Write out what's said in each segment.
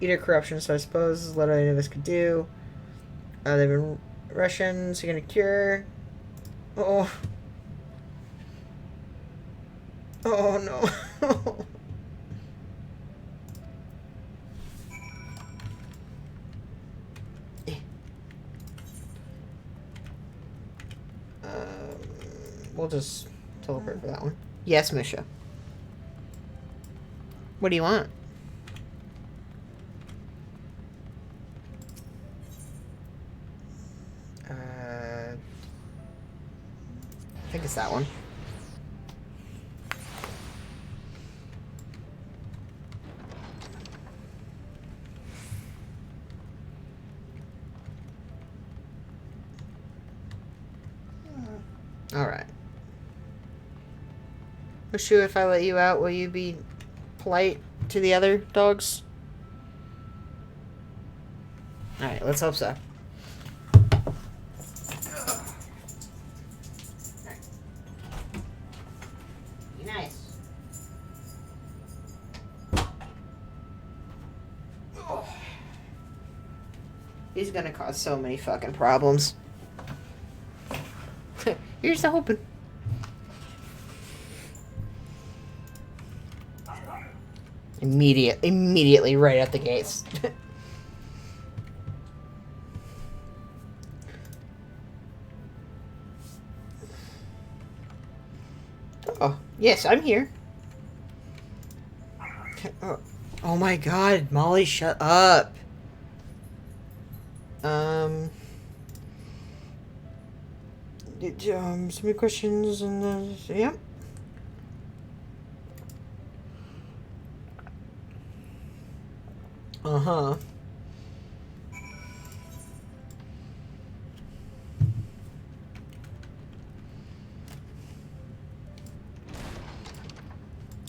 Eater corruption, so I suppose there's a lot any of us could do. They've been Russian, so you're gonna cure. Oh. Oh no. We'll just teleport for that one. Yes, Misha. What do you want? I think it's that one. Alright. Mushu, if I let you out, will you be polite to the other dogs? Alright, let's hope so. Be nice. Oh. He's gonna cause so many fucking problems. Here's the hoping. Immediately right at the gates. Oh, yes, I'm here. Oh my god, Molly, shut up. So many questions and yeah. Uh-huh.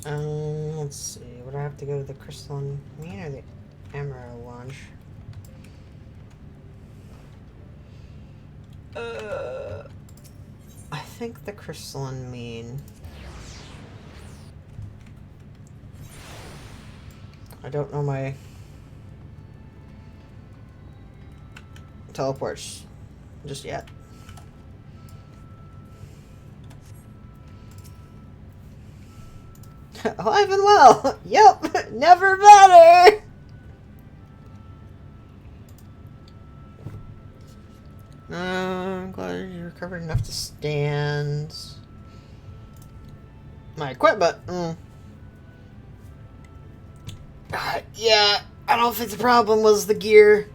Let's see. Would I have to go to the Crystalline Mean or the Emerald Launch? I think the Crystalline Mean. I don't know my teleports just yet. Alive and well! Yep! Never better! I'm glad you recovered enough to stand. My equipment! Yeah, I don't think the problem was the gear.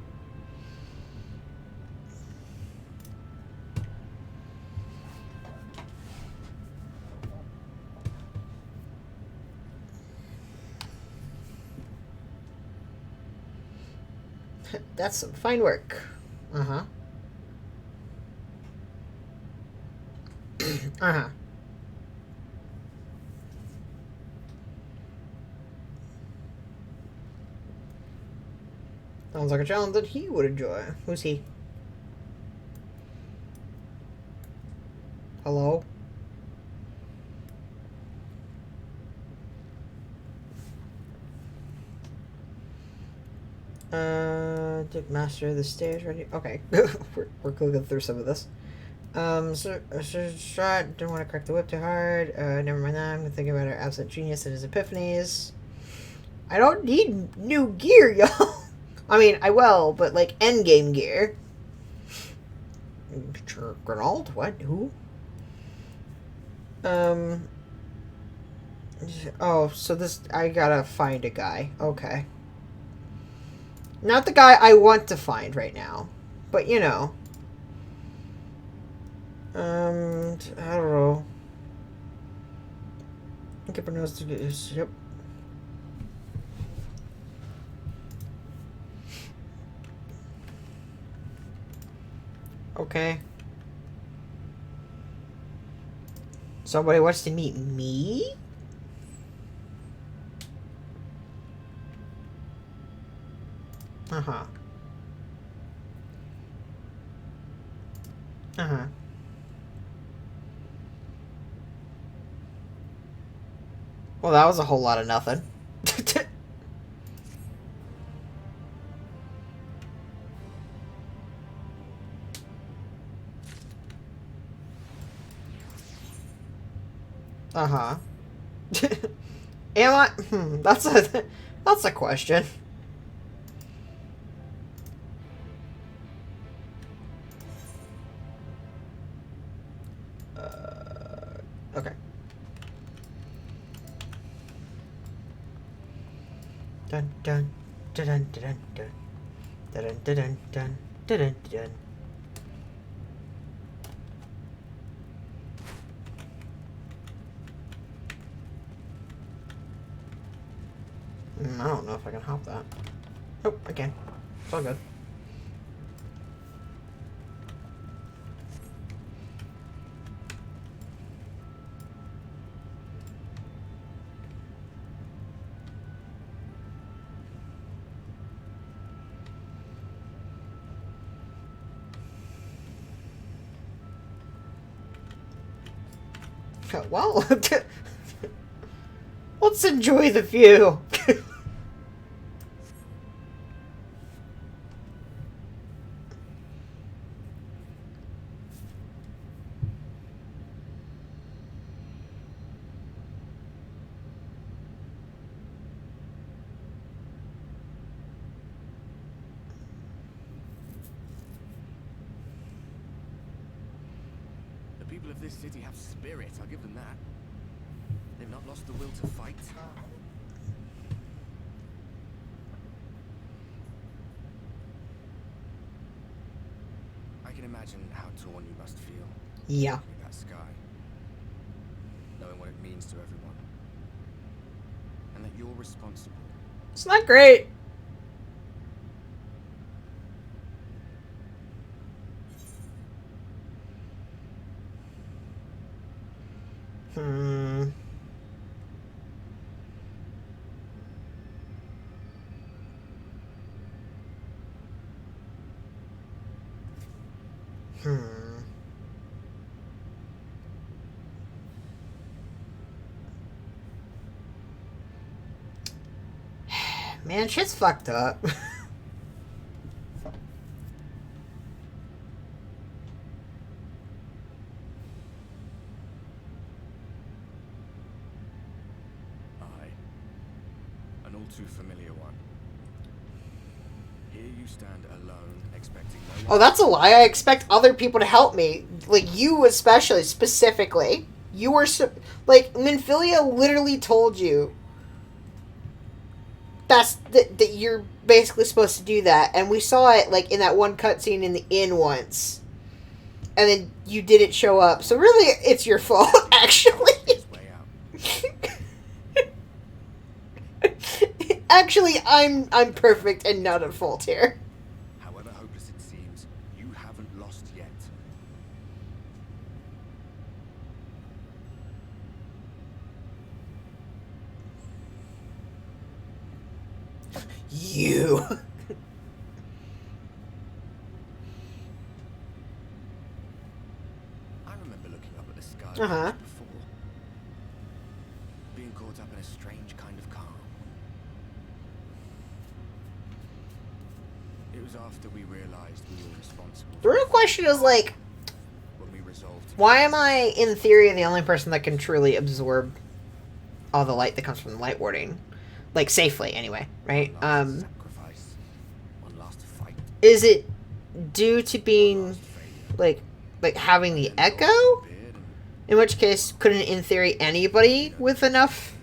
That's some fine work. Uh-huh. Uh-huh. Sounds like a challenge that he would enjoy. Who's he? Hello? Did master of the stage ready? Okay. we're clicking through some of this. Shot, didn't want to crack the whip too hard. Never mind that. I'm thinking about our absolute genius and his epiphanies. I don't need new gear, y'all. I mean, I will, but like endgame gear. Grenald? What? Who? Oh, so this, I gotta find a guy. Okay. Not the guy I want to find right now. But, you know. I don't know. Kipper knows to do this. Yep. Okay. Somebody wants to meet me? Uh-huh. Uh-huh. Well, that was a whole lot of nothing. Uh-huh. Am I? That's a question. Okay. Dun dun dun dun dun dun dun dun dun dun dun dun. I don't know if I can hop that. Nope, I can. It's all good. Well, let's enjoy the view. The people of this city have spirit, I'll give them that. They've not lost the will to fight. I can imagine how torn you must feel. Yeah. Looking at that sky. Knowing what it means to everyone. And that you're responsible. It's not great. Hmm. Man, shit's fucked up. An all too familiar one. Here you stand alone, expecting no Oh, one. that's a lie. I expect other people to help me. Like, you especially, specifically. You were, like, Minfilia literally told you that you're basically supposed to do that. And we saw it, like, in that one cutscene in the inn once. And then you didn't show up. So really, it's your fault, actually. His way out. Actually, I'm perfect and not at fault here. However hopeless it seems, you haven't lost yet. You. I remember looking up at the sky Uh-huh. before. Being caught up in a strange kind of calm. It was after we realized we were responsible. The real question is, like, When we resolved to why am I, in theory, the only person that can truly absorb all the light that comes from the light warding? Like, safely, anyway, right? one last sacrifice, one last fight, Is it due to being, last failure. like having the And then echo? all disappeared and In which case, couldn't, in theory, anybody with enough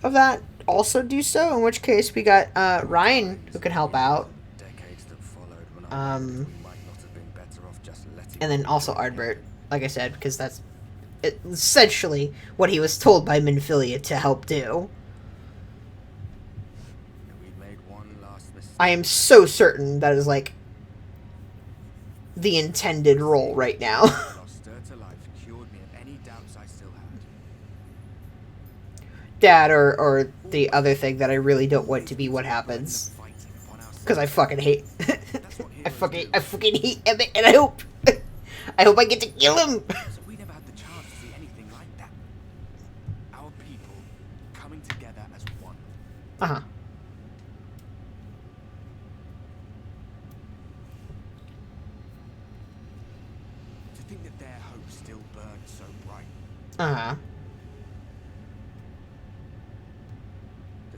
of that also do so? In which case, we got Ryan, who can help out. decades that followed when I Um, realized we might not have been better off just letting And then it also go. Ardbert, like I said, because that's essentially what he was told by Minfilia to help do. We'd made one last mistake. I am so certain that is, like, the intended role right now. Lost her to life cured me of any doubts I still had. That or the other thing that I really don't want to be what happens. Because I fucking hate... I fucking hate Emmett, and I hope I get to kill him! So we never had the chance to see anything like that. Our people coming together as one. Uh-huh. To think that their hope still burned so bright. Uh-huh.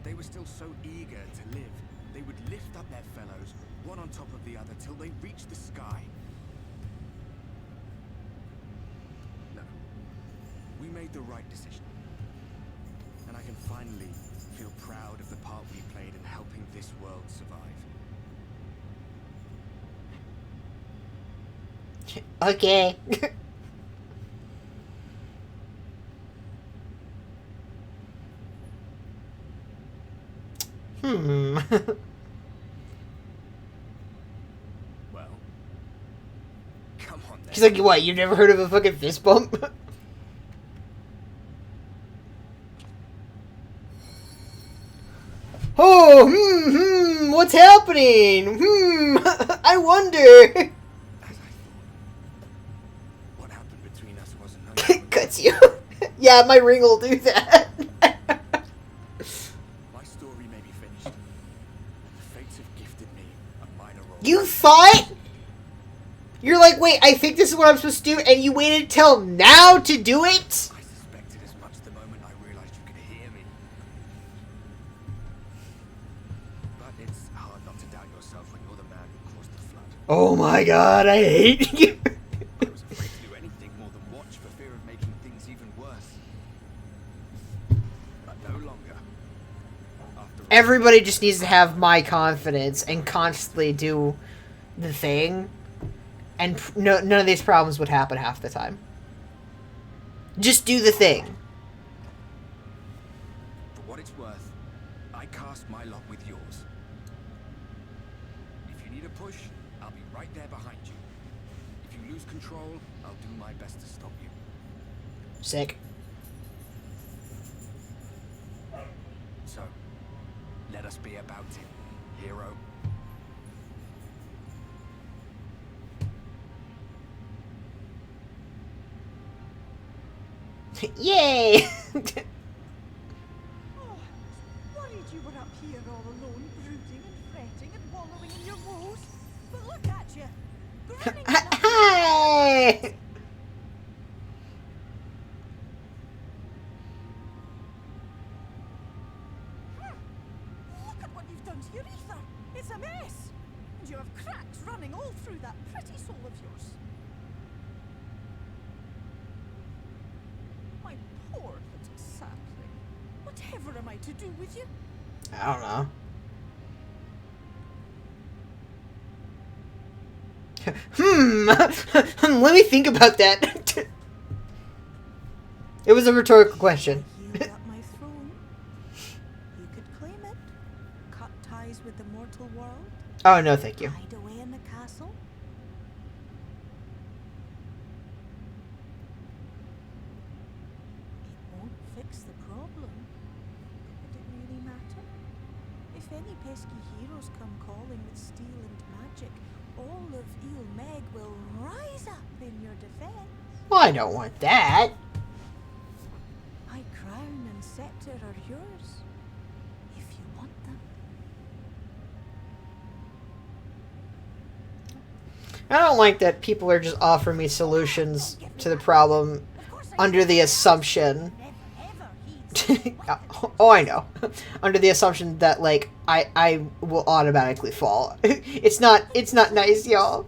they were still so eager to live, they would lift up their fellows, one on top of the other, till they reached the sky. No. We made the right decision. And I can finally feel proud of the part we played in helping this world survive. Okay. Well, come on then. He's like, what, you've never heard of a fucking fist bump? Oh, what's happening? I wonder. As I thought, what happened between us wasn't known. Cuts you. Yeah, my ring will do that. My story may be finished, but the fates have gifted me a minor role. You thought? You're like, wait, I think this is what I'm supposed to do, and you waited till now to do it? I suspected as much the moment I realized you could hear me. But it's hard not to doubt yourself when you're the man who caused the flood. Oh my god, I hate you. I was afraid to do anything more than watch for fear of making things even worse. But no longer. After all, Everybody just needs to have my confidence and constantly do the thing. And none of these problems would happen half the time. Just do the thing. for what it's worth, I cast my lot with yours. If you need a push, I'll be right there behind you. If you lose control, I'll do my best to stop you. Sick. So, let us be about it, hero. Yay! Oh, worried you were up here all alone, brooding and fretting and wallowing in your woes. But look at you, grinning and laughing. Hi! Look at what you've done to your ether. It's a mess. And you have cracks running all through that pretty soul of yours. My poor little sapling. Whatever am I to do with you? I don't know. Let me think about that. It was a rhetorical question. Yield up my throne. You could claim it. Cut ties with the mortal world. Oh, no, thank you. Hide away in the castle. It won't fix the problem. Would it really matter? If any pesky heroes come calling with steel and magic, all of Il Meg will rise up in your defense. Well, I don't want that. My crown and scepter are yours, if you want them. I don't like that people are just offering me solutions to the problem Of course under the assumption. never heed. Oh, I know. Under the assumption that, like, I will automatically fall. It's not nice, y'all.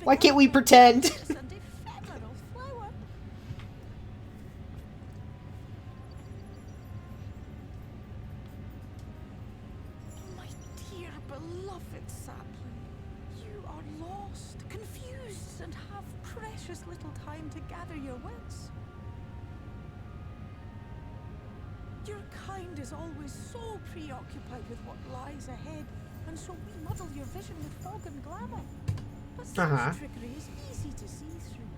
Why can't we pretend? It's an ephemeral flower. My dear beloved sapling, you are lost, confused, and have precious little time to gather your wits. Your kind is always so preoccupied with what lies ahead, and so we muddle your vision with fog and glamour. But such trickery is easy to see through.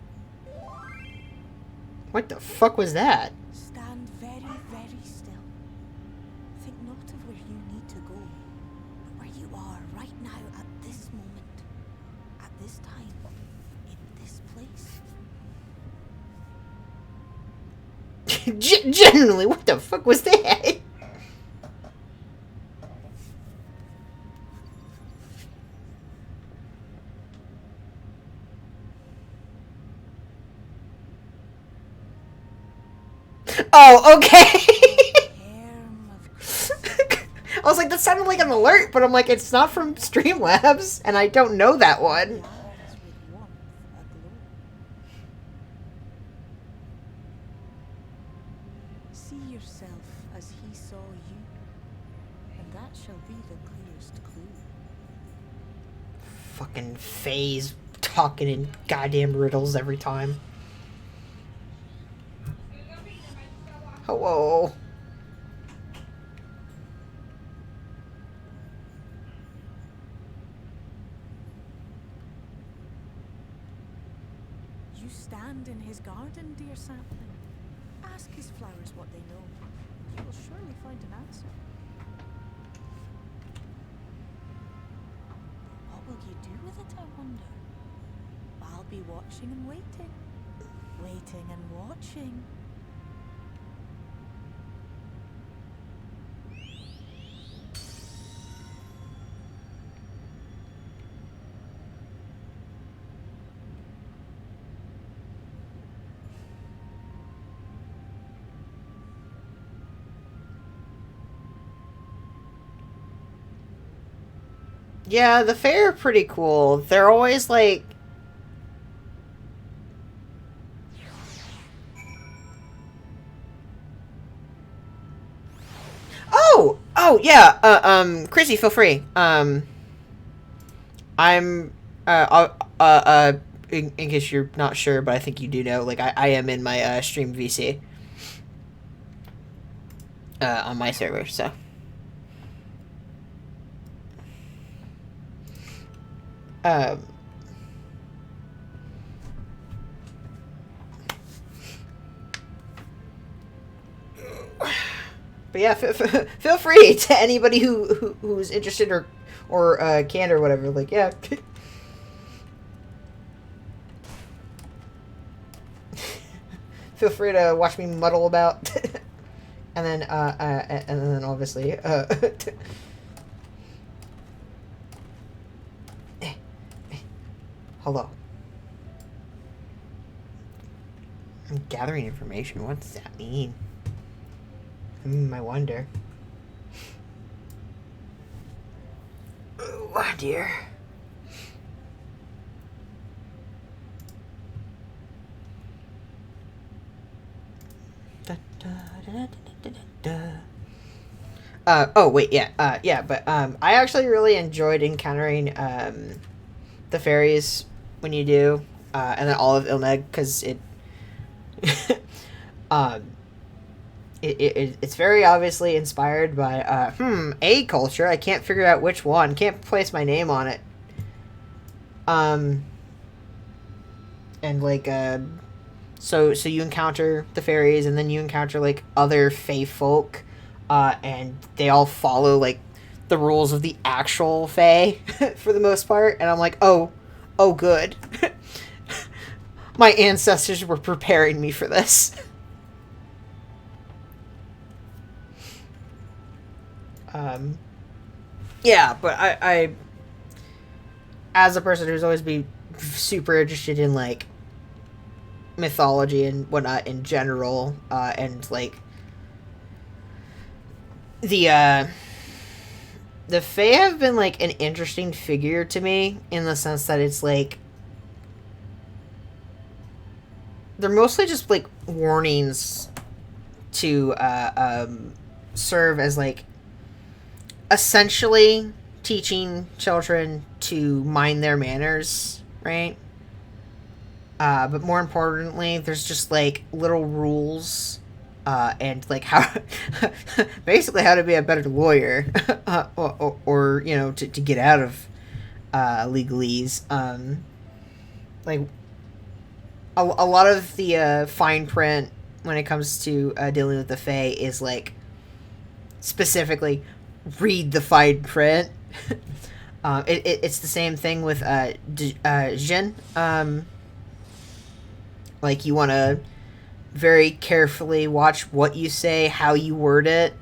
What the fuck was that? Stand very, very still. Think not of where you need to go, but where you are right now at this moment, at this time, in this place. Generally, what the fuck was that? Oh, okay. Herm of Crystal. sounded like an alert, but I'm like, it's not from Streamlabs, and I don't know that one. The eyes with warmth aglow. See yourself as he saw you, and that shall be the clearest clue. Fucking phase talking in goddamn riddles every time. Hello. You stand in his garden, dear sapling. Ask his flowers what they know. You will surely find an answer. But what will you do with it, I wonder? I'll be watching and waiting. Waiting and watching. Yeah, the Fae are pretty cool. They're always like... Oh! Oh, yeah, Chrissy, feel free. I'm, in case you're not sure, but I think you do know, like, I am in my, stream VC. On my server, so... But yeah, feel free to anybody who's interested or can or whatever. Like, yeah. Feel free to watch me muddle about, and then obviously hello. I'm gathering information. What does that mean? I wonder. Oh, dear. Oh wait, yeah, yeah, but I actually really enjoyed encountering the fairies when you do, and then all of Ilmeg, because it's very obviously inspired by a culture. I can't figure out which one. Can't place my name on it. And like so you encounter the fairies, and then you encounter like other fae folk, and they all follow like the rules of the actual fae for the most part. And I'm like, oh good. My ancestors were preparing me for this. Yeah, but I as a person who's always been super interested in like mythology and whatnot in general, and like the Fae have been like an interesting figure to me in the sense that it's like they're mostly just like warnings to serve as like essentially teaching children to mind their manners, right? But more importantly, there's just like little rules, and like how, basically how to be a better lawyer, or you know, to get out of legalese. Like a lot of the fine print when it comes to dealing with the Fae is like specifically read the fine print. It's the same thing with Jin. Like you want to very carefully watch what you say, how you word it,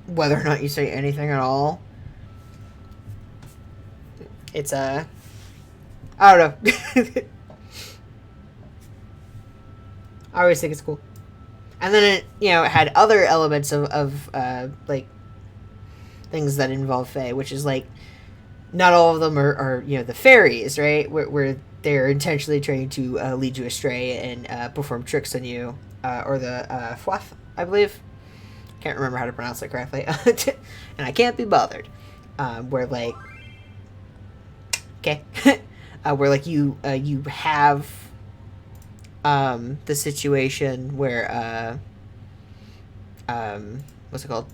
whether or not you say anything at all. It's I don't know. I always think it's cool. And then it, it had other elements of like things that involve Fae, which is like not all of them are the fairies, right? Where they're intentionally trying to lead you astray and perform tricks on you, or the Fwath, I believe. Can't remember how to pronounce it correctly, and I can't be bothered. Where like, okay, where like you have the situation where what's it called?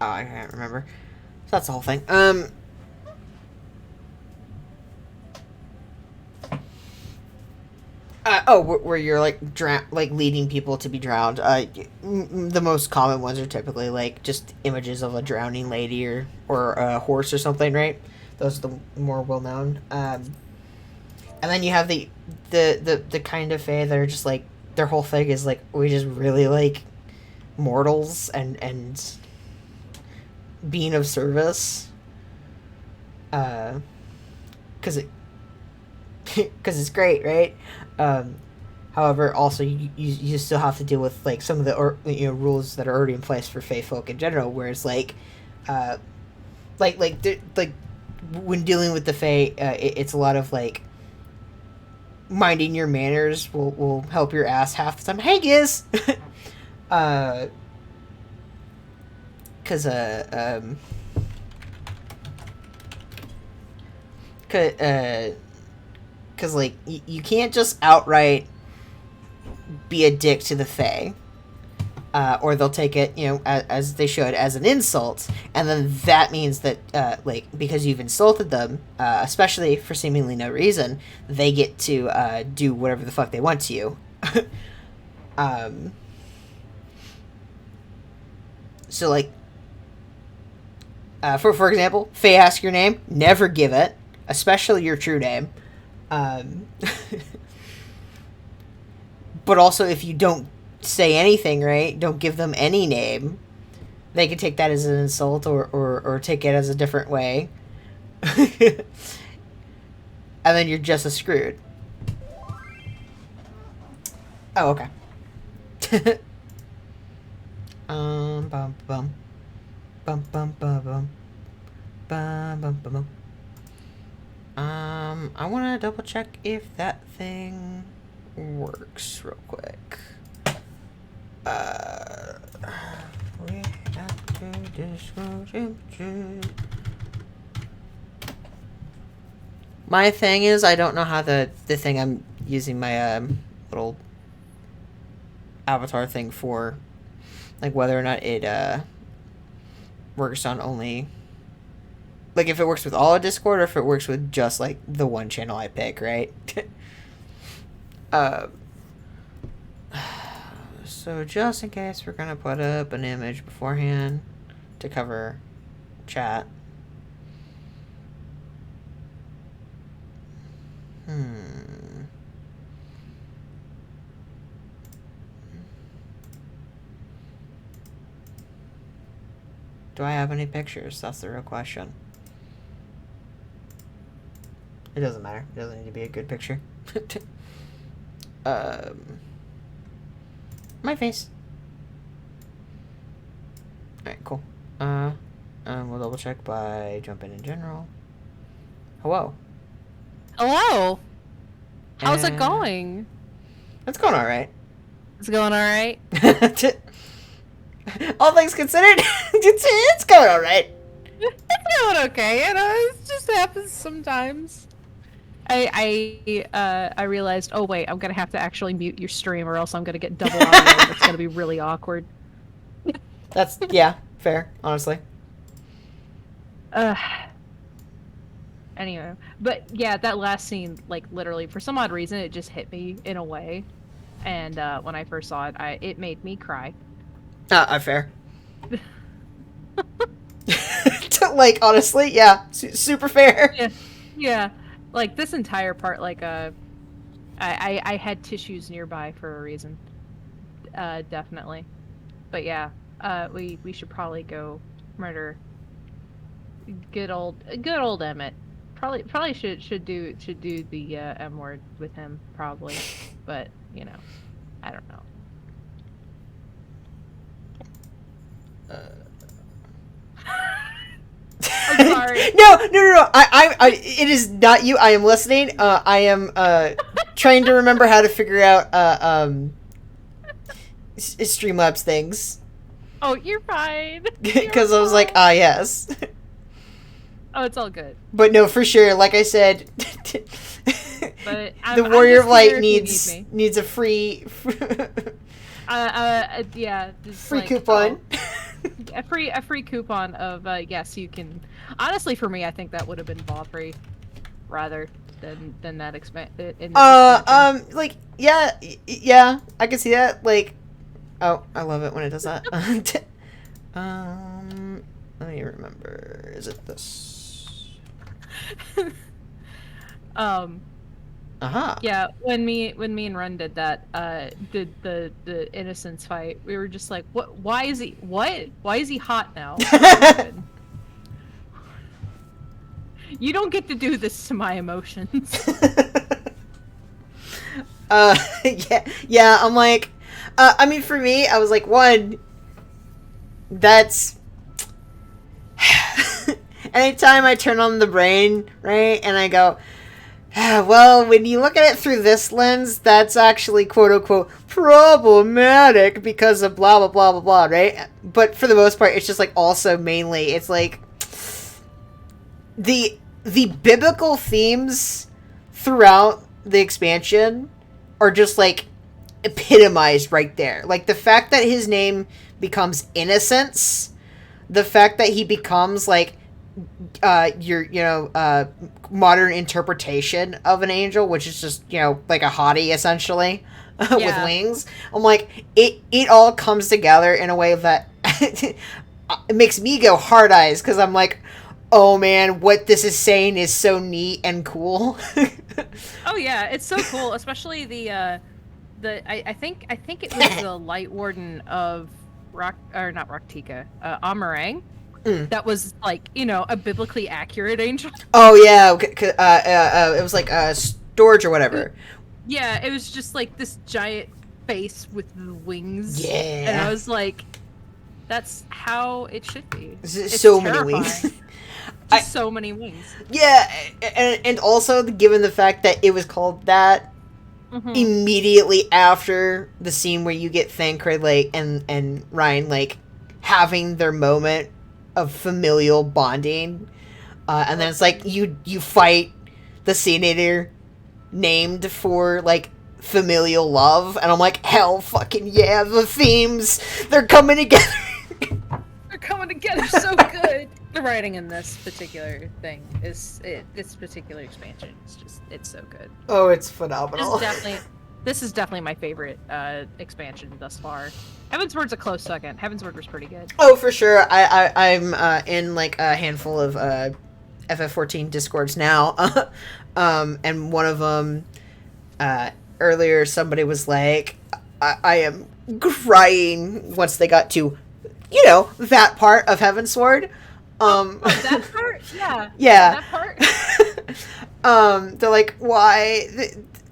Oh, I can't remember. So that's the whole thing. Where you're like leading people to be drowned. The most common ones are typically like just images of a drowning lady or a horse or something, right? Those are the more well known. And then you have the kind of Fae that are just like their whole thing is like we just really like mortals and being of service. Because it's great, right? However, also you still have to deal with like some of the rules that are already in place for Fae folk in general. Whereas like when dealing with the Fae, it's a lot of like minding your manners will help your ass half the time. Hey, Giz. Because like you can't just outright be a dick to the Fae, or they'll take it as they should as an insult, and then that means that like because you've insulted them, especially for seemingly no reason, they get to do whatever the fuck they want to you. So like for example, Fae ask your name, never give it, especially your true name. But also, if you don't say anything, right, don't give them any name, they can take that as an insult or take it as a different way. And then you're just as screwed. Oh, okay. Bum bum bum bum bum bum bum bum bum. I want to double check if that thing works real quick. We have to disclose images. My thing is, I don't know how the thing I'm using my little avatar thing for, like whether or not it works on only. Like, if it works with all of Discord, or if it works with just, like, the one channel I pick, right? So, just in case, we're gonna put up an image beforehand to cover chat. Do I have any pictures? That's the real question. It doesn't matter. It doesn't need to be a good picture. My face. Alright, cool. We'll double check by jumping in general. Hello. Hello. How's it going? It's going alright. It's going alright? All things considered, it's going alright. It's going okay, it just happens sometimes. I realized, oh wait, I'm gonna have to actually mute your stream or else I'm gonna get double audio. It's gonna be really awkward. That's, yeah, fair, honestly. Anyway, but yeah, that last scene, like, literally, for some odd reason, it just hit me in a way. And when I first saw it, it made me cry. Fair. Like, honestly, yeah, super fair. Yeah. Like, this entire part, like, I had tissues nearby for a reason. Definitely. But yeah, we should probably go murder Good old Emmett. Probably should do the M word with him probably, but you know, I don't know. I'm sorry. No. It is not you. I am listening. I am trying to remember how to figure out Streamlabs things. Oh, you're fine. Because I was like, ah, yes. Oh, it's all good. But no, for sure. Like I said, But the Warrior of Light needs a free, yeah, just free like, coupon. a free coupon of yes, you can. Honestly, for me, I think that would have been ball free rather than that expansion. Like yeah, I can see that. Like, oh, I love it when it does that. Let me remember. Is it this? Yeah, when me and Ren did that, did the Innocence fight, we were just like, what? Why is he hot now? You don't get to do this to my emotions. Yeah. I'm like, I mean, for me, I was like, one. That's. Anytime I turn on the brain, right, and I go, well, when you look at it through this lens, that's actually quote-unquote problematic because of blah, blah, blah, blah, blah, right? But for the most part, it's just, like, also mainly, it's, like, the biblical themes throughout the expansion are just, like, epitomized right there. Like, the fact that his name becomes Innocence, the fact that he becomes, like, modern interpretation of an angel, which is just, like a hottie, essentially, with wings. I'm like, it all comes together in a way that it makes me go hard eyes, because I'm like, oh man, what this is saying is so neat and cool. Oh yeah, it's so cool, especially I think it was the Light Warden of not Rak'tika, Amarang. That was, like, a biblically accurate angel. Oh, yeah. It was, like, storage or whatever. Yeah, it was just, like, this giant face with wings. Yeah. And I was like, that's how it should be. It's so terrifying. Many wings. So many wings. Yeah, and also, given the fact that it was called that, immediately after the scene where you get Thancred, like, and Ryan, like, having their moment of familial bonding, and then it's like you fight the Senator named for, like, familial love, and I'm like, hell fucking yeah, the themes, they're coming together. They're coming together so good. The writing in this particular thing this particular expansion is it's so good. Oh, it's phenomenal. This is definitely my favorite expansion thus far. Heavensward's a close second. Heavensward was pretty good. Oh, for sure. I'm in, like, a handful of FF14 Discords now. And one of them, earlier somebody was like, I am crying once they got to, that part of Heavensward. That part? Yeah. Yeah. That part? They're like, why?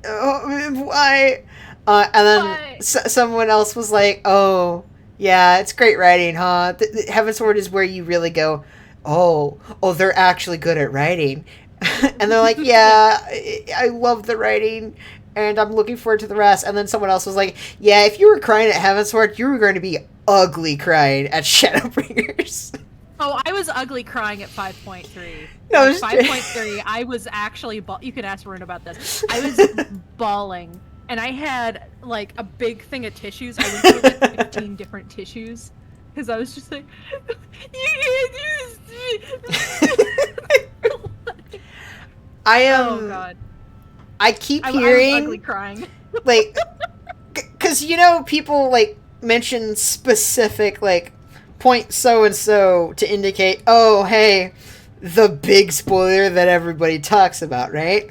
Why? And then someone else was like, oh, yeah, it's great writing, huh? Heavensward is where you really go, oh, they're actually good at writing. And they're like, yeah, I love the writing, and I'm looking forward to the rest. And then someone else was like, yeah, if you were crying at Heavensward, you were going to be ugly crying at Shadowbringers. Oh, I was ugly crying at 5.3. No, like 5.3, I was actually you could ask Rune about this. I was bawling, and I had, like, a big thing of tissues. I went through, like, 15 different tissues, because I was just like, you can't do this. I am. Oh god. I keep hearing. I was ugly crying. Like, because people, like, mention specific, like, point so and so to indicate, oh, hey, the big spoiler that everybody talks about, right?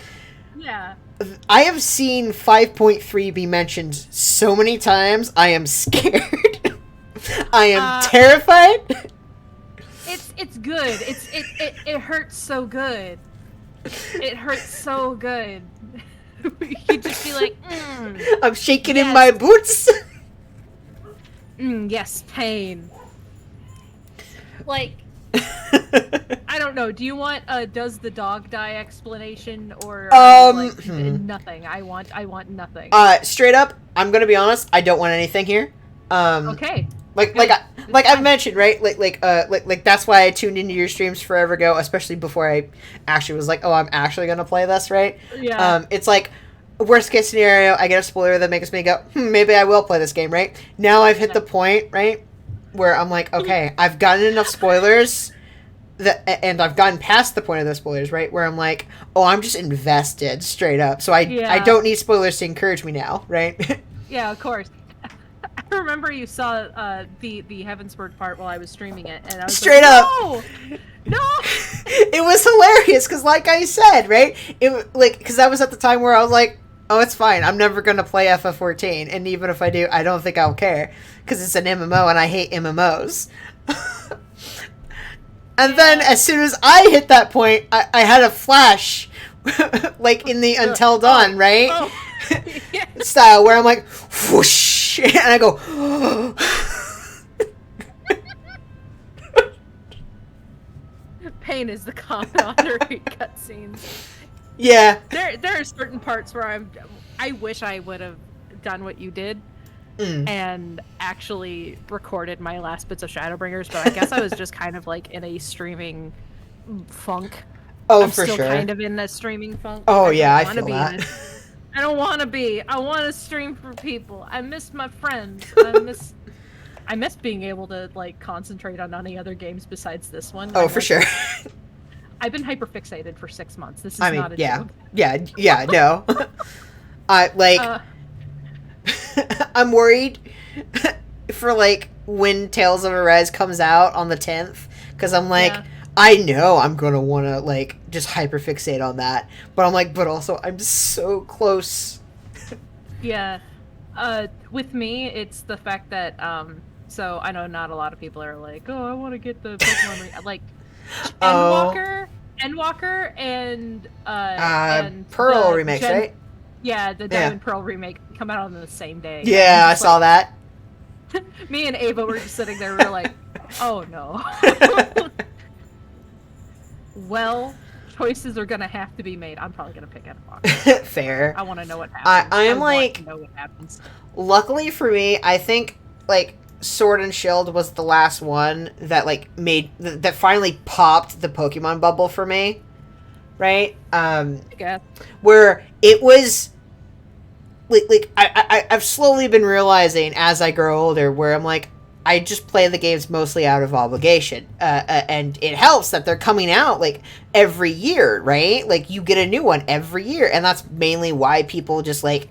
Yeah. I have seen 5.3 be mentioned so many times. I am scared. I am terrified. it's good. It hurts so good. It hurts so good. You'd just be like, I'm shaking in yes. my boots. Yes, pain. Like, I don't know. Do you want a "does the dog die" explanation, or are you like, nothing? I want nothing. Straight up, I'm gonna be honest. I don't want anything here. Okay. Like I've mentioned, right? Like that's why I tuned into your streams forever ago, especially before I actually was like, oh, I'm actually gonna play this, right? Yeah. It's like worst case scenario, I get a spoiler that makes me go, maybe I will play this game, right? Now I've hit the point, right, where I'm like, okay, I've gotten enough spoilers and I've gotten past the point of the spoilers, right? Where I'm like, oh, I'm just invested straight up, so I don't need spoilers to encourage me now, right? Yeah, of course. I remember you saw the Heavensward part while I was streaming it, and I was straight like, up. No. It was hilarious because, like I said, right? Because that was at the time where I was like, oh, it's fine. I'm never gonna play FF14, and even if I do, I don't think I'll care because it's an MMO, and I hate MMOs. And then, as soon as I hit that point, I had a flash, like in the Until Dawn, right? Oh. Yes. Style, where I'm like, whoosh, and I go, Pain is the common honorary cutscenes. yeah. There are certain parts where I wish I would have done what you did and actually recorded my last bits of Shadowbringers, but I guess I was just kind of like in a streaming funk. Oh, I'm for still sure. kind of in a streaming funk. Oh, yeah, I wanna feel be that. in it. I don't want to be. I want to stream for people. I miss my friends. I miss being able to like concentrate on any other games besides this one. Oh, for sure. I've been hyperfixated for 6 months. This is I mean, not a yeah. joke. Yeah, no. I'm worried for, like, when Tales of Arise comes out on the 10th, because I'm like, Yeah. I know I'm going to want to, like, just hyperfixate on that, but I'm like, but also, I'm so close. Yeah. With me, it's the fact that, so I know not a lot of people are like, oh, I want to get the Pokemon, like, Endwalker and Pearl the remakes, right? Yeah, the Diamond Pearl remake come out on the same day. Yeah, I saw that. Me and Ava were just sitting there, we were like, oh no. Well, choices are gonna have to be made. I'm probably gonna pick Endwalker. Fair. I want to know what happens. I am want like, to know what happens. luckily for me, I think, like, Sword and Shield was the last one that, like, that finally popped the Pokemon bubble for me, right? Yeah. Where it was, like I've slowly been realizing as I grow older, where I'm like, I just play the games mostly out of obligation, and it helps that they're coming out, like, every year, right? Like, you get a new one every year, and that's mainly why people just, like,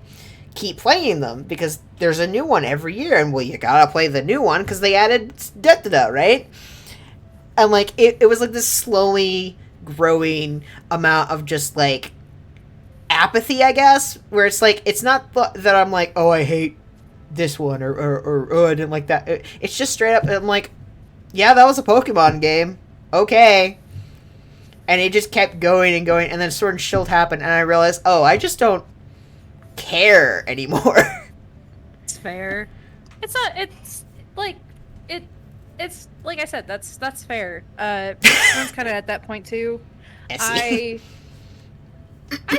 keep playing them, because there's a new one every year, and, well, you gotta play the new one because they added da-da-da, right? And, like, it was like this slowly growing amount of just, like, apathy, I guess, where it's like, it's not that I'm like, oh, I hate this one, or oh, I didn't like that. It's just straight up, I'm like, yeah, that was a Pokemon game, okay. And it just kept going and going, and then Sword and Shield happened, and I realized, oh, I just don't care anymore. It's fair. It's like I said, that's fair. Everyone's kind of at that point too. I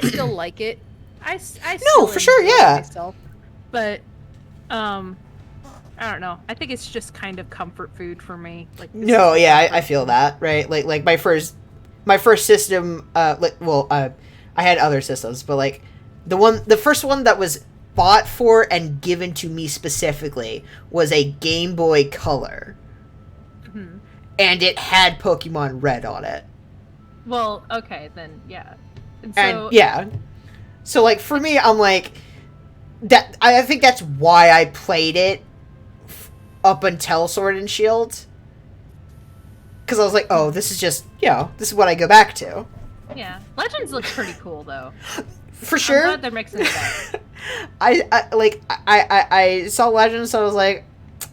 still like it. I still for sure, enjoy yeah. myself, but I don't know. I think it's just kind of comfort food for me. Like, this No, is yeah, comfort I feel food. that, right? Like my first system, I had other systems, but, like, the first one that was bought for and given to me specifically was a Game Boy Color. Mhm. And it had Pokemon Red on it. Well, okay, then yeah. And so And yeah. So, like, for me, I'm like, that I think that's why I played it up until Sword and Shield. Because I was like, oh, this is just, this is what I go back to. yeah, Legends looks pretty cool though. For I'm sure. glad they're mixing it up. I saw Legends, so I was like,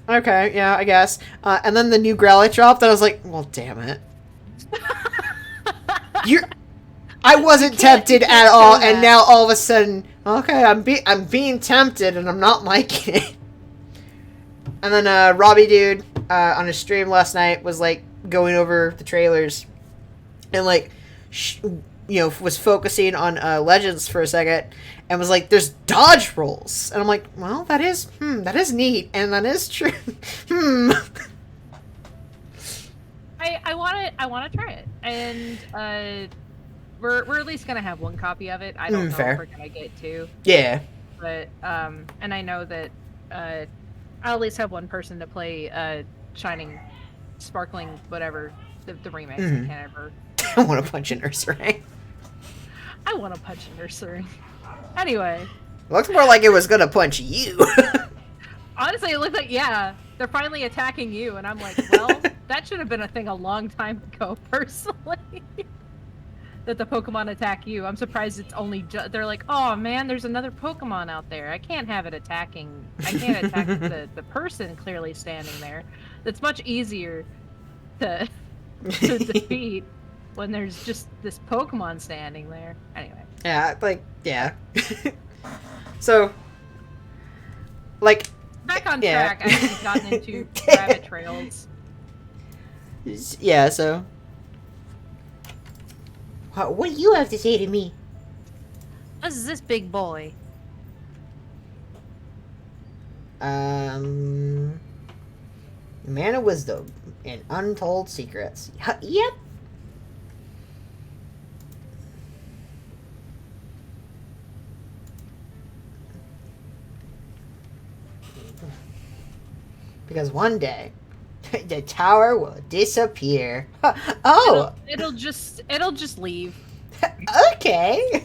Okay, yeah, I guess. And then the new Growlithe dropped, and I was like, well, damn it. You're... I wasn't tempted you can't at all, show that. and now all of a sudden, okay, I'm being tempted, and I'm not liking it. And then Robbie Dude on his stream last night was like going over the trailers, and like, was focusing on Legends for a second, and was like, "There's dodge rolls," and I'm like, "Well, that is neat, and that is true." I want to try it, and we're at least gonna have one copy of it. I don't know fair. if we're gonna get two, Yeah. but and I know that I'll at least have one person to play Shining, Sparkling, whatever the remix. Mhm. I can't ever. I want to punch a nursery. I want to punch a nursery. Anyway, Looks more like it was gonna punch you. honestly, it looks like they're finally attacking you, and I'm like, well, that should have been a thing a long time ago, personally. That the Pokemon attack you. I'm surprised it's only they're like, oh man, there's another Pokemon out there. I can't have it attacking. I can't attack the person clearly standing there. It's much easier to defeat when there's just this Pokemon standing there. Anyway. Yeah. So, like, Back on Yeah. track. I haven't gotten into rabbit trails. yeah, so. What do you have to say to me? This is this big boy. Man of wisdom and untold secrets. Yep. Because one day, the tower will disappear. Oh, It'll just leave. okay.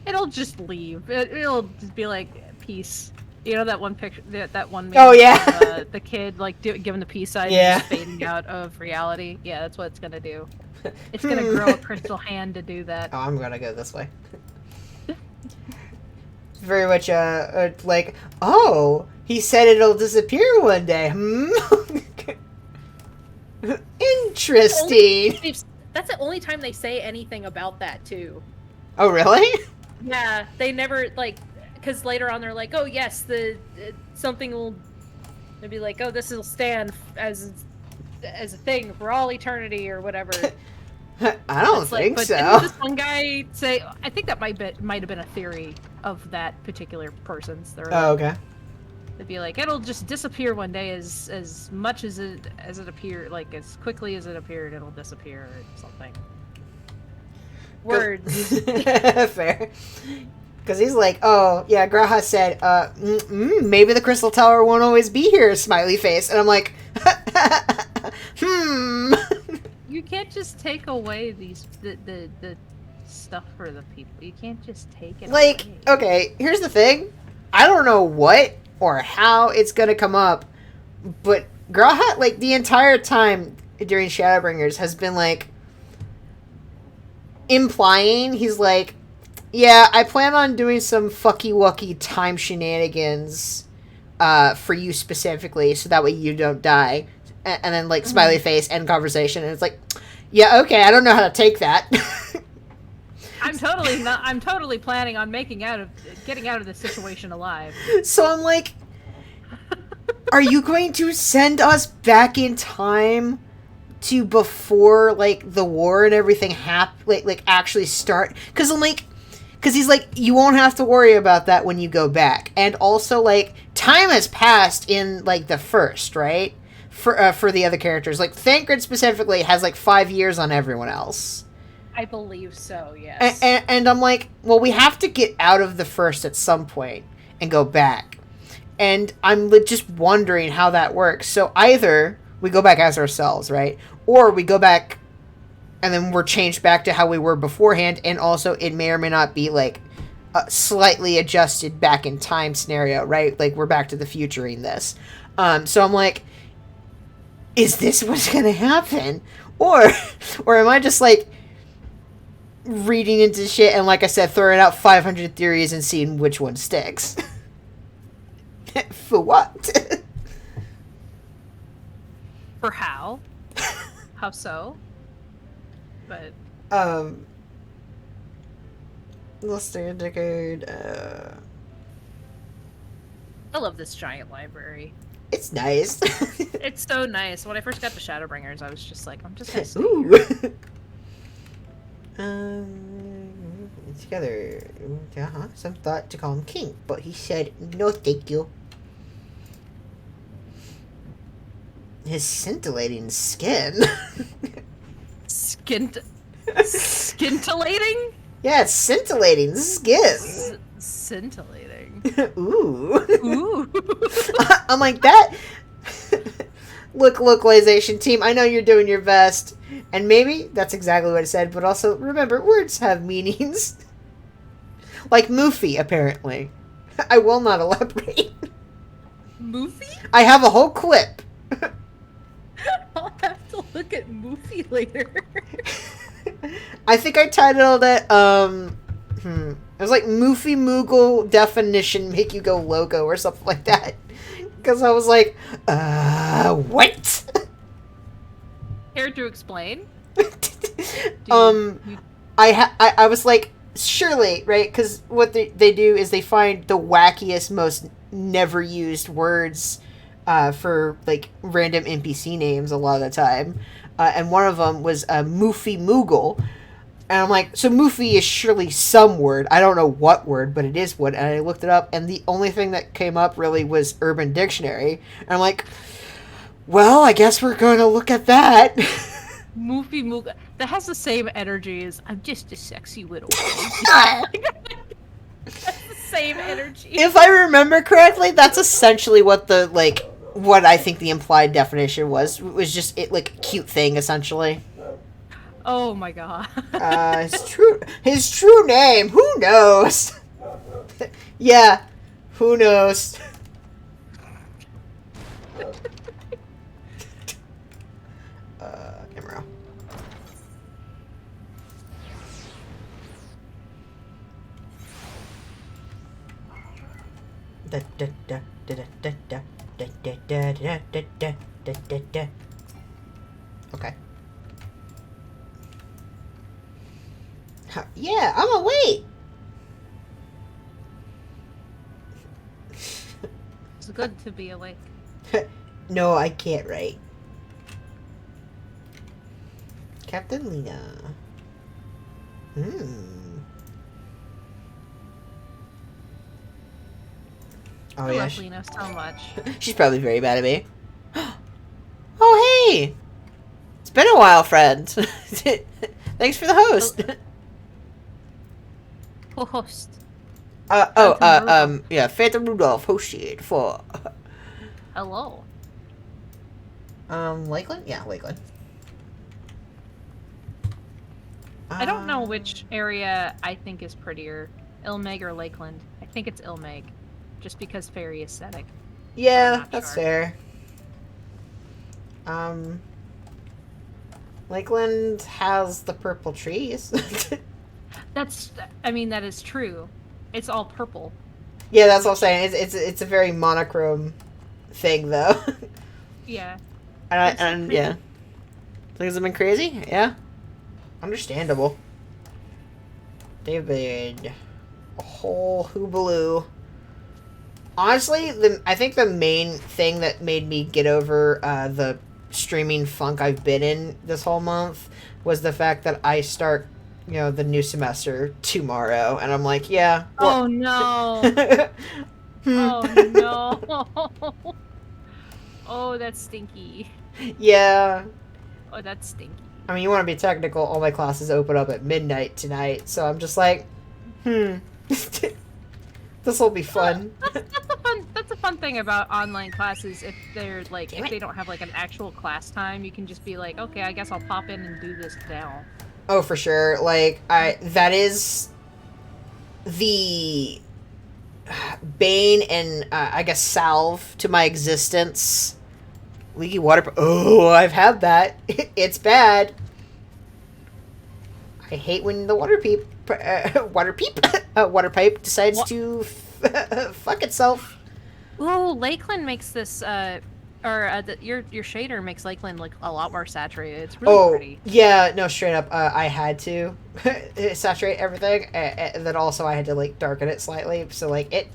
It'll just leave. It'll just be like peace. You know that one picture, that one. meme Oh, yeah. of, the kid like giving the peace sign, Yeah. just fading out of reality. Yeah, that's what it's gonna do. It's gonna grow a crystal hand to do that. Oh, I'm gonna go this way. Very much, like, oh, he said it'll disappear one day. Interesting. That's the only time they say anything about that too. Oh, really? Yeah, they never like, because later on they're like, oh yes, something will. They'll be like, oh, this will stand as a thing for all eternity or whatever. I don't It's like, think but so. didn't this one guy say? I think that might have been a theory of that particular person's. They're Oh, like, okay. they'd be like, it'll just disappear one day as much as it appeared, like as quickly as it appeared, it'll disappear or something. Words. Fair. Because he's like, oh, yeah, Graha said, maybe the Crystal Tower won't always be here, smiley face. And I'm like, You can't just take away the stuff for the people. You can't just take it Like, away. okay, here's the thing. I don't know what or how it's gonna come up, but Graha, like, the entire time during Shadowbringers has been, like, implying, he's like, yeah, I plan on doing some fucky-wucky time shenanigans for you specifically, so that way you don't die. And then, like, smiley face, end conversation, and it's like, yeah, okay, I don't know how to take that. I'm totally planning on getting out of this situation alive. So I'm like, are you going to send us back in time to before, like, the war and everything like actually start? Because he's like, you won't have to worry about that when you go back. And also, like, time has passed in, like, the first, right? For the other characters. Like, Thancred specifically has, like, 5 years on everyone else. I believe so. Yes. And I'm like, well, we have to get out of the first at some point and go back. And I'm just wondering how that works. So either we go back as ourselves, right? Or we go back and then we're changed back to how we were beforehand. And also it may or may not be like a slightly adjusted back in time scenario, right? Like we're back to the future in this. So I'm like, is this what's going to happen? Or am I just like reading into shit and, like I said, throwing out 500 theories and seeing which one sticks? For what? For how? How so? But Let's stay a decade. I love this giant library. It's nice. It's so nice. When I first got the Shadowbringers, I was just like, I'm just gonna stay Ooh. here. Together. Some thought to call him king, but he said, no thank you. His scintillating skin. Scintillating? Yeah, it's scintillating skin. Scintillating. Ooh. Ooh. I'm like, that. Look, localization team, I know you're doing your best. And maybe that's exactly what it said, but also remember, words have meanings. Like Moofy, apparently. I will not elaborate. Moofy? I have a whole clip. I'll have to look at Moofy later. I think I titled it, it was like Moofy Moogle definition make you go loco or something like that. Because I was like, what? Care to explain? I was like, surely, right? Because what they do is they find the wackiest, most never used words for like random NPC names a lot of the time. And one of them was Moofy Moogle. And I'm like, so Moofy is surely some word. I don't know what word, but it is one. And I looked it up, and the only thing that came up really was Urban Dictionary. And I'm like, well, I guess we're going to look at that. Moofy Moogle. That has the same energy as I'm just a sexy little That's the same energy. If I remember correctly, that's essentially what what I think the implied definition was. It was just like a cute thing, essentially. Oh my god. His true name, who knows? Yeah, who knows? Emerald. Okay. Yeah, I'm awake. It's good to be awake. No, I can't write. Captain Lena. Oh, I yeah. love Lena so much. She's probably very mad at me. Oh, hey! It's been a while, friend. Thanks for the host. Host. Yeah, Phantom Rudolph hosted for... Hello. Lakeland? Yeah, Lakeland. I don't know which area I think is prettier, Ilmeg or Lakeland. I think it's Ilmeg, just because fairy aesthetic. Yeah, that's fair. Lakeland has the purple trees. That is true. It's all purple. Yeah, that's what I'm saying. It's a very monochrome thing, though. Yeah. And yeah. Things have been crazy? Yeah. Understandable. David. A whole hoobaloo. Honestly, I think the main thing that made me get over the streaming funk I've been in this whole month was the fact that I start, the new semester tomorrow, and I'm like, yeah. Well. Oh no. Oh no. Oh, that's stinky. Yeah. Oh, that's stinky. I mean, you want to be technical, all my classes open up at midnight tonight, so I'm just like, this will be fun. That's a fun thing about online classes. If they're like, if they don't have like an actual class time, you can just be like, okay, I guess I'll pop in and do this now. Oh, for sure. Like, that is the bane and, I guess, salve to my existence. Leaky water. Oh, I've had that. It's bad. I hate when the water pipe decides to fuck itself. Ooh, Lakeland makes this Or your shader makes Lakeland look a lot more saturated. It's really Oh, pretty. yeah, no, straight up, I had to saturate everything, and then also I had to, like, darken it slightly, so, like, it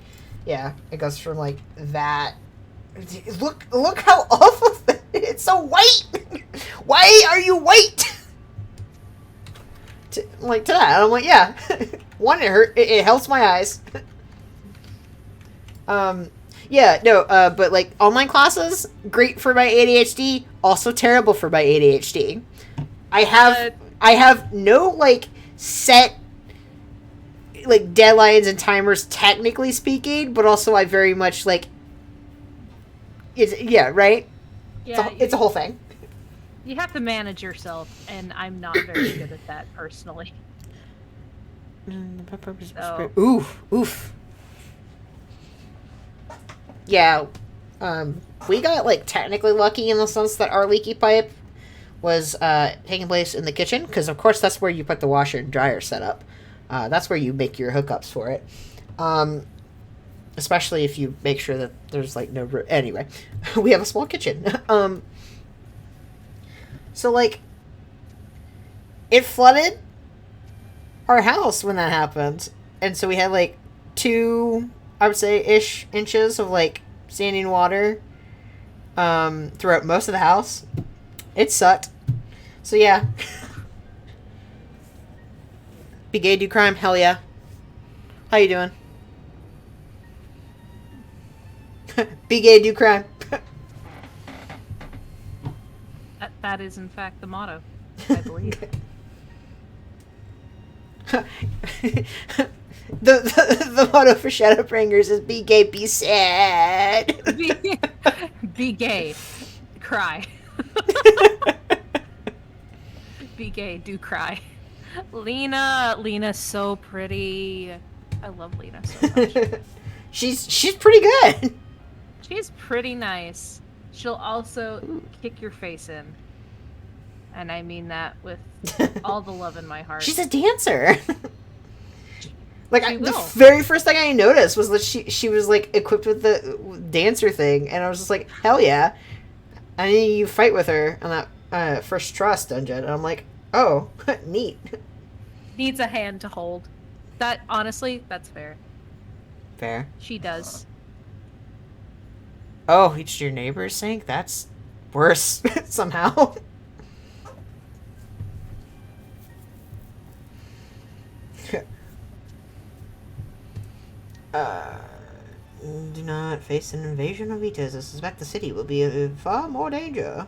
goes from, like, that, look how awful, it's so white! Why are you white? To that, and I'm like, yeah, one, it helps my eyes. Yeah, no, but, like, online classes, great for my ADHD, also terrible for my ADHD. I have no, like, set, like, deadlines and timers, technically speaking, but also I very much, like, right? Yeah, It's a whole thing. You have to manage yourself, and I'm not very good at that personally. So. Oof. Yeah, we got, like, technically lucky in the sense that our leaky pipe was taking place in the kitchen, because of course that's where you put the washer and dryer set up. That's where you make your hookups for it. Especially if you make sure that there's, like, no... Anyway, we have a small kitchen. So, like, it flooded our house when that happened. And so we had, like, 2... I would say, ish inches of, like, standing water throughout most of the house. It sucked. So, yeah. Be gay, do crime, hell yeah. How you doing? Be gay, do crime. That is, in fact, the motto, I believe. The motto for Shadowbringers is be gay, be sad. Be gay. Cry. Be gay, do cry. Lena's so pretty. I love Lena so much. She's pretty good. She's pretty nice. She'll also kick your face in. And I mean that with all the love in my heart. She's a dancer. Like, the will. very first thing I noticed was that she was, like, equipped with the dancer thing, and I was just like, hell yeah. And then you fight with her on that First Trust dungeon, and I'm like, oh, neat. Needs a hand to hold. That, honestly, that's fair. Fair. She does. Oh, reached your neighbor's sink? That's worse, somehow. Do not face an invasion of Etas. I suspect the city will be in far more danger.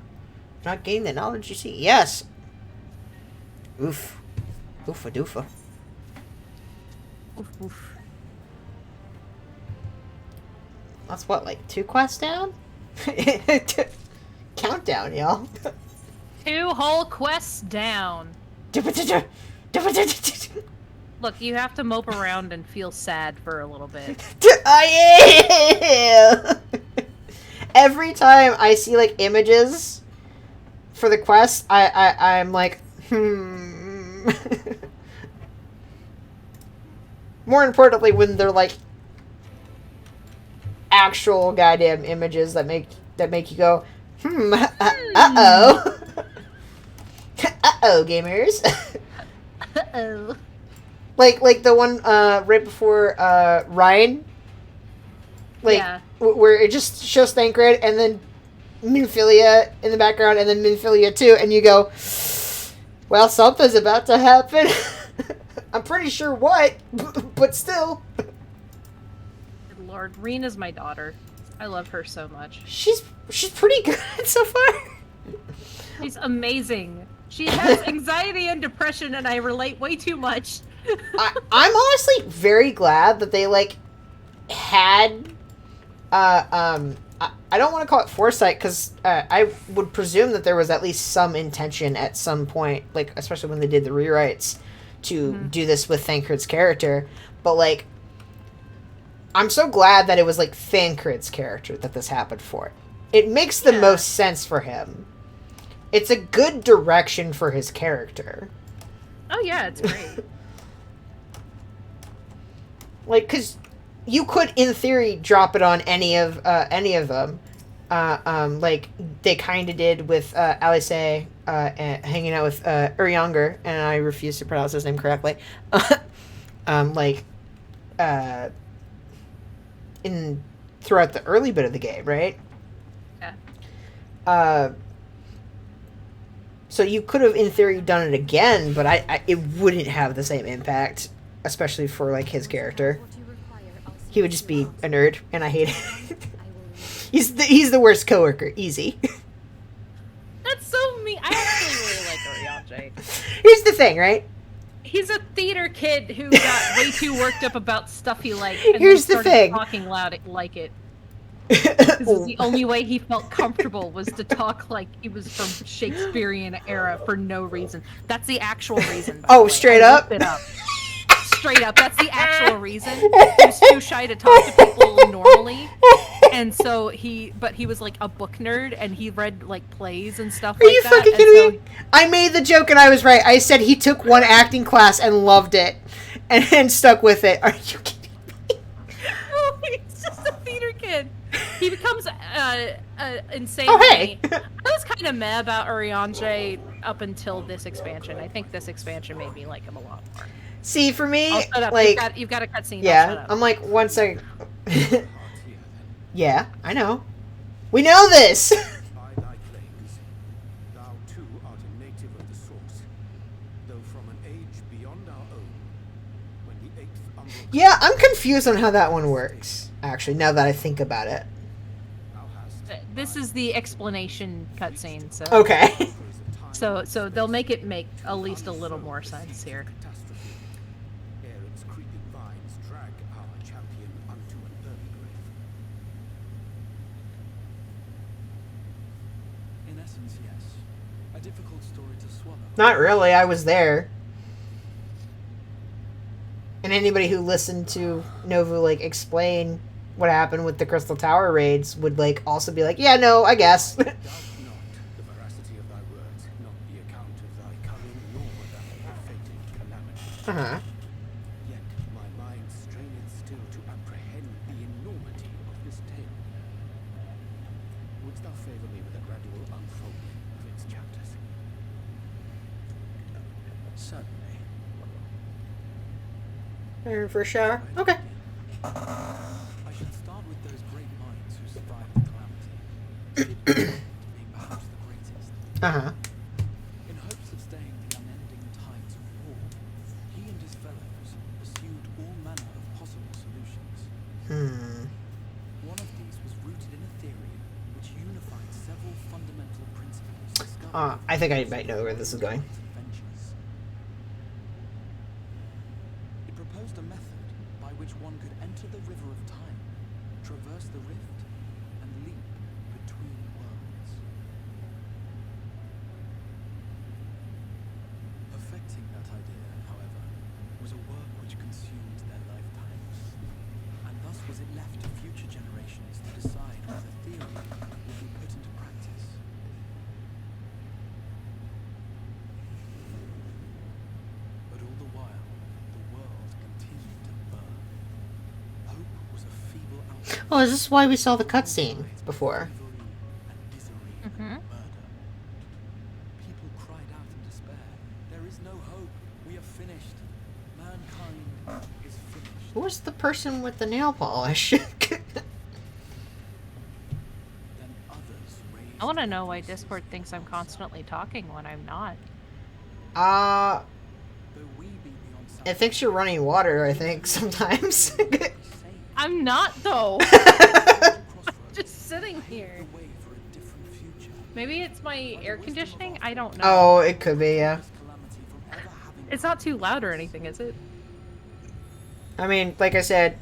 Do not gain the knowledge you seek. Yes! Oof. Oofa doofa. Oof, oof. That's what, like 2 quests down? Countdown, y'all. 2 whole quests down. Look, you have to mope around and feel sad for a little bit. I am! Every time I see, like, images for the quest, I'm like, More importantly, when they're, like, actual goddamn images that make you go, uh-oh. Uh-oh, gamers. Uh-oh. Like the one right before Ryan, like Yeah. where it just shows Thancred and then Minfilia in the background and then Minfilia 2, and you go, well, something's about to happen. I'm pretty sure what, but still. Good Lord, Rena's my daughter. I love her so much. She's pretty good so far. She's amazing. She has anxiety and depression, and I relate way too much. I'm honestly very glad that they, like, had, I don't want to call it foresight, because I would presume that there was at least some intention at some point, like, especially when they did the rewrites, to do this with Thancred's character, but, like, I'm so glad that it was, like, Thancred's character that this happened for. It makes the most sense for him. It's a good direction for his character. Oh yeah, it's great. Like, because you could, in theory, drop it on any of them, like they kind of did with Alice, hanging out with Urianger, and I refuse to pronounce his name correctly. Like in throughout the early bit of the game, right? Yeah. So you could have, in theory, done it again, but it wouldn't have the same impact, especially for like his character. He would just be a nerd, and I hate it. He's the worst coworker. Easy. That's so mean. I actually really like Oriange. Here's the thing, right? He's a theater kid who got way too worked up about stuff he liked. And Here's then the started thing. talking loud like it. This is the only way he felt comfortable was to talk like he was from Shakespearean era for no reason. That's the actual reason. By the way. Straight I up? looked it up. Straight up. That's the actual reason. He was too shy to talk to people normally. And so he was like a book nerd and he read like plays and stuff Are like you that. fucking And kidding so me? I made the joke and I was right. I said he took one acting class and loved it, and stuck with it. Are you kidding me? Oh, he's just a theater kid. He becomes insane. Oh, hey. I was kind of meh about Urianger up until this expansion. I think this expansion made me like him a lot more. See, for me, I'll shut up. like, You've got a cutscene. I'll shut yeah, up. I'm like, one second. Yeah, I know. We know this. By thy claims, thou too art a native of the source, though from an age beyond our own, when the eighth umbral Yeah, I'm confused on how that one works, actually, now that I think about it. thou hast This is the explanation cutscene. So Okay. so they'll make it make at least a little more sense here. catastrophe, ere its creeping vines drag our champion unto an early grave. In essence, yes. A difficult story to swallow. Not really, I was there. And anybody who listened to Novu, like, explain what happened with the Crystal Tower raids would, like, also be like, yeah, no, I guess. Doubt not the veracity of thy words, not the account of thy coming, nor that of the fated calamity. Uh-huh. Yet my mind straineth still to apprehend the enormity of this tale. Wouldst thou favour me with a gradual unfolding of its chapters? Certainly. For sure. Okay. I should start with those great minds who survived the calamity, being perhaps the greatest. Uh-huh. In hopes of staying the unending tides of war, he and his fellows pursued all manner of possible solutions. One of these was rooted in a theory which unified several fundamental principles discovered I think I might know where this is going. adventures. It proposed a method by which one could enter the river of time, traverse the rift, and leap between worlds. Perfecting that idea, however, was a work which consumed their lifetimes, and thus was it left to future generations to decide whether theory would be put into practice. But all the while, the world continued to burn. Hope was a feeble outcome. Oh, is this why we saw the cutscene before? And misery and murder. People cried out in despair. There is no hope. We are finished. Mankind is finished. Who was the person with the nail polish? Then others raised I want to know why Discord thinks I'm constantly talking when I'm not. uh, though we be beyond it thinks you're running water, I think, sometimes. I'm not though. crossroads, Just sitting here. the way for a different future. Maybe it's my air conditioning. I don't know. Oh, it could be, yeah. This calamity from ever having It's not too loud or anything, is it? I mean, like I said,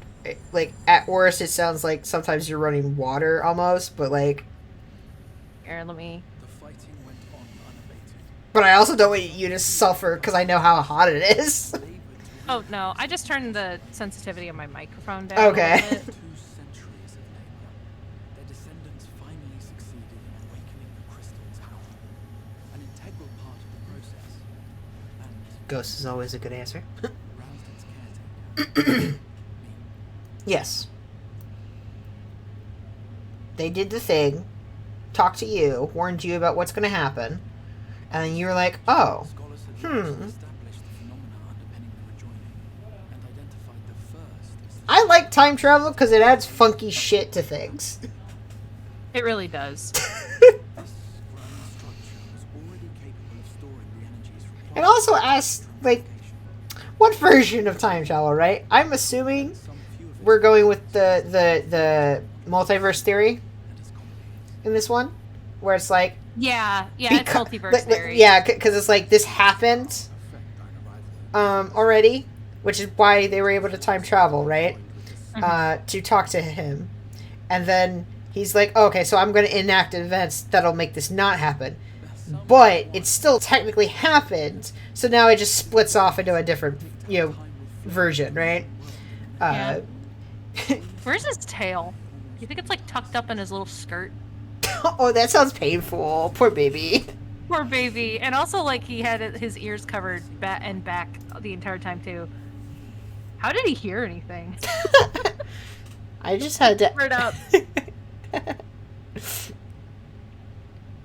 like, at worst, it sounds like sometimes you're running water, almost, but, like... Here, let me. the fighting went on unabated. But I also don't want you to suffer, because I know how hot it is. Labored to Oh no, I just turned the sensitivity of my microphone down. Okay. A little bit. 2 centuries of labor, their descendants finally succeeded in awakening the Crystal Tower, an integral part of the process, and Ghost is always a good answer. roused its caretaker. Me. Yes. They did the thing talked to you, warned you about what's going to happen, and then you were like, oh, Scholars had hmm. established the phenomena underpinning the rejoining and identified the first as the I like time travel because it adds funky shit to things. It really does. this grand structure was already capable of storing the energies required. It also asks, like, what version of time travel, right? I'm assuming Some few of we're going with the multiverse theory in this one, where it's like, Yeah, it's beca- multiverse theory. yeah, because it's like this happened already, which is why they were able to time travel, right? To talk to him, and then he's like, okay, so I'm going to enact events that'll make this not happen, but it still technically happened, so now it just splits off into a different, version, right? Yeah. Where's his tail? You think it's like tucked up in his little skirt? Oh, that sounds painful. Poor baby. Poor baby. And also, like, he had his ears covered and back the entire time, too. How did he hear anything? I just had to. Cover it up.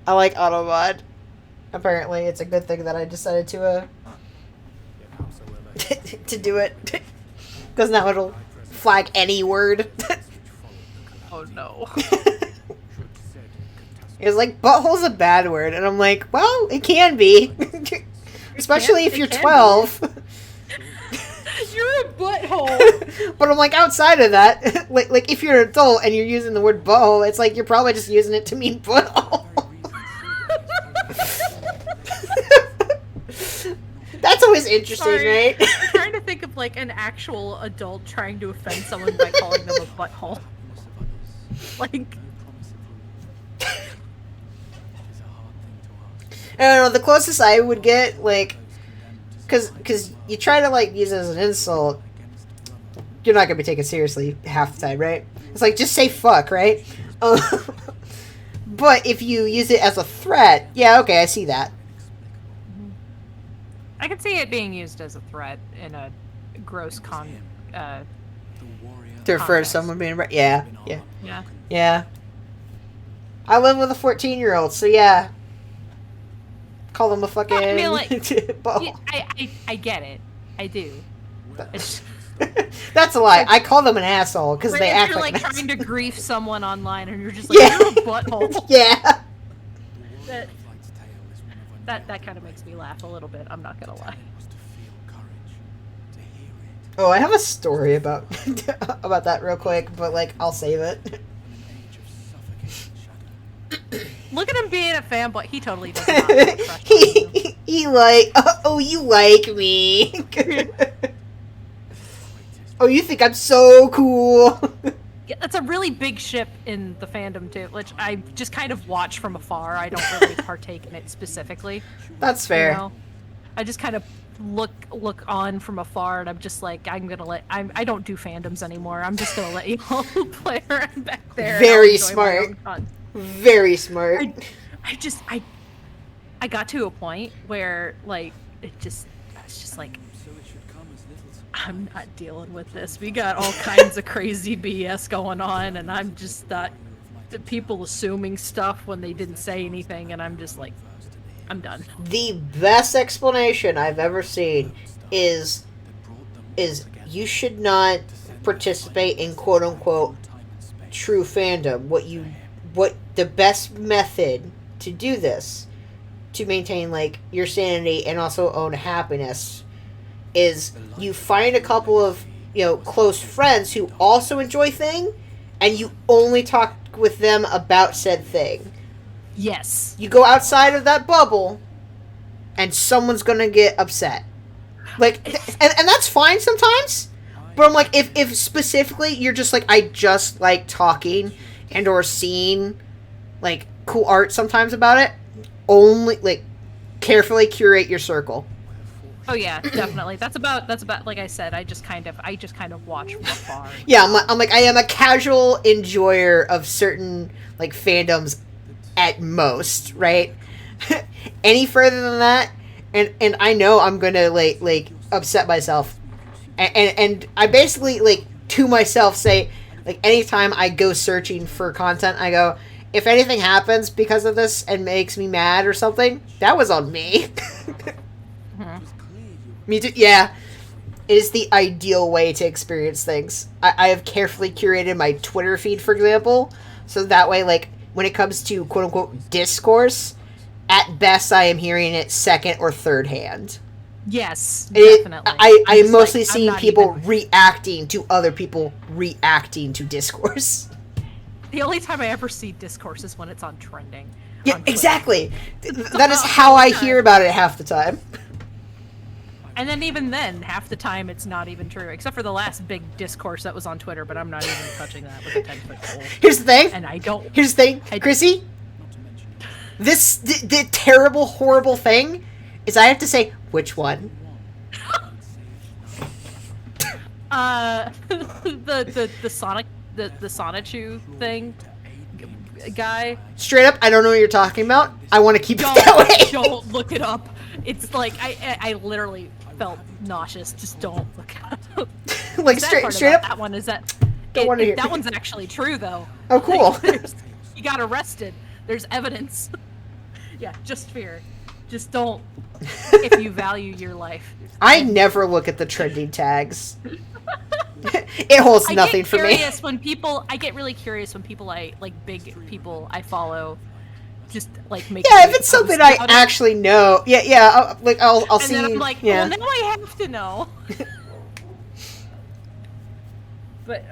I like Autobot. Apparently, it's a good thing that I decided to to do it, because now it'll flag any word. Oh, no. It was like, butthole's a bad word, and I'm like, well, it can be, especially if it you're can be. 12. You're a butthole. But I'm like, outside of that, like if you're an adult and you're using the word butthole, it's like you're probably just using it to mean butthole. That's always interesting, Sorry. right? I'm trying to think of, like, an actual adult trying to offend someone by calling them a butthole. Like, I don't know, the closest I would get, like, because you try to, like, use it as an insult, you're not going to be taken seriously half the time, right? It's like, just say fuck, right? But if you use it as a threat, yeah, okay, I see that. I can see it being used as a threat in a gross To refer to Context. someone being... Yeah. yeah. Yeah. I live with a 14-year-old, so yeah. Call them a fucking... I mean, like, butthole. Yeah, I get it. I do. It's, That's a lie. I call them an asshole because but they if act you're like like an trying to asshole. grief someone online and you're just like, Yeah. you're a butthole. Yeah. That kind of makes me laugh a little bit. I'm not gonna lie. Oh, I have a story about about that real quick, but like I'll save it. Look at him being a fanboy. He totally does not have a crush on you. he like, oh, you like me. Oh, you think I'm so cool. Yeah, that's a really big ship in the fandom too, which I just kind of watch from afar. I don't really partake in it specifically. That's fair. You know? I just kind of look on from afar, and I'm just like, I don't do fandoms anymore. I'm just gonna let you all play around back there. and I'll Very enjoy my smart. own fun. Very smart. I got to a point where like I was just like, I'm not dealing with this. We got all kinds of crazy BS going on, and I'm just not the people assuming stuff when they didn't say anything, and I'm just like, I'm done. The best explanation I've ever seen is you should not participate in quote unquote true fandom. What the best method to do this, to maintain like your sanity and also own happiness, is you find a couple of close friends who also enjoy thing, and you only talk with them about said thing. Yes. You go outside of that bubble, and someone's gonna get upset. Like, and that's fine sometimes. But I'm like, if specifically you're just like, I just like talking and or seeing like cool art sometimes about it, only like carefully curate your circle. Oh yeah, definitely. That's about like I said. I just kind of watch from afar. Yeah, I'm like I am a casual enjoyer of certain like fandoms at most, right? Any further than that, and I know I'm gonna like upset myself, and I basically like to myself say like anytime I go searching for content, I go, if anything happens because of this and makes me mad or something, that was on me. It was clear you Me too. Yeah. It is the ideal way to experience things. I have carefully curated my Twitter feed, for example, so that way, like, when it comes to quote-unquote discourse, at best I am hearing it second or third hand. Yes, It, definitely. I'm just mostly like, I'm seeing not people even- reacting to other people reacting to discourse. The only time I ever see discourse is when it's on trending. Yeah, on Twitter. exactly. That is how I hear about it half the time. And then even then, half the time it's not even true, except for the last big discourse that was on Twitter. But I'm not even touching that with a 10-foot pole. Here's the thing. And I don't. Here's the thing, Chrissy. Not to mention This the terrible, horrible thing is I have to say which one. The Sonic the Sonichu thing guy. Straight up, I don't know what you're talking about. I want to keep it Don't that way. don't look it up. It's like I literally felt nauseous. Just don't look it up. Like The sad part straight about up. that one is that Don't wanna hear- that one's actually true though. Oh, cool. He got arrested. There's evidence. Yeah, just fear. Just don't. If you value your life. I never look at the trending tags. It holds I nothing get for me. curious when people. I get really curious when people I like big people I follow. Just like make. Yeah, if weird it's something posts I about it. actually know, yeah, I'll And see. then I'm like, yeah. well, now I have to know. But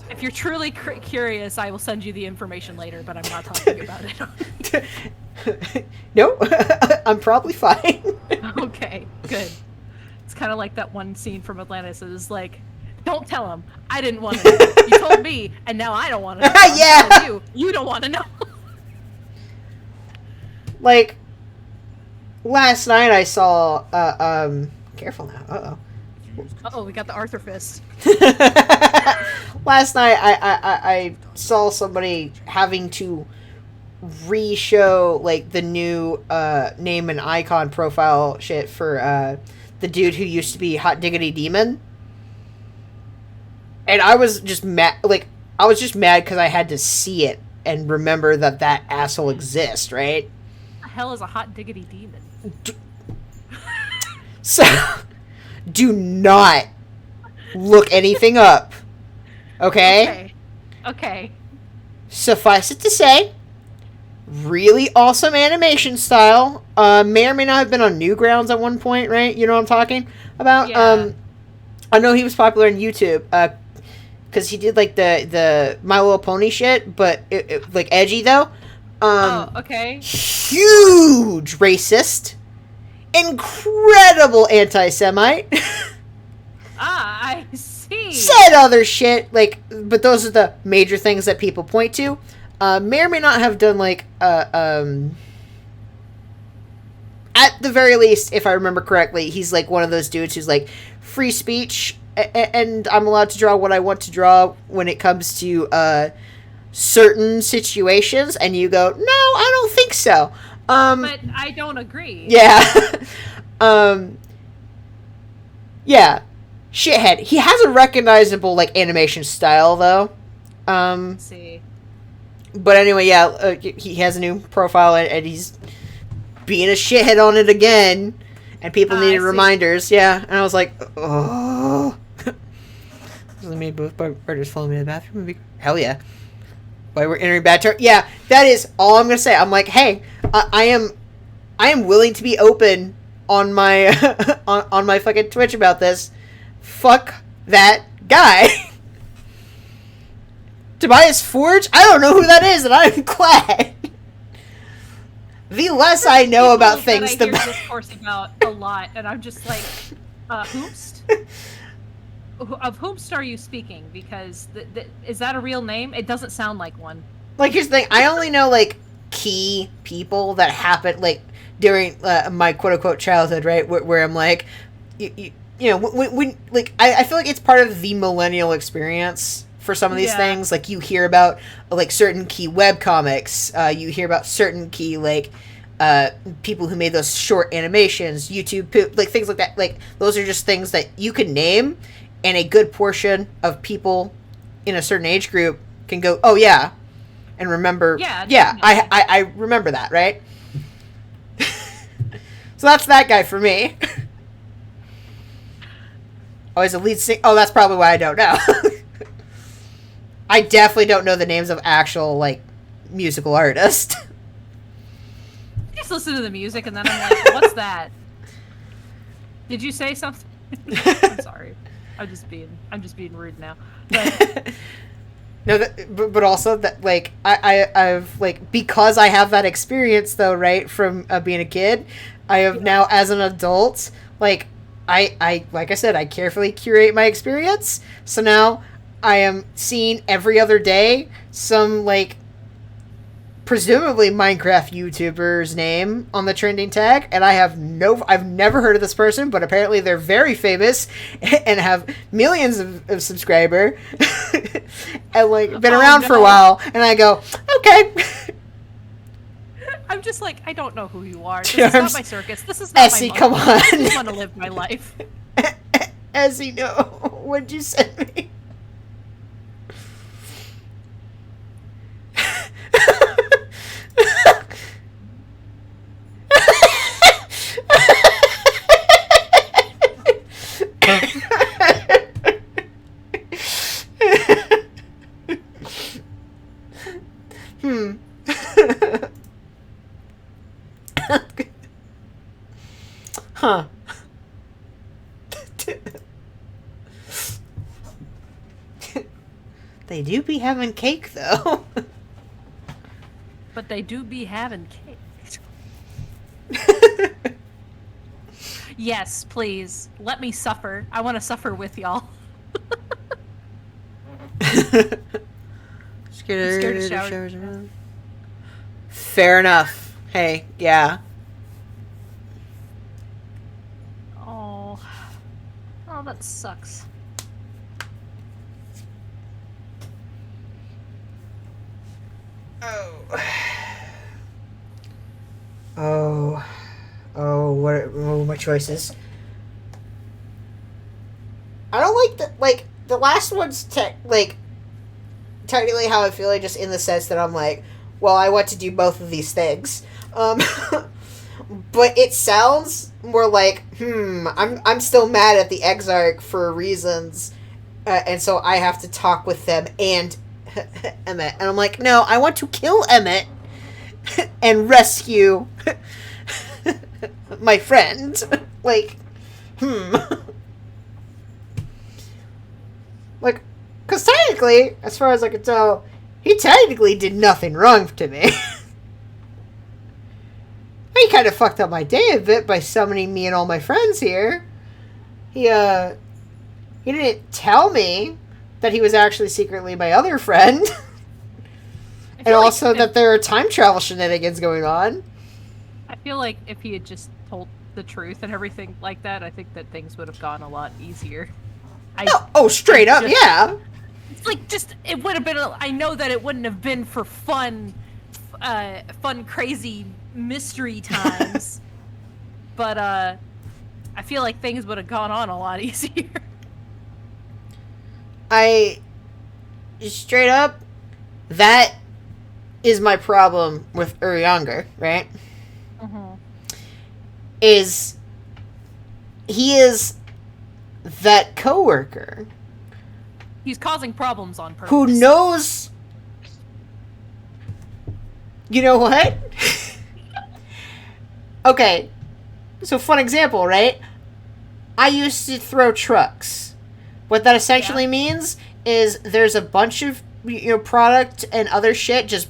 if you're truly curious, I will send you the information later. But I'm not talking about it. No, I'm probably fine. Okay, good. It's kind of like that one scene from Atlantis. It was like, don't tell him. I didn't want to know. You told me, and now I don't want to know. I'm Yeah. telling you don't want to know. Like last night, I saw. Careful now. Uh Uh-oh, we got the Arthur fist. oh. Last night, I saw somebody having to re-show like the new name and icon profile shit for the dude who used to be Hot Diggity Demon, and I was just mad. Like I was just mad because I had to see it and remember that asshole exists, right? What the hell is a hot diggity demon? So do not look anything up, okay? Okay. Suffice it to say, really awesome animation style. May or may not have been on Newgrounds at one point, right? You know what I'm talking about? Yeah. I know he was popular on YouTube, because he did like the My Little Pony shit, but it like edgy though. Okay. Huge racist, incredible anti-Semite. I see. Said other shit, like, but those are the major things that people point to. May or may not have done, like, at the very least, if I remember correctly, he's, like, one of those dudes who's, like, free speech, and I'm allowed to draw what I want to draw when it comes to, certain situations, and you go, no, I don't think so. But I don't agree. Yeah. Yeah. Shithead. He has a recognizable, like, animation style, though. Let's see. But anyway, yeah, he has a new profile, and he's being a shithead on it again. And people I needed see. reminders, yeah. And I was like, oh. Let me both brothers follow me to the bathroom. Hell yeah. Why we're entering bad term? Yeah, that is all I'm gonna say. I'm like, hey, I am willing to be open on my on my fucking Twitch about this. Fuck that guy. Tobias Forge? I don't know who that is, and I'm glad. The less I know about People things, that the I hear better. discourse about a lot, and I'm just like, Hoomst? Of Hoomst are you speaking? Because is that a real name? It doesn't sound like one. Like, here's the thing. I only know, like, key people that happened, like, during my quote-unquote childhood, right? Where I'm like, you know, when like, I feel like it's part of the millennial experience for some of these Yeah. things. Like, you hear about, like, certain key webcomics. You hear about certain key, like, people who made those short animations, YouTube, like, things like that. Like, those are just things that you can name, and a good portion of people in a certain age group can go, oh yeah, and remember. Yeah, Yeah, definitely. I remember that, right? So that's that guy for me. Oh, he's a lead singer. Oh, that's probably why I don't know. I definitely don't know the names of actual, like, musical artists. I just listen to the music and then I'm like, what's that? Did you say something? I'm sorry. I'm just being rude now. But No, but also that, like, I've, like, because I have that experience, though, right, from being a kid, I have now, as an adult, like, like I said, I carefully curate my experience, so now I am seeing every other day some, like, presumably Minecraft YouTuber's name on the trending tag, and I've never heard of this person, but apparently they're very famous and have millions of subscriber and, like, been around for a while, and I go, okay. I'm just like, I don't know who you are. This is not my circus. This is not Essie, my come monkey. on. I just want to live my life. Essie, no. What'd you send me? Huh. They do be having cake, though. But they do be having cake. Yes, please. Let me suffer. I want to suffer with y'all. Scared of of showers. showers around. Fair enough. Hey, yeah. Oh. Oh, that sucks. What are my choices? I don't like the last one's technically how I feel, like, just in the sense that I'm like, well, I want to do both of these things. But it sounds more like, I'm still mad at the Exarch for reasons, and so I have to talk with them and Emmett. And I'm like, no, I want to kill Emmett and rescue my friend. Like, Like, because technically, as far as I can tell, he technically did nothing wrong to me. He kind of fucked up my day a bit by summoning me and all my friends here. He didn't tell me that he was actually secretly my other friend. And feel like also that there are time travel shenanigans going on. I feel like if he had just told the truth and everything like that, I think that things would have gone a lot easier. Straight up, yeah. It's like, just, it would have been, I know that it wouldn't have been for fun, crazy mystery times, but, I feel like things would have gone on a lot easier. Straight up, that is my problem with Urianger, right? Mm-hmm. He is that coworker He's causing problems on purpose. who knows. You know what? Okay, so fun example, right? I used to throw trucks. What that essentially means is there's a bunch of product and other shit just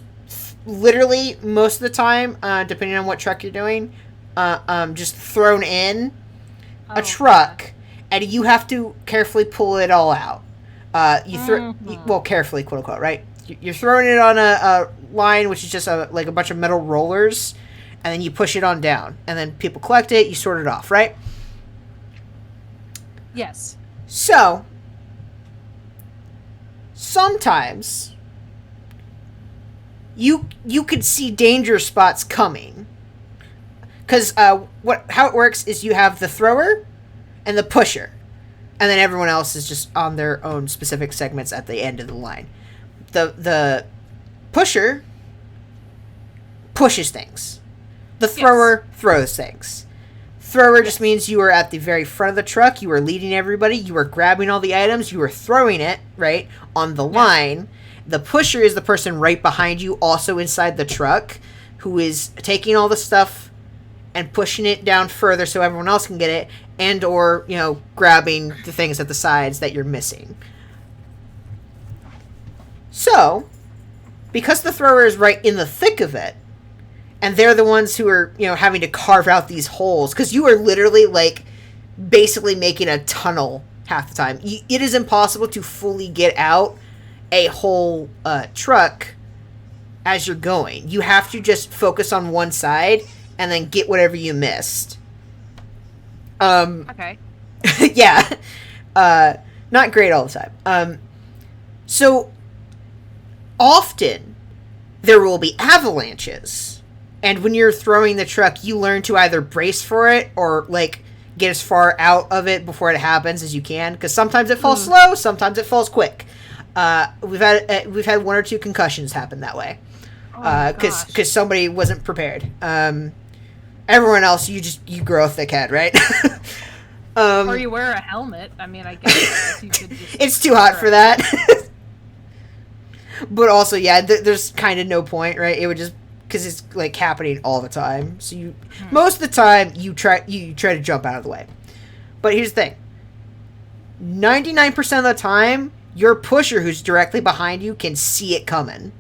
literally most of the time, depending on what truck you're doing, just thrown in a truck, and you have to carefully pull it all out. Carefully, quote unquote, right? You're throwing it on a line, which is just a bunch of metal rollers, and then you push it on down, and then people collect it, you sort it off, right? Yes. So, sometimes you could see danger spots coming. Because how it works is you have the thrower and the pusher. and then everyone else is just on their own specific segments at the end of the line. The pusher pushes things. The thrower throws things. Thrower just means you are at the very front of the truck, you are leading everybody, you are grabbing all the items, you are throwing it, right, on the line. The pusher is the person right behind you, also inside the truck, who is taking all the stuff and pushing it down further so everyone else can get it, and or, you know, grabbing the things at the sides that you're missing. So, because the thrower is right in the thick of it, and they're the ones who are, you know, having to carve out these holes, because you are literally, like, basically making a tunnel half the time. It is impossible to fully get out a whole truck as you're going. You have to just focus on one side and then get whatever you missed. Okay. Yeah. Not great all the time. So, often, there will be avalanches. And when you're throwing the truck, you learn to either brace for it or, like, get as far out of it before it happens as you can. Because sometimes it falls slow, sometimes it falls quick. We've had one or two concussions happen that way. Because somebody wasn't prepared. Everyone else, you grow a thick head, right? Or you wear a helmet. I mean, I guess you could just... It's too hot for that. But also, yeah, there's kind of no point, right? It would just... Because it's, like, happening all the time. So you... Most of the time, you try to jump out of the way. But here's the thing. 99% of the time, your pusher who's directly behind you can see it coming.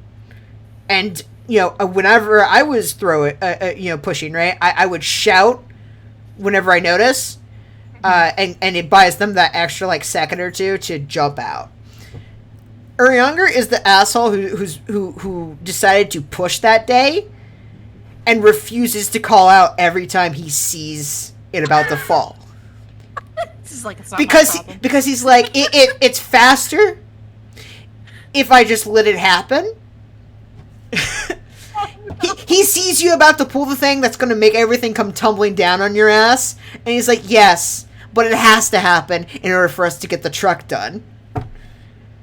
And, you know, whenever I was pushing, right, I would shout whenever I notice, and it buys them that extra, like, second or two to jump out. Urianger is the asshole who decided to push that day and refuses to call out every time he sees it about to fall. This is like, it's not my problem. Because he's like, it's faster if I just let it happen. He sees you about to pull the thing that's going to make everything come tumbling down on your ass, and he's like, yes, but it has to happen in order for us to get the truck done.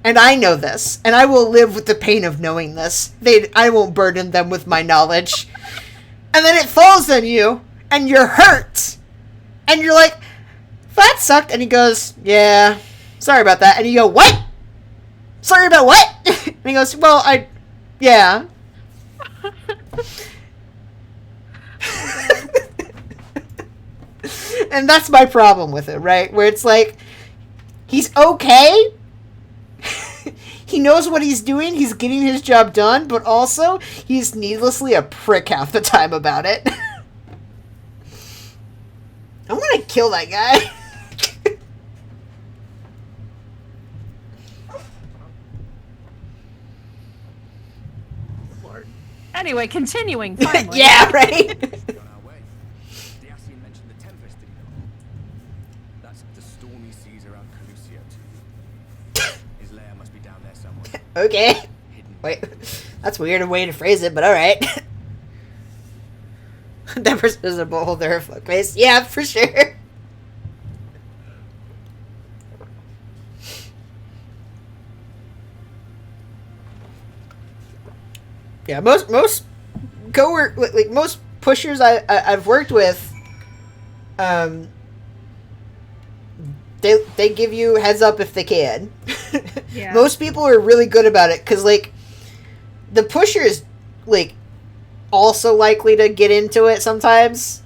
And I know this, and I will live with the pain of knowing this. I won't burden them with my knowledge. And then it falls on you, and you're hurt. And you're like, that sucked. And he goes, yeah, sorry about that. And you go, what? Sorry about what? And he goes, well, yeah. And that's my problem with it, right? Where it's like, he's okay. He knows what he's doing. He's getting his job done, but also he's needlessly a prick half the time about it. I'm gonna kill that guy. Lord. Anyway, continuing, finally. Yeah, right? On our way. The Ascian mentioned the Tempest, did he not? That's the stormy seas around Calusia too. His lair must be down there somewhere. Okay. Hidden. Wait, that's a weird way to phrase it, but alright. That person is a beholder of fuck face. Yeah, for sure. Yeah, most like most pushers I've worked with, they give you heads up if they can. Yeah. Most people are really good about it because, like, the pusher is, like, also likely to get into it sometimes.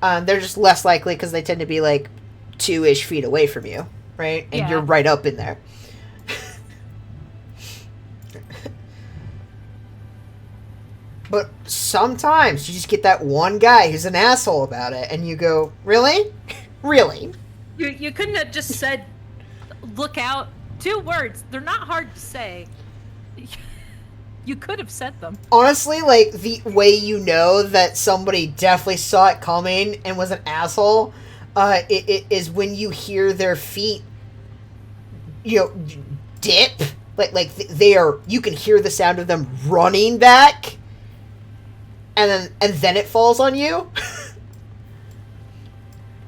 They're just less likely because they tend to be, like, 2-ish feet away from you, right? And Yeah. you're right up in there. But sometimes you just get that one guy who's an asshole about it, and you go, really? Really? You couldn't have just said, look out. 2 words. They're not hard to say. You could have said them. Honestly, like, the way you know that somebody definitely saw it coming and was an asshole, it is when you hear their feet, you know, dip. Like they are, you can hear the sound of them running back, and then it falls on you.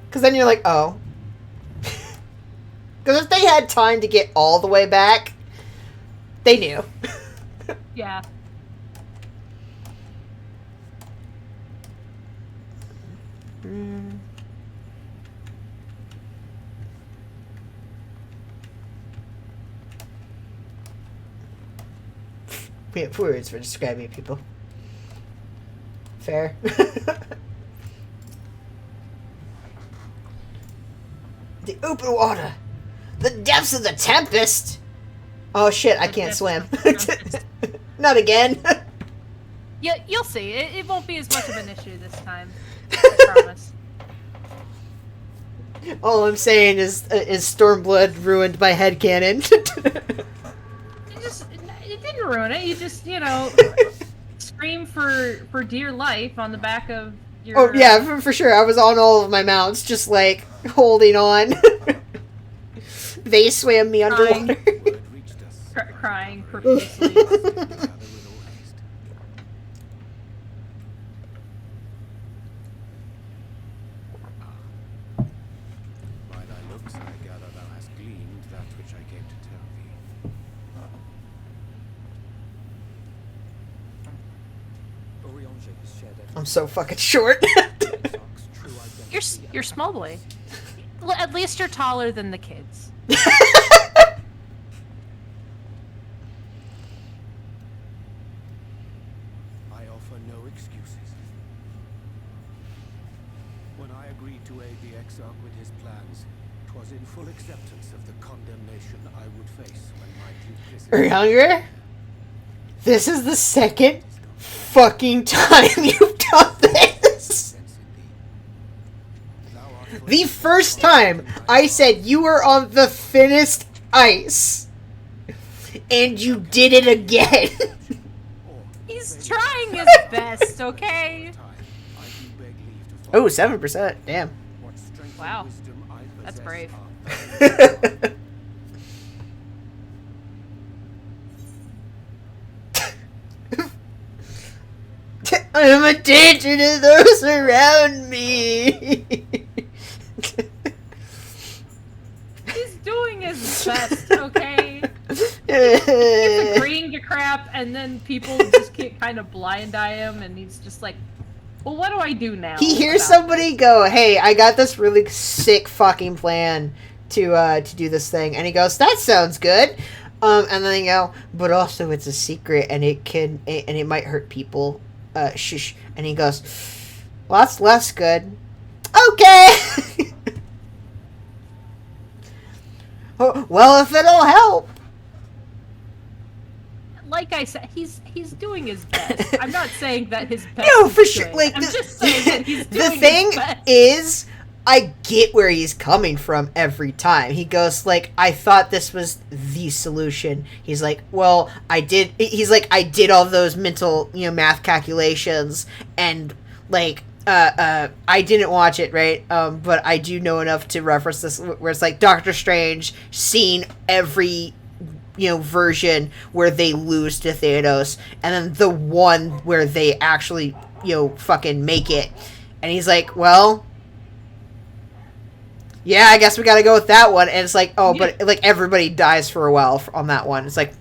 Because then you're like, oh. Because if they had time to get all the way back, they knew. Yeah. We have words for describing people. Fair. The open water. The depths of the tempest. Oh shit, I can't depths swim. of the tempest. Not again. Yeah, you'll see. It won't be as much of an issue this time. I promise. All I'm saying is Stormblood ruined my headcanon. It didn't ruin it. You just, scream for dear life on the back of your... Oh yeah, for sure. I was on all of my mounts, just like holding on. They swam me underwater. Word reached us. Crying profusely. Gather with all haste. By thy looks, I gather thou hast gleaned that which I came to tell thee. Oriange has shared I'm so fucking short. Exarch's true identity. You're small boy. Well, at least you're taller than the kids. I offer no excuses. When I agreed to aid the Exarch with his plans, 'twas in full acceptance of the condemnation I would face when my duplicity... Younger? This is the second fucking time you've done this. The first time I said you were on the thinnest ice. And you did it again. He's trying his best, okay? Oh, 7%. Damn. Wow. That's brave. I'm a danger to those around me. He's doing his best, okay? He's agreeing to crap, and then people just keep kind of blind eye him, and he's just like, well, what do I do now? He hears about somebody go, "Hey, I got this really sick fucking plan to do this thing," and he goes, "That sounds good." And then they go, "But also it's a secret, and it might hurt people." Shush. And he goes, "Well, that's less good." Okay. Oh, well, if it'll help. Like I said, he's doing his best. I'm not saying that his best. No, is for sure. good. Like I'm just saying that he's doing the thing his best. is, I get where he's coming from every time. He goes like, "I thought this was the solution." He's like, "Well, I did." He's like, "I did all those mental, math calculations, and like, I didn't watch it, right? But I do know enough to reference this, where it's like Doctor Strange seen every." Version where they lose to Thanos, and then the one where they actually, fucking make it. And he's like, "Well, yeah, I guess we gotta go with that one." And it's like, oh, but like everybody dies for a while on that one. It's like,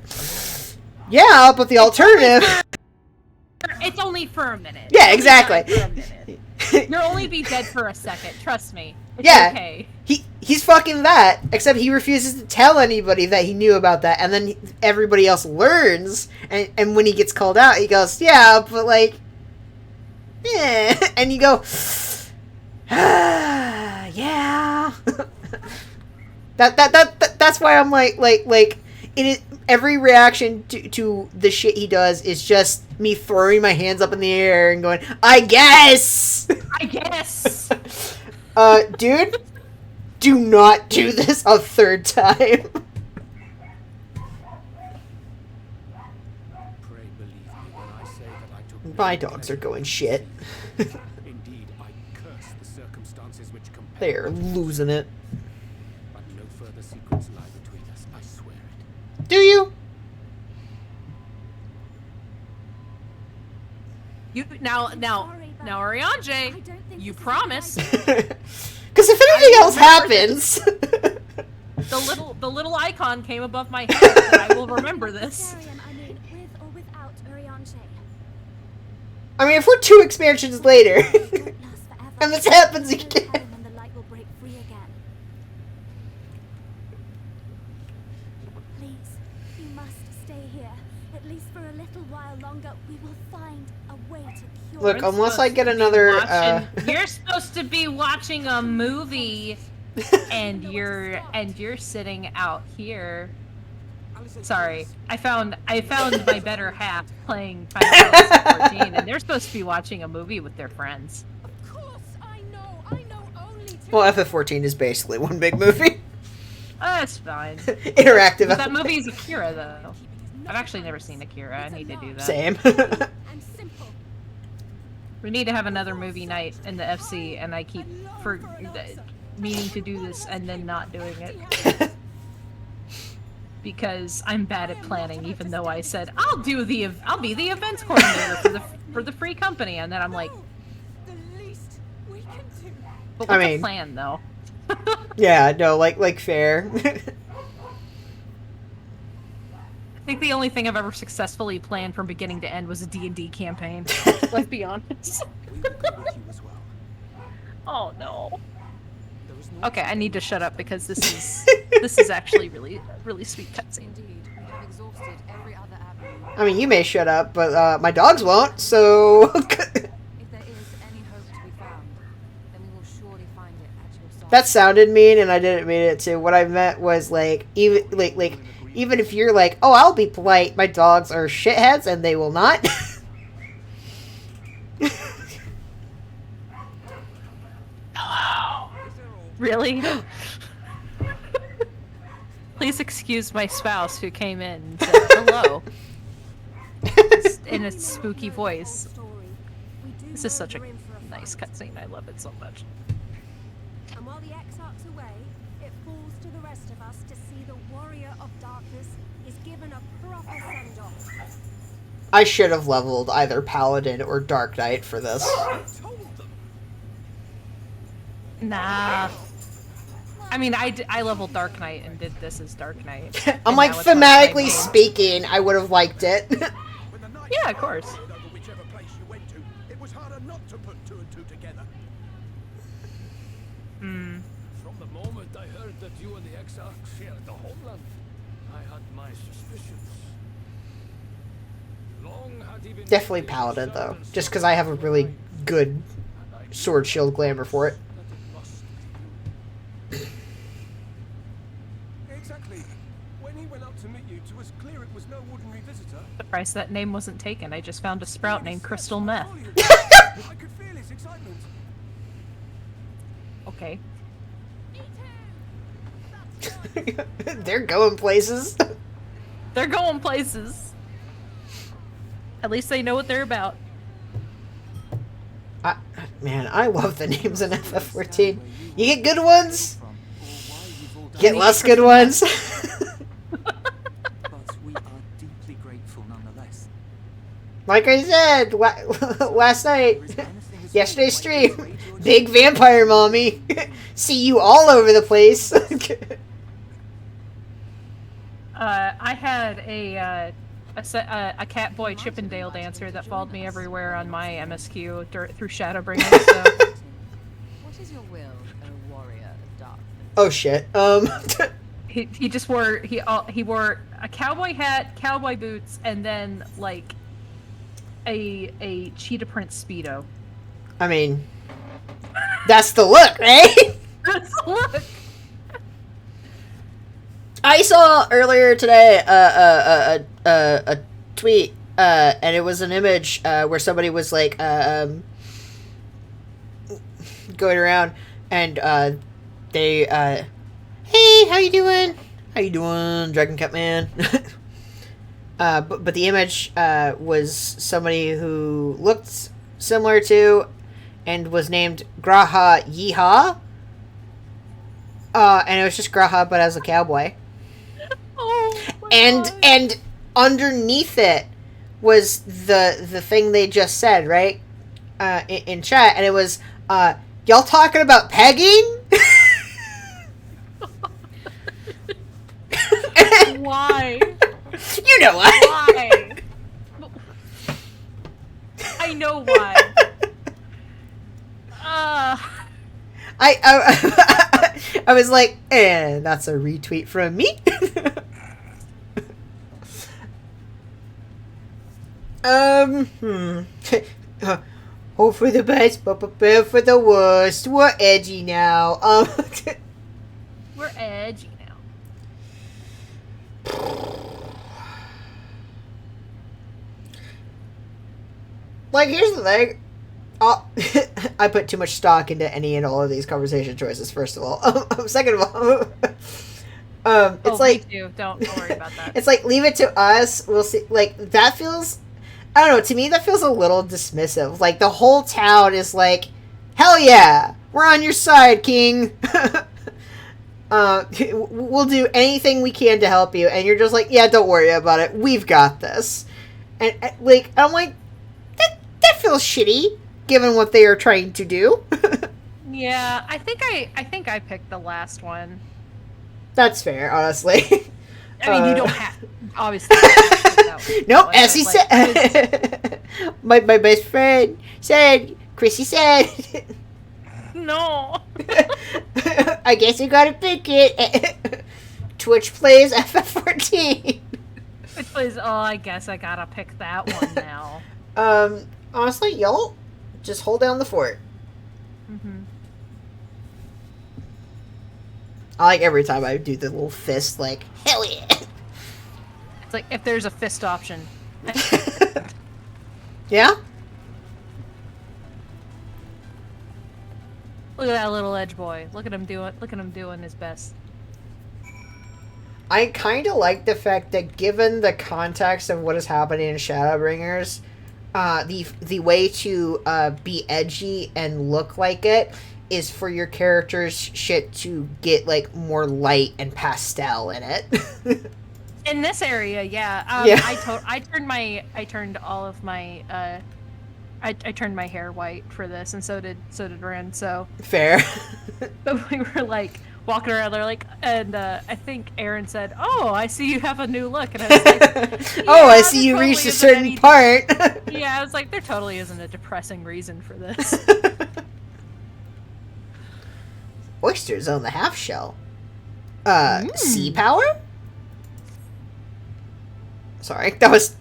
yeah, but the alternative. It's only for a minute. Yeah, You'll be exactly. dead for a minute. You'll only be dead for a second. Trust me. It's Yeah. okay. He's fucking that, except he refuses to tell anybody that he knew about that, and then everybody else learns, and when he gets called out, he goes, "Yeah, but like, yeah," and you go, yeah. That's why I'm like, every reaction to the shit he does is just me throwing my hands up in the air and going, "I guess." I guess. Dude, do not do this a third time. Pray believe me when I say that I took My no dogs are pleasure going in shit. Indeed, I curse the circumstances which compelled They're me to losing it. But no further secrets lie between us, I swear it. Do you? Now, Sorry, but I Oriange, don't think you this is a good promise. idea. Because if anything else happens... The the little icon came above my head. And I will remember this. Astarion, I mean, with or without Urianger. I mean, if we're 2 expansions later, It won't last forever. and this happens Soon again. heaven and the light will break free again. Please, you must stay here. At least for a little while longer. We will find a way to cure Look, it. You're unless I supposed get to be another, watching- You're supposed to be watching a movie, and you're sitting out here. Sorry, I found my better half playing Final Fantasy 14, and they're supposed to be watching a movie with their friends. Of course, I know only too Well, FF14 is basically one big movie. That's fine. Interactive. But that movie is Akira, though. I've actually never seen Akira. I need to do that. Same. and simple. We need to have another movie night in the FC, and I keep meaning to do this and then not doing it. Because I'm bad at planning, even though I said I'll be the events coordinator for the free company, and then I'm like, The least we can do. but I what's mean- the plan though? Yeah, no, like fair. I think the only thing I've ever successfully planned from beginning to end was a D&D campaign. Let's be honest. We will go with you as well. Oh no. There is no Okay, I need to shut up because this is actually really sweet cutscene. Indeed, we have exhausted every other avenue. I mean, you may shut up, but my dogs won't, so... If there is any hope to be found, then we will surely find it at your side. That sounded mean, and I didn't mean it to. What I meant was, like, even if you're like, oh, I'll be polite, my dogs are shitheads, and they will not. Really? Please excuse my spouse who came in and said hello in a spooky voice. This is such a nice cutscene. I love it so much. And while the Exarch's away, it falls to the rest of us to see the Warrior of Darkness is given a proper send-off. I should have leveled either Paladin or Dark Knight for this. told them. Nah. I mean, I leveled Dark Knight and did this as Dark Knight. I'm And like, now it's my thematically main. speaking, I would have liked it. When the night Yeah, of course. over whichever place you went to, it was harder not to put 2 and 2 together. Mm. From the moment I heard that you and the Exarch shared the homeland, I had my suspicions. Long had he been Definitely Paladin, though. Just because I have a really good sword shield glamour for it. that it must be you. Exactly. When he went up to meet you, it was clear it was no ordinary visitor. Surprised that name wasn't taken. I just found a sprout named Crystal Meth. I could feel his excitement. Okay. They're going places. They're going places. At least they know what they're about. Man, I love the names in FF14. You get good ones, you get less good ones. But we are deeply grateful nonetheless. Like I said last night, There is anything as yesterday's well as stream, your big vampire mommy. See you all over the place. I had a Catboy Chippendale dancer that followed me everywhere on my MSQ through Shadowbringers. So What is your will, O warrior of darkness? Oh shit. he just wore he wore a cowboy hat, cowboy boots, and then like a cheetah print speedo. I mean, that's the look, right? Look. I saw earlier today a tweet, and it was an image where somebody was like going around, and they hey, how you doing? How you doing, Dragon Cut Man? But the image was somebody who looked similar to and was named Graha Yeehaw. And it was just Graha, but as a cowboy. Oh my And God. and underneath it was the thing they just said, right? In chat, and it was y'all talking about pegging? Why? You know why. Why? I know why. I was like, and that's a retweet from me. Hope for the best, but prepare for the worst. We're edgy now. We're edgy now. Like, here's the thing. I put too much stock into any and all of these conversation choices, first of all. Second of all, it's like... Me too. Don't worry about that. It's like, leave it to us. We'll see. Like, that feels... I don't know. To me, that feels a little dismissive. Like, the whole town is like, hell yeah, we're on your side, King. We'll do anything we can to help you. And you're just like, yeah, don't worry about it. We've got this. And like, I'm like, that feels shitty, given what they are trying to do. Yeah, I think I picked the last one. That's fair, honestly. I mean, you don't have to, obviously. No, as he said, my best friend said, Chrissy said, no. I guess you gotta pick it. Twitch plays FF14. Twitch plays, I guess I gotta pick that one now. Honestly, y'all just hold down the fort. Mm-hmm. I like every time I do the little fist, like, hell yeah. It's like, if there's a fist option. Yeah? Look at that little edge boy. Look at him doing his best. I kind of like the fact that given the context of what is happening in Shadowbringers, the way to be edgy and look like it is for your character's shit to get like more light and pastel in it. In this area, yeah. Yeah. I turned all of my I turned my hair white for this, and so did Ren. So Fair. so we were like walking around there, like, and I think Aaron said, "Oh, I see you have a new look," and I was like, Oh, I "Yeah, see there you totally reached a isn't certain any-" part. Yeah, I was like, there totally isn't a depressing reason for this. Oysters on the half shell. Sea power? Sorry, that was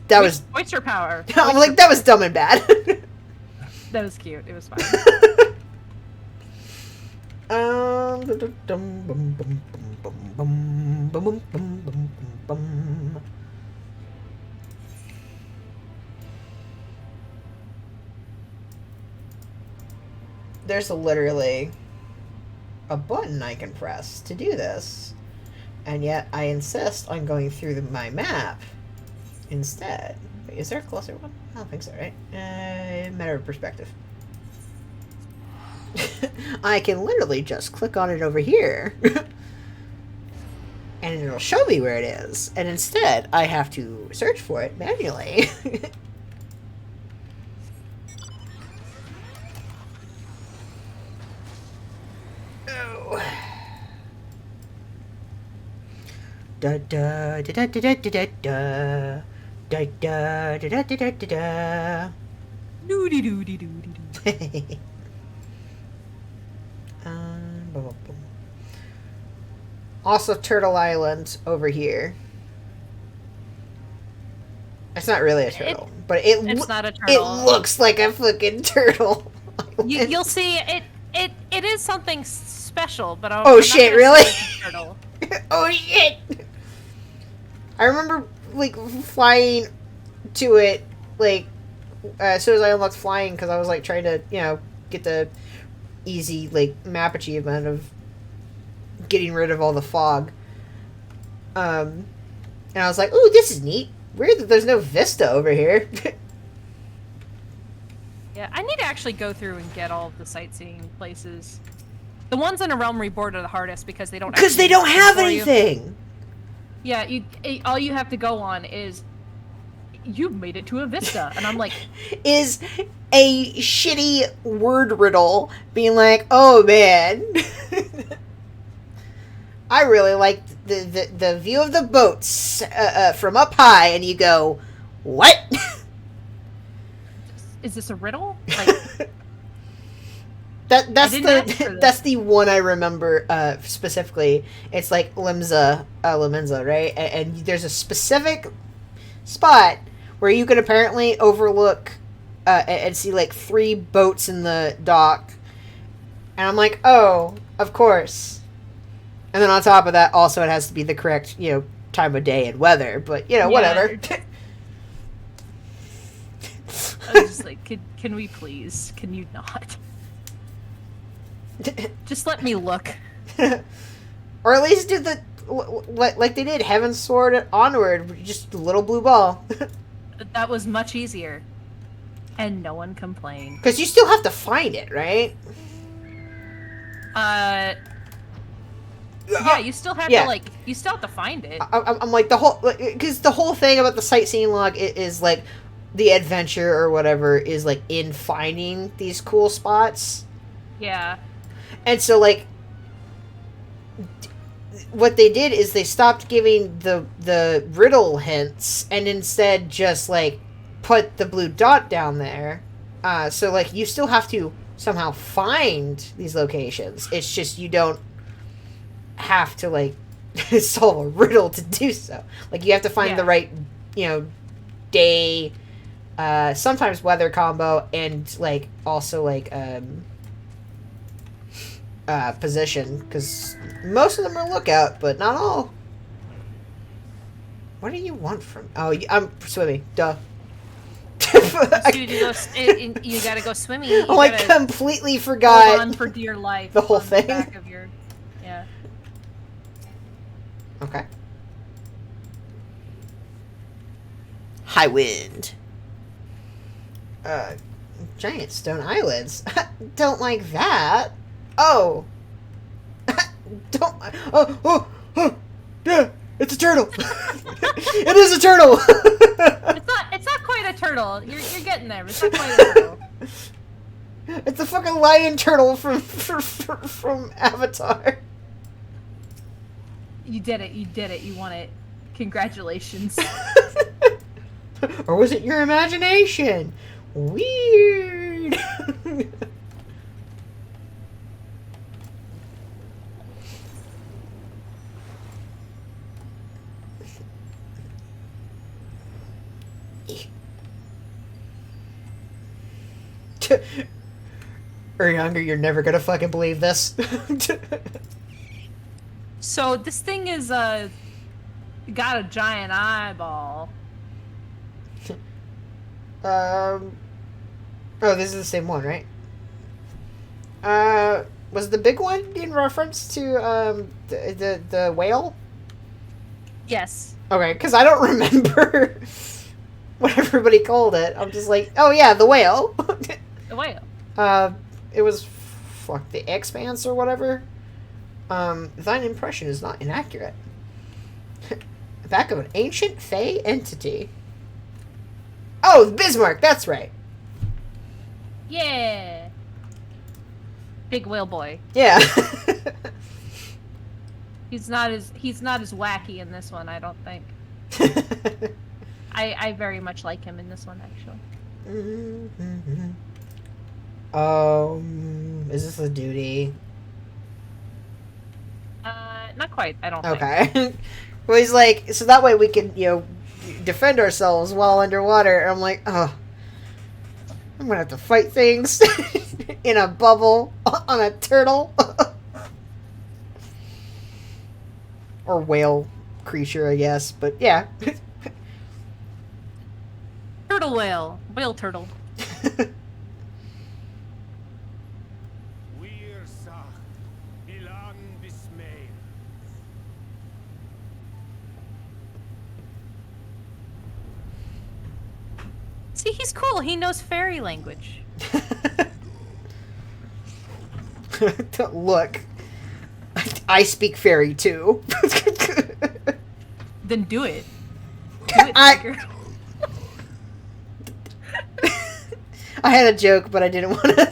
Oyster power. I'm like, that was dumb and bad. That was cute. It was fine. There's literally a button I can press to do this, and yet I insist on going through my map instead. Wait, is there a closer one? I don't think so, right? Matter of perspective. I can literally just click on it over here. And it'll show me where it is. And instead, I have to search for it manually. Oh. Da da da da da da da da. Da da da da da da da. Doody doody doody doo. Boom, boom, boom. Also, Turtle Island over here. It's not really a turtle, but It's not a turtle. It looks like a fucking turtle. You'll see it. It is something special, but I'm Oh, not shit, gonna really? say it's a turtle. Oh shit! I remember like flying to it like as soon as I unlocked flying because I was like trying to get the easy like map achievement of getting rid of all the fog. And I was like, "Ooh, this is neat. Weird that there's no vista over here." Yeah, I need to actually go through and get all of the sightseeing places. The ones in A Realm Reborn are the hardest because they don't. Because they actually don't have for you. anything. Yeah, all you have to go on is you made it to a vista, and I'm like, Is a shitty word riddle being like, "Oh man, I really liked the view of the boats from up high, and you go, what? Is this a riddle? Like, That's didn't ask for this. that's the one I remember specifically. It's like Limsa, right? And there's a specific spot where you can apparently overlook and see like 3 boats in the dock, and I'm like, oh, of course. And then on top of that, also it has to be the correct, time of day and weather. But Yeah. whatever. I was just like, can we please? Can you not? Just let me look. Or at least do the like they did Heaven's Sword Onward, just a little blue ball. That was much easier. And no one complained. Because you still have to find it, right? Yeah, you still have Yeah. to, you still have to find it. I'm like because the whole thing about the sightseeing log is like the adventure or whatever is like in finding these cool spots. Yeah. And so like what they did is they stopped giving the riddle hints and instead just like put the blue dot down there. So like you still have to somehow find these locations. It's just you don't have to like solve a riddle to do so. Like you have to find the right, day, sometimes weather combo, and like also like position, because most of them are lookout, but not all. What do you want from? Oh, I'm swimming. Duh. You gotta go swimming. You Oh, I gotta completely hold forgot on for dear life. the whole on thing. back of your, yeah. Okay. High wind. Giant stone eyelids. Don't like that. Oh. Don't. Yeah, it's a turtle. It is a turtle. It's not quite a turtle. You're getting there, but it's not quite a turtle. It's a fucking lion turtle from Avatar. You did it. You won it. Congratulations. Or was it your imagination? Weird. Or younger, you're never gonna fucking believe this. So this thing is got a giant eyeball. Oh, this is the same one, right? Was the big one in reference to the whale? Yes. Okay, because I don't remember what everybody called it. I'm just like, oh yeah, the whale. The whale. It was the Expanse or whatever. Thine impression is not inaccurate. Back of an ancient Fey entity. Oh, the Bismarck, that's right. Yeah. Big whale boy. Yeah. He's not as wacky in this one, I don't think. I very much like him in this one, actually. Is this a duty? Not quite, I don't think. Okay. Well, he's like, so that way we can, defend ourselves while underwater. And I'm like, oh, I'm gonna have to fight things in a bubble on a turtle. Or whale creature, I guess. But yeah. Turtle whale. Whale turtle. See, he's cool. He knows fairy language. Look. I speak fairy too. Then do it. Do it, Tiger. I had a joke, but I didn't want to.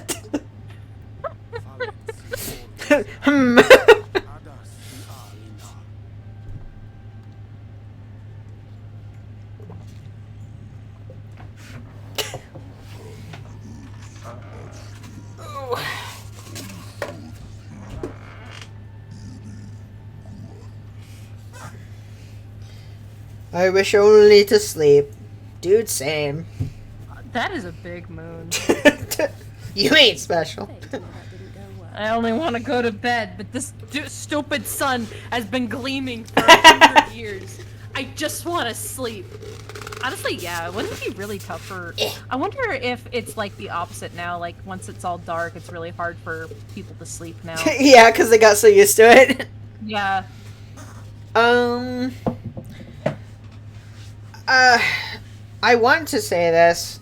I wish only to sleep. Dude, same. That is a big moon. You ain't special. I only want to go to bed, but this stupid sun has been gleaming for 100 years. I just want to sleep. Honestly, yeah, wouldn't it be really tough for... I wonder if it's like the opposite now, like once it's all dark, it's really hard for people to sleep now. Yeah, because they got so used to it. Yeah. I want to say this.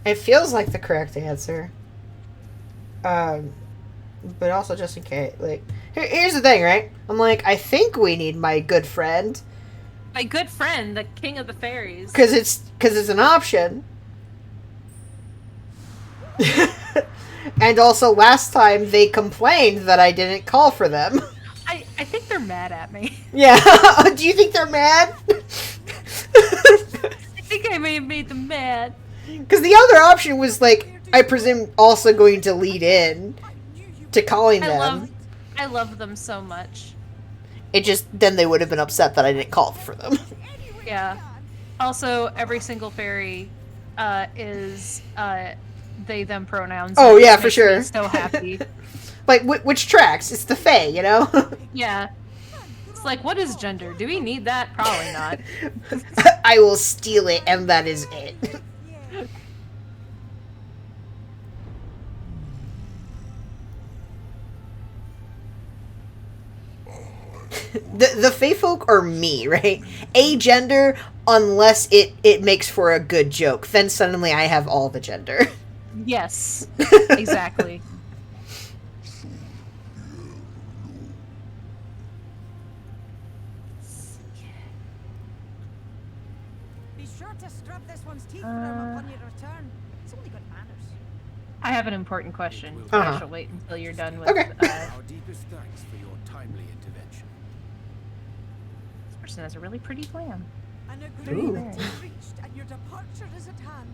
It feels like the correct answer. But also just in case, like, here's the thing, right? I'm like, I think we need my good friend. My good friend, the king of the fairies. Because it's an option. And also, last time they complained that I didn't call for them. I think they're mad at me. Yeah. Do you think they're mad? I think I may have made them mad. Because the other option was, like, I presume also going to lead in to calling them. I love them so much. It just, then they would have been upset that I didn't call for them. Yeah. Also, every single fairy is they them pronouns. Oh, which yeah, for makes sure. Me so happy. Like, which tracks? It's the Fae, you know? Yeah. It's like, what is gender? Do we need that? Probably not. I will steal it, and that is it. The Fae folk are me, right? Agender, unless it makes for a good joke. Then suddenly I have all the gender. Yes. Exactly. Be sure to scrub this one's teeth for him upon your return. It's only good manners. I have an important question, but I shall wait until you're done with Okay. Our deepest thanks for your timely intervention. This person has a really pretty glam. An Ooh. agreement is reached, and your departure is at hand.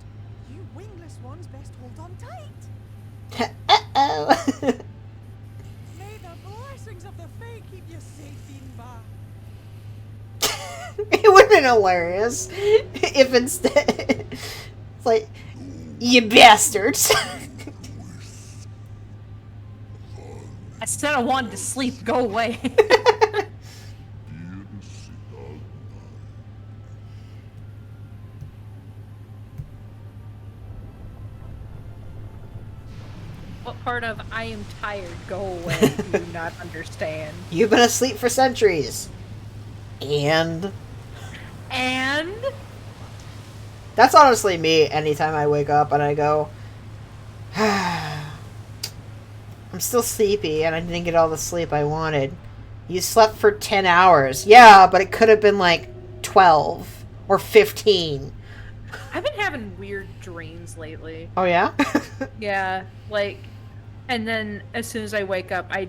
You wingless ones best hold on tight. Uh-oh. May the blessings of the Fae keep you safe, Inba. It would have been hilarious if instead it's like, you bastards. I said I wanted to sleep. Go away. What part of I am tired, go away, do you not understand? You've been asleep for centuries. And And that's honestly me anytime I wake up and I go, I'm still sleepy and I didn't get all the sleep I wanted. You slept for 10 hours. Yeah, but it could have been like 12 or 15. I've been having weird dreams lately. Oh, yeah? Yeah, like, and then as soon as I wake up, I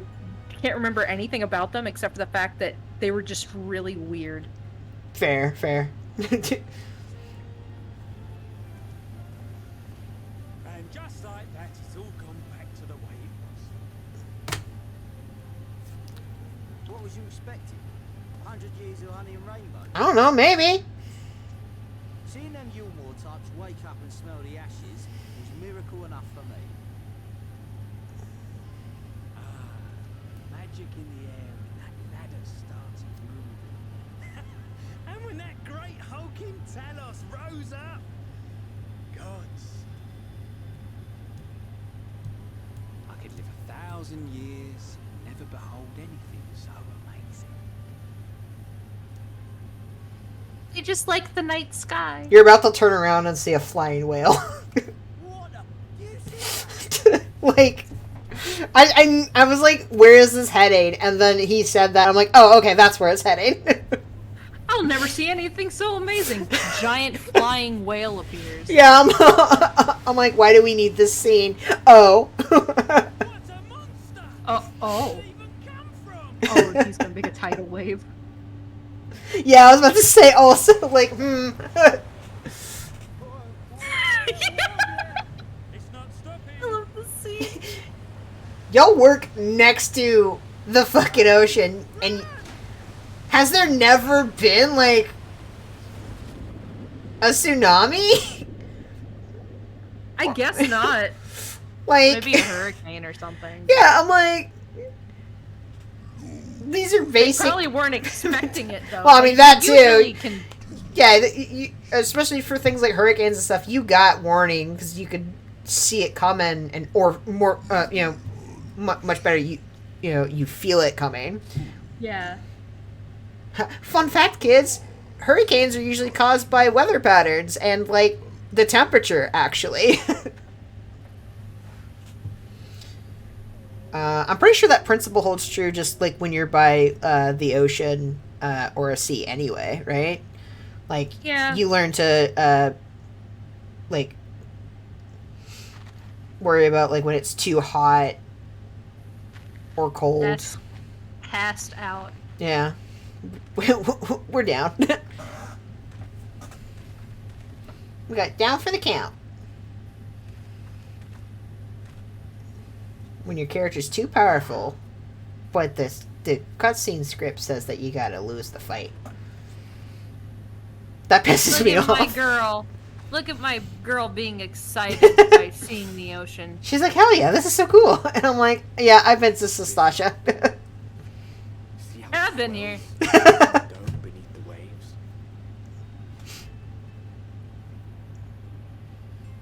can't remember anything about them except for the fact that they were just really weird. Fair, fair. And just like that, it's all gone back to the way it was. What was you expecting? 100 years of honey and rainbow? I don't know, maybe. Seeing them Yulmore types wake up and smell the ashes was miracle enough for me. Magic in the air when that ladder starts moving. And when that great hulking Talos rose up. Gods. I could live 1,000 years and never behold anything so amazing. They just like the night sky. You're about to turn around and see a flying whale. What a... You see that? Like, I was like, where is this heading? And then he said that. I'm like, oh, okay, that's where it's heading. I'll never see anything so amazing. Giant flying whale appears. Yeah, I'm like, why do we need this scene? Oh. What a monster! Oh. Where did it even come from? Oh, he's gonna make a tidal wave. Yeah, I was about to say also, like, I love the scene. Y'all work next to the fucking ocean, and has there never been, like, a tsunami? I guess not. Like, Maybe a hurricane or something. yeah, I'm like, these are basic. Probably weren't expecting it though. Well, I mean, that you too. really can. Yeah, especially for things like hurricanes and stuff, you got warning because you could see it coming, and or more, much better. You feel it coming. Yeah. Fun fact, kids: hurricanes are usually caused by weather patterns and like the temperature, actually. I'm pretty sure that principle holds true just like when you're by the ocean or a sea anyway, right? Like, Yeah. you learn to like worry about like when it's too hot or cold. That's passed out. Yeah. We're down. We got down for the count. When your character's too powerful, but the cutscene script says that you gotta lose the fight. That pisses Look me at my off. girl. Look at my girl being excited by seeing the ocean. She's like, hell yeah, this is so cool. And I'm like, yeah, I've been to Sastasha. See how I've been here. down beneath the waves.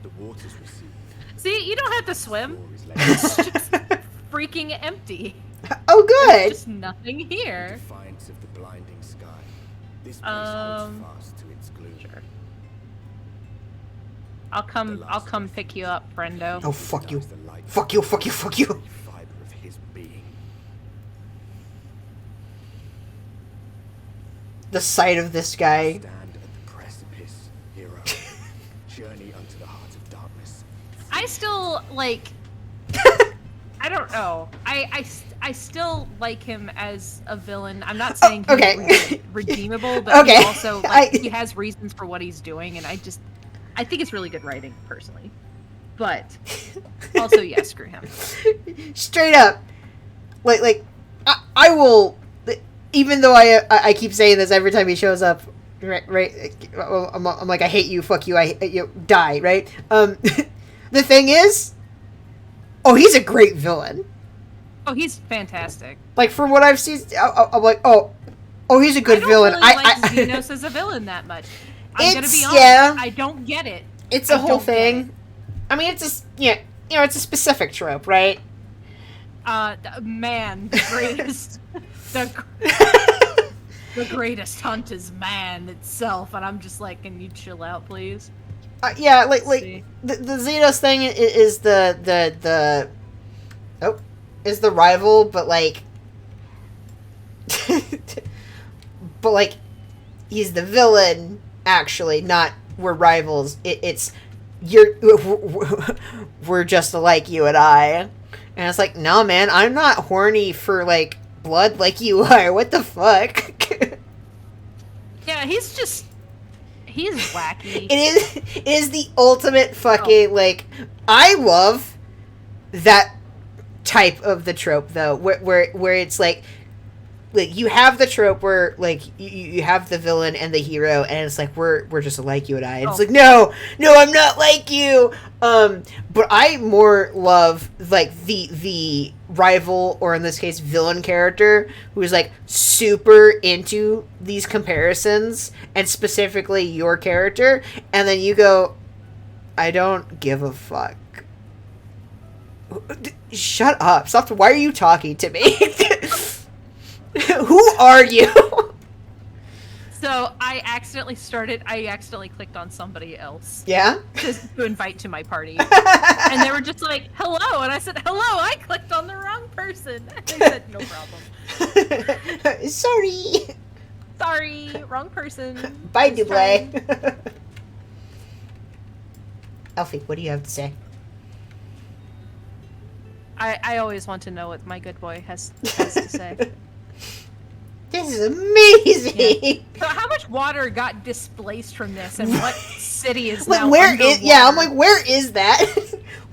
The waters recede. See, you don't have to swim. Floor is It's level. just freaking empty. Oh, There's good. just nothing here. Defiance of the blinding sky. This place holds fast to its gloom. Sure. I'll come pick you up, friendo. Oh, fuck you. Recognize the light Fuck you, fuck you, fuck you. every fiber of his being. The sight of this guy. Stand at the precipice, hero. Journey unto the heart of darkness. I still like. I don't know. I still like him as a villain. I'm not saying he's okay. redeemable, but Okay. he also like I- he has reasons for what he's doing, and I think it's really good writing personally. But also, yeah, screw him. Straight up. Like I will, even though I keep saying this every time he shows up, right, I'm like, I hate you, fuck you, you die, right? The thing is, oh, he's a great villain. Oh, he's fantastic. Like, from what I've seen, I'm like, oh, he's a good I don't villain. really like Xenos as a villain that much. I'm gonna be It's- honest. yeah. I don't get it. It's a I whole don't get thing. I mean, it's just, yeah, it's a specific trope, right? Man, the greatest, the greatest hunt is man itself, and I'm just like, can you chill out, please? Yeah, like See. the Xenos thing is is the rival, but like, he's the villain. Actually, not we're rivals. It's we're just alike, you and I. And it's like, no, man, I'm not horny for like blood like you are. What the fuck? Yeah, he's wacky. It is the ultimate fucking like. I love that type of the trope though, where it's like you have the trope where like you have the villain and the hero, and it's like we're just like you and I. And it's Oh. like no, I'm not like you. But I more love like the rival, or in this case villain character, who is like super into these comparisons, and specifically your character, and then you go, I don't give a fuck. Shut up. Stop. Why are you talking to me? Who are you? So I accidentally clicked on somebody else Yeah? to invite to my party. And they were just like, hello. And I said, hello, I clicked on the wrong person. And they said, no problem. Sorry. Sorry, wrong person. Bye, Just trying. Dublé. Elfie, what do you have to say? I always want to know what my good boy has to say. This is amazing. So how much water got displaced from this, and what city is Like now where underwater? is? Yeah, I'm like, where is that?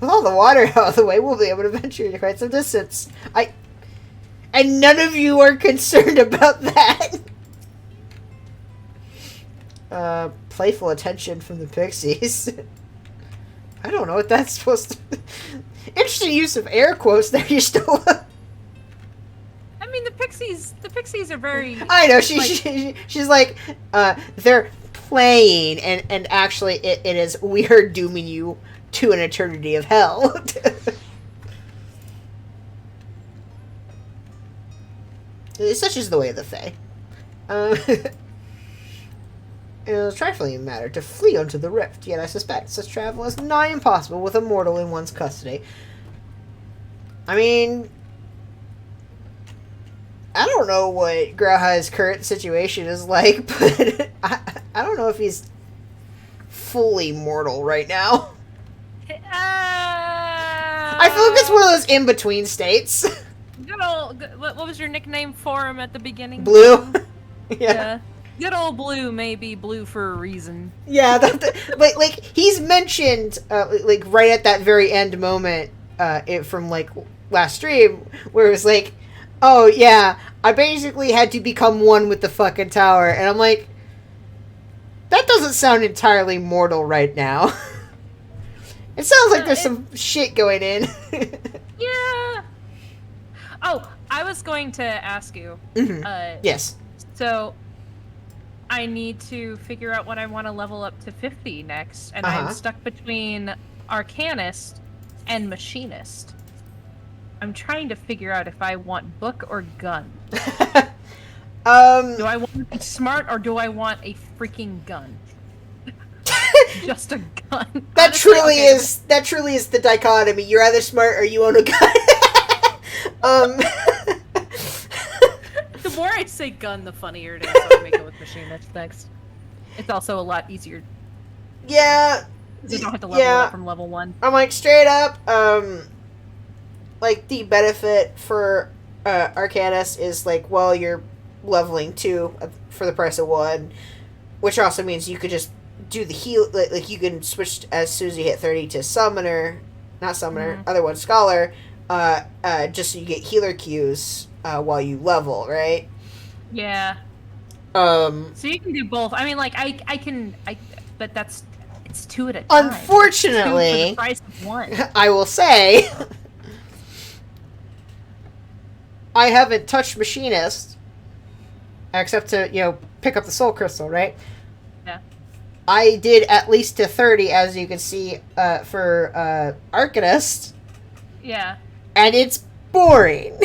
With all the water out of the way, we'll be able to venture to quite some distance. And none of you are concerned about that. Playful attention from the pixies. I don't know what that's supposed to. Interesting use of air quotes there, you still. I mean, the pixies are very. I know she's like, they're playing, and actually it is we are dooming you to an eternity of hell. Such is the way of the Fae. It is a trifling matter to flee unto the rift, yet I suspect such travel is nigh impossible with a mortal in one's custody. I mean, I don't know what Grauhai's current situation is like, but I don't know if he's fully mortal right now. I feel like it's one of those in-between states. Good old. What was your nickname for him at the beginning? Blue? Yeah. Good old Blue may be blue for a reason. Yeah, like he's mentioned, like right at that very end moment, from like last stream, where it was like, oh yeah, I basically had to become one with the fucking tower, and I'm like, that doesn't sound entirely mortal right now. It sounds like there's some shit going in. Yeah. Oh, I was going to ask you. Mm-hmm. Yes. So, I need to figure out what I want to level up to 50 next, and I'm stuck between Arcanist and Machinist. I'm trying to figure out if I want book or gun. Do I want to be smart, or do I want a freaking gun? Just a gun. That truly is the dichotomy. You're either smart or you own a gun. The more I say gun, the funnier it is. So I'm gonna go with Machinist next. It's also a lot easier. Yeah. You don't have to level it up from level 1. I'm like, straight up, like, the benefit for Arcanist is like, well, you're leveling 2 for the price of 1, which also means you could just do the heal, like you can switch as soon as you hit 30 to Summoner, not Summoner, other one, Scholar, just so you get healer Qs while you level, right? Yeah. So you can do both. I mean, like, but it's 2 at a time. Unfortunately, 2 for the price of 1. I will say, I haven't touched Machinist, except to, pick up the Soul Crystal, right? Yeah. I did at least to 30, as you can see, for Arcanist. Yeah. And it's boring.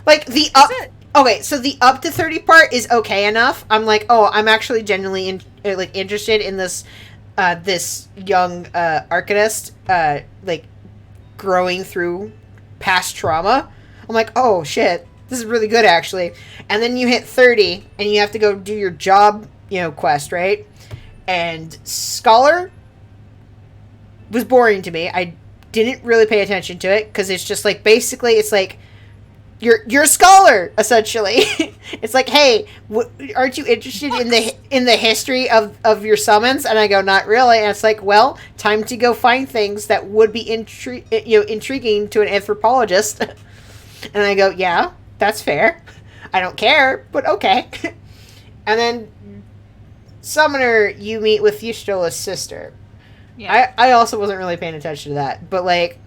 Like, the up... Okay, so the up to 30 part is okay enough. I'm like, oh, I'm actually genuinely interested in this this young Arcanist, like, growing through past trauma. I'm like, oh, shit. This is really good, actually. And then you hit 30, and you have to go do your job, quest, right? And Scholar was boring to me. I didn't really pay attention to it, because it's just, like, basically, it's like, you're a scholar, essentially. It's like, hey, aren't you interested in the history of your summons? And I go, not really. And it's like, well, time to go find things that would be intriguing to an anthropologist. And I go, yeah, that's fair. I don't care, but okay. And then Summoner, you meet with Yshtola's sister. Yeah. I also wasn't really paying attention to that, but like,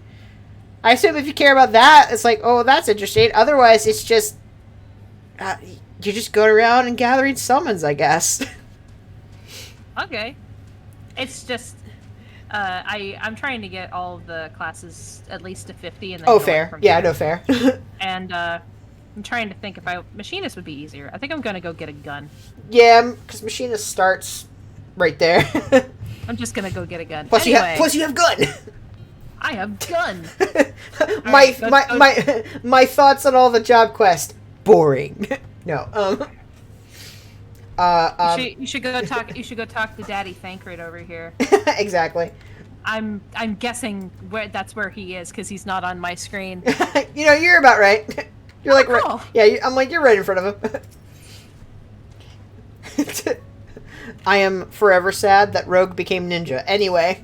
I assume if you care about that, it's like, oh, that's interesting. Otherwise, it's just you just go around and gathering summons, I guess. Okay. It's just I'm trying to get all of the classes at least to 50, and then oh, fair. Yeah, no, fair. And I'm trying to think if Machinist would be easier. I think I'm gonna go get a gun. Yeah, because Machinist starts right there. I'm just gonna go get a gun. Plus, anyway, you have gun. I have gun. My thoughts on all the job quest, boring. No. You should go talk. You should go talk to Daddy Thancred over here. Exactly. I'm guessing that's where he is, because he's not on my screen. You're about right. You're like, Oh, cool. right, yeah. I'm like, you're right in front of him. I am forever sad that Rogue became ninja. Anyway.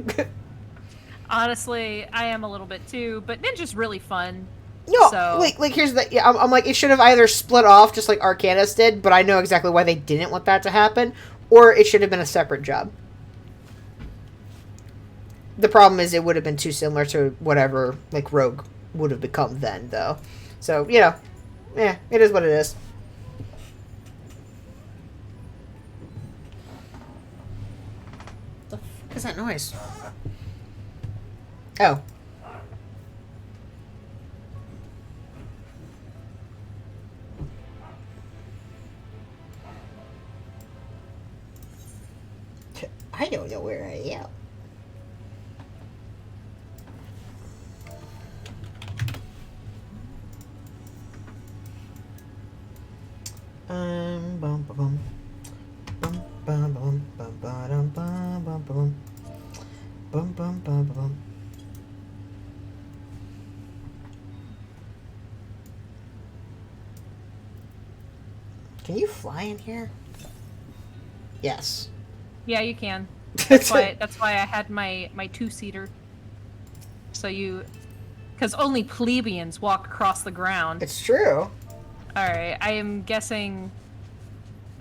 Honestly, I am a little bit too, but Ninja's really fun. No, So- like here's the. Yeah, I'm like, it should have either split off just like Arcanus did, but I know exactly why they didn't want that to happen, or it should have been a separate job. The problem is it would have been too similar to whatever like Rogue would have become then, though. So you know, yeah, it is what it is. The fuck is that noise? Oh. I don't know where I am. Bum bum bum. Bum bum bum bum bum bum bum bum. Bum bum bum bum. Can you fly in here? Yes. Yeah, you can. That's why I had my two-seater. So you, because only plebeians walk across the ground. It's true. All right, I am guessing.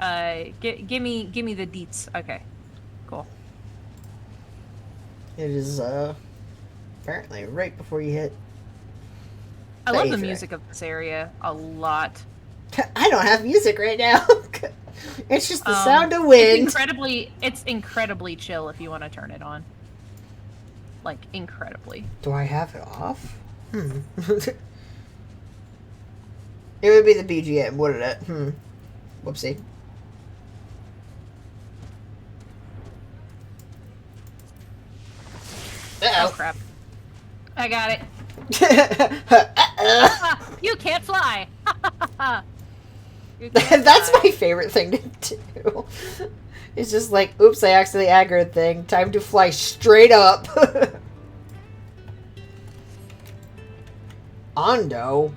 Give me the deets. Okay, cool. It is apparently right before you hit. I The love the Aetherite. music of this area a lot. I don't have music right now. It's just the Um, sound of wind. It's incredibly chill if you want to turn it on. Like incredibly. Do I have it off? It would be the BGM, wouldn't it? Whoopsie. Oh Uh-oh. crap! I got it. Uh-oh. Ah, you can't fly. You can't That's fly. my favorite thing to do. It's just like, oops, I accidentally aggroed thing. Time to fly straight up. Ondo?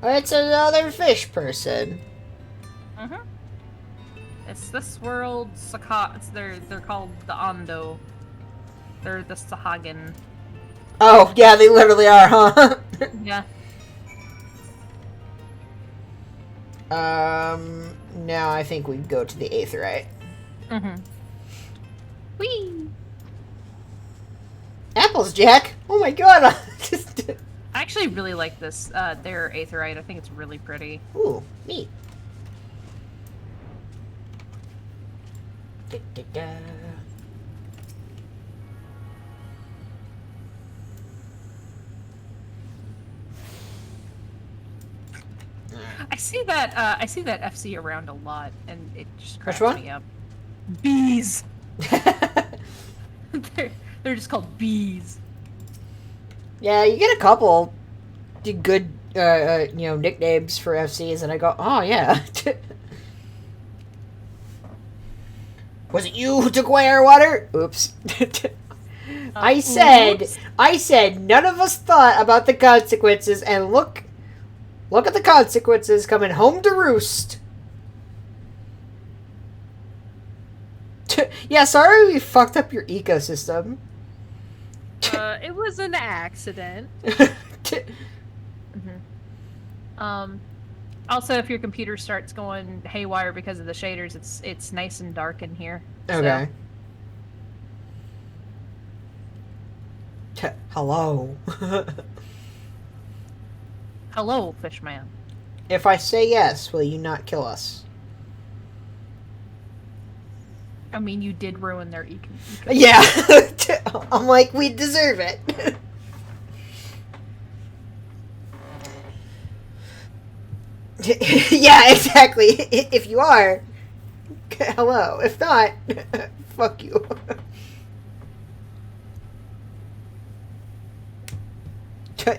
It's another fish person. Mhm. It's this world's they're called the Ondo. They're the Sahagin. Oh, yeah, they literally are, huh? Yeah. Now I think we go to the Aetherite. Mhm. Whee! Apples, Jack! Oh my god! I actually really like this. Their Aetherite. I think it's really pretty. Ooh, neat. Da-da-da. I see that. I see that FC around a lot, and it just cracks one? me up. Bees. they're just called bees. Yeah, you get a couple good, nicknames for FCs, and I go, oh yeah. Was it you who took away our water? Oops. I said, none of us thought about the consequences, and look at the consequences coming home to roost. Yeah, sorry we fucked up your ecosystem. It was an accident. Also, if your computer starts going haywire because of the shaders, it's nice and dark in here. Okay. Hello. Hello, Fishman. If I say yes, will you not kill us? I mean, you did ruin their ecosystem. Yeah. I'm like, we deserve it. Yeah, exactly. If you are, hello. If not, fuck you.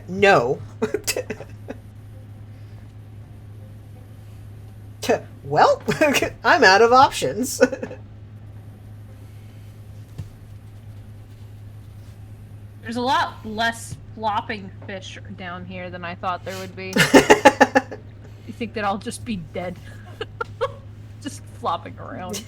No. Well, I'm out of options. There's a lot less flopping fish down here than I thought there would be. You think that I'll just be dead? Just flopping around.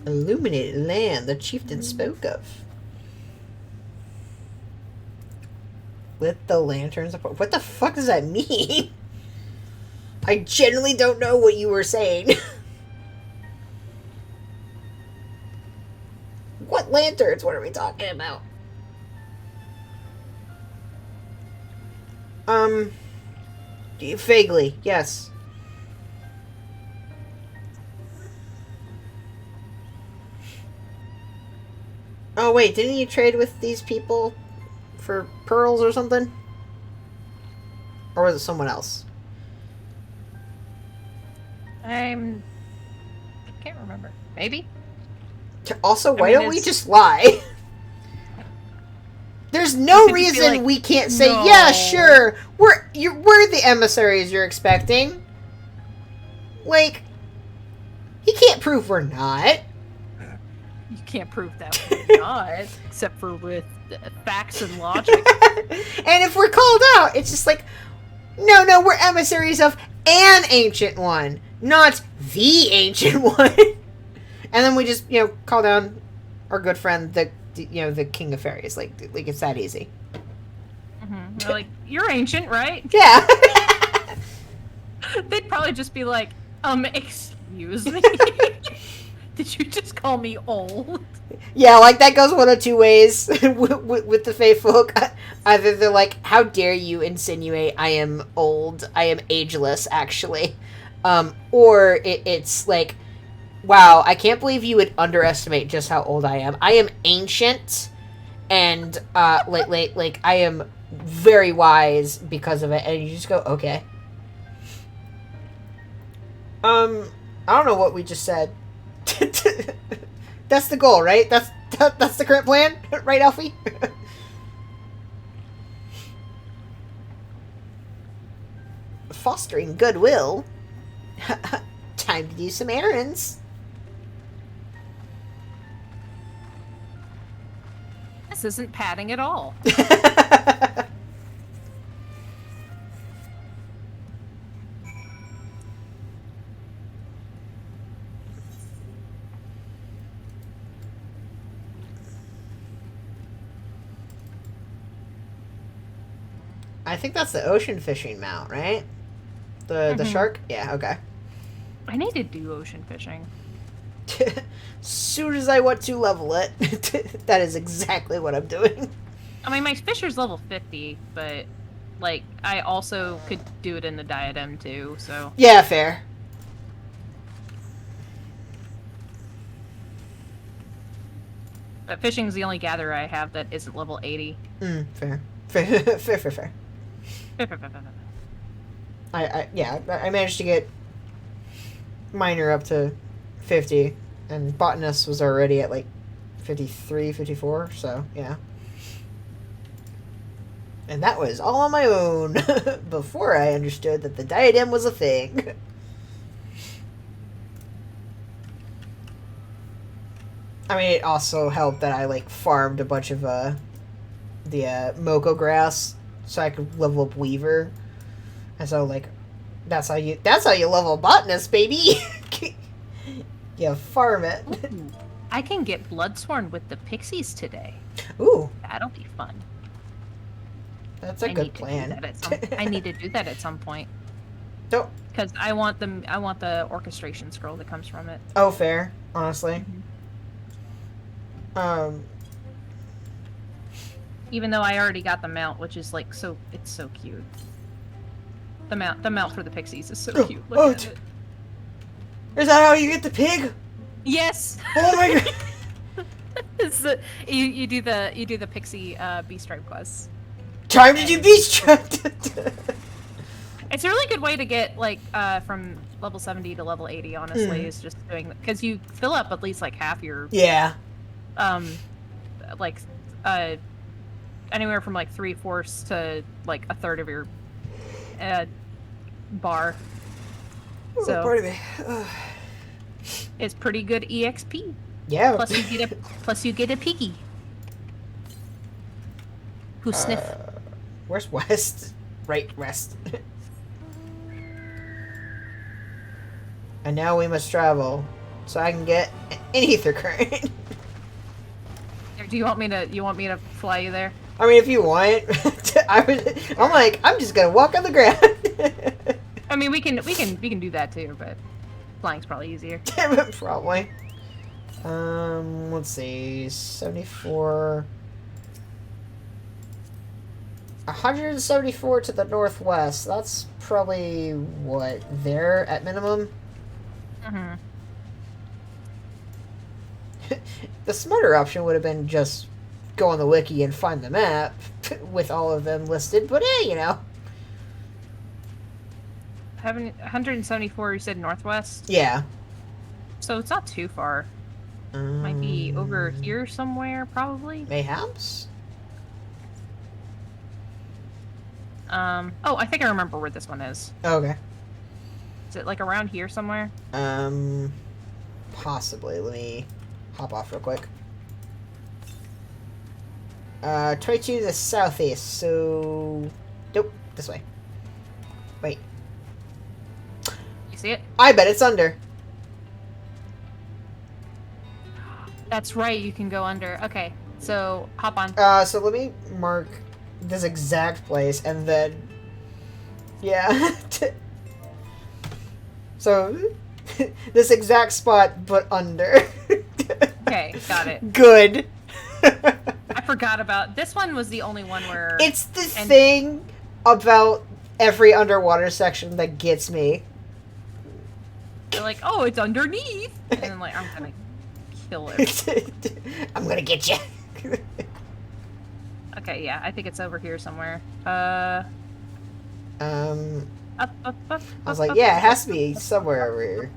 Illuminated land the chieftain spoke of. Lit the lanterns apart. What the fuck does that mean? I genuinely don't know what you were saying. What lanterns? What are we talking about? Vaguely, yes. Oh wait, didn't you trade with these people for pearls or something? Or was it someone else? I can't remember. Maybe? Also, why mean, don't we it's- just lie? There's no Because you feel reason like, we can't say, no. yeah, sure, we're the emissaries you're expecting. Like, he can't prove we're not. You can't prove that we're not, except for with facts and logic. And if we're called out, it's just like, no, we're emissaries of an ancient one, not the ancient one. And then we just, call down our good friend, the king of fairies. Like it's that easy. Mm-hmm. They're like, you're ancient, right? Yeah. They'd probably just be like, excuse me? Did you just call me old? Yeah, like that goes one of two ways with the Fae folk. Either they're like, how dare you insinuate I am old, I am ageless, actually. Or it's like, wow, I can't believe you would underestimate just how old I am. I am ancient, and like I am very wise because of it. And you just go, okay. I don't know what we just said. That's the goal, right? That's the current plan, right, Alfie? Fostering goodwill. Time to do some errands. This isn't padding at all. I think that's the ocean fishing mount, right? The shark? Yeah, okay. I need to do ocean fishing. Soon as I want to level it, that is exactly what I'm doing. I mean, my fisher's level 50, but, like, I also could do it in the diadem, too, so... Yeah, fair. But fishing's the only gatherer I have that isn't level 80. Fair. Fair. I managed to get Miner up to 50, and Botanist was already at like 53, 54, so yeah. And that was all on my own, before I understood that the diadem was a thing. I mean, it also helped that I, like, farmed a bunch of, the, Moko grass, so I could level up Weaver. And so, like, that's how you level Botanist, baby! You farm it. Ooh, I can get Bloodsworn with the pixies today. Ooh, That'll be fun. that's a good plan. I need to do that at some point. Oh, Because I want the orchestration scroll that comes from it. oh, fair, honestly. Even though I already got the mount, which is like it's so cute. The mount for the pixies is so cute. Look at it. Is that how you get the pig? Yes. Oh my god! You do the pixie bee stripe quest. Time to do beast trap! It's a really good way to get like from level 70 to level 80. Honestly, is just doing because you fill up at least like half your Yeah. like anywhere from like 3/4 to like a third of your bar. So Part of me. it's pretty good EXP. Yeah. Plus you get a piggy. Who sniff? Where's west? Right, west. And now we must travel, so I can get an ether current. Do you want me to fly you there? I mean, if you want, I'm just gonna walk on the ground. I mean, we can do that too, but flying's probably easier. Probably. Let's see, 74. 174 to the northwest. That's probably what, there at minimum. Mm-hmm. The smarter option would have been just go on the wiki and find the map with all of them listed, but you know. 174, you said northwest? Yeah. So it's not too far. Might be over here somewhere, probably. Mayhaps? Oh, I think I remember where this one is. Okay. Is it like around here somewhere? Possibly. Let me hop off real quick. 22 to the southeast, so... Nope, this way. Wait. You see it? I bet it's under. That's right, you can go under. Okay, so hop on. So let me mark this exact place, and then... Yeah. So, this exact spot, but under. Okay, got it. Good. I forgot about... This one was the only one where... It's the thing about every underwater section that gets me. They're like, oh, it's underneath! And then like, I'm gonna kill it. I'm gonna get you. Okay, yeah, I think it's over here somewhere. Up, I was like, yeah, it has to be somewhere over here.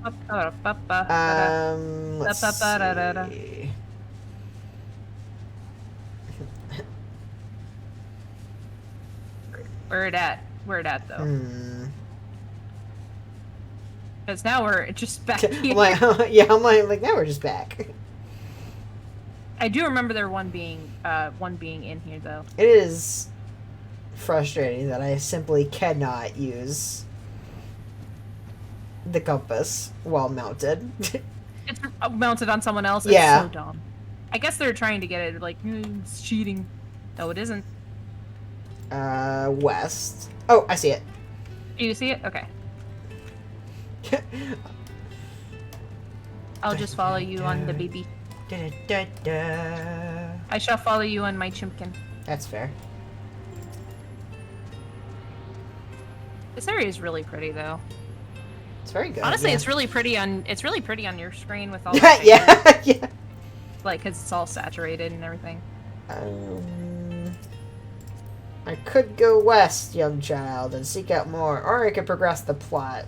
Let's see. Where it at? Where it at, though? Hmm. Because now we're just back I'm here. like, I'm like, now we're just back. I do remember there one being in here, though. It is frustrating that I simply cannot use the compass while mounted. It's mounted on someone else. Yeah. It's so dumb. I guess they're trying to get it, like, it's cheating. No, it isn't. West. Oh, I see it. Do you see it? Okay. I'll just follow you on the baby. I shall follow you on my chimpkin. That's fair. This area is really pretty, though. It's very good. Honestly, yeah. it's really pretty on your screen with all the yeah, yeah. like, because it's all saturated and everything. I could go west, young child, and seek out more, or I could progress the plot.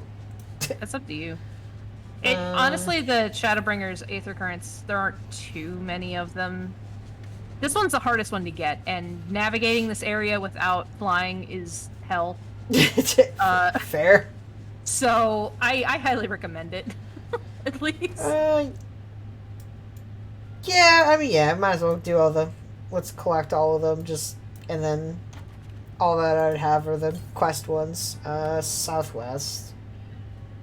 That's up to you. Honestly, the Shadowbringers Aether Currents, there aren't too many of them. This one's the hardest one to get, and navigating this area without flying is hell. Fair. So, I highly recommend it. At least. Yeah, I mean, yeah, might as well do all the... Let's collect all of them, and then all that I'd have are the quest ones. Southwest.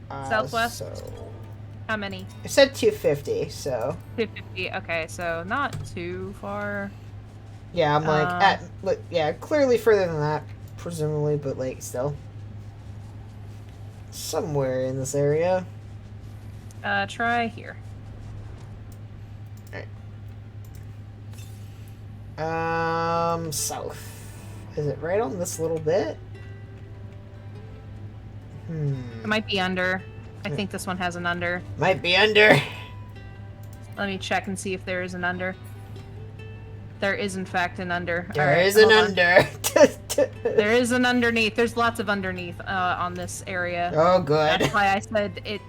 Southwest? So... How many? It said 250, so... 250, okay, so not too far. Yeah, I'm like, clearly further than that, presumably, but, like, still. Somewhere in this area. Try here. Alright. South. Is it right on this little bit? It might be under. I think this one has an under. Might be under. Let me check and see if there is an under. There is, in fact, an under. There is an under. There is an underneath. There's lots of underneath on this area. Oh, good. That's why I said it.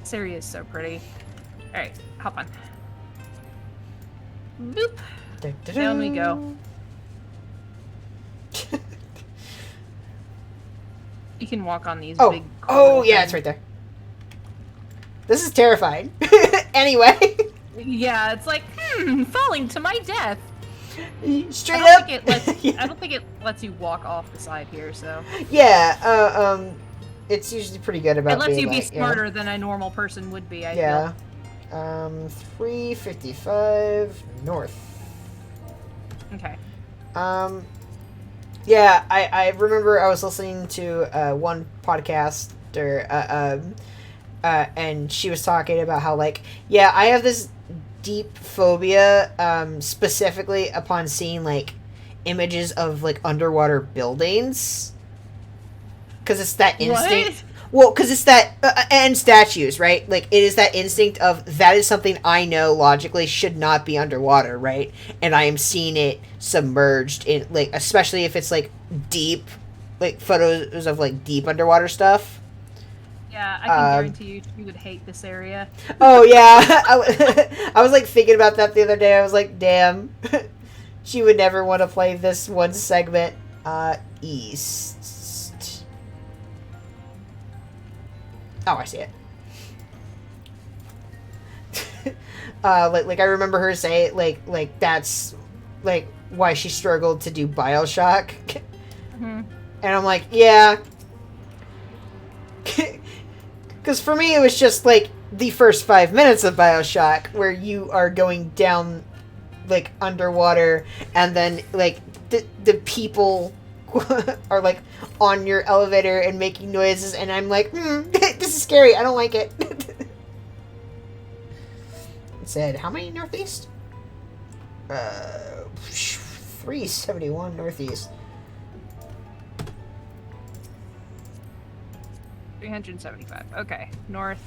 This area is so pretty. All right, hop on. Boop. Down we go. can walk on these Oh, big. oh yeah, it's right there. This is terrifying. Anyway, Yeah, it's like falling to my death. straight I up. don't think it lets. I don't think it lets you walk off the side here. So Yeah, it's usually pretty good about it lets being you be like, smarter than a normal person would be. I Yeah. feel. 355 north. Okay. Yeah, I remember I was listening to one podcast and she was talking about how, like, yeah, I have this deep phobia, specifically upon seeing, like, images of, like, underwater buildings. Because it's that instinct. Well, because it's that, and statues, right? Like, it is that instinct of, that is something I know logically should not be underwater, right? And I am seeing it submerged in, like, especially if it's, like, deep, like, photos of, like, deep underwater stuff. Yeah, I can guarantee you she would hate this area. Oh, yeah. I was, like, thinking about that the other day. I was like, damn. She would never want to play this one segment, east. Oh, I see it. Like I remember her say, like that's, like, why she struggled to do BioShock. Mm-hmm. And I'm like, yeah. Because for me, it was just, like, the first 5 minutes of BioShock, where you are going down, like, underwater, and then, like, the people are, like, on your elevator and making noises, and I'm like, this is scary, I don't like it. It said, how many northeast? 371 northeast. 375. Okay. North.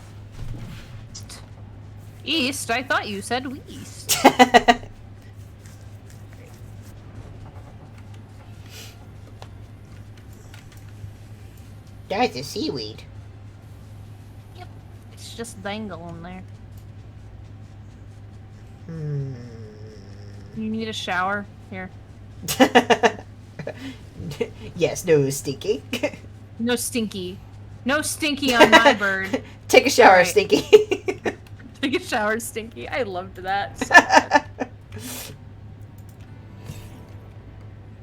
East? I thought you said east. That's a seaweed. Yep. It's just dangling there. You need a shower? Here. Yes, no stinky. No stinky. No stinky on my bird. Take a shower, Alright. Stinky. Take a shower, stinky. I loved that. So much.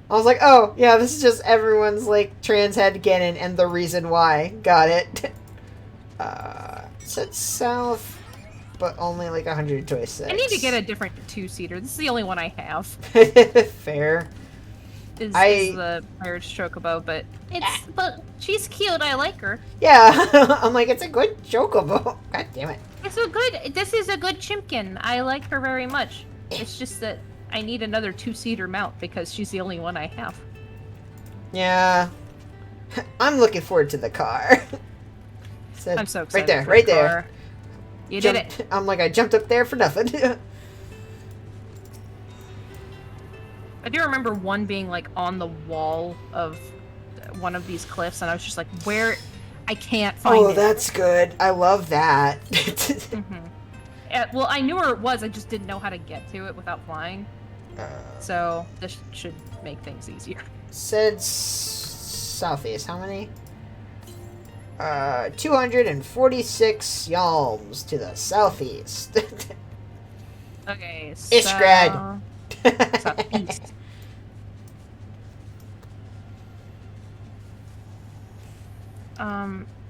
I was like, oh, yeah, this is just everyone's, like, trans headcanon and the reason why. Got it. Said south, but only, like, 126. I need to get a different two-seater. This is the only one I have. Fair. Is I- the Pirate Chocobo, but she's cute. I like her. Yeah, I'm like, it's a good chocobo. God damn it. This is a good Chimkin. I like her very much. It's just that I need another two-seater mount because she's the only one I have. Yeah. I'm looking forward to the car. Said, I'm so excited. Right there, for right the there. car. You did it. I'm like, I jumped up there for nothing. I do remember one being like on the wall of one of these cliffs, and I was just like, where? I can't find it. Oh, that's good. I love that. Well, I knew where it was. I just didn't know how to get to it without flying. So this should make things easier. Said southeast. How many? 246 yalms to the southeast. Okay, Ishgrad. southeast.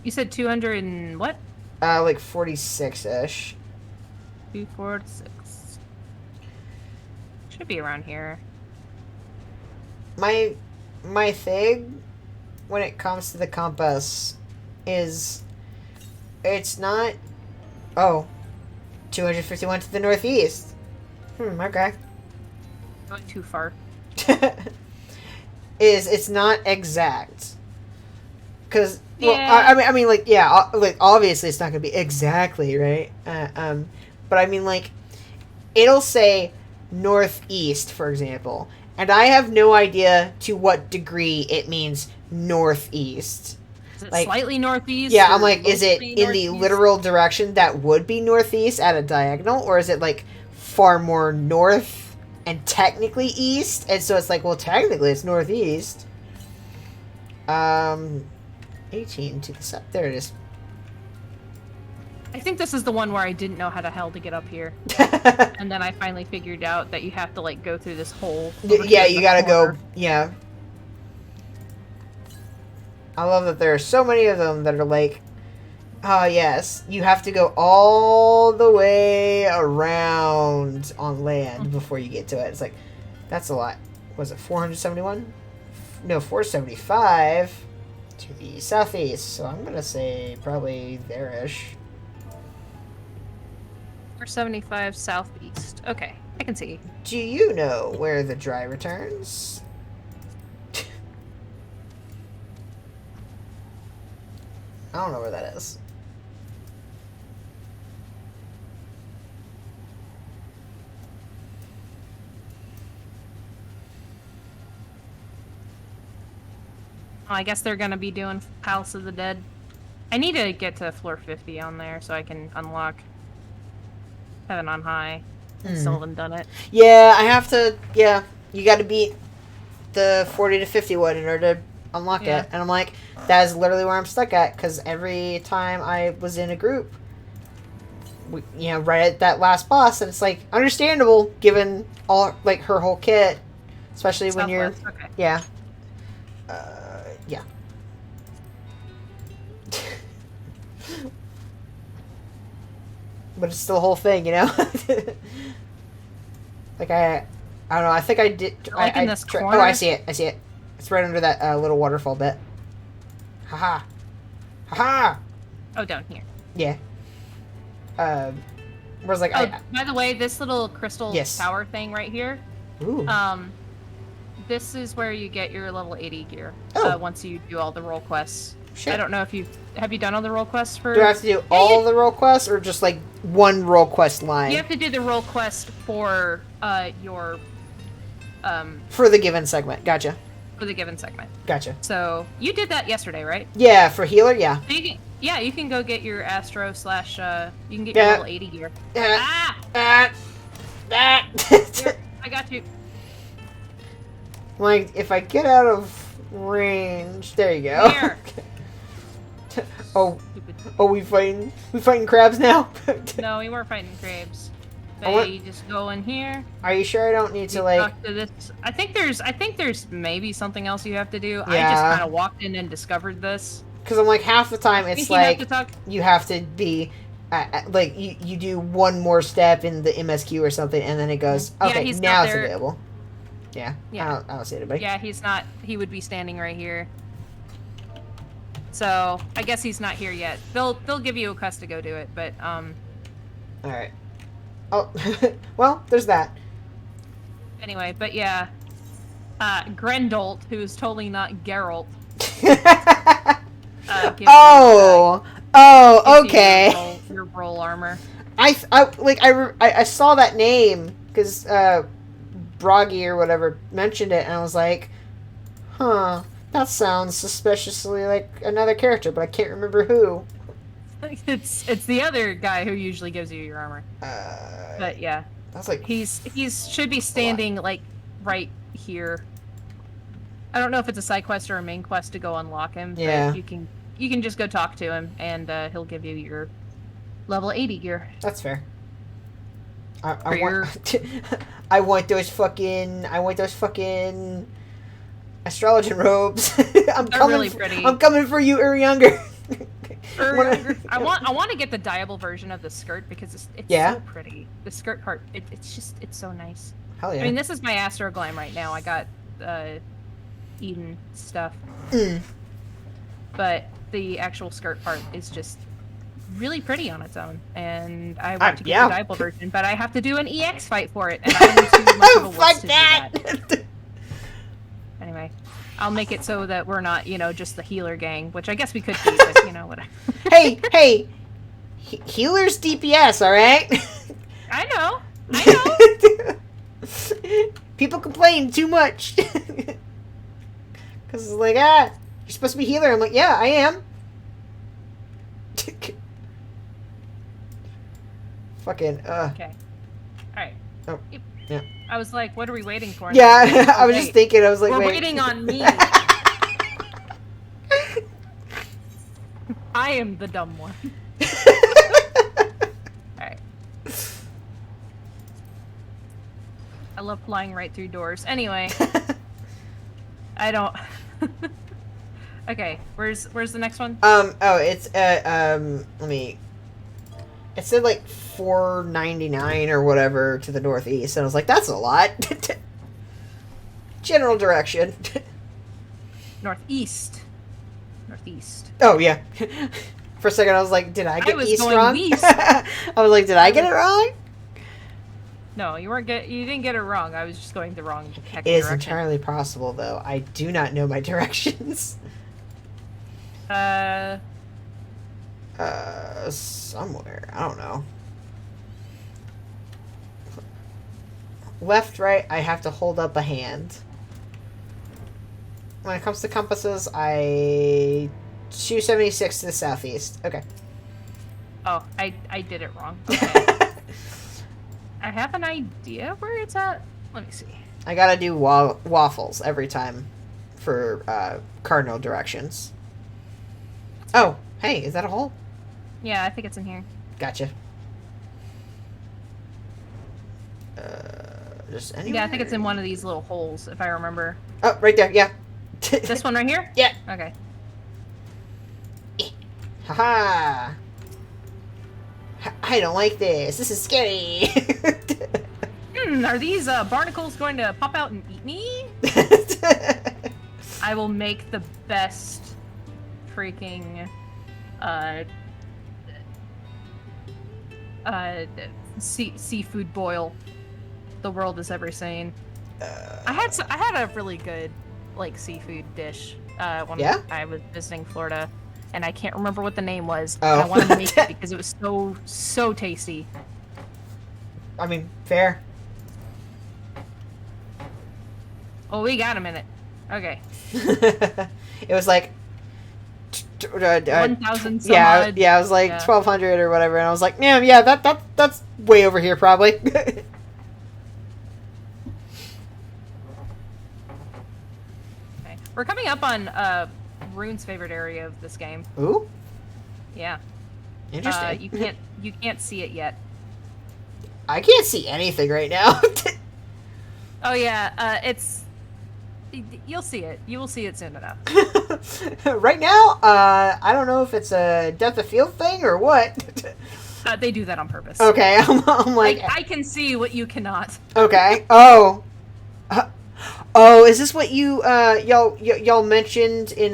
You said 200 and what? Like 46-ish. 246. Should be around here. My thing when it comes to the compass is it's not 251 to the northeast. Okay. Going too far. It's not exact. Cause well, Yeah. I mean, like, yeah, like, obviously it's not gonna be exactly right. But I mean, like, it'll say northeast, for example, and I have no idea to what degree it means northeast. Is it Like, slightly northeast? Yeah, or I'm like, is it mostly in the northeast? literal direction that would be northeast at a diagonal, or is it like far more north and technically east? And so it's like, well, technically it's northeast. 18 to the south. There it is. I think this is the one where I didn't know how the hell to get up here. And then I finally figured out that you have to, like, go through this hole. over Yeah, here in you the gotta corner. go. Yeah. I love that there are so many of them that are like, oh, yes, you have to go all the way around on land before you get to it. It's like, that's a lot. Was it 471? No, 475 to the southeast. So I'm gonna say probably there-ish. 475 southeast. Okay, I can see. Do you know where the dry returns? I don't know where that is. Oh, I guess they're gonna be doing House of the Dead. I need to get to floor 50 on there so I can unlock Heaven on High. I still haven't done it. Yeah, I have to. Yeah, you got to beat the 40 to 50 one in order to unlock Yeah. it. And I'm like, that is literally where I'm stuck at. Because every time I was in a group, right at that last boss, and it's like understandable given all like her whole kit, especially when you're Southwest, okay. yeah. Yeah. But it's still the whole thing, you know? Like, I don't know, I think I did... Like in this Oh, corner? I see it, It's right under that little waterfall bit. Haha. Haha! Oh, down here. Yeah. Whereas, like, Oh, by the way, this little crystal Yes. tower thing right here, Ooh. this is where you get your level 80 gear. Oh. Once you do all the role quests. Shit. I don't know if have you done all the role quests for... Do I have to do all the role quests, or just, like, one role quest line? You have to do the role quest for your For the given segment. Gotcha. for the given segment. Gotcha. So you did that yesterday, right? Yeah, for healer, yeah. So you can go get your Astro slash you can get Yeah. your level 80 gear. Ah! Here, I got you. Like, if I get out of range, there you go. Here. Oh, Stupid. we fighting crabs now? No, we weren't fighting crabs. I want- They just go in here. Are you sure I don't need to, You like... talk to this. I think there's maybe something else you have to do. I Yeah. just kind of walked in and discovered this. Because I'm like, half the time I it's think you have like, to talk. you have to be... like, you do one more step in the MSQ or something, and then it goes, Yeah, okay, he's now not it's there. available. Yeah, Yeah. I don't see anybody. Yeah, he's not. He would be standing right here. So I guess he's not here yet. They'll give you a quest to go do it, but Alright. Oh, well, there's that. anyway, but yeah. Grendolt, who's totally not Geralt. Gives Oh! Oh, you okay. your roll armor. I saw that name because Broggy or whatever mentioned it, and I was like, huh, that sounds suspiciously like another character, but I can't remember who. It's the other guy who usually gives you your armor. But yeah, I was like, he's should be standing like right here. I don't know if it's a side quest or a main quest to go unlock him. Yeah. But you can just go talk to him, and he'll give you your level 80 gear. that's fair. I For your- want, I want those fucking astrologian robes. I'm They're coming. really pretty. I'm coming for you, Urianger. I want to get the dyeable version of the skirt because it's Yeah? so pretty. The skirt part, it's so nice. Hell yeah. I mean, this is my Astro Glam right now. I got Eden stuff, Mm. but the actual skirt part is just really pretty on its own. And I want to get yeah. the dyeable version, but I have to do an EX fight for it, and I'm too much of a wuss Fuck to do that. that. Anyway, I'll make it so that we're not, just the healer gang, which I guess we could be, but whatever. hey, healers DPS, all right? I know. People complain too much. Because it's like, you're supposed to be healer. I'm like, yeah, I am. Fucking, Okay. Alright. Oh, yeah. I was like, what are we waiting for? Yeah, I was Wait. just thinking, I was like, We're wait. waiting on me. I am the dumb one. Alright. I love flying right through doors. Anyway. I don't... Okay, where's the next one? It's, let me... It said, like, 499 or whatever to the northeast, and I was like, that's a lot. General direction. Northeast. Northeast. Oh, yeah. For a second, I was like, did I get was east going wrong? west. I was like, did I get it wrong? No, you didn't get it wrong. I was just going the wrong heck It is direction. entirely possible, though. I do not know my directions. Somewhere. I don't know. Left, right, I have to hold up a hand. When it comes to compasses, 276 to the southeast. Okay. Oh, I did it wrong. Okay. I have an idea where it's at. Let me see. I gotta do waffles every time for cardinal directions. Oh, hey, is that a hole? Yeah, I think it's in here. Gotcha. Just anywhere? Yeah, I think it's in one of these little holes, if I remember. Oh, right there, yeah. This one right here? Yeah. Okay. Haha. I don't like this. This is scary. Are these barnacles going to pop out and eat me? I will make the best freaking seafood boil the world has ever seen. I had a really good like seafood dish when Yeah? I was visiting Florida, and I can't remember what the name was. Oh. And I wanted to make it because it was so tasty. I mean, fair. Oh, we got a minute. Okay. It was like 1,000 some yeah, odd. yeah, it was like Yeah. 1,200 or whatever, and I was like, yeah, that's way over here probably. Okay. We're coming up on Rune's favorite area of this game. Ooh, Yeah. interesting. You can't see it yet. I can't see anything right now. Oh yeah, you'll see it. You will see it soon enough. Right now, I don't know if it's a depth of field thing or what. They do that on purpose. Okay, I'm like, I can see what you cannot. okay. Oh, oh, is this what you y'all mentioned in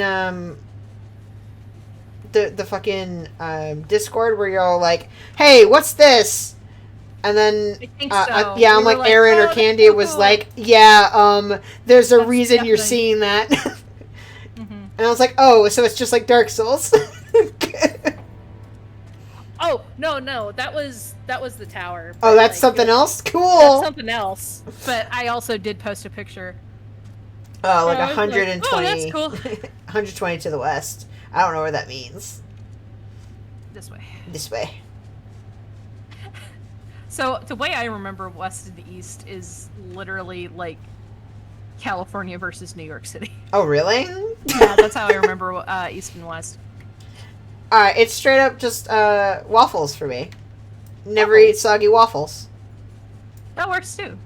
the fucking Discord where y'all like, hey, what's this? And then I think so. yeah, I'm We were like Aaron "Oh, or that's Candy so was cool." like, yeah, there's a That's reason you're definitely- seeing that. Mhm. And I was like, oh, so it's just like Dark Souls. Oh no, that was the tower. Oh, but, that's like, something else? That's Cool. something else. But I also did post a picture. Oh, like I was like, 120. oh, that's cool. 120 to the west. I don't know where that means. This way. This way. So the way I remember west and east is literally like California versus New York City. Oh, really? Yeah, that's how I remember east and west. It's straight up just waffles for me. Never Waffles. eat soggy waffles. That works too.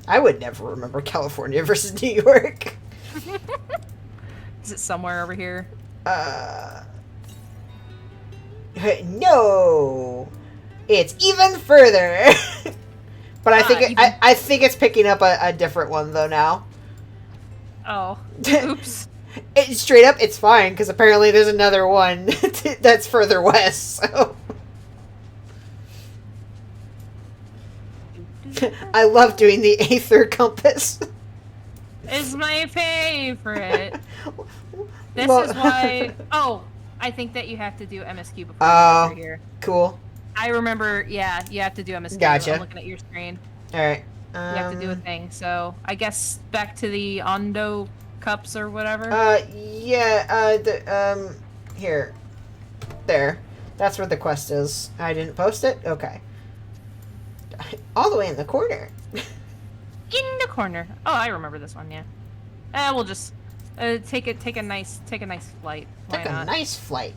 I would never remember California versus New York. Is it somewhere over here? No, it's even further. But I think I think it's picking up a different one though now. Oh, oops. It, straight up, it's fine because apparently there's another one that's further west. So I love doing the Aether compass. It's my favorite. This Well- is why. Oh, I think that you have to do MSQ before you Oh. go over here. Cool. I remember. Yeah, you have to do MSQ. Gotcha. I'm looking at your screen. All right. You have to do a thing. So I guess back to the Ondo cups or whatever. Yeah. Here, there. That's where the quest is. I didn't post it. Okay. All the way in the corner. In the corner. Oh, I remember this one. Yeah. We'll just Take a nice flight. Why Took a not? nice flight.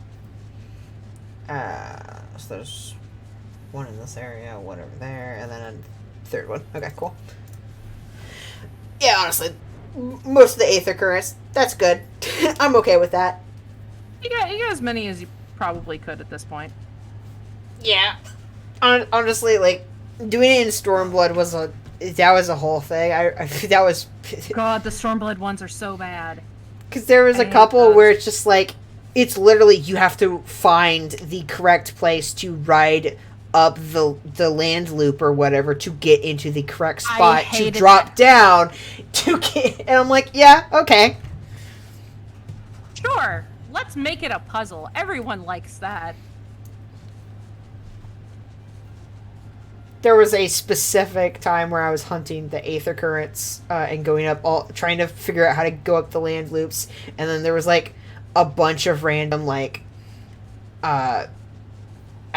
So there's one in this area, one over there, and then a third one. Okay, cool. Yeah, honestly, most of the Aether Currents, that's good. I'm okay with that. You got as many as you probably could at this point. Yeah. Honestly, like, doing it in Stormblood was a whole thing. That was... God, the Stormblood ones are so bad. Because there was I a hate couple those. where it's just like, it's literally you have to find the correct place to ride up the land loop or whatever to get into the correct spot to hated drop that. down to get. And I'm like, yeah, okay. Sure, let's make it a puzzle. Everyone likes that. There was a specific time where I was hunting the Aether Currents and going up trying to figure out how to go up the land loops, and then there was like a bunch of random like I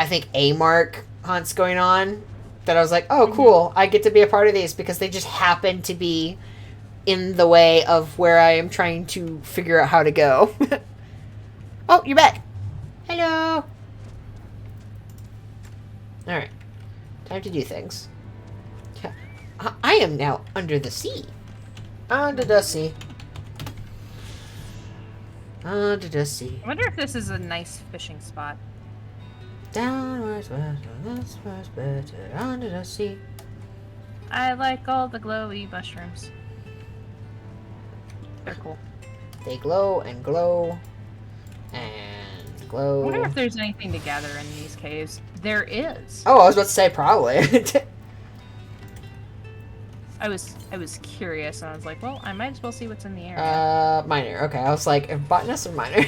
think A-mark hunts going on that I was like, oh cool, I get to be a part of these because they just happen to be in the way of where I am trying to figure out how to go. Oh, you're back. Hello. Alright. Time to do things. I am now under the sea. Under the sea. Under the sea. I wonder if this is a nice fishing spot. Downwards, westwards, better under the sea. I like all the glowy mushrooms. They're cool. They glow and glow and glow. I wonder if there's anything to gather in these caves. There is. Oh, I was about to say probably. I was curious and I was like, well, I might as well see what's in the area. Miner. Okay, I was like, botanist or miner?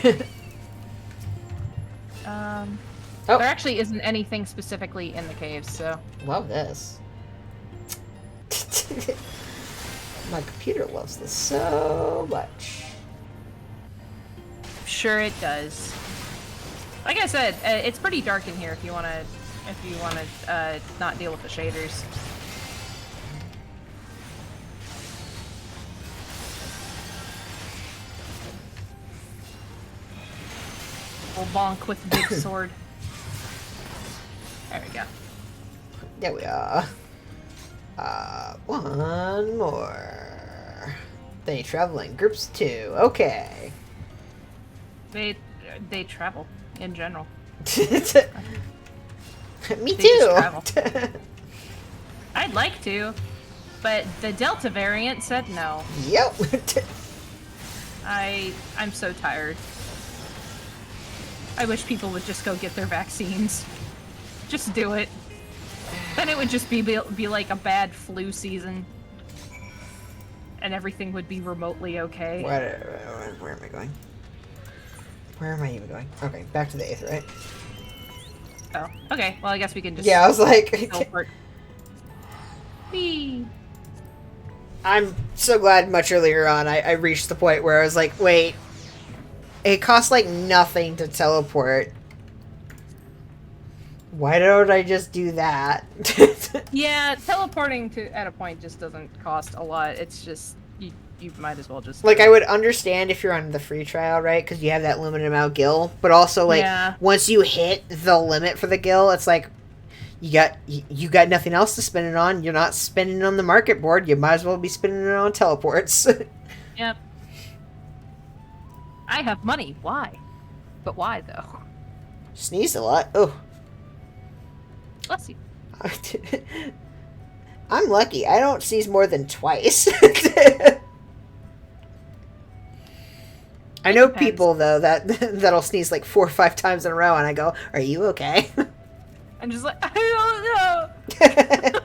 Oh. There actually isn't anything specifically in the caves, so. Love this. My computer loves this so much. Sure it does. Like I said, it's pretty dark in here if you wanna not deal with the shaders. We'll bonk with big sword. There we go. There we are. One more. They travel in groups of 2. Okay. They travel in general. Me They just too. travel. I'd like to, but the Delta variant said no. Yep. I'm so tired. I wish people would just go get their vaccines. Just do it. Then it would just be like a bad flu season. And everything would be remotely okay. Where am I going? Where am I even going? Okay, back to the Aether, right? Oh, okay. Well, I guess we can just... Yeah, I was like... teleport. Whee! I'm so glad much earlier on I reached the point where I was like, wait, it costs like nothing to teleport. Why don't I just do that? Yeah, teleporting at a point just doesn't cost a lot. It's just, you might as well just... Like, I would understand if you're on the free trial, right? Because you have that limited amount of gil. But also, like, Yeah. once you hit the limit for the gil, it's like, you got nothing else to spend it on. You're not spending it on the market board. You might as well be spending it on teleports. Yep. I have money. Why? But why, though? Sneezed a lot. Oh. Bless you. I'm lucky. I don't sneeze more than twice. I know Depends. people though that'll sneeze like 4 or 5 times in a row, and I go, "Are you okay?" I'm just like, I don't know.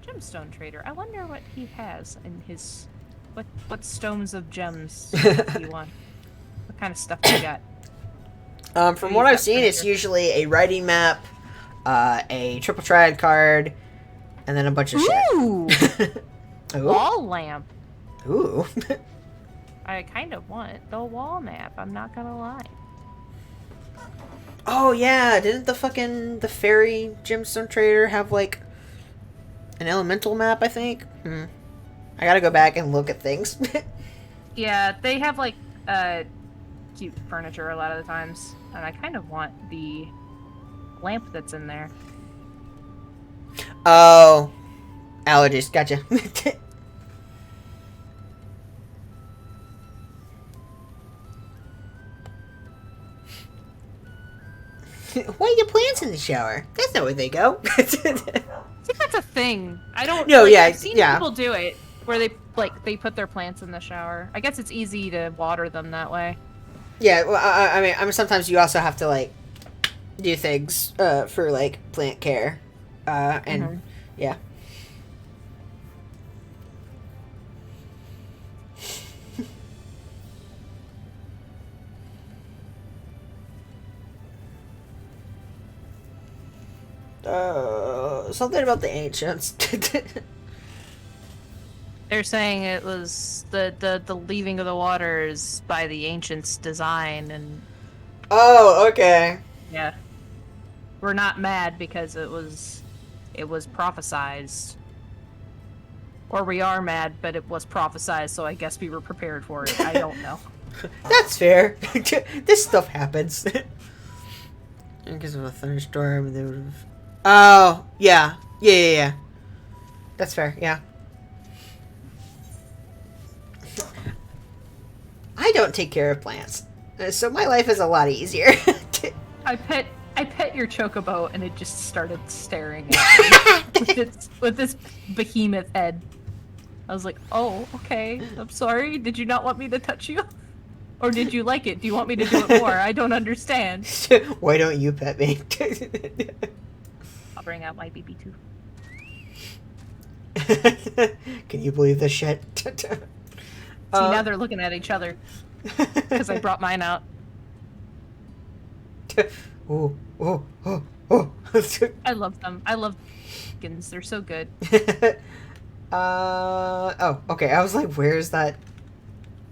Gemstone trader. I wonder what he has in his... What stones of gems do you want? What kind of stuff you got? From what I've seen, it's usually a writing map, a triple triad card, and then a bunch of Ooh! shit. Ooh. Wall lamp. Ooh. I kind of want the wall map, I'm not gonna lie. Oh yeah, didn't the fairy gemstone trader have like an elemental map? I think. I gotta go back and look at things. Yeah, they have like cute furniture a lot of the times, and I kind of want the lamp that's in there. Oh, allergies. Gotcha. Why are your plants in the shower? That's not where they go. I think that's a thing. I don't. No, like, yeah, I've seen yeah. people do it where they put their plants in the shower. I guess it's easy to water them that way. Yeah, well, I mean, sometimes you also have to like do things for like plant care, and yeah. Something about the ancients. They're saying it was the leaving of the waters by the ancients' design, and Oh, okay. yeah, we're not mad because it was prophesized, or we are mad, but it was prophesized, so I guess we were prepared for it. I don't know. That's fair. This stuff happens. Because of a thunderstorm, they would have. Oh, yeah. Yeah. That's fair, yeah. I don't take care of plants, so my life is a lot easier. I pet your chocobo, and it just started staring at me with this behemoth head. I was like, "Oh, okay. I'm sorry. Did you not want me to touch you, or did you like it? Do you want me to do it more? I don't understand." Why don't you pet me? I'll bring out my BB too. Can you believe this shit? See, now they're looking at each other because I brought mine out. Oh. I love them. I love chickens. They're so good. Oh, okay. I was like, where's that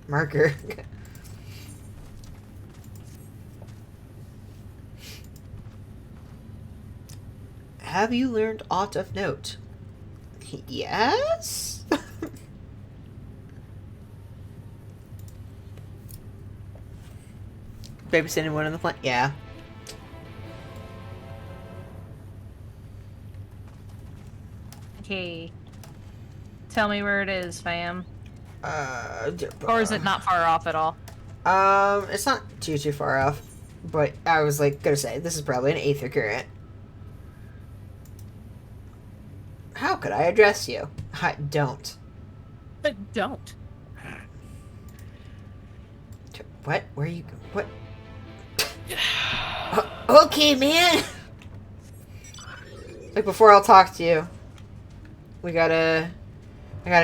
marker? Have you learned aught of note? Yes? Babysitting one on the plant? Yeah. Okay. Tell me where it is, fam. D- Or is it not far off at all? It's not too far off. But I was like, gonna say, this is probably an aether current. How could I address you? I don't. But don't. What? Where are you? What? Okay, man. Like before, I'll talk to you. I gotta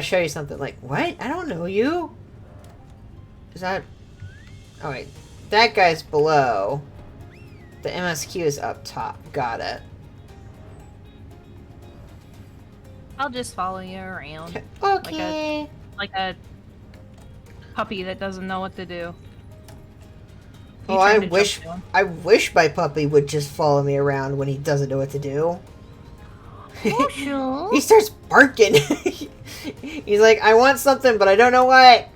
show you something. Like what? I don't know you. Is that? Oh wait, that guy's below. The MSQ is up top. Got it. I'll just follow you around. Okay. Like a puppy that doesn't know what to do. You Oh, trying to jump to him? I wish my puppy would just follow me around when he doesn't know what to do. Oh, sure. He starts barking. He's like, I want something, but I don't know what.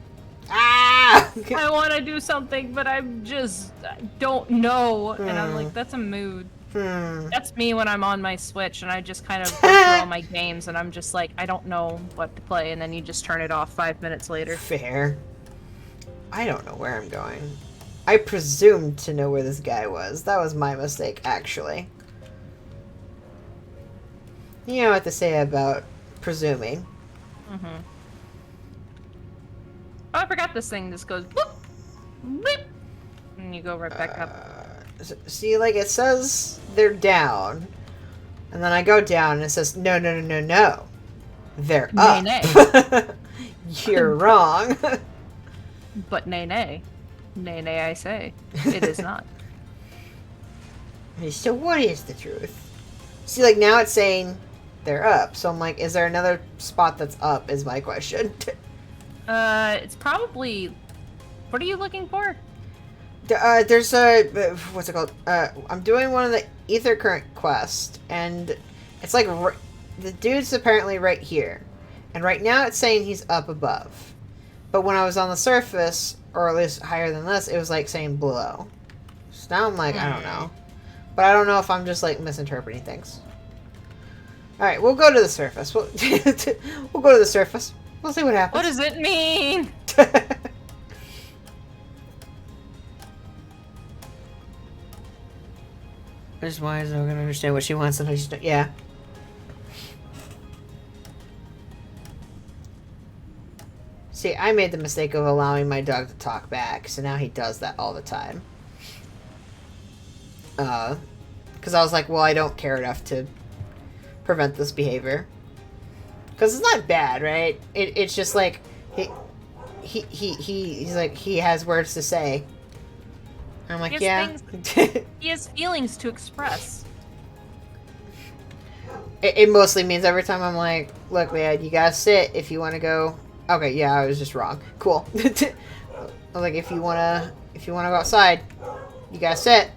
Ah! I want to do something, but I don't know. And I'm Hmm. like, that's a mood. Hmm. That's me when I'm on my Switch and I just kind of go through all my games and I'm just like, I don't know what to play. And then you just turn it off 5 minutes later. Fair. I don't know where I'm going. I presumed to know where this guy was. That was my mistake, actually. You know what to say about presuming. Mm-hmm. Oh, I forgot this thing. This goes boop, boop, and you go right back up. See, like, it says they're down. And then I go down and it says, no. They're up. Nay, You're wrong. But nay, I say, it is not. So what is the truth? See, like, now it's saying they're up. So I'm like, is there another spot that's up is my question. It's probably. What are you looking for? There's a what's it called? I'm doing one of the ether current quest, and it's like the dude's apparently right here, And right now it's saying he's up above. But when I was on the surface, or at least higher than this, it was like saying below. So now I'm like, I don't know. But I don't know if I'm just like misinterpreting things. Alright, we'll go to the surface. We'll go to the surface. We'll see what happens. What does it mean? I just why is no gonna understand what she wants and I just yeah. See, I made the mistake of allowing my dog to talk back, so now he does that all the time. Because I was like, well, I don't care enough to prevent this behavior. Because it's not bad, right? It's just like he's like he has words to say. And I'm like, He has yeah. He has feelings to express. It mostly means every time I'm like, look, man, you gotta sit if you want to go. Okay, yeah, I was just wrong. Cool. I was like, if you wanna go outside, you gotta sit.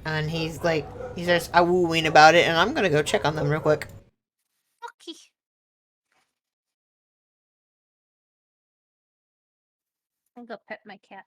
And he's like, he's just wooing about it, and I'm gonna go check on them real quick. Okay. I'll go pet my cat.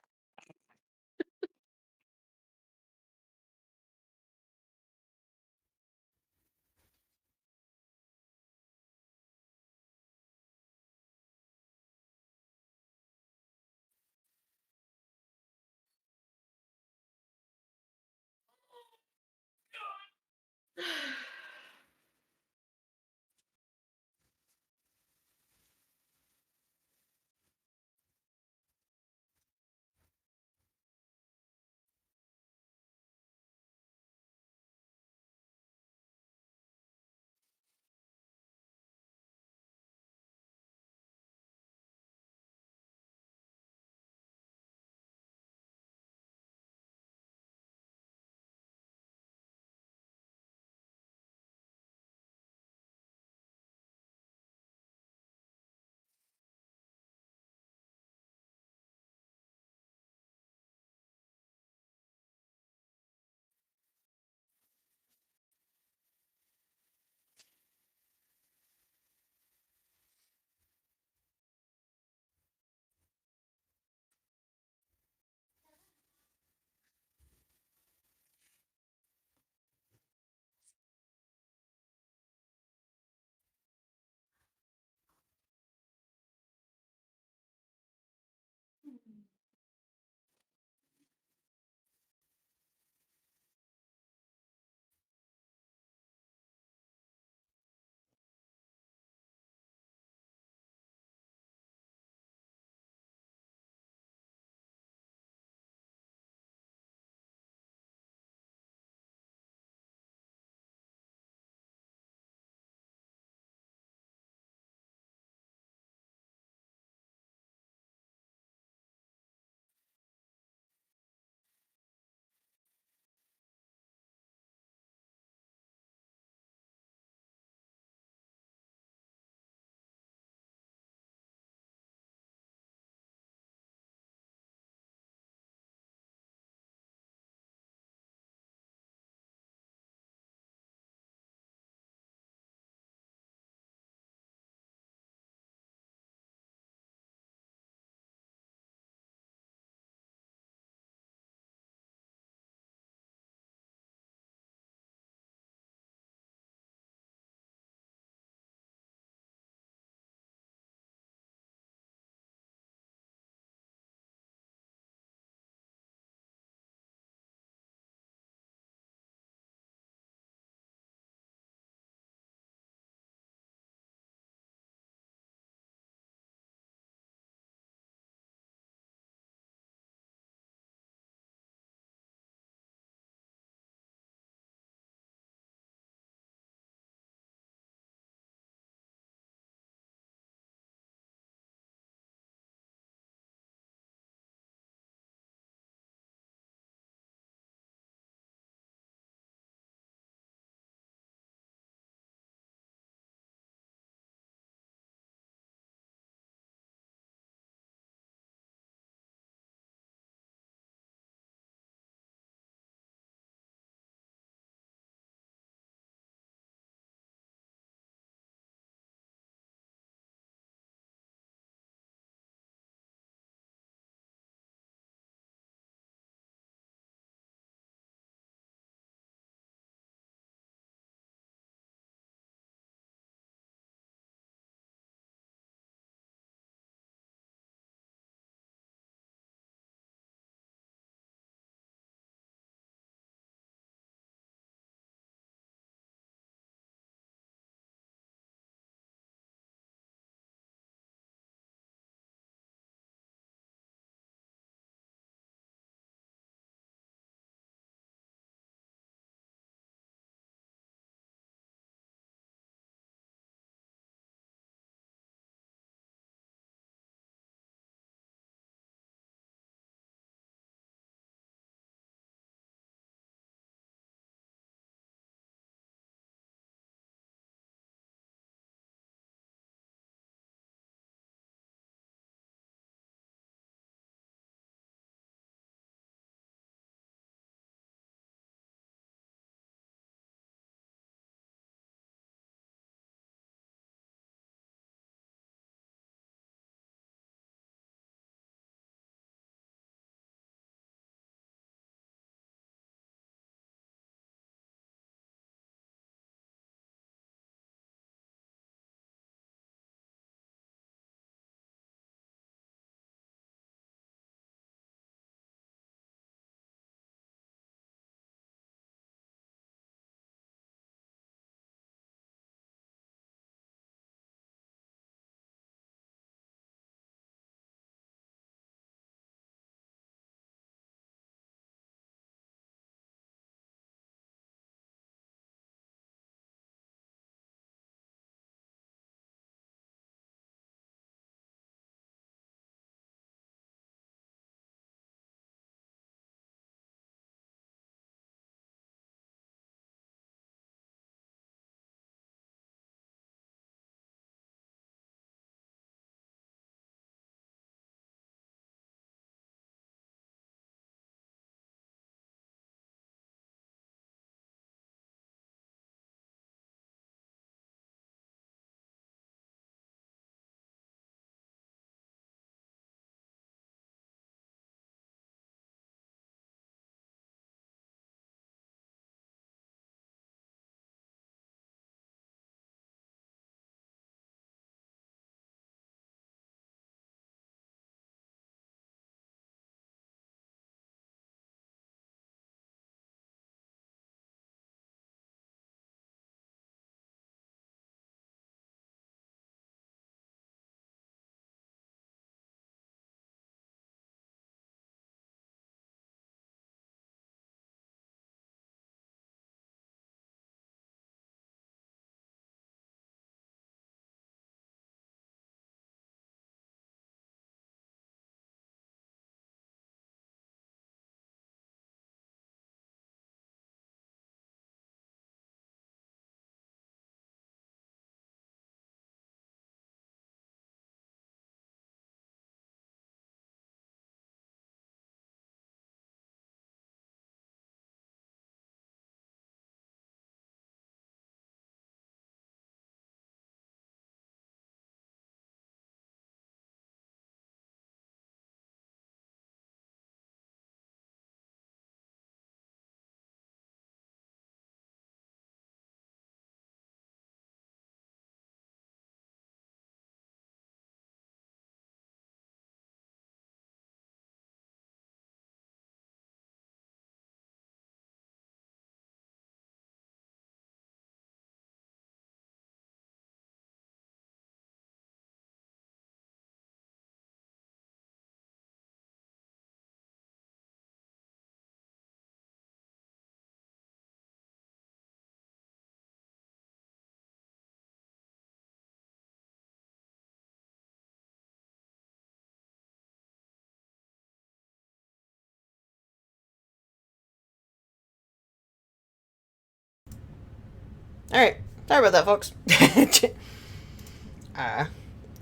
Alright. Sorry about that, folks.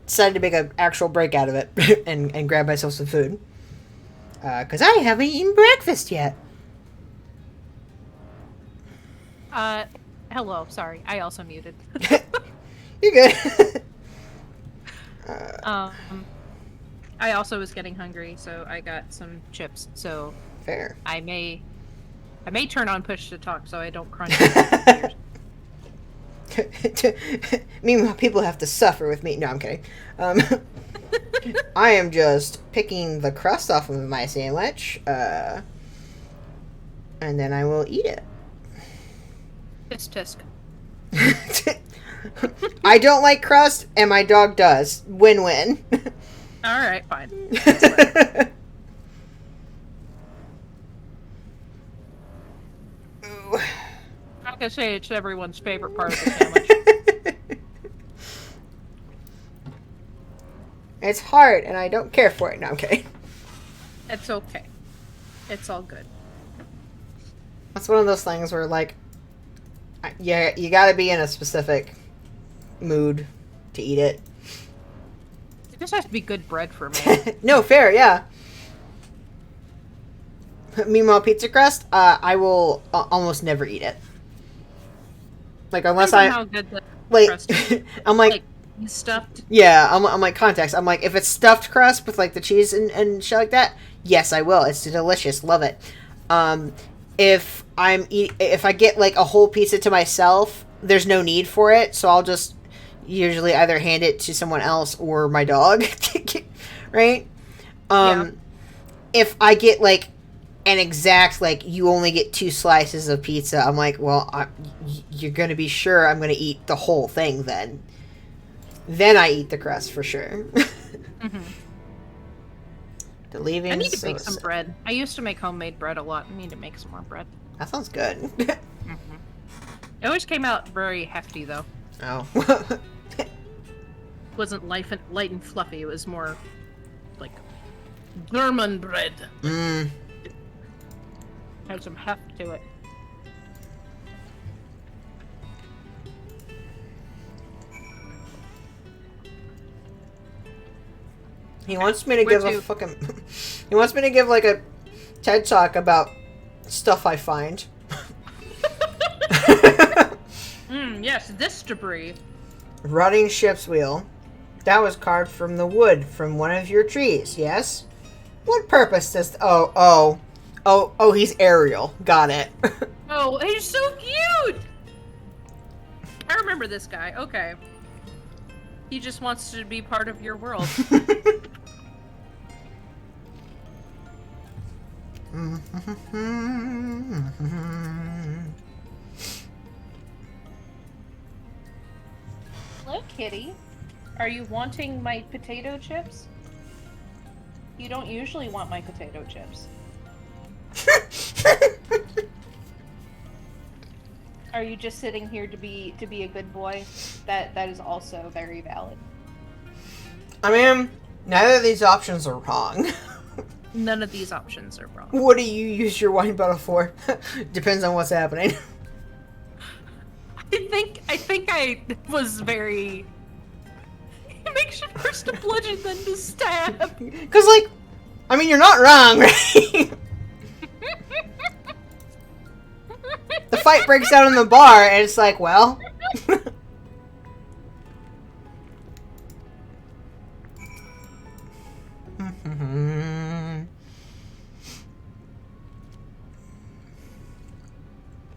Decided to make an actual break out of it and grab myself some food. Because I haven't eaten breakfast yet. Hello, sorry. I also muted. You're good. I also was getting hungry, so I got some chips. So Fair. I may turn on push to talk so I don't crunch. Meanwhile, people have to suffer with me. No, I'm kidding. I am just picking the crust off of my sandwich, and then I will eat it. Tisk. I don't like crust, and my dog does. Win-win. All right, fine. Ooh. Like I say, it's everyone's favorite part of the sandwich. It's hard, and I don't care for it. No, I'm kidding. It's okay. It's all good. It's one of those things where, like, yeah, you gotta be in a specific mood to eat it. It just has to be good bread for me. No, fair, yeah. Meanwhile, pizza crust, I will almost never eat it. Like, unless Depends on how good the like, crust is. I'm like Stuffed. yeah, I'm like context. I'm like, if it's stuffed crust with, like, the cheese and shit like that, yes, I will. It's delicious. Love it. If I get, like, a whole pizza to myself, there's no need for it, so I'll just usually either hand it to someone else or my dog. Right? Yeah. If I get, like, an exact, like, you only get 2 slices of pizza, I'm like, well, you're gonna be sure I'm gonna eat the whole thing then. Then I eat the crust for sure. Mm-hmm. The leaving. I need to make some bread. I used to make homemade bread a lot. I need to make some more bread. That sounds good. Mm-hmm. It always came out very hefty, though. Oh. It wasn't light and fluffy. It was more like German bread. Mmm. Had some heft to it. He wants me to give a fucking. He wants me to give, like, a TED talk about stuff I find. Yes, this debris. Rotting ship's wheel. That was carved from the wood from one of your trees, yes? What purpose does... Oh, he's Ariel. Got it. Oh, he's so cute! I remember this guy. Okay. He just wants to be part of your world. Hello, kitty. Are you wanting my potato chips? You don't usually want my potato chips. Are you just sitting here to be a good boy? That is also very valid. I mean, neither of these options are wrong. None of these options are wrong. What do you use your wine bottle for? Depends on what's happening. I think I was very... It makes you first to bludgeon, then to stab. Because, like, I mean, you're not wrong, right? The fight breaks out in the bar, and it's like, well...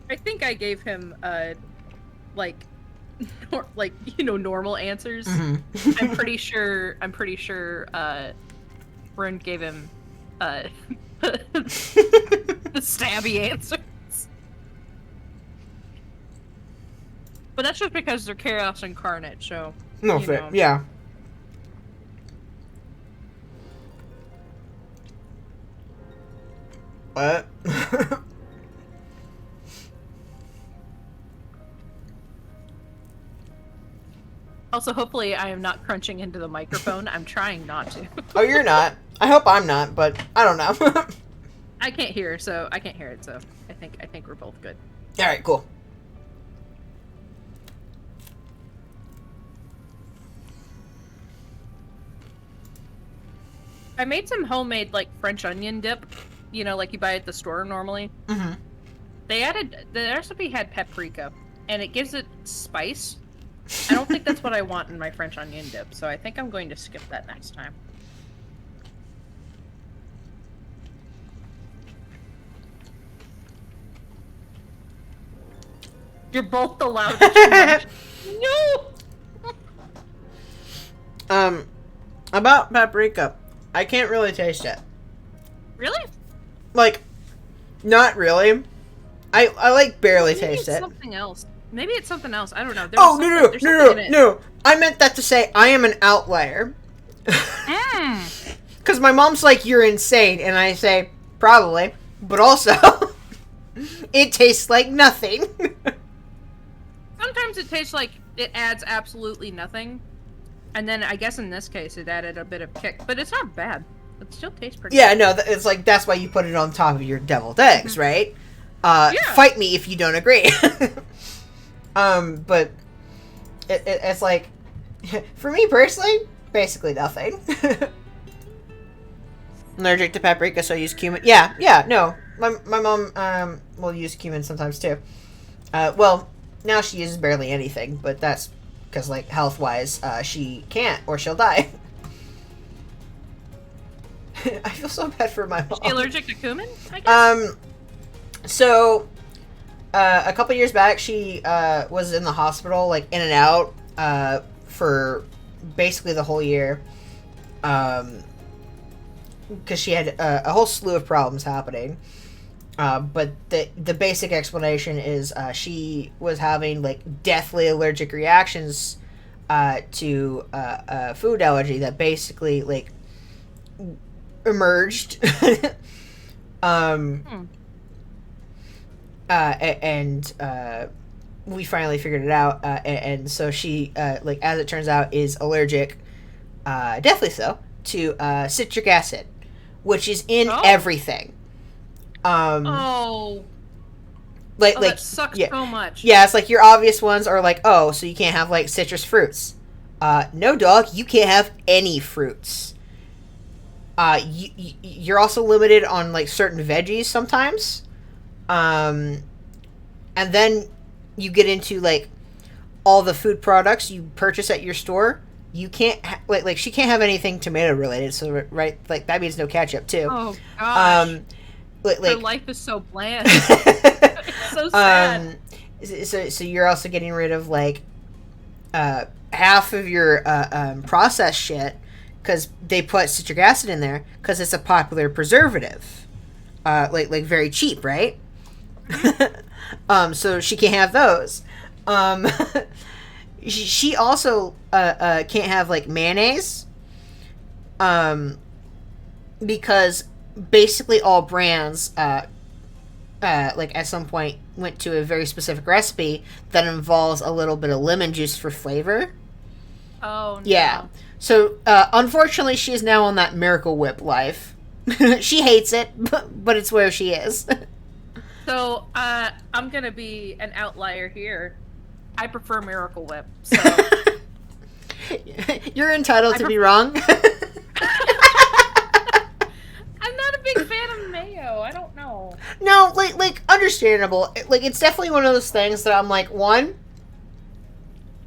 I think I gave him, normal answers. Mm-hmm. I'm pretty sure, Rune gave him, the stabby answers. But that's just because they're Chaos Incarnate, so... No, fair. Yeah. What? Also, hopefully I am not crunching into the microphone. I'm trying not to. Oh, you're not. I hope I'm not, but I don't know. I can't hear it, so I think we're both good. Alright, cool. I made some homemade like French onion dip, you know, like you buy at the store normally. Mm-hmm. The recipe had paprika, and it gives it spice. I don't think that's what I want in my French onion dip, so I think I'm going to skip that next time. You're both allowed to No! About paprika, I can't really taste it. Really? Like, not really. I like barely Maybe taste it's it. something else. Maybe it's something else. I don't know. Oh, There's something in it. no. I meant that to say I am an outlier. Because my mom's like, you're insane. And I say, probably. But also, it tastes like nothing. Sometimes it tastes like it adds absolutely nothing. And then I guess in this case it added a bit of kick. But it's not bad. It still tastes pretty Yeah, good. no, it's like, that's why you put it on top of your deviled eggs, right? Yeah. Fight me if you don't agree. But it's like, for me personally, basically nothing. I'm allergic to paprika, so I use cumin. Yeah, no. My mom will use cumin sometimes too. Well, now she uses barely anything, but that's because, like, health-wise, she can't or she'll die. I feel so bad for my mom. Is she allergic to cumin, I guess? So, a couple years back, she was in the hospital, like, in and out, for basically the whole year. Because she had a whole slew of problems happening. But the basic explanation is she was having, like, deathly allergic reactions to a food allergy that basically, like, emerged. And we finally figured it out, and so she, like, as it turns out, is allergic, deathly so, to citric acid, which is in everything. Like, that sucks so much. Yeah, it's like your obvious ones are like, oh, so you can't have, like, citrus fruits. No, dog, you can't have any fruits. You're also limited on, like, certain veggies sometimes. And then you get into, like, all the food products you purchase at your store. You can't like she can't have anything tomato related. So right, like, that means no ketchup too. Oh gosh. Like, her life is so bland. It's so sad. So you're also getting rid of, like, half of your processed shit because they put citric acid in there because it's a popular preservative. Like very cheap, right? So she can't have those. She also can't have, like, mayonnaise. Because basically all brands, like, at some point went to a very specific recipe that involves a little bit of lemon juice for flavor. Oh, no. Yeah. So, unfortunately, she is now on that Miracle Whip life. She hates it, but it's where she is. So, I'm gonna be an outlier here. I prefer Miracle Whip, so... You're entitled to be wrong. I'm not a big fan of mayo. I don't know. No, like understandable. Like, it's definitely one of those things that I'm like, one,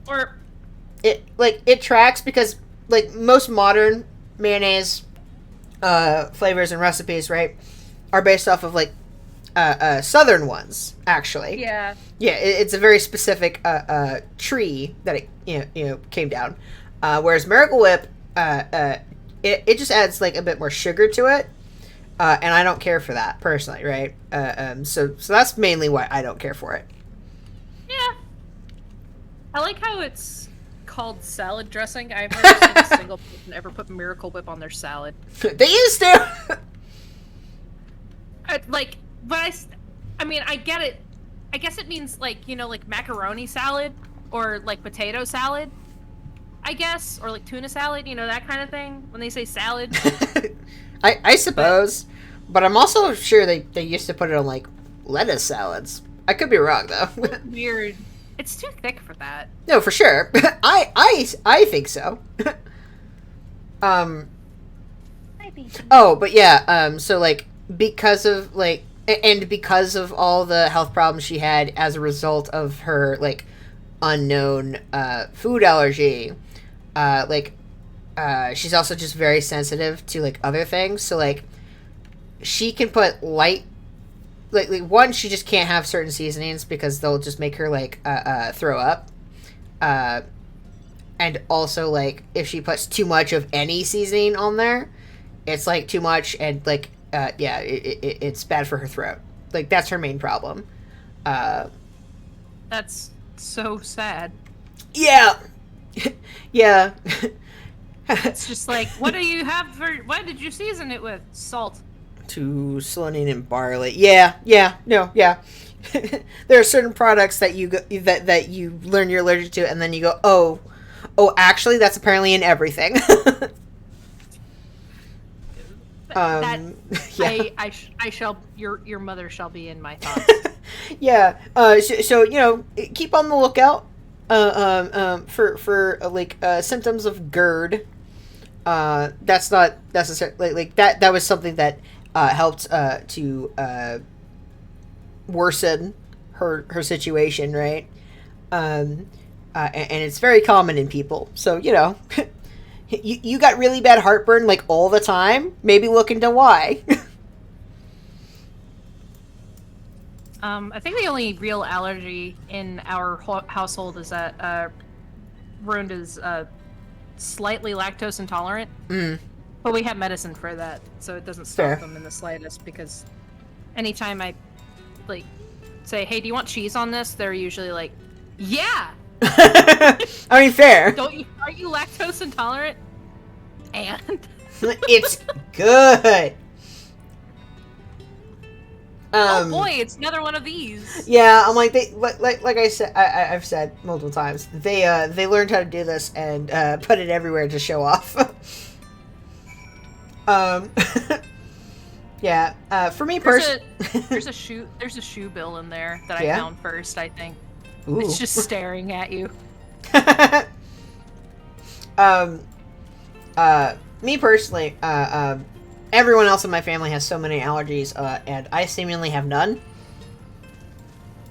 Or... it tracks because, like, most modern mayonnaise flavors and recipes, right, are based off of, like, southern ones, actually. Yeah. Yeah, it's a very specific tree that it came down. Whereas Miracle Whip, it just adds, like, a bit more sugar to it, and I don't care for that personally, right? So that's mainly why I don't care for it. Yeah. I like how it's called salad dressing. I've never seen a single person ever put Miracle Whip on their salad. They used to. I mean, I get it. I guess it means, like, like macaroni salad or, like, potato salad, I guess, or, like, tuna salad, that kind of thing, when they say salad. I suppose, but I'm also sure they used to put it on, like, lettuce salads. I could be wrong, though. Weird. It's too thick for that. No, for sure. I think so. I baby. Oh, but yeah, so like because of like and because of all the health problems she had as a result of her like unknown food allergy, she's also just very sensitive to like other things. So like she can put light like one, she just can't have certain seasonings because they'll just make her like throw up. And also like if she puts too much of any seasoning on there, it's like too much and like it's bad for her throat. Like that's her main problem. That's so sad. Yeah. Yeah. It's just like, what do you have for? What did you season it with? Salt. To selenium and barley. Yeah. There are certain products that you that you learn you're allergic to, and then you go, oh, actually, that's apparently in everything. That Yeah. I shall your mother shall be in my thoughts. Yeah. So you know, keep on the lookout. For symptoms of GERD. That's not necessarily like that. That was something that helped to worsen her situation, right? And it's very common in people. So you know, you got really bad heartburn like all the time. Maybe look into why. I think the only real allergy in our household is that Rund is slightly lactose intolerant. But we have medicine for that, so it doesn't stop Fair. them in the slightest. Because anytime I like say, "Hey, do you want cheese on this?" they're usually like, "Yeah." I mean, fair. Are you lactose intolerant? And It's good. oh boy, it's another one of these. Yeah, I'm like like I said, I've said multiple times. They learned how to do this and put it everywhere to show off. Yeah. For me personally, There's a shoe bill in there that I Yeah? found first. I think Ooh. it's just staring at you. Me personally, everyone else in my family has so many allergies, and I seemingly have none.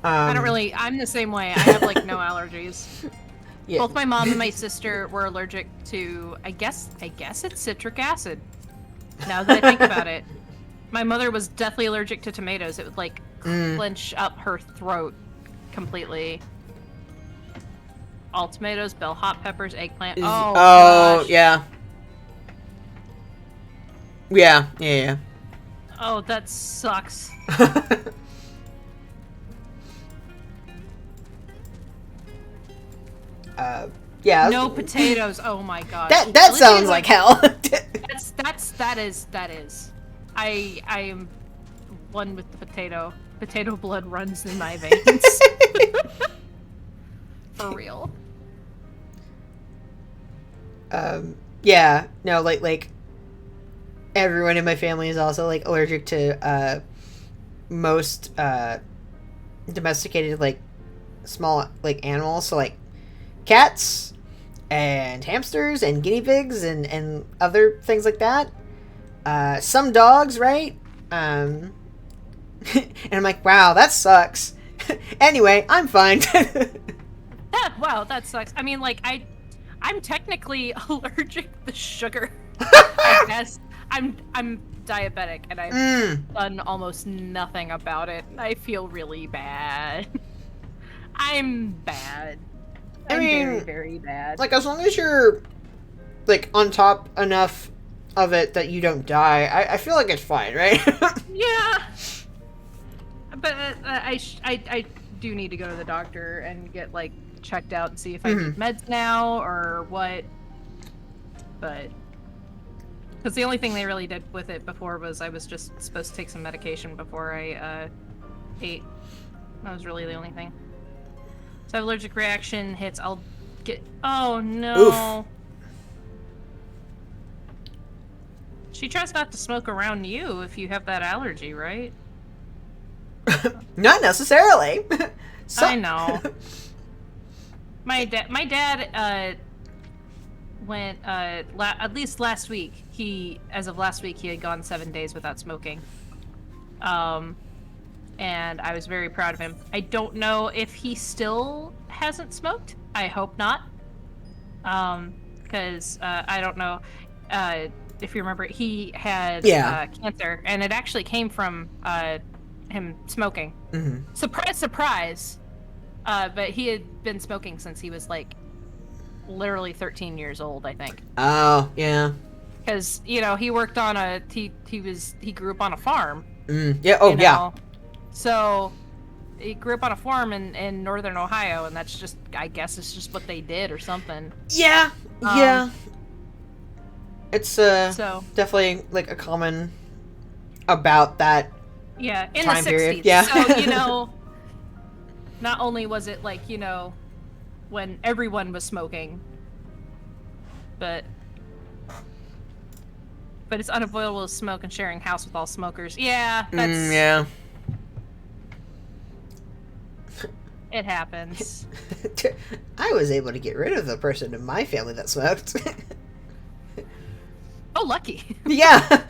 I don't really. I'm the same way. I have like no allergies. Yeah. Both my mom and my sister were allergic to. I guess it's citric acid. Now that I think about it, my mother was deathly allergic to tomatoes. It would like clench up her throat completely. All tomatoes, bell hot peppers, eggplant. Oh gosh. Yeah. Yeah. Oh, that sucks. Yeah. No potatoes. Oh my god. That sounds like hell. That is. I am one with the potato. Potato blood runs in my veins. For real. Yeah. No, like everyone in my family is also like allergic to most domesticated like small like animals, so like cats and hamsters and guinea pigs and other things like that. Some dogs, right? And I'm like, wow, that sucks. Anyway, I'm fine. Wow, that sucks. I mean, like, I'm technically allergic to sugar. I guess I'm diabetic, and I've done almost nothing about it. I feel really bad. I'm bad. I mean, very, very bad. like, as long as you're like on top enough of it that you don't die, I feel like it's fine, right? Yeah. But I do need to go to the doctor and get like checked out and see if I need meds now or what. But because the only thing they really did with it before was I was just supposed to take some medication before I ate. That was really the only thing. So if allergic reaction hits, I'll get. Oh no. Oof. She tries not to smoke around you if you have that allergy, right? Not necessarily. I know. My dad went at least last week. As of last week, he had gone 7 days without smoking. And I was very proud of him. I don't know if he still hasn't smoked. I hope not. Because I don't know if you remember, he had cancer, and it actually came from him smoking. Mm-hmm. Surprise, surprise. But he had been smoking since he was like literally 13 years old, I think. Oh, yeah. Because he worked on he grew up on a farm. Yeah. Oh, yeah. So he grew up on a farm in northern Ohio, and that's just, I guess it's just what they did or something. Yeah. Yeah. It's so definitely like a common about that. Yeah, in time the 60s. period. Yeah. So, not only was it like, when everyone was smoking, but it's unavoidable to smoke and sharing house with all smokers. Yeah, that's... yeah. It happens. I was able to get rid of the person in my family that smoked. Oh, lucky. Yeah.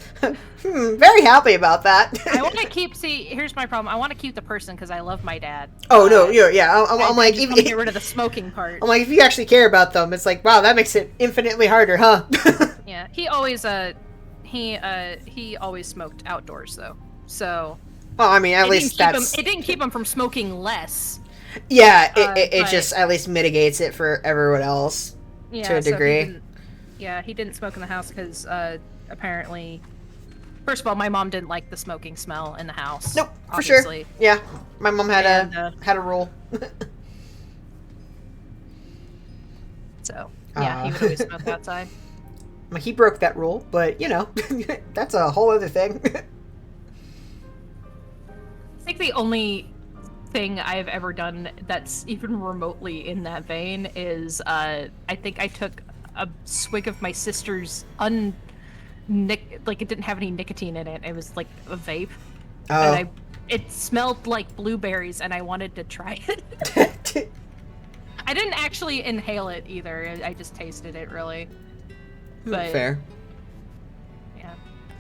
Very happy about that. I want to keep... See, here's my problem. I want to keep the person because I love my dad. Oh, no, yeah. I'm like... I just want to get rid of the smoking part. I'm like, if you actually care about them, it's like, wow, that makes it infinitely harder, huh? Yeah, he always smoked outdoors, though. So... Well, I mean, at least that's... It didn't keep him from smoking less. Yeah, it just at least mitigates it for everyone else to a degree. He didn't smoke in the house because apparently, first of all, my mom didn't like the smoking smell in the house. Nope, obviously. for sure. Yeah, my mom had a rule. So yeah, he would always smoke outside. He broke that rule, but that's a whole other thing. I think the only thing I've ever done that's even remotely in that vein is I think I took a swig of my sister's like it didn't have any nicotine in it. It was like a vape. Oh. And it smelled like blueberries and I wanted to try it. I didn't actually inhale it either. I just tasted it really. But, fair. Yeah.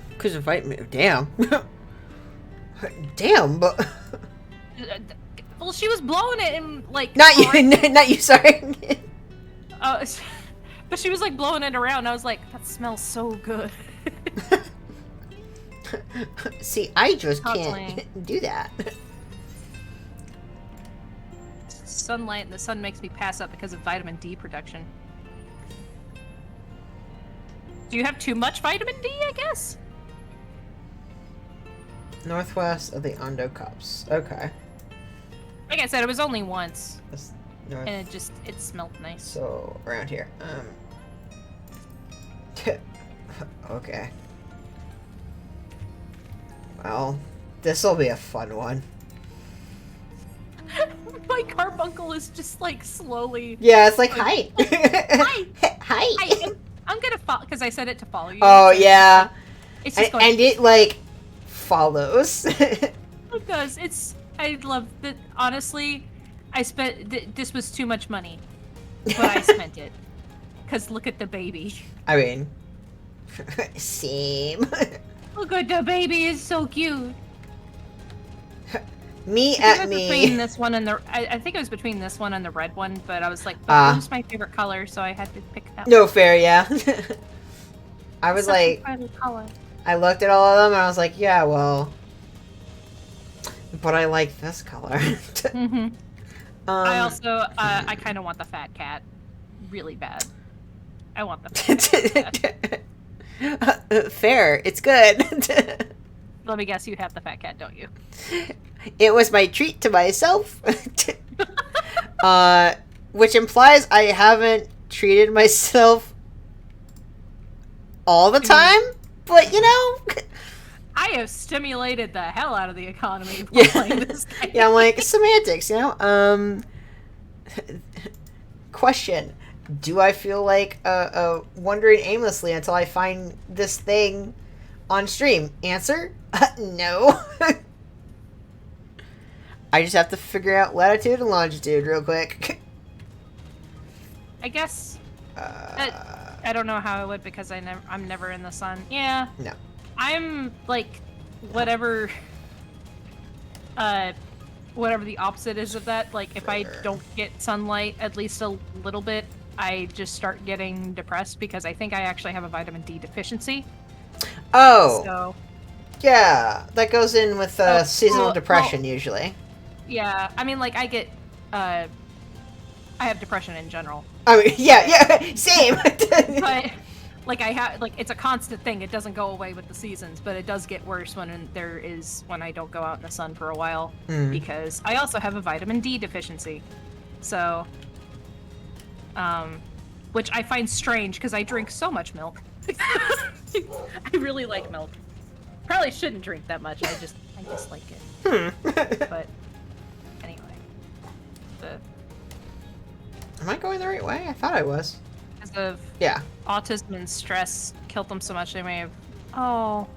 Because of vitamin... Damn. Damn, but... Well, she was blowing it and like... Not you, sorry. But she was like blowing it around. I was like, that smells so good. See, I just Constantly. can't do that. Sunlight and the sun makes me pass out because of vitamin D production. Do you have too much vitamin D, I guess? Northwest of the Ondo Cups. Okay. Like I said, it was only once. That's north. And it smelled nice. So, around here. Okay. Well, this'll be a fun one. My carbuncle is just like slowly... Yeah, it's like, hi. Hi. Hi. I'm gonna follow, because I set it to follow you. Oh, so yeah. It's just going... And it, like, follows. It does. I love that. Honestly, this was too much money, but I spent it. Because look at the baby. I mean, same. Look at the baby, it's so cute. Me I at me. Between this one and the, I think it was between this one and the red one, but I was like, but blue's my favorite color, so I had to pick that one. No fair, yeah. I was like, color. I looked at all of them and I was like, yeah, well, but I like this color. Mm-hmm. I also, I kind of want the fat cat, really bad. I want the fat cat. Fair, it's good. Let me guess, you have the fat cat, don't you? It was my treat to myself. Which implies I haven't treated myself all the time, but I have stimulated the hell out of the economy while playing this game. Yeah, I'm like, semantics, Question. Do I feel like wandering aimlessly until I find this thing on stream? Answer? No. I just have to figure out latitude and longitude real quick. I guess I don't know how I would because I'm never in the sun. Yeah. No. I'm like whatever whatever the opposite is of that. Like if I don't get sunlight at least a little bit, I just start getting depressed because I think I actually have a vitamin D deficiency. Oh. So Yeah, that goes in with seasonal depression usually. yeah, I mean like I get I have depression in general. I mean, yeah, same. But like I have like it's a constant thing. It doesn't go away with the seasons, but it does get worse when I don't go out in the sun for a while because I also have a vitamin D deficiency. So which I find strange because I drink so much milk. I really like milk. Probably shouldn't drink that much. I just like it. But anyway. Am I going the right way? I thought I was. Because of Yeah. autism and stress killed them so much they may have. Oh.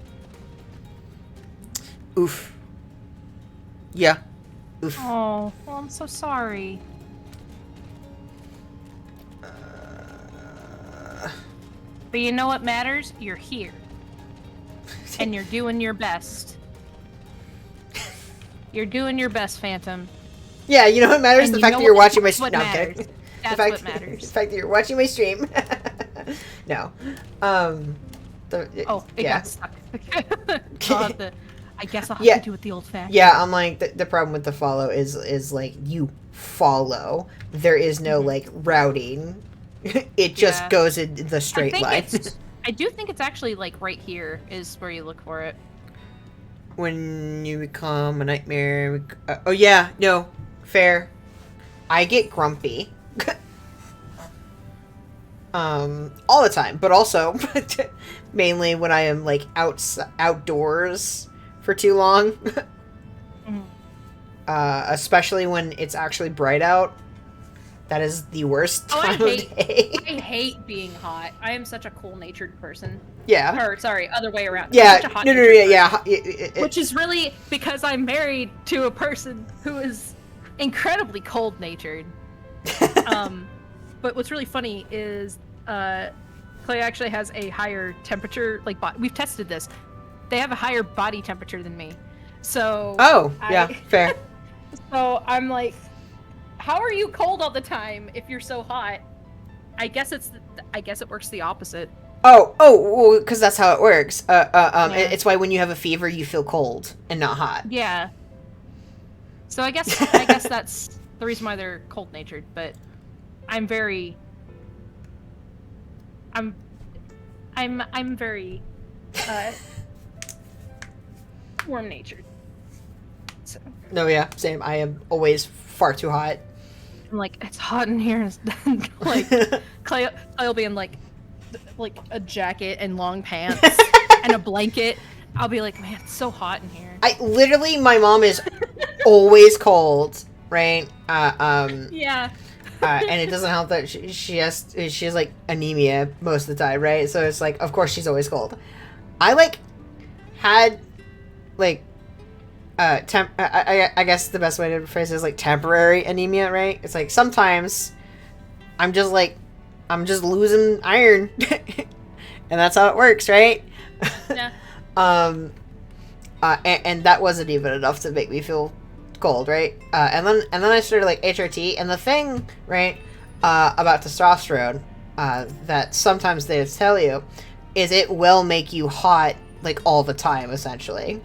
Oof. Yeah. Oof. Oh. Well, I'm so sorry. But you know what matters? You're here. And you're doing your best. You're doing your best, Phantom. Yeah, you know what matters? And The you fact know that you're what- watching my that's stream. what No, I'm matters. kidding. That's the fact, what matters. The fact that you're watching my stream. No. Oh, it yeah. got stuck. I guess I'll have Yeah. to do it the old-fashioned. Yeah, I'm like, the problem with the follow is like, you follow. There is no, like, routing. It just Yeah. goes in the straight line. I do think it's actually, like, right here is where you look for it. When you become a nightmare. Oh, yeah, no. Fair. I get grumpy. All the time, but also mainly when I am, like, outdoors for too long. Especially when it's actually bright out. That is the worst time of day. I hate being hot. I am such a cool-natured person. Yeah. Or, sorry, other way around. Yeah. I'm such a hot No, natured yeah. person. Which is really because I'm married to a person who is incredibly cold-natured. But what's really funny is Clay actually has a higher temperature. Like, we've tested this. They have a higher body temperature than me. So. Oh, yeah, fair. So I'm like, how are you cold all the time if you're so hot? I guess it works the opposite. Oh, well, because that's how it works. Yeah. It's why when you have a fever, you feel cold and not hot. Yeah. So I guess that's the reason why they're cold-natured. But I'm very warm-natured. So No, yeah, same. I am always far too hot. I'm like, it's hot in here. Like Clay will be in like a jacket and long pants and a blanket. I'll be like, man, it's so hot in here. My mom is always cold, right? Yeah. And it doesn't help that she has like anemia most of the time, right? So it's like, of course she's always cold. I like had like I guess the best way to phrase it is like temporary anemia, right? It's like sometimes I'm just losing iron, and that's how it works, right? Yeah. And that wasn't even enough to make me feel cold, right? And then I started like HRT, and the thing, right, about testosterone, that sometimes they tell you, is it will make you hot like all the time, essentially.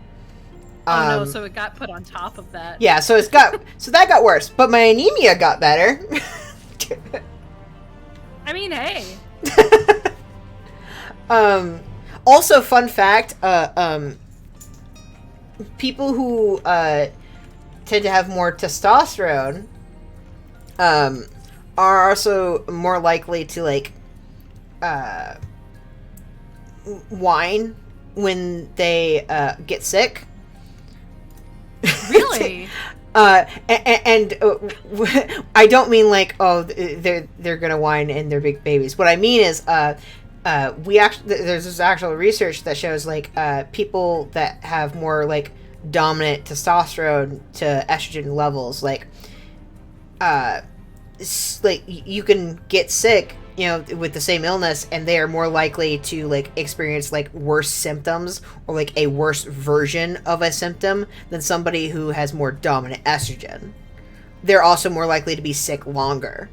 Oh no! So it got put on top of that. Yeah, so that got worse, but my anemia got better. I mean, hey. Also, fun fact, people who tend to have more testosterone are also more likely to like whine when they get sick. Really? And I don't mean like, oh, they're gonna whine and they're big babies. What I mean is, there's this actual research that shows like people that have more like dominant testosterone to estrogen levels, like you can get sick with the same illness, and they are more likely to like experience like worse symptoms or like a worse version of a symptom than somebody who has more dominant estrogen. They're also more likely to be sick longer.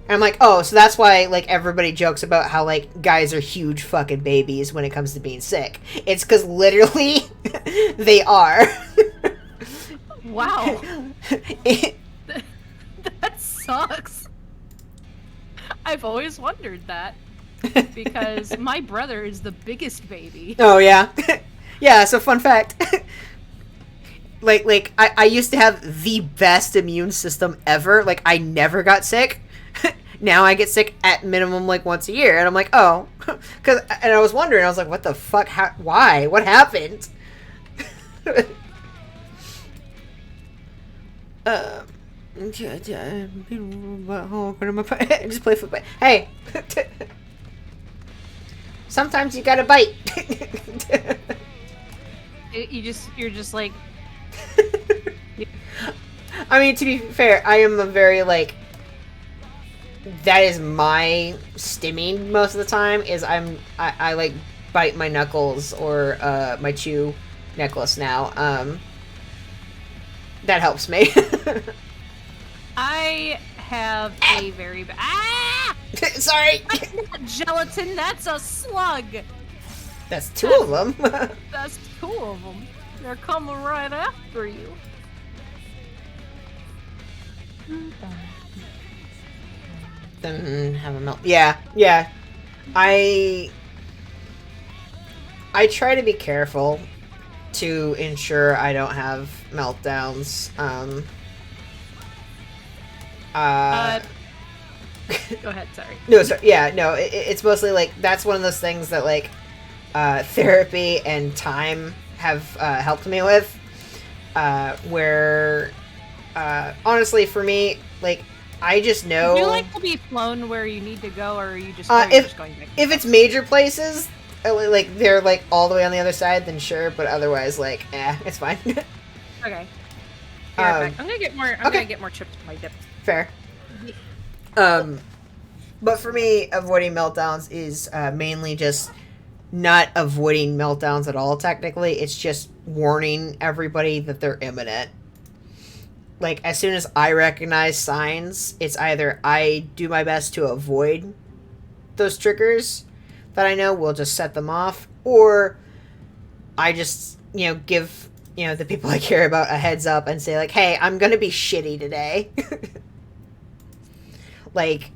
And I'm like, oh, so that's why like everybody jokes about how like guys are huge fucking babies when it comes to being sick. It's because literally they are. Wow. That sucks. I've always wondered that because my brother is the biggest baby. Oh yeah. Yeah, so fun fact. like I used to have the best immune system ever. Like I never got sick. Now I get sick at minimum like once a year, and I'm like, oh, and I was wondering, I was like, what the fuck? Why? What happened? Just play football. Hey, sometimes you gotta bite. You're just like. I mean, to be fair, I am a very like. That is my stimming most of the time. Is I like bite my knuckles or my chew necklace now. That helps me. I have a very bad. Ah! Sorry. That's not gelatin. That's a slug. That's two of them. That's two of them. They're coming right after you. Then have a melt. Yeah. I try to be careful to ensure I don't have meltdowns. Go ahead. Sorry. No, sorry. Yeah, no. It's mostly like that's one of those things that like therapy and time have helped me with. Where honestly, for me, like. I just know. Do you like to be flown where you need to go, or are you just, just going back? If it's major places, like they're like all the way on the other side, then sure. But otherwise, like, it's fine. Okay. I'm gonna get more. I'm gonna get more chips for my dip. Fair. But for me, avoiding meltdowns is mainly just not avoiding meltdowns at all. Technically, it's just warning everybody that they're imminent. Like, as soon as I recognize signs, it's either I do my best to avoid those triggers that I know will just set them off, or I just, give, the people I care about a heads up and say, like, hey, I'm gonna be shitty today. Like,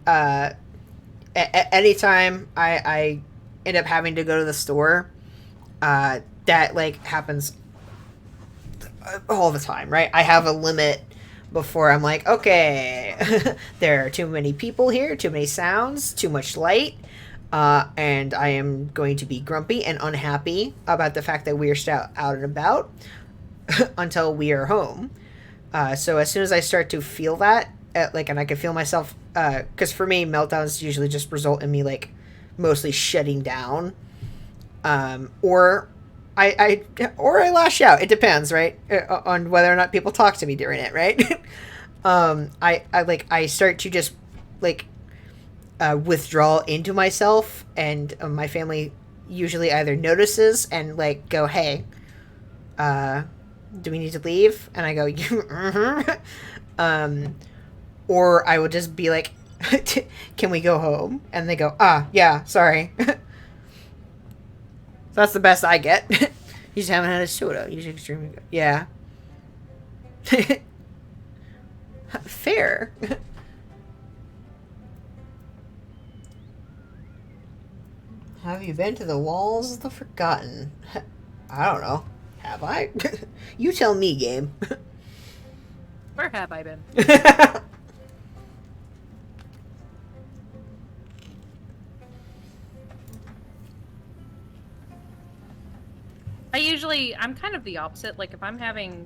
anytime I end up having to go to the store, that, like, happens all the time, right? I have a limit before I'm like, okay, there are too many people here, too many sounds, too much light, and I am going to be grumpy and unhappy about the fact that we are still out and about until we are home. So as soon as I start to feel that, and I can feel myself, because for me, meltdowns usually just result in me, like, mostly shutting down, or I lash out. It depends, right, on whether or not people talk to me during it, right? I start to just like withdraw into myself, and my family usually either notices and like go, "Hey, do we need to leave?" And I go, mm-hmm. Or I will just be like, "Can we go home?" And they go, yeah, sorry." That's the best I get. You just haven't had a soda. Usually extremely good. Yeah. Fair. Have you been to the Walls of the Forgotten? I don't know. Have I? You tell me, game. Where have I been? I'm kind of the opposite. Like, if I'm having,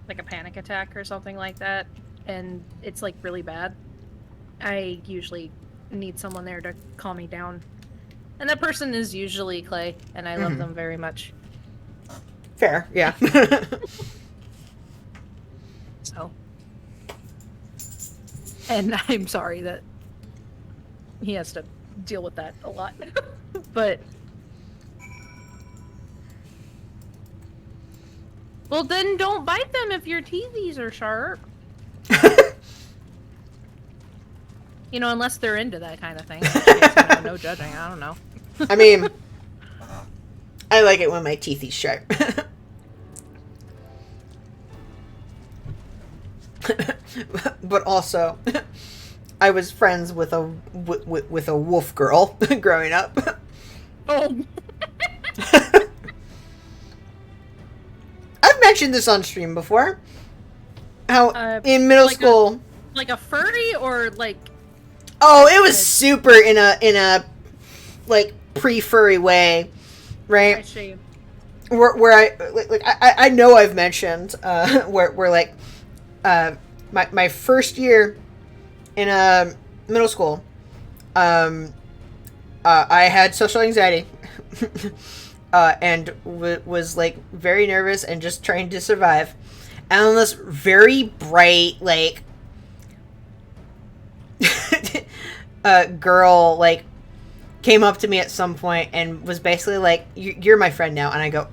like, a panic attack or something like that, and it's, like, really bad, I usually need someone there to calm me down. And that person is usually Clay, and I love them very much. Fair, yeah. So. And I'm sorry that he has to deal with that a lot. But well, then don't bite them if your teethies are sharp. You know, unless they're into that kind of thing. In which case, you know, no judging. I don't know. I mean, I like it when my teeth is sharp. But also, I was friends with a wolf girl growing up. Oh. I've mentioned this on stream before. How in middle like school, like a furry or like. oh, it was super in a like pre-furry way, right? I see. Where I know I've mentioned where like my first year in middle school, I had social anxiety and was like very nervous and just trying to survive, and this very bright like girl like came up to me at some point and was basically like, you're my friend now. And I go,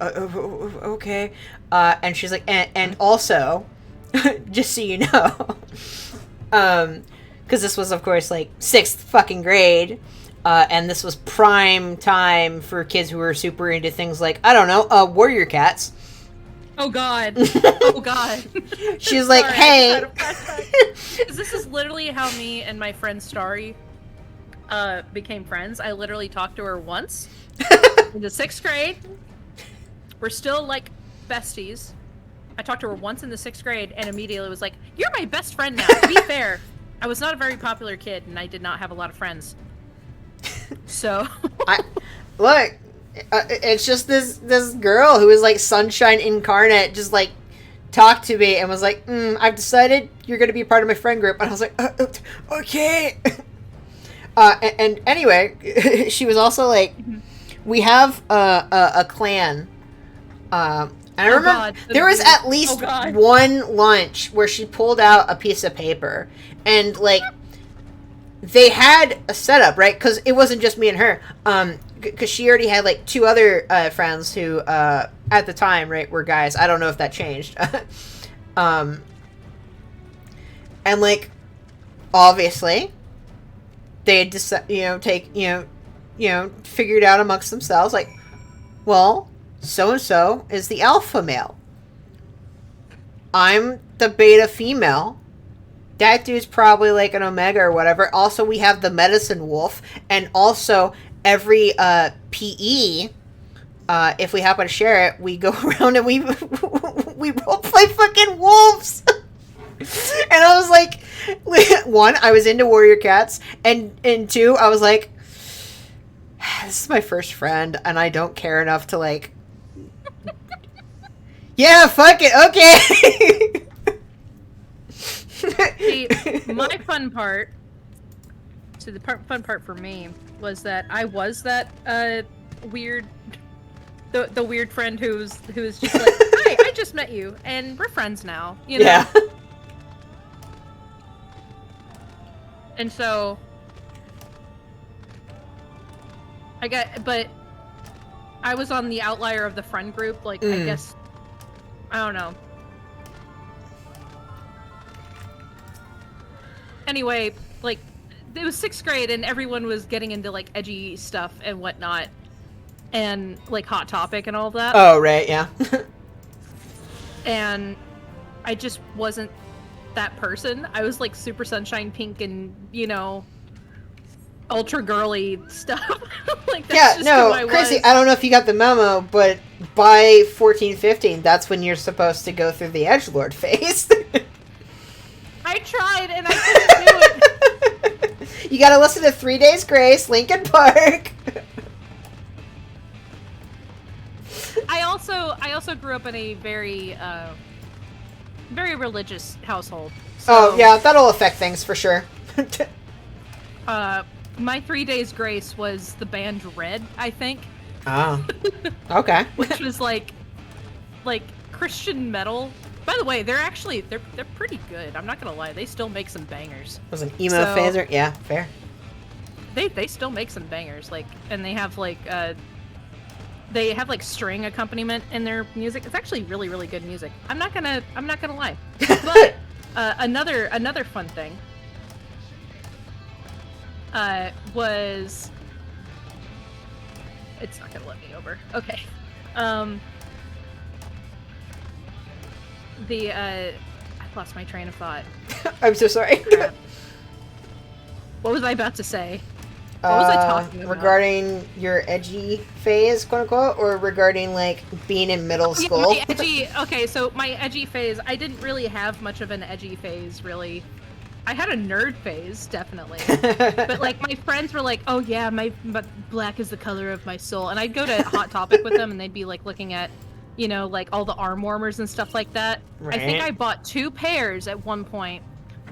okay. And she's like, and also, just so you know, because this was, of course, like 6th fucking grade. And this was prime time for kids who were super into things like, I don't know, Warrior Cats. Oh, God. Oh, God. She's like, Sorry, hey. This is literally how me and my friend Starry became friends. I literally talked to her once in the 6th grade. We're still like besties. I talked to her once in the 6th grade and immediately was like, you're my best friend now. To be fair, I was not a very popular kid and I did not have a lot of friends. So look, it's just this girl who is like sunshine incarnate just like talked to me and was like, I've decided you're going to be part of my friend group. And I was like, okay. And anyway, she was also like, we have a clan. And I remember God, there was at least one lunch where she pulled out a piece of paper and like they had a setup, right? Because it wasn't just me and her. Because she already had like 2 other friends who at the time, right, were guys. I don't know if that changed. And like obviously they had figured out amongst themselves, like, well, so-and-so is the alpha male. I'm the beta female. That dude's probably like an omega or whatever. Also, we have the medicine wolf. And also, every PE, if we happen to share it, we go around and we roleplay fucking wolves. And I was like, 1, I was into Warrior Cats, and 2, I was like, this is my first friend, and I don't care enough to like, yeah, fuck it, okay. See, my fun part, so the fun part for me was that I was that weird, the weird friend who's just like, hi, I just met you, and we're friends now, you know? Yeah. And so but I was on the outlier of the friend group, like, I guess, I don't know. Anyway, like, it was 6th grade and everyone was getting into, like, edgy stuff and whatnot. And, like, Hot Topic and all of that. Oh, right, yeah. And I just wasn't that person. I was, like, super sunshine pink and, you know, ultra girly stuff. Like, that's just who I Chrissy, was. I don't know if you got the memo, but by 14, 15, that's when you're supposed to go through the edgelord phase. I tried and I couldn't do it. You gotta listen to 3 Days Grace, Linkin Park. I also grew up in a very very religious household. So, Oh, yeah, that'll affect things for sure. my 3 Days Grace was the band Red, I think. Oh. Okay. Which was like Christian metal. By the way, they're pretty good. I'm not gonna lie, they still make some bangers. Was an emo phaser? Yeah, fair. they still make some bangers, like, and they have like string accompaniment in their music. It's actually really, really good music. I'm not gonna lie. But another fun thing was, it's not gonna let me over. Okay. I lost my train of thought. I'm so sorry. Crap. What was I about to say? What was I talking about? Regarding your edgy phase, quote unquote, or regarding like being in middle school? Okay, so my edgy phase, I didn't really have much of an edgy phase, really. I had a nerd phase, definitely. But like my friends were like, "Oh yeah, my black is the color of my soul," and I'd go to Hot Topic with them, and they'd be like looking at, you know, like all the arm warmers and stuff like that. Right. I think I bought 2 pairs at one point.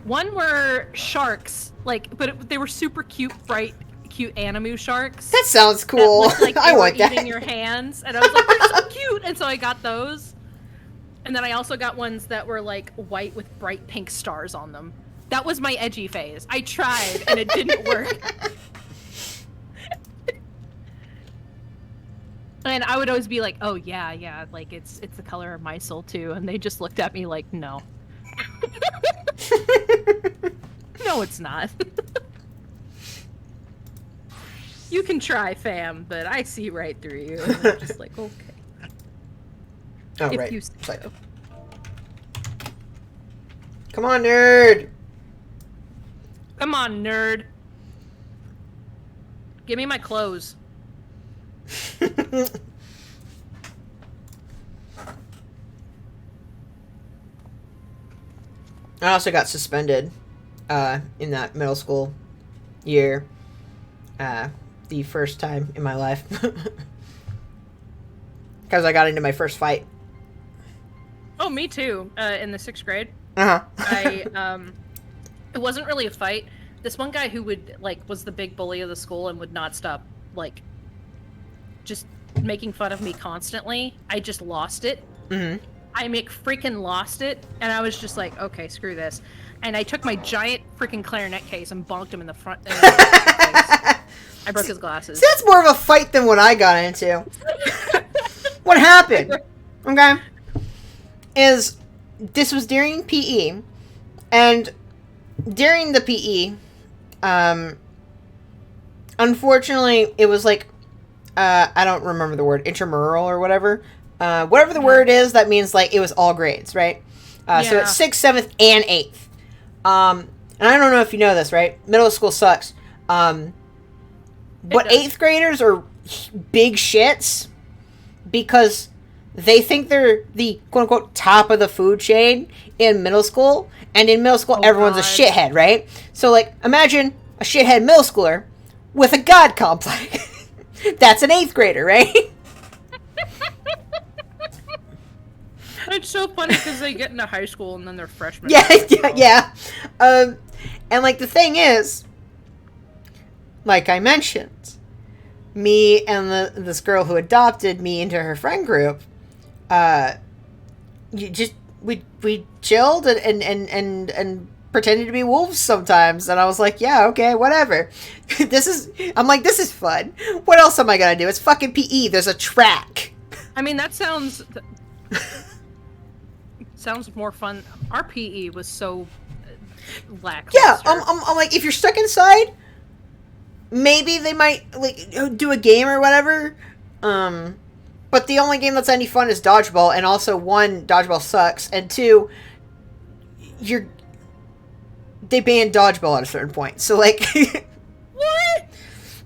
One were sharks, like, but they were super cute, bright, cute Animu sharks. That sounds cool. That looked like I they want were that. eating your hands, and I was like, "They're so cute!" And so I got those. And then I also got ones that were like white with bright pink stars on them. That was my edgy phase. I tried, and it didn't work. And I would always be like, "Oh yeah, like it's the color of my soul too," and they just looked at me like, "No, no, it's not." You can try, fam, but I see right through you. And I'm just like, okay. Oh, If right. you say Like, so. come on, nerd. Come on, nerd. Give me my clothes. I also got suspended in that middle school year. The first time in my life. Because I got into my first fight. Oh, me too. In the 6th grade. Uh-huh. It wasn't really a fight. This one guy who was the big bully of the school and would not stop, just making fun of me constantly. I just lost it. Mm-hmm. I freaking lost it, and I was just like, okay, screw this. And I took my giant freaking clarinet case and bonked him in the front. I broke his glasses. See, that's more of a fight than what I got into. What happened? Okay. This was during PE, and during the PE, unfortunately, it was like, I don't remember the word, intramural or whatever. Whatever the word is, that means like it was all grades, right? So it's 6th, 7th, and 8th. And I don't know if you know this, right? Middle school sucks. But 8th graders are big shits because they think they're the quote-unquote top of the food chain in middle school. And in middle school, everyone's a shithead, right? So, like, imagine a shithead middle schooler with a god complex. That's an 8th grader, right? It's so funny because they get into high school and then they're freshmen. Yeah. And, like, the thing is, like I mentioned, me and this girl who adopted me into her friend group, we chilled and pretended to be wolves sometimes, and I was like, yeah, okay, whatever. This is fun. What else am I gonna do? It's fucking PE. There's a track. I mean, that sounds more fun. Our PE was so lackluster. Yeah, I'm like, if you're stuck inside, maybe they might like do a game or whatever. But the only game that's any fun is dodgeball, and also 1, dodgeball sucks, and 2, they banned dodgeball at a certain point. So like, what?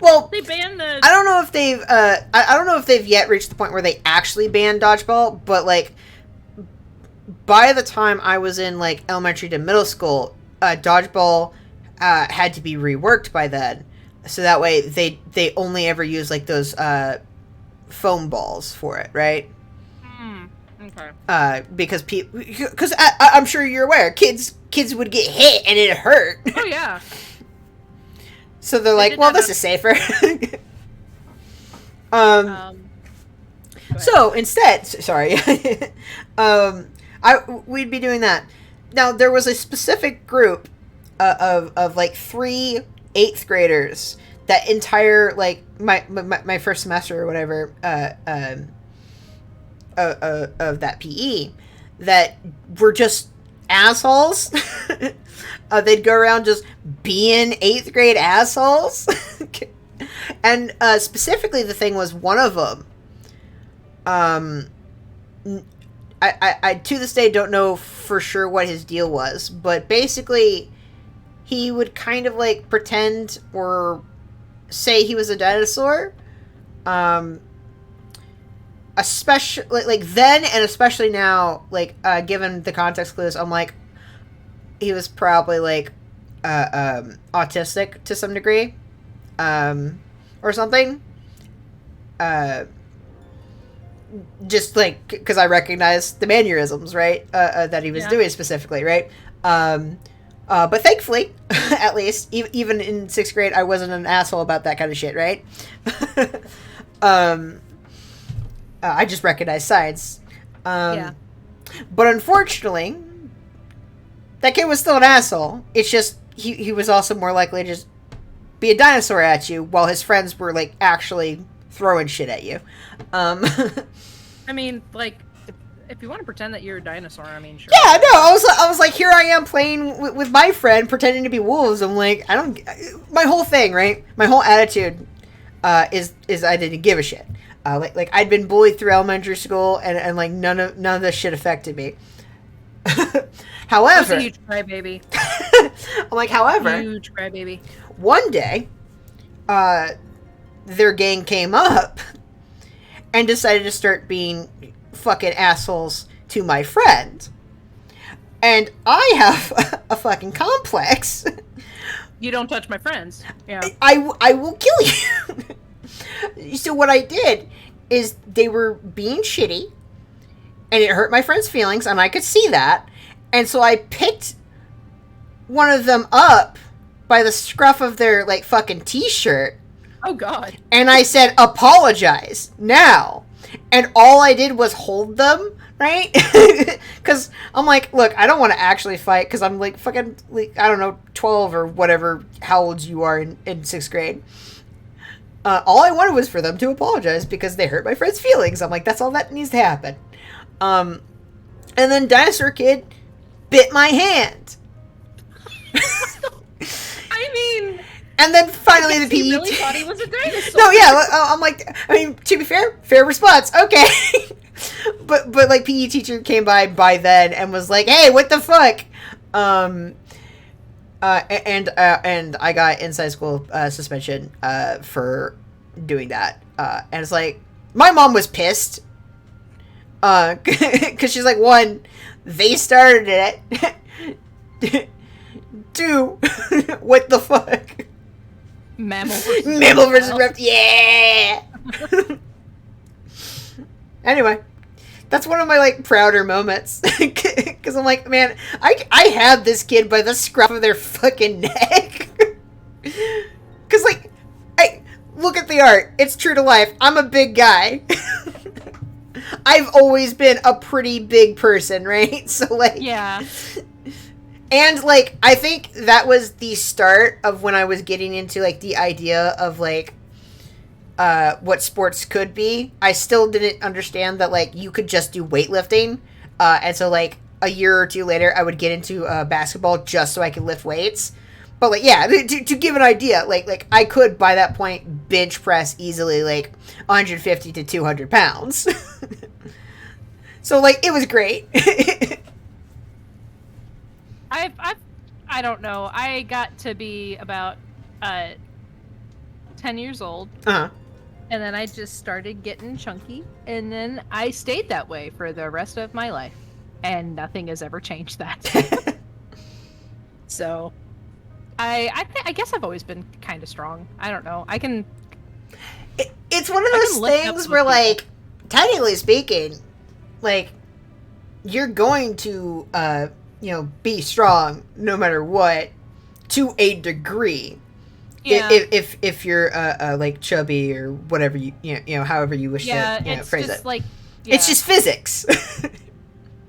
Well, They banned the. I don't know if they've I don't know if they've yet reached the point where they actually banned dodgeball, but like by the time I was in like elementary to middle school, dodgeball had to be reworked by then. So that way they only ever use like those foam balls for it, right? Okay. Because I'm sure you're aware, kids would get hit and it hurt. Oh yeah. So they're like, well, this is safer. So instead, sorry, we'd be doing that. Now there was a specific group of like 3 8th graders that entire, like, my first semester or whatever, of that PE, that were just assholes. They'd go around just being 8th grade assholes. And specifically the thing was, one of them, I to this day don't know for sure what his deal was, but basically he would kind of like pretend or say he was a dinosaur, especially like then, and especially now, like given the context clues, I'm like, he was probably like autistic to some degree, or something, just like because I recognized the mannerisms, right, that he was doing specifically, right. But thankfully, at least, even in 6th grade, I wasn't an asshole about that kind of shit, right? I just recognized signs. But unfortunately, that kid was still an asshole. It's just, he was also more likely to just be a dinosaur at you, while his friends were, like, actually throwing shit at you. I mean, like, if you want to pretend that you're a dinosaur, I mean, sure. Yeah, no, I was like, here I am playing with my friend, pretending to be wolves. I'm like, my whole thing, right? My whole attitude is I didn't give a shit. Like I'd been bullied through elementary school, and like none of this shit affected me. However, that's a huge crybaby. I'm like, however, huge crybaby. One day, their gang came up and decided to start being fucking assholes to my friend, and I have a fucking complex. You don't touch my friends. Yeah, I will kill you. So what I did is, they were being shitty, and it hurt my friend's feelings, and I could see that, and so I picked one of them up by the scruff of their like fucking t-shirt. Oh god. And I said, apologize now. And all I did was hold them, right? Because I'm like, look, I don't want to actually fight, because I'm like fucking, like, I don't know, 12 or whatever, how old you are in 6th grade. All I wanted was for them to apologize, because they hurt my friend's feelings. I'm like, that's all that needs to happen. And then Dinosaur Kid bit my hand. I mean... And then finally the PE... He really thought he was a dinosaur. No, yeah, I'm like, I mean, to be fair response, okay. but like, PE teacher came by then and was like, hey, what the fuck? And I got inside school suspension for doing that. And it's like, my mom was pissed. Because she's like, 1, they started it. 2, what the fuck? Mammal versus reptile. Yeah. Anyway, that's one of my like prouder moments, because I'm like, man, I had this kid by the scruff of their fucking neck. Because like, hey, look at the art. It's true to life. I'm a big guy. I've always been a pretty big person, right? So like, yeah. And, like, I think that was the start of when I was getting into, like, the idea of, like, what sports could be. I still didn't understand that, like, you could just do weightlifting. And so, like, a year or two later, I would get into basketball just so I could lift weights. But, like, yeah, to give an idea, like, I could, by that point, bench press easily, like, 150 to 200 pounds. So, like, it was great. I don't know. I got to be about 10 years old. Uh-huh. And then I just started getting chunky. And then I stayed that way for the rest of my life. And nothing has ever changed that. So, I guess I've always been kind of strong. I don't know. I can... It's one of those things where, like, technically speaking, like, you're going to... be strong no matter what, to a degree. Yeah. If you're like chubby or whatever you however you wish to phrase it. Like, it's just physics.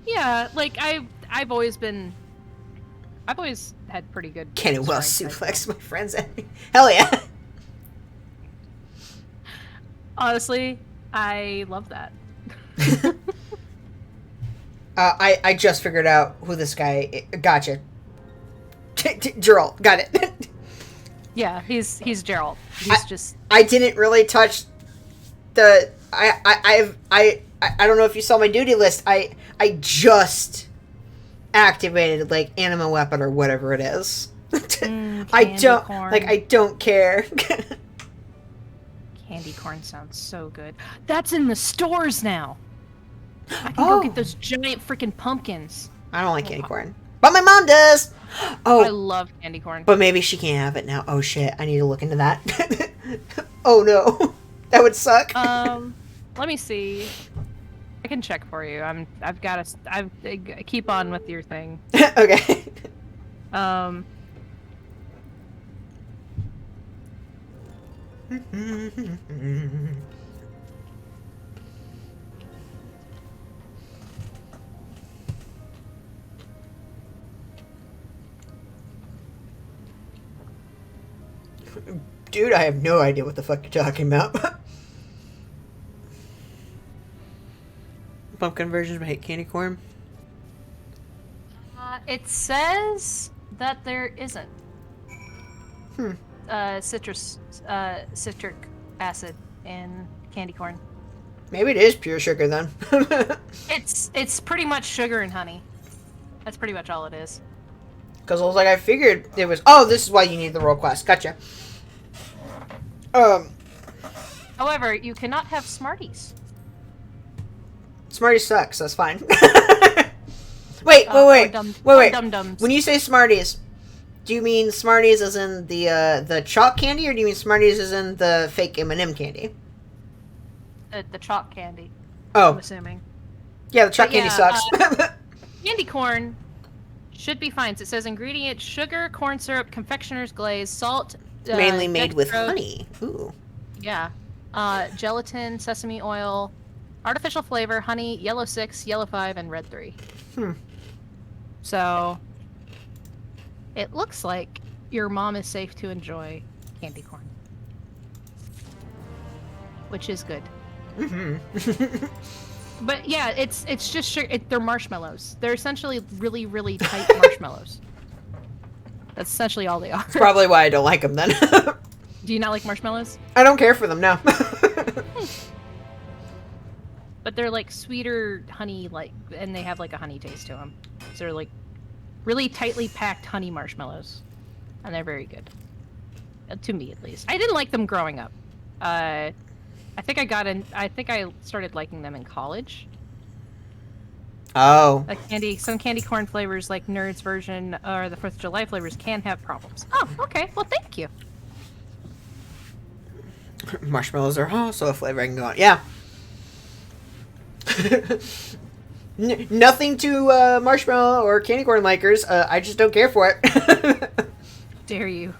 Yeah, like I've always had pretty good. Can it well strength, I suplex my friends enemy? Hell yeah. Honestly, I love that. I just figured out who this guy. Gotcha. Gerald, got it. Yeah, he's Gerald. He's I didn't really touch the. I don't know if you saw my duty list. I just activated like anima weapon or whatever it is. I don't care. Candy corn sounds so good. That's in the stores now. I can go get those giant freaking pumpkins. I don't like candy corn, but my mom does. I love candy corn. But maybe she can't have it now. Oh shit! I need to look into that. Oh no, that would suck. Let me see. I can check for you. I've got to. I keep on with your thing. Okay. Dude, I have no idea what the fuck you're talking about. Pumpkin versions of hate candy corn. It says that there isn't. Citric acid in candy corn. Maybe it is pure sugar then. It's pretty much sugar and honey. That's pretty much all it is. Because I was like, I figured it was. Oh, this is why you need the roll quest. Gotcha. However, you cannot have Smarties. Smarties sucks. That's fine. Wait. Dum-dums. When you say Smarties, do you mean Smarties as in the chalk candy, or do you mean Smarties as in the fake M&M candy? The chalk candy. Oh, I'm assuming. Yeah, the chalk candy sucks. Candy corn should be fine. So it says ingredients: sugar, corn syrup, confectioner's glaze, salt. Mainly made with dextrose, honey. Ooh. Yeah. Gelatin, sesame oil, artificial flavor, honey, yellow 6, yellow 5, and red 3. So it looks like your mom is safe to enjoy candy corn, which is good. But yeah, it's just sugar. They're marshmallows. They're essentially really, really tight marshmallows. That's essentially all they are. That's probably why I don't like them then. Do you not like marshmallows? I don't care for them, no. But they're like sweeter honey, like, and they have like a honey taste to them. So they're like really tightly packed honey marshmallows, and they're very good. To me, at least. I didn't like them growing up. I think I started liking them in college. Oh. Like some candy corn flavors, like Nerds version or the 4th of July flavors, can have problems. Oh, okay. Well, thank you. Marshmallows are also a flavor I can go on. Yeah. Nothing to marshmallow or candy corn likers. I just don't care for it. Dare you?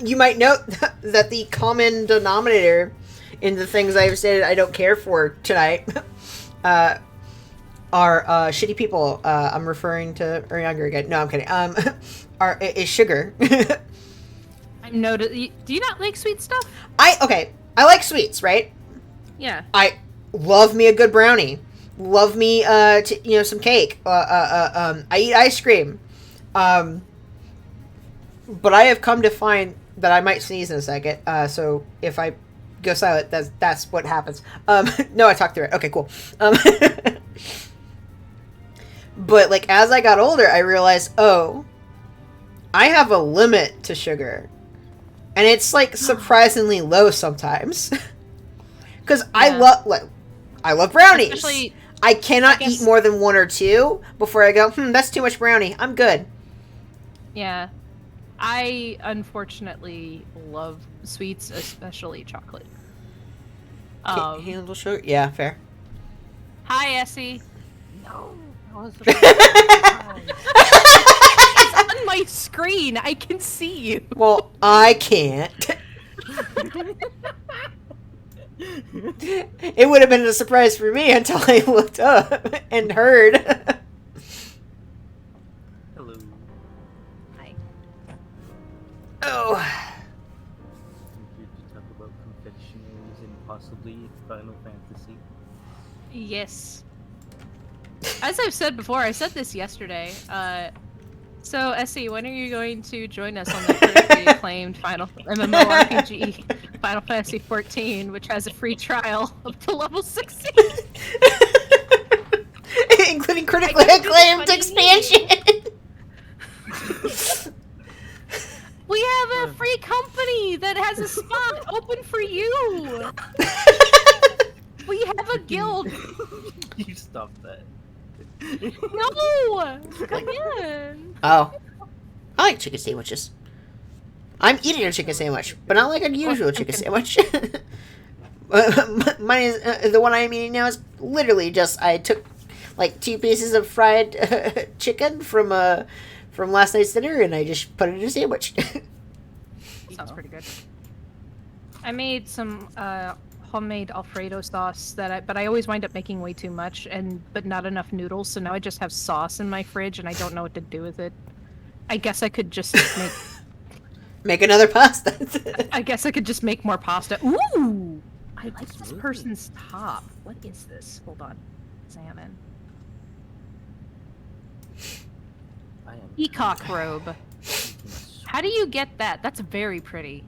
You might note that the common denominator in the things I've stated I don't care for tonight are shitty people. I'm referring to younger again. No, I'm kidding. Is sugar. I'm noted. Do you not like sweet stuff? I like sweets, right? Yeah. I love me a good brownie. Love me some cake. I eat ice cream. But I have come to find that I might sneeze in a second. So if I go silent, that's what happens. No, I talked through it. Okay, cool. But like as I got older, I realized, I have a limit to sugar, and it's like surprisingly low sometimes. Because I love brownies. Especially, I cannot eat more than 1 or 2 before I go, that's too much brownie. I'm good. Yeah. I unfortunately love sweets, especially chocolate. Can't handle sugar? Yeah, fair. Hi, Essie. No. It's on my screen. I can see you. Well, I can't. It would have been a surprise for me until I looked up and heard. Hello. Oh. I'm here to talk about confectionaries and possibly Final Fantasy. Yes. As I've said before, I said this yesterday. So Essie, when are you going to join us on the critically acclaimed Final MMORPG Final Fantasy XIV, which has a free trial up to level 16? Including critically acclaimed expansion. We have a free company that has a spot open for you. We have a guild. You stop that. No, come in. Oh. I like chicken sandwiches. I'm eating a chicken sandwich, but not like a usual chicken sandwich. Mine is, the one I'm eating now is literally just, I took like 2 pieces of fried chicken from last night's dinner and I just put it in a sandwich. Sounds pretty good. I made some homemade Alfredo sauce but I always wind up making way too much but not enough noodles, so now I just have sauce in my fridge and I don't know what to do with it. I guess I could just make another pasta. I guess I could just make more pasta. Ooh! I like this person's top. What is this? Hold on. Salmon. Peacock robe. How do you get that? That's very pretty.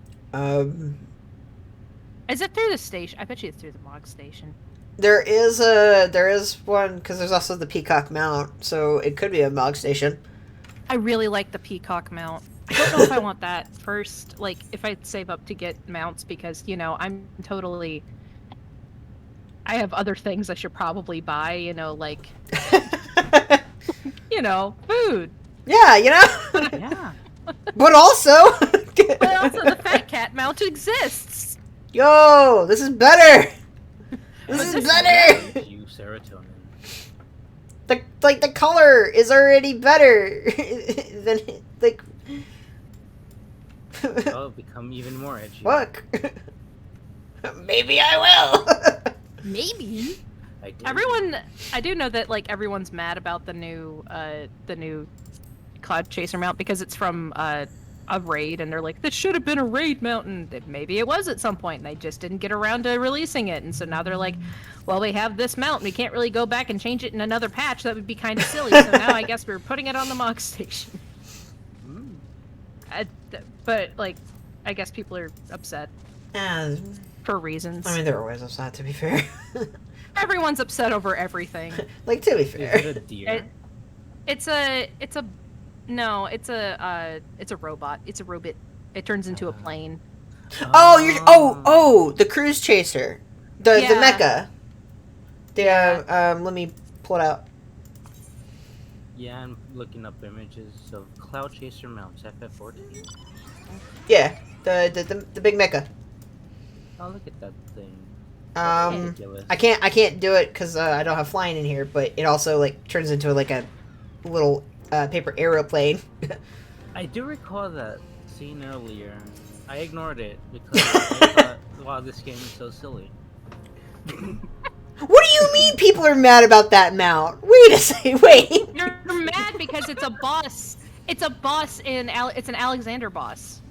Is it through the station? I bet you it's through the Mog station. There is one, because there's also the peacock mount, so it could be a Mog station. I really like the peacock mount. I don't know if I want that first, like, if I save up to get mounts, because, you know, I have other things I should probably buy, you know, like, you know, food. Yeah, you know? Yeah. But also... But also the Fat Cat mount exists! Yo, this is better! This is better! You serotonin. The color is already better than, like... I'll become even more edgy. Fuck. Maybe I will! Maybe. I do know that, like, everyone's mad about the new Cloud Chaser mount because it's from a raid, and they're like, this should have been a raid mount, and maybe it was at some point, and they just didn't get around to releasing it, and so now they're like, well, we have this mount, we can't really go back and change it in another patch, that would be kind of silly, so now I guess we're putting it on the Mog station. But, like, I guess people are upset. For reasons. I mean, they're always upset, to be fair. Everyone's upset over everything. Like, to be fair. Is it a deer? It's a robot. It's a robot. It turns into a plane. The cruise chaser. The mecha. Let me pull it out. Yeah, I'm looking up images of Cloud Chaser mounts, FF14. Yeah, the big mecha. Oh, look at that thing. Ridiculous. I can't do it because I don't have flying in here, but it also, like, turns into, like, a little paper aeroplane. I do recall that scene earlier. I ignored it because I thought, wow, this game is so silly. What do you mean people are mad about that mount? Wait a second, wait. You're mad because it's a boss. It's a boss it's an Alexander boss.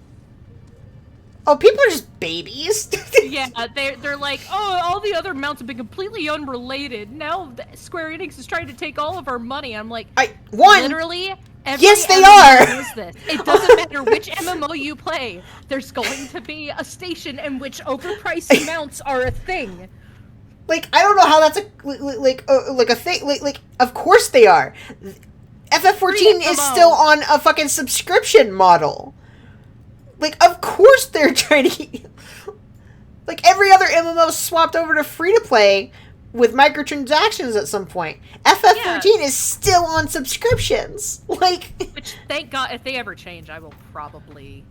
Oh, people are just babies. Yeah, they're like, oh, all the other mounts have been completely unrelated. Now Square Enix is trying to take all of our money. I'm like, literally, every yes, they MMO are. is this. It doesn't matter which MMO you play. There's going to be a station in which overpriced mounts are a thing. Like, I don't know how that's a thing. Like, of course they are. FF14 is still on a fucking subscription model. Like, of course they're trying to... Like, every other MMO swapped over to free-to-play with microtransactions at some point. FF14 is still on subscriptions. Like... Which, thank God, if they ever change, I will probably...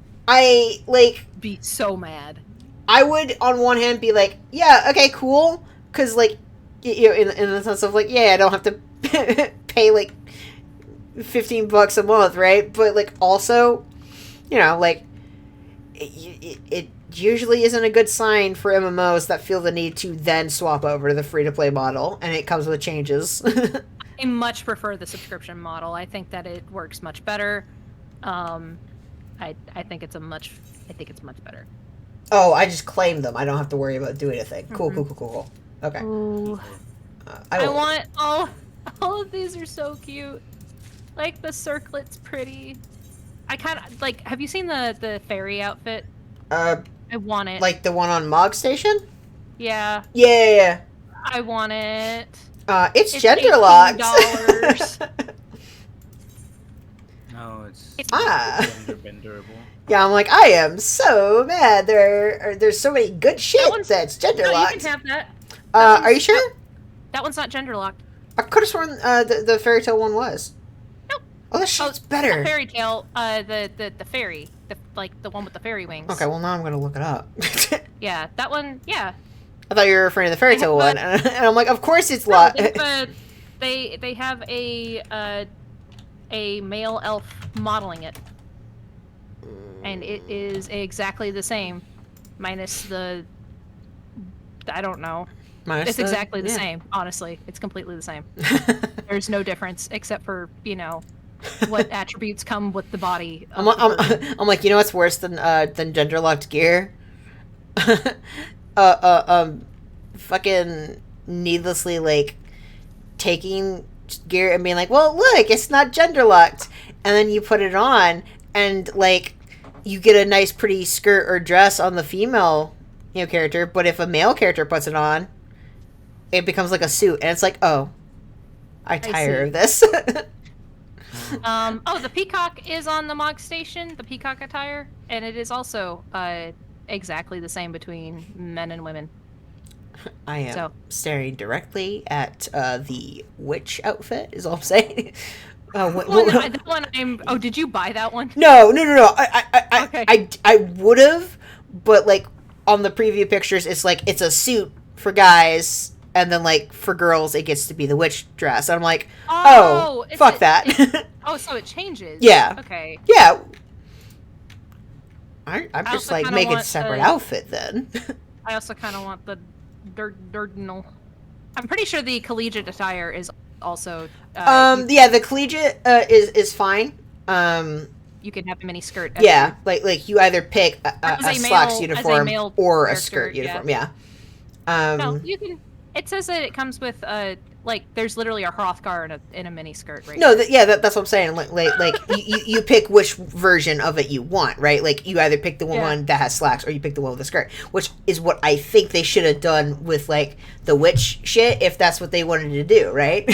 be so mad. I would, on one hand, be like, yeah, okay, cool. Because, like, you know, in the sense of, like, yeah, I don't have to pay, like, $15 a month, right? But, like, also, you know, like... It usually isn't a good sign for MMOs that feel the need to then swap over to the free-to-play model, and it comes with changes. I much prefer the subscription model. I think that it works much better. I think it's much better. Oh, I just claim them. I don't have to worry about doing a thing. Cool, Mhm. cool. Okay. Ooh. I I will- want all of these are so cute. Like the circlet's pretty. I kind of like. Have you seen the fairy outfit? I want it. Like the one on Mog Station? yeah, Yeah. I want it. It's gender locked. $18. No, it's Ah. gender benderable. Yeah, I'm like, I am so mad. There's so many good shit one's- that's gender No, you locked. can have that. Are you sure? That one's not gender locked. I could have sworn the fairy tale one was. Nope. Oh, that shit's The better. fairy tale. The fairy. Like the one with the fairy wings. Okay, well now I'm gonna look it up. Yeah, that one. Yeah. I thought you were referring to the fairy tale one, and I'm like, of course it's No, locked. they have a male elf modeling it, and it is exactly the same, minus the. I don't know. It's exactly the same. Honestly, it's completely the same. There's no difference except for what attributes come with the body. Of the person. I'm like, you know what's worse than gender locked gear? Fucking needlessly like taking gear and being like, well, look, it's not gender locked, and then you put it on and like you get a nice pretty skirt or dress on the female character, but if a male character puts it on, it becomes like a suit, and it's like, oh, I tire see. of this. Oh, the peacock is on the Mog Station, the peacock attire, and it is also exactly the same between men and women. I am So- staring directly at the witch outfit, is all I'm saying. That one I'm. Oh, did you buy that one? No. Okay. I would have, but like on the preview pictures, it's like it's a suit for guys, and then like for girls, it gets to be the witch dress. And I'm like, oh, it's fuck that. Oh, so it changes. Yeah. Okay. Yeah. I'm I just also like kinda make it a want separate the- outfit then. I also kind of want the dirdinal. I'm pretty sure the collegiate attire is also. Yeah, the collegiate is fine. You can have a mini skirt. Yeah, like you either pick a As a slacks male- uniform as a male or a character, skirt yeah. uniform. Yeah. No, you can. It says that it comes with like there's literally a Hrothgar in a mini skirt, right? No, that's what I'm saying. Like you pick which version of it you want, right? Like you either pick the one that has slacks or you pick the one with the skirt, which is what I think they should have done with like the witch shit if that's what they wanted to do, right?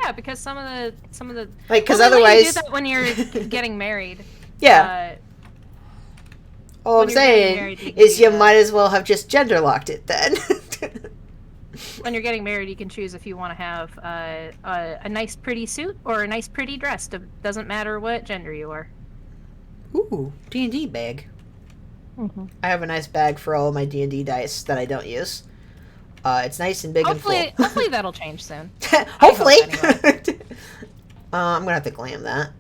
Yeah, because some of the Like, 'cause well, they let you otherwise- do that when you're getting married. Yeah. All I'm when you're getting saying married, you can is do you that. might as well have just gender locked it then. When you're getting married, you can choose if you want to have a nice pretty suit or a nice pretty dress. Doesn't matter what gender you are. Ooh, D&D bag. Mm-hmm. I have a nice bag for all of my D&D dice that I don't use. It's nice and big Hopefully, and hopefully that'll change soon. full. Hopefully. hope I'm gonna have to glam that.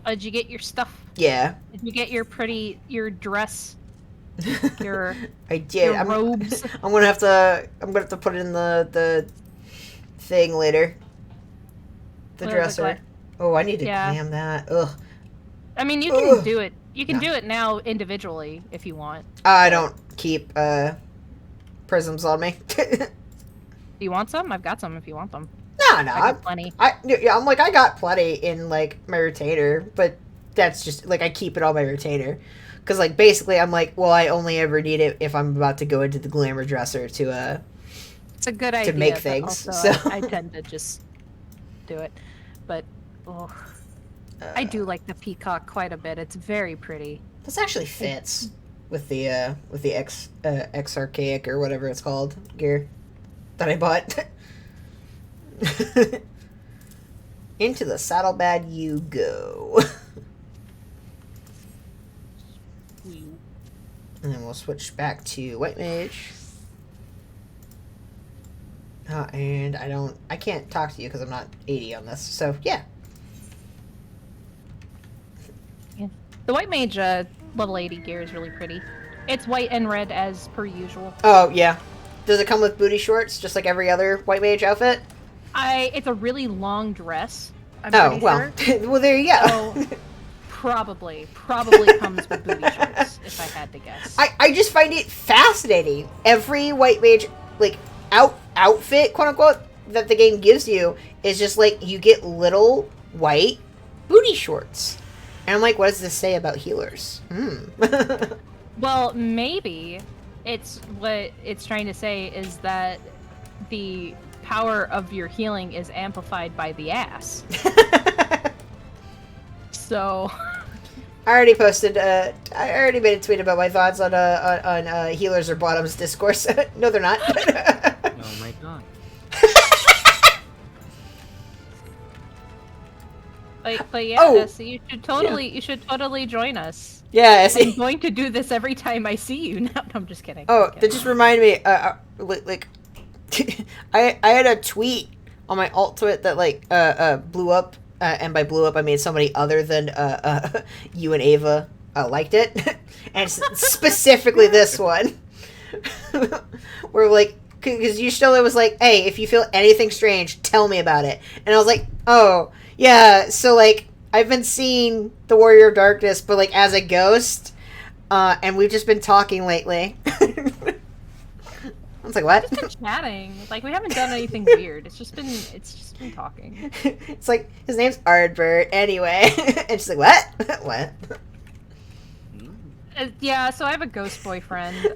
Did you get your stuff? Yeah. Did you get your dress? Your I did. your robes? I'm gonna have to put it in the thing later. The What does it look dresser. like? Oh, I need to Yeah. glam that. Ugh. I mean, you can Ugh. do it. You can No. do it now individually if you want. I don't keep prisms on me. Do you want some? I've got some if you want them. No, I got plenty. I'm like I got plenty in like my retainer, but that's just like I keep it on my retainer, because like basically I'm like, well, I only ever need it if I'm about to go into the glamour dresser to It's a good idea. make but things, also so. I tend to just do it, but I do like the peacock quite a bit. It's very pretty. This actually fits with the X Archaic or whatever it's called gear that I bought. Into the saddlebag you go. And then we'll switch back to White Mage. And I can't talk to you because I'm not 80 on this. So yeah. The white mage level 80 gear is really pretty. It's white and red as per usual. Oh yeah. Does it come with booty shorts just like every other White Mage outfit? It's a really long dress, I'm Oh, pretty well. sure. Well, there you go. So probably comes with booty shorts, if I had to guess. I just find it fascinating. Every white mage, like, outfit, quote unquote, that the game gives you is just like, you get little white booty shorts. And I'm like, what does this say about healers? Well, maybe it's what it's trying to say is that the power of your healing is amplified by the ass. So I already posted. I already made a tweet about my thoughts on healers or bottoms discourse. No, they're not. Oh my god. but yeah, Oh. Essie, you should totally join us. Yeah, I'm see. going to do this every time I see you. No, I'm just kidding. Oh, I'm that kidding. just reminded me. Like, I had a tweet on my alt tweet that like blew up, and by blew up I mean somebody other than you and Ava liked it, and specifically this one, where like. Because Yushitola was like, hey, if you feel anything strange, tell me about it. And I was like, oh, yeah, so, like, I've been seeing the Warrior of Darkness, but, like, as a ghost, and we've just been talking lately. I was like, what? We've just been chatting. Like, we haven't done anything weird. It's just been talking. It's like, his name's Ardbert, anyway. And she's like, what? What? Yeah, so I have a ghost boyfriend.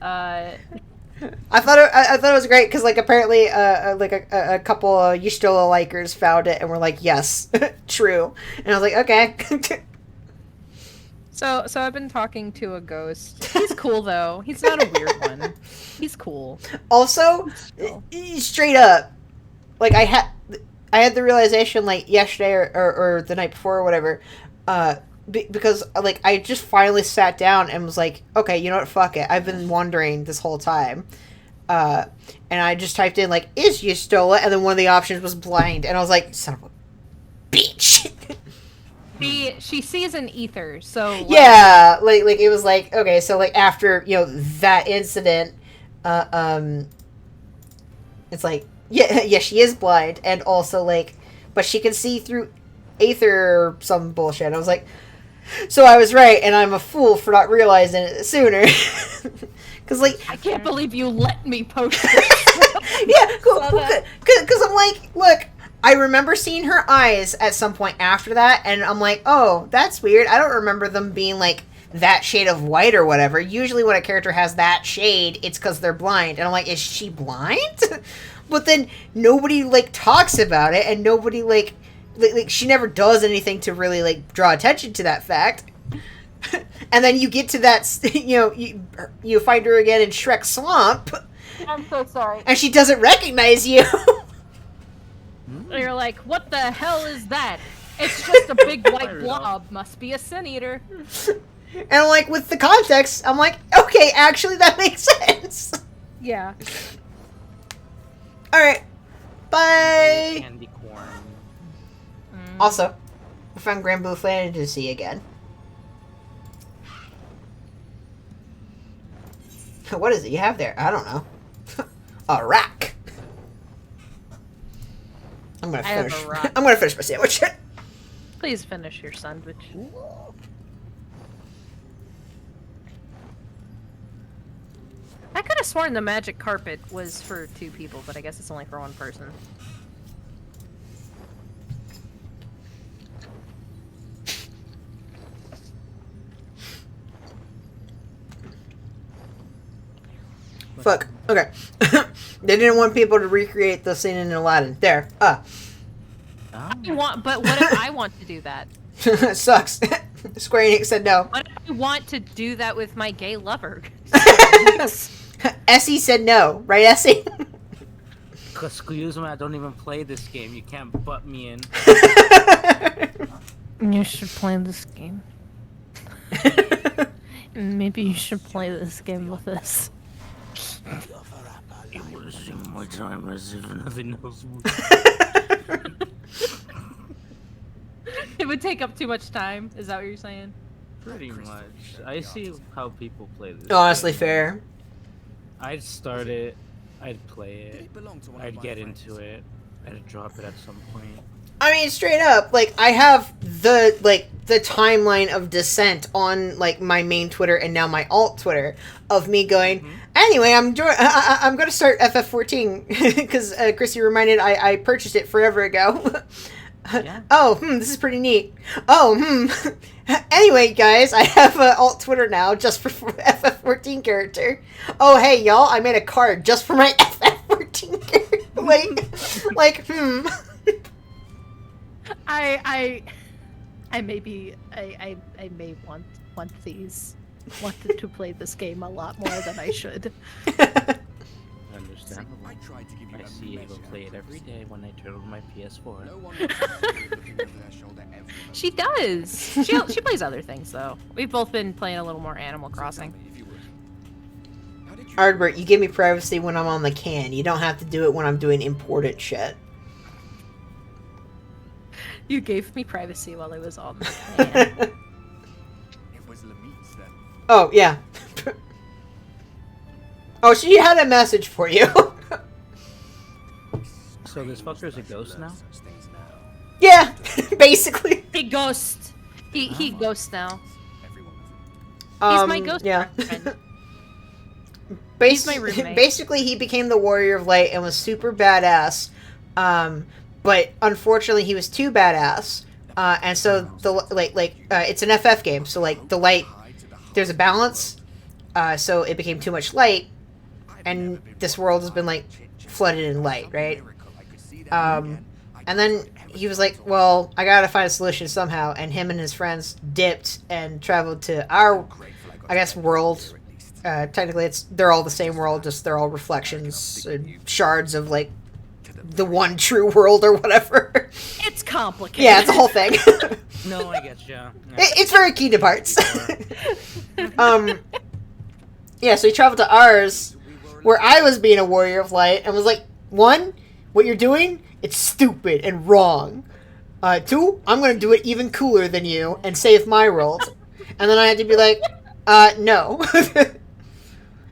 I thought it was great because like apparently like a couple of Yushitola likers found it and were like, yes, true, and I was like, okay. So I've been talking to a ghost. He's cool though. He's not a weird one. He's cool. Also, straight up, like I had the realization like yesterday or the night before or whatever, because like I just finally sat down and was like, okay, you know what, fuck it, I've been wondering this whole time, and I just typed in like, is Yustola, and then one of the options was blind, and I was like, son of a bitch. She sees an ether, so like, yeah, like it was like, okay, so like after that incident, it's like yeah she is blind, and also like, but she can see through aether or some bullshit. And I was like, so I was right, and I'm a fool for not realizing it sooner. Because, like... I can't believe you let me post this. Yeah, cool. Because I'm like, look, I remember seeing her eyes at some point after that, and I'm like, oh, that's weird. I don't remember them being, like, that shade of white or whatever. Usually when a character has that shade, it's because they're blind. And I'm like, is she blind? But then nobody, like, talks about it, and nobody, like, she never does anything to really, like, draw attention to that fact. And then you get to that, you find her again in Shrek Swamp. I'm so sorry. And she doesn't recognize you. You're like, what the hell is that? It's just a big white blob. Must be a sin eater. And, like, with the context, I'm like, okay, actually, that makes sense. Yeah. Alright. Bye. Candy corn. Also, I found Grand Blue Fantasy again. What is it you have there? I don't know. A rack. I'm gonna finish. I'm gonna finish my sandwich. Please finish your sandwich. I could have sworn the magic carpet was for 2 people, but I guess it's only for 1 person. Fuck. Okay. They didn't want people to recreate the scene in Aladdin. There. I want, but what if I want to do that? Sucks. Square Enix said no. What if I want to do that with my gay lover? Essie said no. Right, Essie? Excuse me, I don't even play this game. You can't butt me in. You should play this game. Maybe you should play this game with us. It would seem my time as if nothing else would. It would take up too much time. Is that what you're saying? Pretty much. I see how people play this. Honestly, game. fair. I'd start it. I'd play Did it. it belong to one of I'd my get friends? into it. I'd drop it at some point. I mean, straight up, like, I have the timeline of Descent on, like, my main Twitter and now my alt Twitter of me going, anyway, I'm going to start FF14 because Chrissy reminded I purchased it forever ago. Yeah. Oh, this is pretty neat. Oh, Anyway, guys, I have alt Twitter now just for FF14 character. Oh, hey, y'all, I made a card just for my FF14 character. I may wanted to play this game a lot more than I should. Understandable. I tried to give you I a see Ava measure play it of every day when I turn on my PS4. No one looks looking over their shoulder every moment. She does. She plays other things though. We've both been playing a little more Animal So tell Crossing. me, if you would, how did you Ardbert, you give me privacy when I'm on the can. You don't have to do it when I'm doing important shit. You gave me privacy while I was on the plan. It was Lamites then. Oh, yeah. Oh, she had a message for you. So this fucker's a ghost now? Such things now. Yeah, basically. He ghost. He ghosts now. Everyone was He's Um, my ghost yeah. friend. Bas- my roommate. Basically, he became the Warrior of Light and was super badass. But unfortunately, he was too badass. And so it's an FF game, so like the light, there's a balance. So it became too much light, and this world has been like flooded in light, right? And then he was like, well, I gotta find a solution somehow, and him and his friends dipped and traveled to our, I guess, world. Technically, they're all the same world, just they're all reflections, shards of like the one true world or whatever. It's complicated. Yeah, it's a whole thing. No, I get ya. It's very Kingdom Hearts. Yeah, so he traveled to ours, where I was being a Warrior of Light, and was like, 1, what you're doing, it's stupid and wrong. 2, I'm gonna do it even cooler than you and save my world. And then I had to be like, no.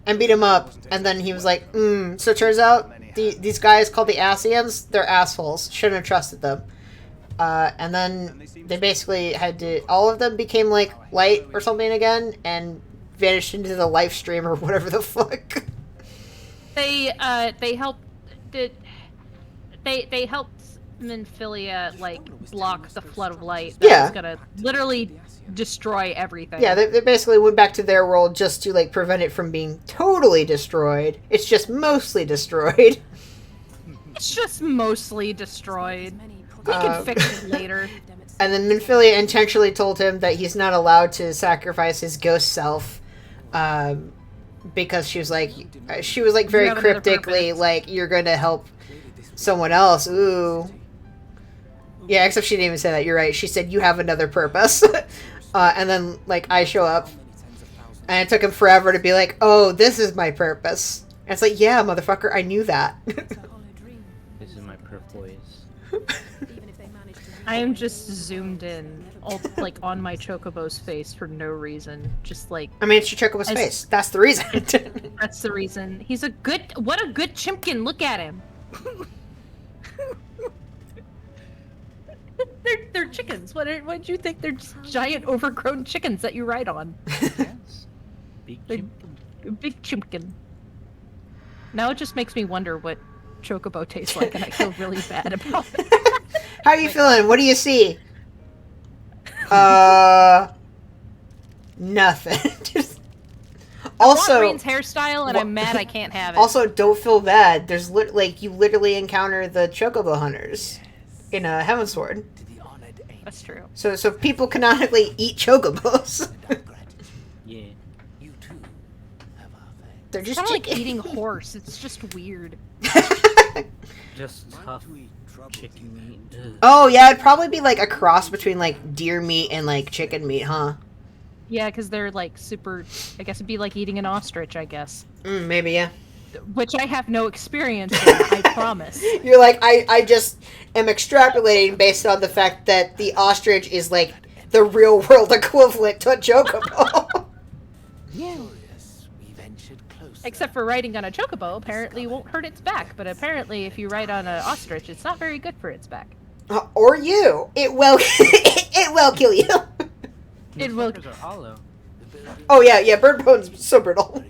And beat him up. And then he was like, so it turns out these guys called the Asians, they're assholes. Shouldn't have trusted them. And then they basically had to, all of them became like light or something again, and vanished into the live stream or whatever the fuck. They helped. They helped Minfilia like block the flood of light that was gonna literally destroy everything. Yeah, they basically went back to their world just to like prevent it from being totally destroyed. It's just mostly destroyed. It's just mostly destroyed. We can fix it later. And then Minfilia intentionally told him that he's not allowed to sacrifice his ghost self, because she was like very You have another cryptically purpose. like, you're going to help someone else. Ooh. Yeah, except she didn't even say that. You're right. She said, you have another purpose. And then like I show up, and it took him forever to be like, oh, this is my purpose. And it's like, yeah, motherfucker, I knew that. This is my turquoise. I am just zoomed in, like on my Chocobo's face for no reason. Just like I mean, it's your Chocobo's face. That's the reason. that's the reason. He's a good. What a good chimkin! Look at him. they're chickens. What did you think? They're just giant, overgrown chickens that you ride on. Yes. Big They- chimp. Big chimkin. Now it just makes me wonder what Chocobo tastes like, and I feel really bad about it. How are you feeling? What do you see? Nothing. Just- I want also, Rain's hairstyle, and I'm mad I can't have it. also, don't feel bad. There's you literally encounter the Chocobo hunters in Heavensward. To the honored ancient That's true. So people canonically eat Chocobos. Yeah. you too have our thanks. They're It's just kind of like chicken. eating horse. It's just weird. Just tough chicken meat. Ugh. Oh yeah, it'd probably be like a cross between like deer meat and like chicken meat, huh? Yeah, because they're like super. I guess it'd be like eating an ostrich. I guess, Maybe, yeah. which I have no experience in. I promise. You're like, I just am extrapolating based on the fact that the ostrich is like the real world equivalent to a chocobo. Curious, we ventured closer. Except for riding on a chocobo, apparently won't hurt its back. But apparently, if you ride on an ostrich, it's not very good for its back. Or you. It will it will kill you. It will. Motherfuckers are hollow. Oh yeah, bird bone's so brittle.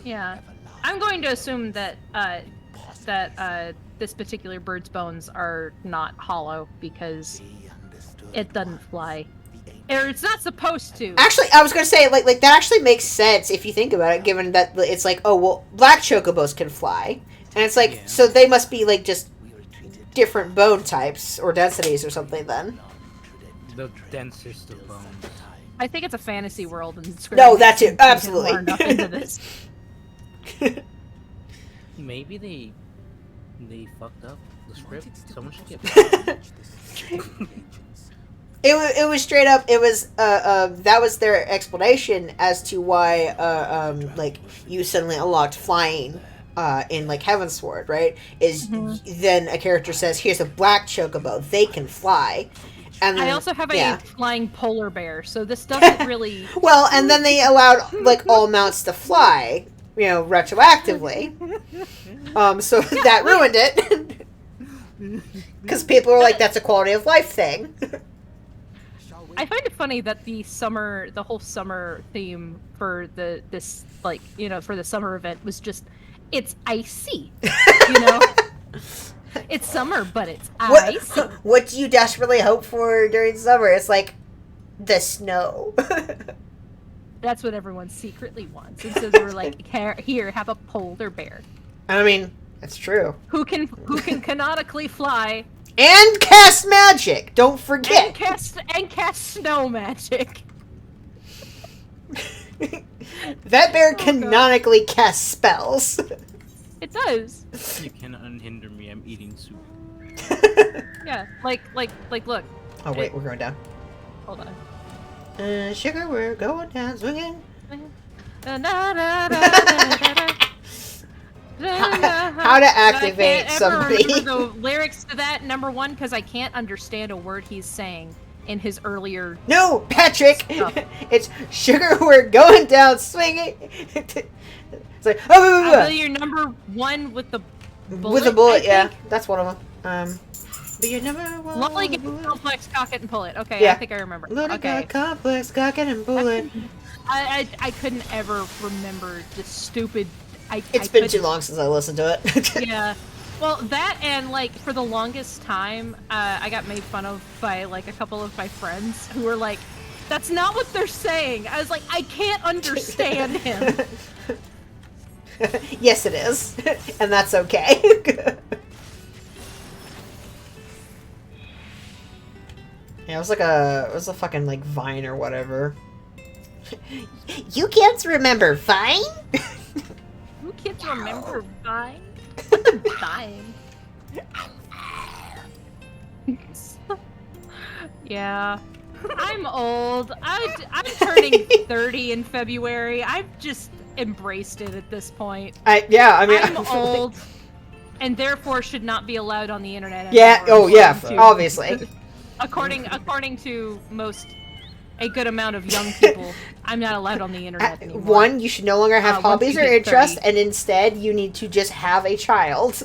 Yeah. I'm going to assume that this particular bird's bones are not hollow because it doesn't fly. Or it's not supposed to. Actually, I was gonna say, like that actually makes sense if you think about it, given that it's like, oh, well, black chocobos can fly. And it's like, so they must be, like, just different bone types or densities or something then. The densest of bones. I think it's a fantasy world and No, that too, absolutely. More enough into this. Maybe they fucked up the script. Someone should get It was straight up. It was that was their explanation as to why like you suddenly unlocked flying in like Heavensward, right? Is then a character says, "Here's a black chocobo. They can fly." And then, I also have a flying polar bear, so this doesn't really. Well, and then they allowed like all mounts to fly, you know, retroactively. So that ruined it because people were like, "That's a quality of life thing." I find it funny that the whole summer theme for this like, you know, for the summer event was just, it's icy, you know? It's summer, but it's icy. What do you desperately hope for during summer? It's like the snow. That's what everyone secretly wants. And so they were like, here, have a polar bear. I mean, that's true. Who can canonically fly. And cast magic. Don't forget. And cast snow magic. That bear canonically casts spells. It does. You cannot unhinder me. I'm eating soup. Yeah, like look. Oh wait, we're going down. Hold on. Sugar, we're going down swinging. How to activate somebody. I can't ever remember the lyrics to that, number one, because I can't understand a word he's saying in his earlier... No, Patrick! Stuff. It's sugar, we're going down swinging. It's like, I believe you're number one with the bullet. With the bullet, yeah. That's one of them. But you're number one. Lovely complex, cock it and pull it. Okay, Yeah. I think I remember. Loaded Okay. complex, cock it and bullet. I couldn't ever remember the stupid... It's been too long since I listened to it. Yeah. Well, that and, like, for the longest time, I got made fun of by, like, a couple of my friends who were like, that's not what they're saying. I was like, I can't understand him. Yes, it is. And that's okay. Yeah, it was a fucking, like, Vine or whatever. You can't remember Vine? Who can't remember Vine? Vine. Yeah. I'm old. I'm turning 30 in February. I've just embraced it at this point. I'm old, and therefore should not be allowed on the internet Yeah, anymore, obviously. According to a good amount of young people, I'm not allowed on the internet anymore. One, you should no longer have hobbies or hit interests, 30. and instead you need to just have a child.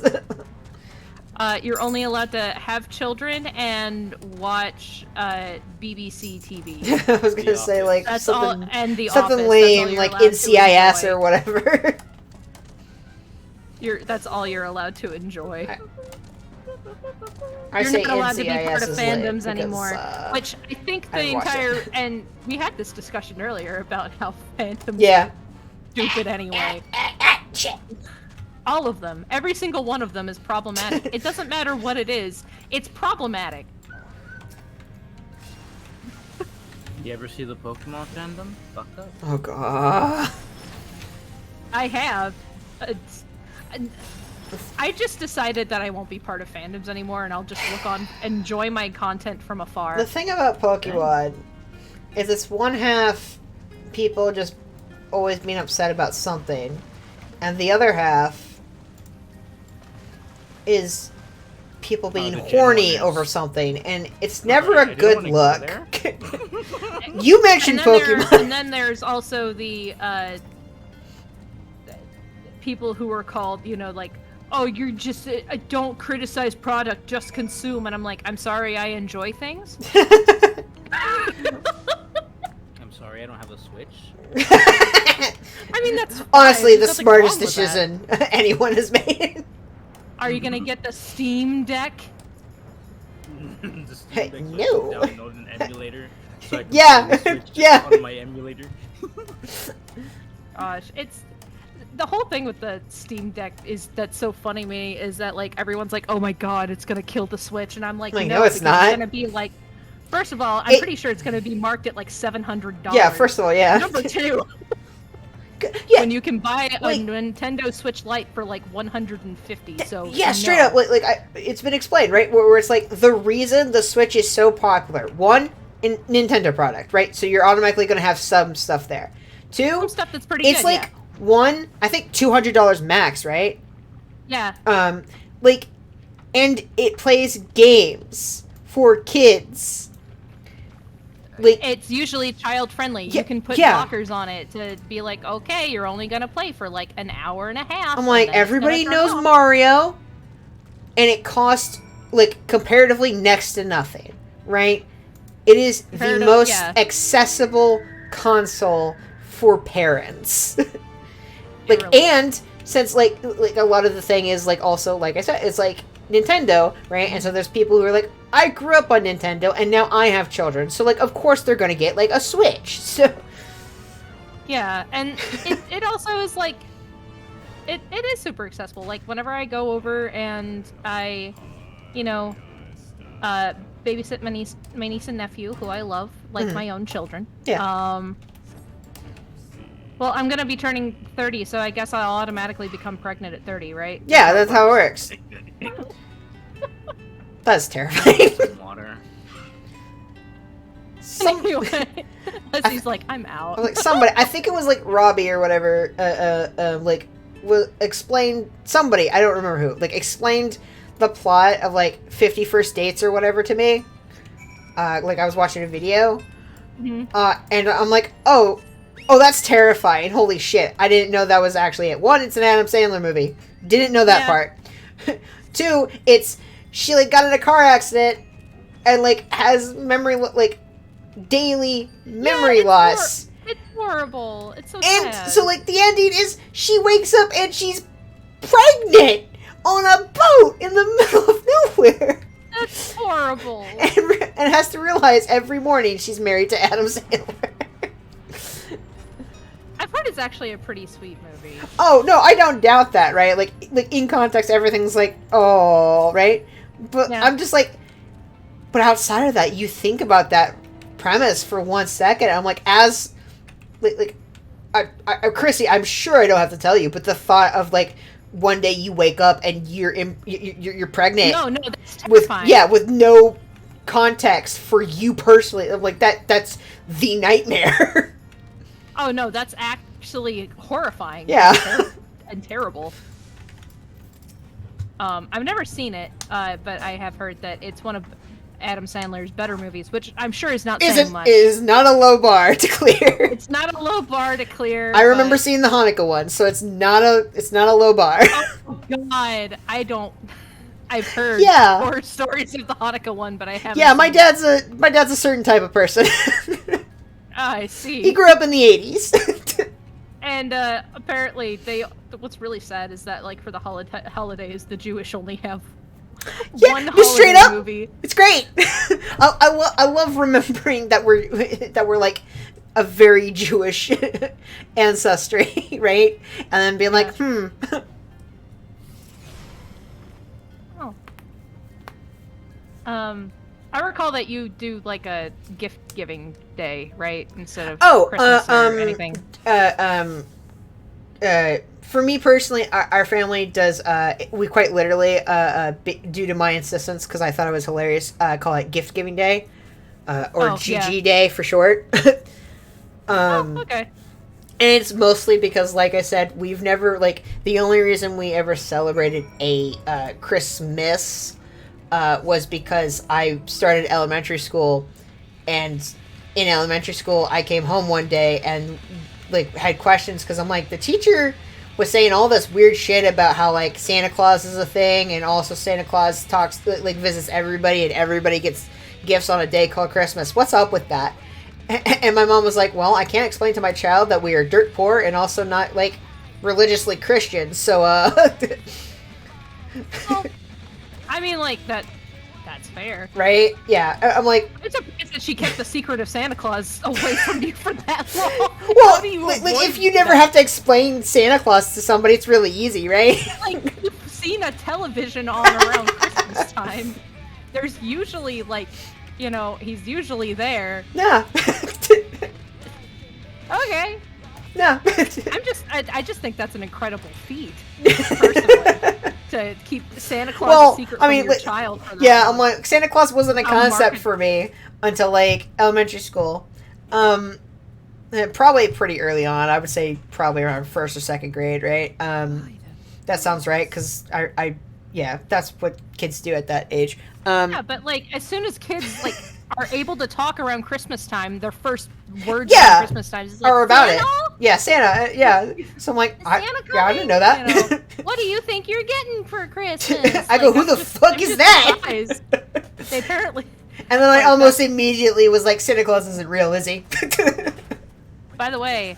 You're only allowed to have children and watch BBC TV. I was gonna say like That's something, all, and The something Office, lame like NCIS or whatever. whatever. That's all you're allowed to enjoy. I You're say not allowed to be NCIS part of is lame fandoms because, anymore, which I think I the didn't watch entire it. and we had this discussion earlier about how fandoms Yeah. are stupid anyway. All of them, every single one of them is problematic. It doesn't matter what it is; it's problematic. You ever see the Pokemon fandom? Fucked up. Oh god. I have. I just decided that I won't be part of fandoms anymore, and I'll just enjoy my content from afar. The thing about Pokemon is it's one half people just always being upset about something, and the other half is people being the horny genuineness. over something, and it's never I a don't good wanna go look. there. You mentioned Pokemon. And then there's also the people who are called, like oh, you're just don't criticize product, just consume. And I'm like, I'm sorry, I enjoy things. I'm sorry, I don't have a Switch. I mean, that's fine. Honestly, the There's nothing wrong smartest with that. decision anyone has made. Are you gonna get the Steam Deck? The Steam Hey, Deck, so I can no. download an emulator. So I can Yeah, play Switch yeah. on my emulator. Gosh, it's the whole thing with the Steam Deck is that's so funny to me is that like everyone's like, oh my god, it's gonna kill the Switch, and I'm like, Like, no, no, it's because not. It's gonna be like, first of all, I'm It- pretty sure it's gonna be marked at like $700. Yeah, first of all, yeah. Number two, Yeah, when you can buy a like- Nintendo Switch Lite for like 150, so yeah, straight no. up. It's been explained, right? Where it's like the reason the Switch is so popular. One, in Nintendo product, right? So you're automatically going to have some stuff there. Two, Some stuff that's pretty it's good. like one, I think $200 max, right? yeah. Like, and it plays games for kids. Like, It's usually child friendly. Yeah, You can put yeah. blockers on it to be like, okay, you're only gonna play for like an hour and a half. I'm and like, then it's gonna everybody turn knows off. Mario, and it costs, like, comparatively next to nothing, right? It is the Compared to- most yeah. accessible console for parents. Like, really and since, like a lot of the thing is, like, also, like I said, it's, like, Nintendo, right? And so there's people who are like, I grew up on Nintendo, and now I have children, so, like, of course they're gonna get, like, a Switch, so... Yeah, and it also is like, it is super accessible. Like whenever I go over and I, you know, babysit my niece and nephew, who I love like my own children. Yeah. Well, I'm gonna be turning 30, so I guess I'll automatically become pregnant at 30, right? Yeah, that's how it works. That's terrifying. Some water. Anyway, Leslie's like, I'm out. Like somebody, I think it was like Robbie or whatever, explained, somebody, I don't remember who, like explained the plot of like 50 First Dates or whatever to me. Like I was watching a video, Mhm. and I'm like, oh, that's terrifying. Holy shit. I didn't know that was actually it. One, it's an Adam Sandler movie. Didn't know that Yeah. part. Two, it's, she like got in a car accident and like has daily memory it's loss. It's horrible. It's so And sad. so, like, the ending is she wakes up and she's pregnant on a boat in the middle of nowhere. That's horrible. And has to realize every morning she's married to Adam Sandler. I've heard it's actually a pretty sweet movie. Oh, no, I don't doubt that, right? Like in context, everything's like, oh, right? But Yeah. I'm just like, but outside of that, you think about that premise for 1 second, I'm like, as, Chrissy, I'm sure I don't have to tell you, but the thought of, like, one day you wake up and you're pregnant No, that's with terrifying. with no context for you personally, I'm like, that's the nightmare. Oh no, that's actually horrifying. Yeah. And terrible. I've never seen it, but I have heard that it's one of Adam Sandler's better movies, which I'm sure is not saying much. Is not a low bar to clear. It's not a low bar to clear. I remember but- seeing the Hanukkah one, so it's not a low bar. Oh God, I don't. I've heard Yeah. horror stories of the Hanukkah one, but I haven't. Yeah, my seen dad's a certain type of person. it. I see. He grew up in the 80s. And apparently, what's really sad is that, like, for the holidays, the Jewish only have Yeah, one just straight holiday up. movie. It's great. I love remembering that we're like a very Jewish ancestry, right? And then being like, Oh. I recall that you do like a gift giving day, right? Instead of Christmas or anything. For me personally, our family does, we quite literally, due to my insistence, because I thought it was hilarious, call it Gift Giving Day, or Oh, GG yeah. Day for short. Okay. And it's mostly because, like I said, we've never, like, the only reason we ever celebrated a Christmas was because I started elementary school, and in elementary school, I came home one day and, like, had questions, because I'm like, the teacher was saying all this weird shit about how like Santa Claus is a thing, and also Santa Claus talks like visits everybody, and everybody gets gifts on a day called Christmas. What's up with that? And my mom was like, well, I can't explain to my child that we are dirt poor and also not like religiously Christian. So Well, I mean, like that's fair. right? Yeah, I'm like, It's surprised that she kept the secret of Santa Claus away from you for that long. well, How do you like avoid if you never that? have to explain Santa Claus to somebody, it's really easy, right? Like, you've seen a television on around Christmas time. There's usually, like, you know, he's usually there. Yeah. Okay. No. I just think that's an incredible feat, personally, to keep Santa Claus Well, a secret I from mean, your like, child. For that Yeah, long. I'm like, Santa Claus wasn't a I'll concept mark it. for me until like elementary school. Probably pretty early on. I would say probably around first or second grade, right? That sounds right because yeah, that's what kids do at that age. Yeah, but like as soon as kids like are able to talk around Christmas time, their first words Yeah, around Christmas time is like, or about Santa? it. Yeah, Santa. Yeah. So I'm like, Is I Santa yeah, I didn't know coming? that. You know, what do you think you're getting for Christmas? I go, who I'm the fuck I'm is just that? surprised. They apparently. And then I Like, almost immediately was like, Santa Claus isn't real, is he? By the way,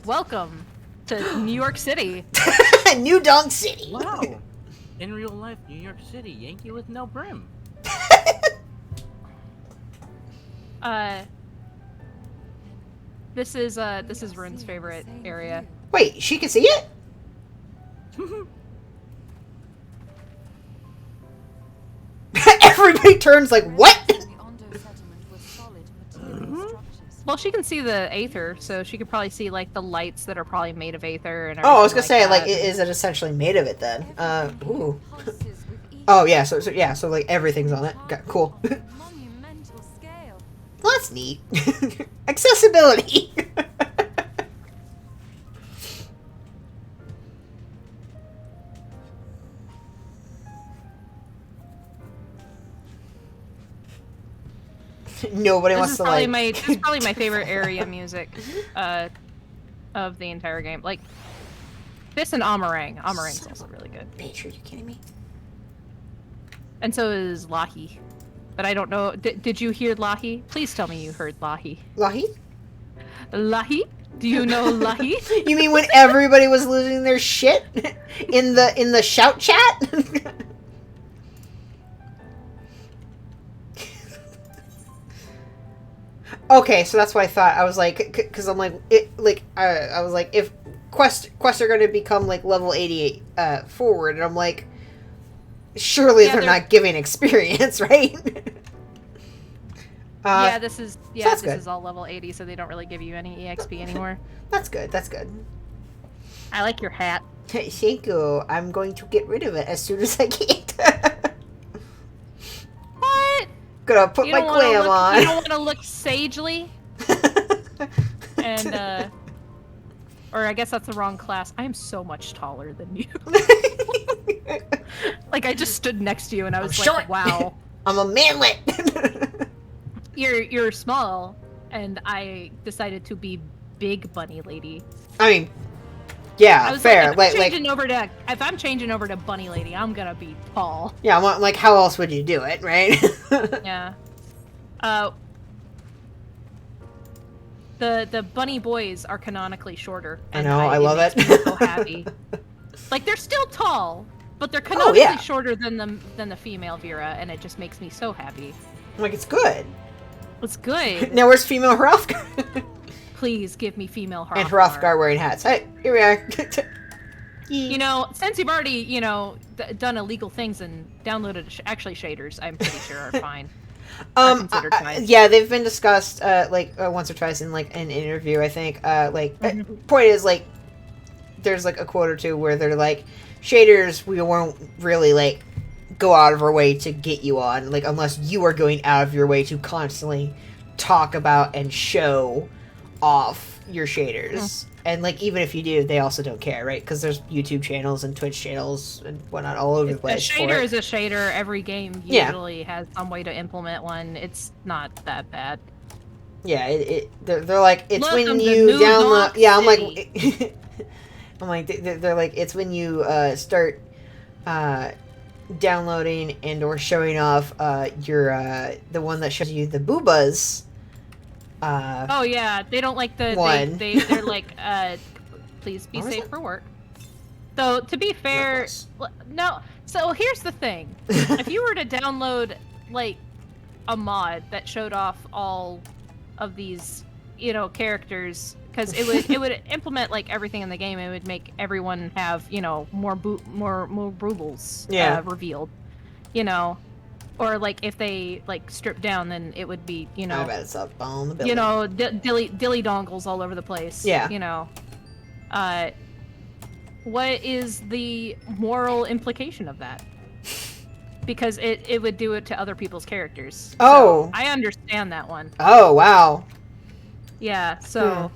welcome to New York City. New Dong City. Wow. In real life, New York City, Yankee with no brim. This is Run's favorite area. Wait, she can see it? Everybody turns like, what? The Ondo settlement was solid material structures. Well, she can see the Aether, so she could probably see like the lights that are probably made of Aether and. Oh, I was gonna everything say, like, that. is it essentially made of it then? Ooh. Pulses with each Oh yeah, so yeah, so like everything's on it. Okay, cool. monumental scale. Well, that's neat. Accessibility. Nobody This wants is to probably like. this is probably my favorite area music, of the entire game. Like this and Amarang. Amarang's also really good, Bitch, are you kidding me? and so is Lahi. But I don't know. Did you hear Lahi? Please tell me you heard Lahi. Lahi? Lahi? Do you know Lahi? You mean when everybody was losing their shit in the shout chat? Okay, so that's what I thought. I was like, because I'm like, I was like, if quests are going to become like level 88 forward, and I'm like, surely Yeah, they're they're- not giving experience, right? Yeah, this is that's this good. is all level 80, so they don't really give you any EXP anymore. That's good. That's good. I like your hat. Hey, thank you. I'm going to get rid of it as soon as I can. What? Gonna put You my don't wanna clam look, on. You don't want to look sagely, and or I guess that's the wrong class. I am so much taller than you. Like I just stood next to you and I was like, short. wow, I'm a manlet. you're small, and I decided to be big bunny lady. I mean, yeah, I was fair. like, Like, if I'm changing over to bunny lady, I'm gonna be tall. yeah, I'm like, how else would you do it, right? Yeah. The bunny boys are canonically shorter. I and know, I love makes it. me so happy. Like they're still tall, but they're Oh, canonically yeah. shorter than the female Vera, and it just makes me so happy. I'm like, it's good. It's good. Now where's female Hrothgar? Please give me female Hrothgar. And Hrothgar wearing hats. Hey, here we are. You know, since you've already, you know, done illegal things and downloaded actually shaders, I'm pretty sure are fine. Considered fine. Yeah, they've been discussed once or twice in like an interview. I think. Point is like, there's like a quote or two where they're like, shaders we won't really like go out of our way to get you on, like unless you are going out of your way to constantly talk about and show off your shaders. And like even if you do, they also don't care, right? Because there's YouTube channels and Twitch channels and whatnot all over the A place. for shader it. is a shader. Every game Yeah. usually has some way to implement one. It's not that bad. Yeah, they're like, it's Welcome when to you New download. Donk Yeah, I'm City. like, I'm like, they're like, it's when you start downloading and or showing off your the one that shows you the boobas. Oh yeah, they don't like the one. they're like please be What was safe that? for work. So to be fair, no. So here's the thing: if you were to download like a mod that showed off all of these, you know, characters, because it would implement like everything in the game. It would make everyone have, you know, more boobles revealed, you know. Or, like, if they, like, strip down, then it would be, you know... I bet it's up on the building. You know, dilly dongles all over the place. Yeah. You know. What is the moral implication of that? Because it would do it to other people's characters. Oh! So I understand that one. Oh, wow. Yeah, so...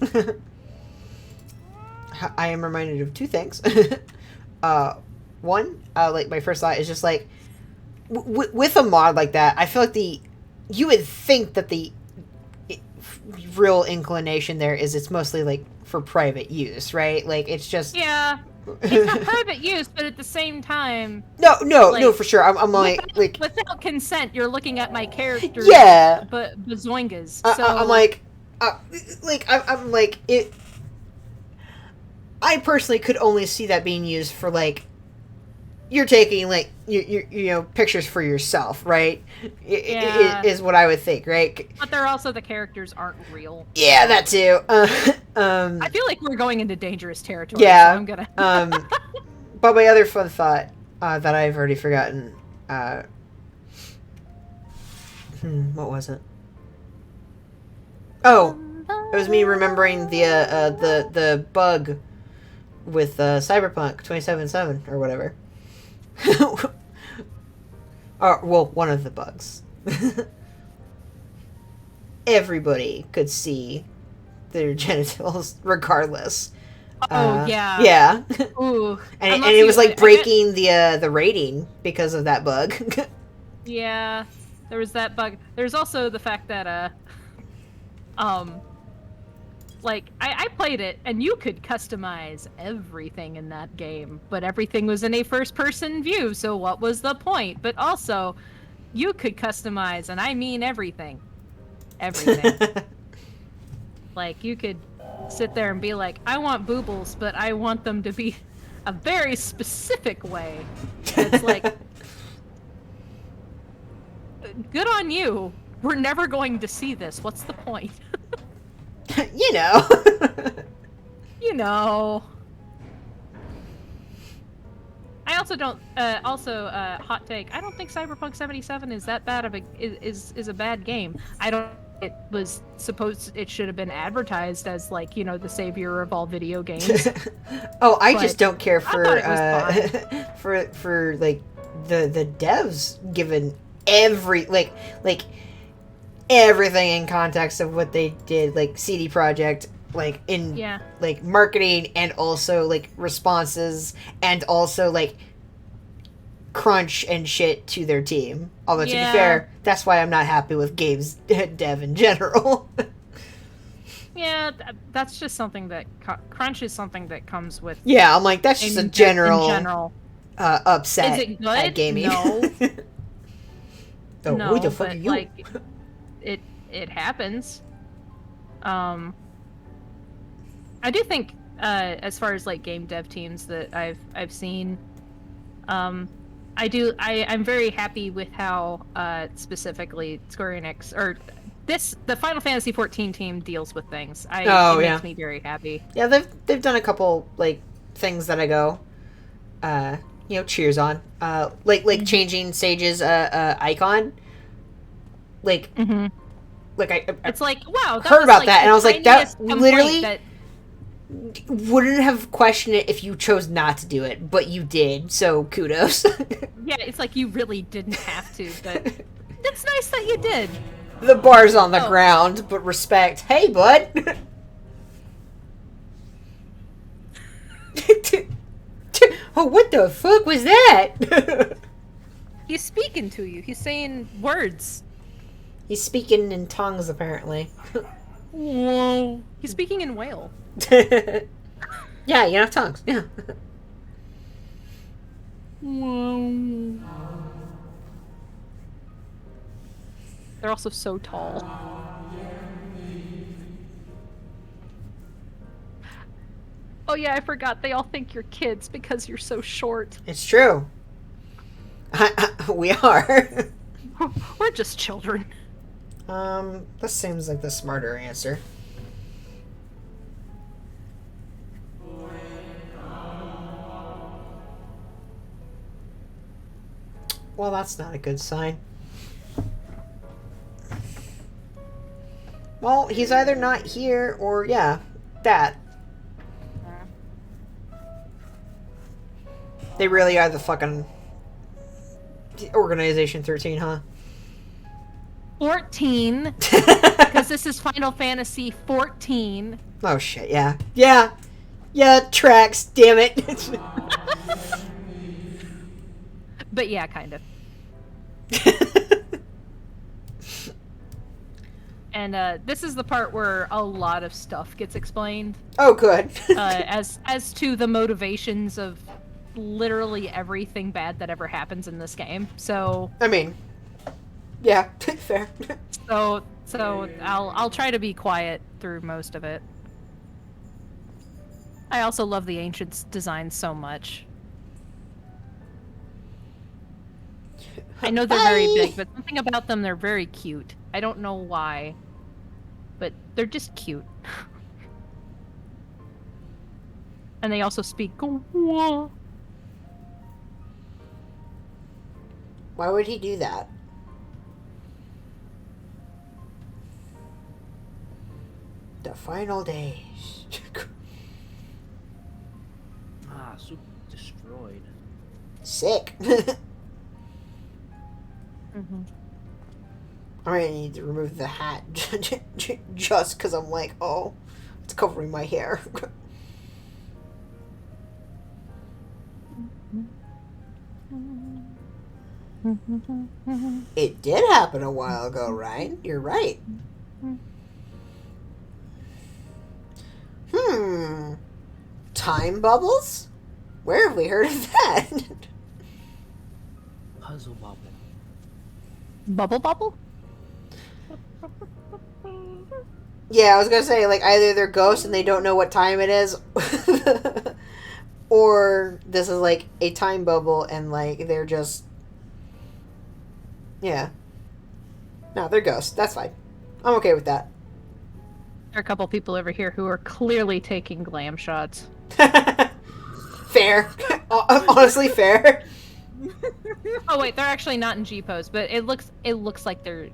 I am reminded of two things. One, like, my first thought is just, like, with a mod like that, I feel like you would think that the real inclination there is it's mostly like for private use, right? Like it's just yeah, it's for private use, but at the same time, no, for sure. I'm like without consent, you're looking at my character. Yeah, but bazoingas. So I'm like it. I personally could only see that being used for like. You're taking like you know pictures for yourself, right? Is what I would think, right? But they're also the characters aren't real. Yeah, that too. I feel like we're going into dangerous territory. Yeah. So I'm gonna. But my other fun thought that I've already forgotten. What was it? Oh, it was me remembering the bug with Cyberpunk 2077 or whatever. Well, one of the bugs. Everybody could see their genitals regardless. Oh yeah. Yeah. Ooh. and it was like breaking the rating because of that bug. Yeah. There was that bug. There's also the fact that like, I played it, and you could customize everything in that game, but everything was in a first-person view, so what was the point? But also, you could customize, and I mean everything. Everything. Like, you could sit there and be like, I want boobles, but I want them to be a very specific way. It's like, good on you. We're never going to see this. What's the point? You know. You know. I also don't. Hot take. I don't think Cyberpunk 77 is that bad of a is a bad game. I don't. It was supposed. It should have been advertised as like, you know, the savior of all video games. Oh, I just don't care for for like the devs given every like everything in context of what they did, like CD Projekt, like in like marketing and also like responses and also like crunch and shit to their team. Although to be fair, that's why I'm not happy with games dev in general. Yeah, that's just something that crunch is something that comes with. Yeah, I'm like that's just a general upset Is it good? at gaming. No. Oh, no, who the fuck but are you? like it happens. I do think as far as like game dev teams that I've seen, I'm very happy with how specifically Square Enix or the Final Fantasy XIV team deals with things. It makes me very happy. Yeah, they've done a couple like things that I go, you know, cheers on. Like changing Sage's icon. Like, like I it's like, wow, heard about that, and I was like, that tiniest literally complaint wouldn't have questioned it if you chose not to do it, but you did. So kudos. Yeah, it's like you really didn't have to, but it's nice that you did. The bar's on the ground, but respect. Hey, bud. Oh, what the fuck was that? He's speaking to you. He's saying words. He's speaking in tongues, apparently. Whoa. He's speaking in whale. Yeah, you have tongues. Yeah. They're also so tall. Oh yeah, I forgot. They all think you're kids because you're so short. It's true. We are. We're just children. This seems like the smarter answer. Well, that's not a good sign. Well, he's either not here or, yeah, that. They really are the fucking Organization 13, huh? 14. Because this is Final Fantasy 14. Oh shit, yeah. Yeah. Yeah, tracks, damn it. But yeah, kind of. And this is the part where a lot of stuff gets explained. Oh, good. as to the motivations of literally everything bad that ever happens in this game. So I mean, yeah, fair. So I'll try to be quiet through most of it. I also love the Ancients' design so much. I know they're very big, but something about them, they're very cute. I don't know why, but they're just cute. And they also speak. Wah. Why would he do that? The final days. Soup destroyed. Sick. Mm-hmm. I might need to remove the hat just because I'm like, oh, it's covering my hair. It did happen a while ago, right? You're right. Time bubbles? Where have we heard of that? Puzzle bubble. Bubble bubble? Yeah, I was gonna say, like, either they're ghosts and they don't know what time it is, or this is, like, a time bubble and, like, they're just... Yeah. No, they're ghosts. That's fine. I'm okay with that. There are a couple people over here who are clearly taking glam shots. Fair. Honestly, fair. Oh wait, they're actually not in G pose, but it looks like they're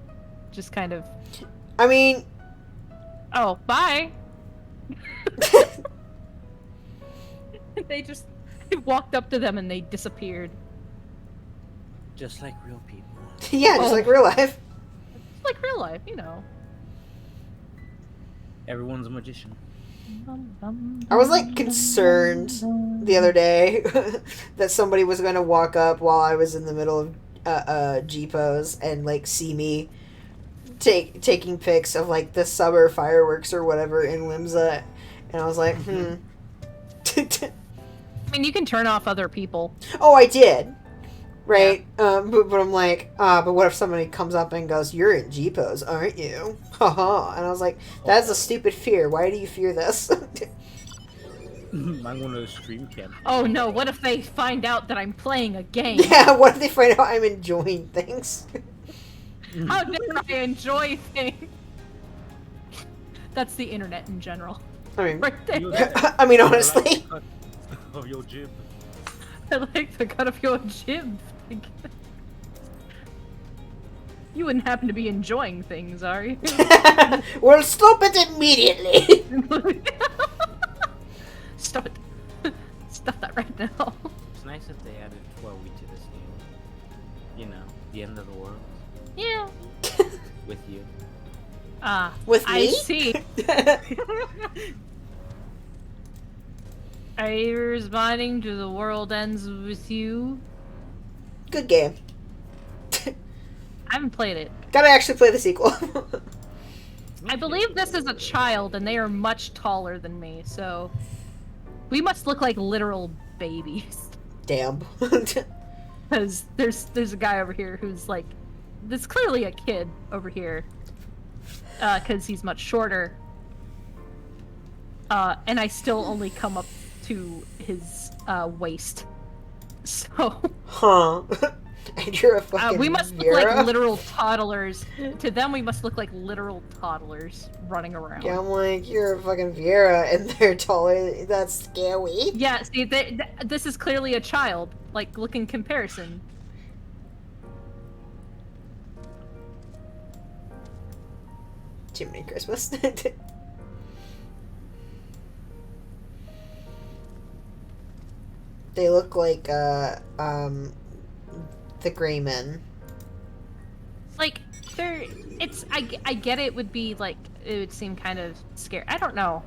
just kind of. I mean. Oh, bye. They just walked up to them and they disappeared. Just like real people. Yeah, just like real life. It's like real life, you know. Everyone's a magician. I was like concerned the other day that somebody was going to walk up while I was in the middle of G pose and like see me taking pics of like the summer fireworks or whatever in Limsa, and I was like, I mean, you can turn off other people. Oh, I did. Right? Yeah. But I'm like, but what if somebody comes up and goes, "You're in G pose, aren't you?" Haha. And I was like, that's a stupid fear. Why do you fear this? I'm going to stream camp. Oh no, what if they find out that I'm playing a game? Yeah, what if they find out I'm enjoying things? How dare I enjoy things? That's the internet in general. I mean, right there. I mean, honestly. Of your jib. I like the cut of your jib. You wouldn't happen to be enjoying things, are you? Well, stop it immediately. Stop it. Stop that right now. It's nice that they added Chloe to this game. You know, the end of the world. Yeah. With you. With me? I see. Are you responding to the world ends with you? Good game. I haven't played it. Gotta actually play the sequel. I believe this is a child, and they are much taller than me, so... We must look like literal babies. Damn. Because there's a guy over here who's like, there's clearly a kid over here. Because he's much shorter. And I still only come up to his waist. So. Huh. And you're a fucking we must look Vera? like literal toddlers. To them, we must look like literal toddlers running around. Yeah, I'm like, you're a fucking Vera, and they're taller. That's scary. Yeah, see, this is clearly a child. Like, look in comparison. Jiminy Christmas. They look like, the Gray Men. Like, I get it would be, like, it would seem kind of scary. I don't know.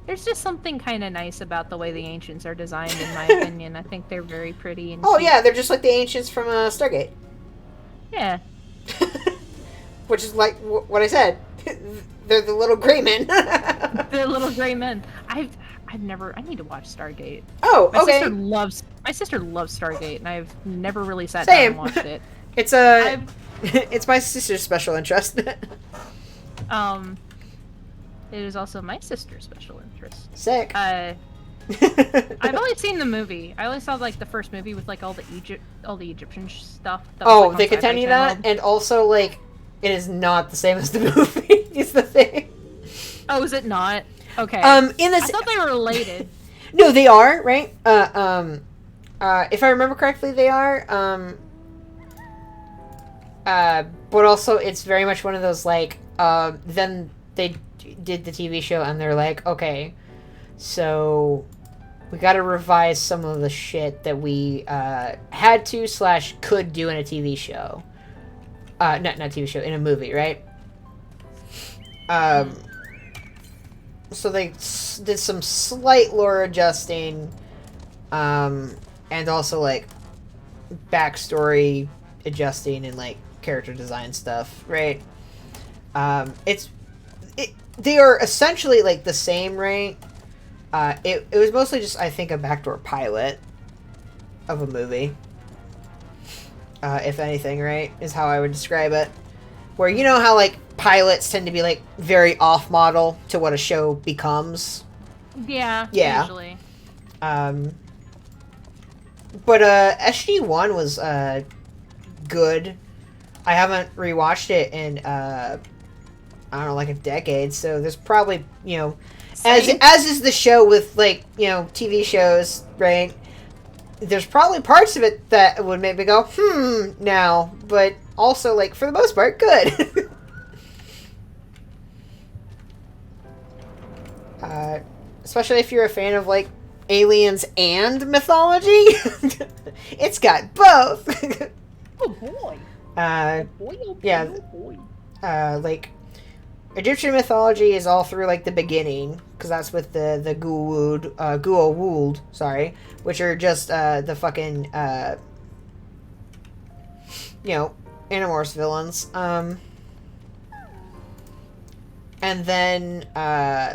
There's just something kind of nice about the way the Ancients are designed, in my opinion. I think they're very pretty and Oh cute. yeah, they're just like the Ancients from, Stargate. Yeah. Which is like what I said. They're the little Gray Men. The little gray men. I need to watch Stargate. Oh, My okay. sister loves Stargate, and I've never really sat Same. down and watched it. It's it's my sister's special interest. It is also my sister's special interest. Sick. I've only seen the movie. I only saw like the first movie with like all the Egyptian stuff. That was, Oh, like, on they Sci-Fi continue Channel. that, and also like it is not the same as the movie. Is the thing. Oh, is it not? Okay. In this, I thought they were related. no, they are right. If I remember correctly, they are. But also, it's very much one of those like. Then they did the TV show, and they're like, okay, so we got to revise some of the shit that we had to / could do in a TV show. Not TV show, in a movie, right? So they did some slight lore adjusting, and also like backstory adjusting and like character design stuff, right? They are essentially like the same, right? It was mostly just, I think, a backdoor pilot of a movie. If anything, right, is how I would describe it. Where, you know how like pilots tend to be like very off model to what a show becomes. Yeah. Yeah. Usually. But SG-1 was good. I haven't rewatched it in I don't know, like a decade, so there's probably, you know, Same. as is the show with like, you know, TV shows, right? There's probably parts of it that would make me go, now, but also like for the most part, good. Especially if you're a fan of like aliens and mythology. It's got both. Oh boy. Yeah. Like Egyptian mythology is all through like the beginning, because that's with the Goa'uld, sorry, which are just the fucking you know, Animorphs villains. And then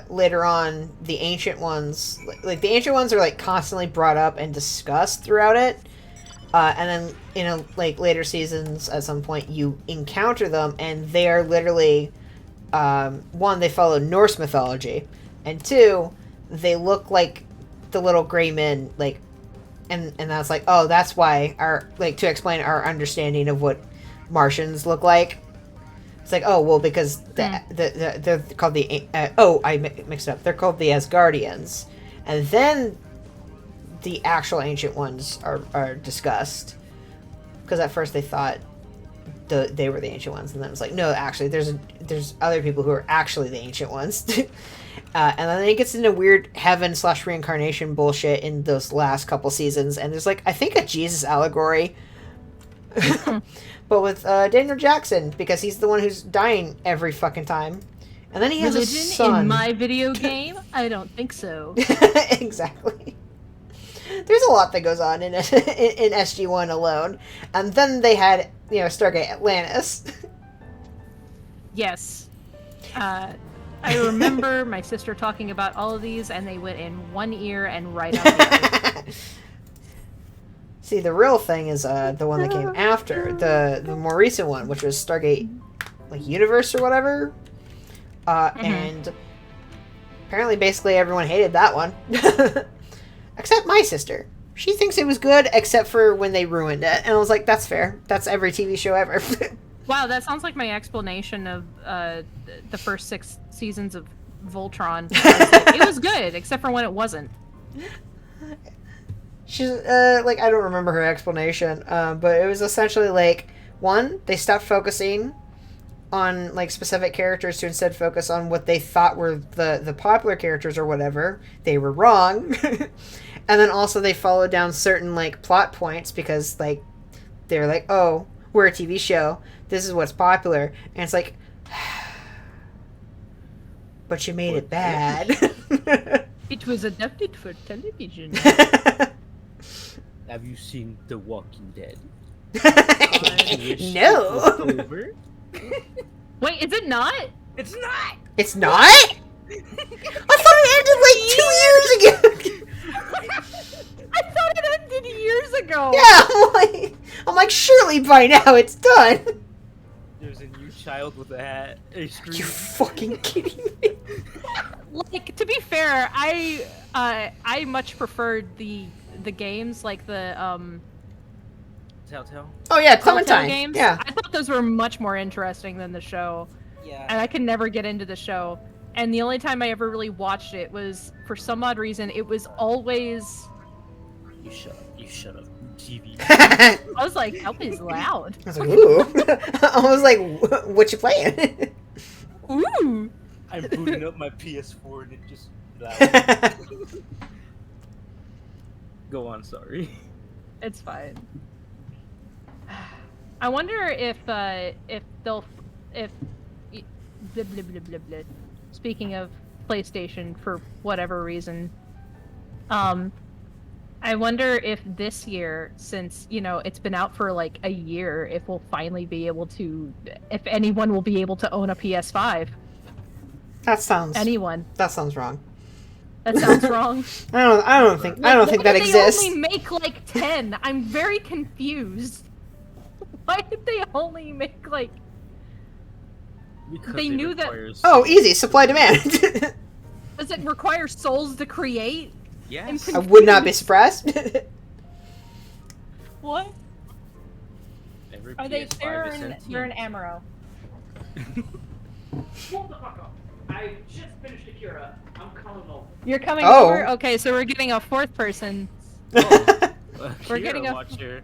later on, the ancient ones, like the ancient ones are like constantly brought up and discussed throughout it. And then, you know, like later seasons, at some point you encounter them, and they are literally, one, they follow Norse mythology, and two, they look like the little gray men, like, and that's like, oh, that's why to explain our understanding of what Martians look like. It's like, oh, well, because they're called I mixed it up. They're called the Asgardians. And then the actual ancient ones are discussed. Because at first they thought they were the ancient ones. And then it's like, no, actually, there's other people who are actually the ancient ones. And then it gets into weird heaven / reincarnation bullshit in those last couple seasons. And there's like, I think a Jesus allegory. But with Daniel Jackson, because he's the one who's dying every fucking time. And then he has Religion a son. in my video game? I don't think so. Exactly. There's a lot that goes on in SG-1 alone. And then they had, you know, Stargate Atlantis. Yes. I remember my sister talking about all of these, and they went in one ear and right out the other. See, the real thing is the one that came after the more recent one, which was Stargate, like Universe or whatever. And apparently, basically, everyone hated that one, except my sister. She thinks it was good, except for when they ruined it, and I was like, "That's fair. That's every TV show ever." Wow, that sounds like my explanation of the first 6 seasons of Voltron. It was good, except for when it wasn't. She's like, I don't remember her explanation, but it was essentially like, one, they stopped focusing on like specific characters to instead focus on what they thought were the popular characters or whatever. They were wrong. And then also they followed down certain like plot points because like they're like, oh, we're a TV show, this is what's popular, and it's like, but you made it bad. It was adapted for television. Have you seen The Walking Dead? No. Wait, is it not? It's not. It's not? I thought it ended like 2 years ago. I thought it ended years ago. Yeah, I'm like, surely by now it's done. There's a new child with a hat. A screen. You fucking kidding me? Like, to be fair, I much preferred the games, like the Telltale. Oh yeah, Telltale Clementine. games. Yeah. I thought those were much more interesting than the show. Yeah. And I could never get into the show. And the only time I ever really watched it was, for some odd reason, it was always... You shut up. TV. I I was like, that was loud. was like, ooh. I was like, what you playing? Ooh! I'm booting up my PS4 and it just loud. Go on, sorry. It's fine. I wonder if they'll... Blah, blah, blah, blah, blah. Speaking of PlayStation, for whatever reason, I wonder if this year, since, you know, it's been out for like a year, if we'll finally be able to, if anyone will be able to own a PS5. That sounds wrong. That sounds wrong. I don't think that exists. They only make like 10. I'm very confused. Why did they only make like... Because They it knew that- requires- Oh, easy, supply demand. Does it require souls to create? Yes. I would not be surprised. What? Every Are they? PS5 They're is in sentient. Amaro. Hold the fuck up. I just finished Akira. I'm coming over. You're coming Oh. over? Okay, so we're getting a fourth person. We're getting a- watcher.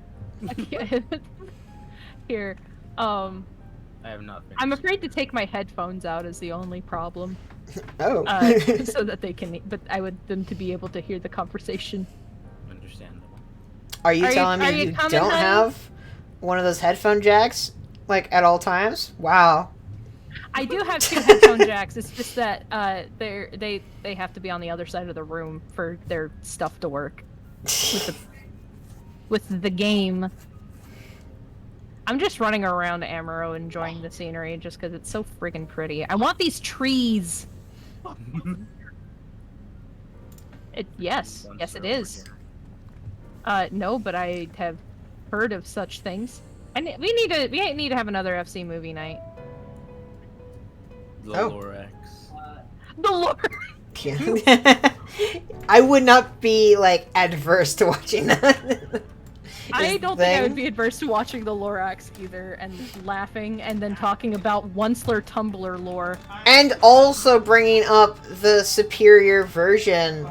Here. I have not finished. I'm afraid to take my headphones out is the only problem. Oh. So that they can, but I would them to be able to hear the conversation. Understandable. Are you Are you- telling are me you you coming, don't honey? have one of those headphone jacks, like, at all times? Wow. I do have 2 headphone jacks. It's just that they have to be on the other side of the room for their stuff to work with the game. I'm just running around Amaro enjoying the scenery just because it's so friggin' pretty. I want these trees. Yes, it is. No, but I have heard of such things. And we need to have another FC movie night. The Oh. Lorax. The Lord. Yeah. I would not be, like, adverse to watching that. I don't think I would be adverse to watching the Lorax either, and laughing, and then talking about Onceler Tumblr lore. And also bringing up the superior version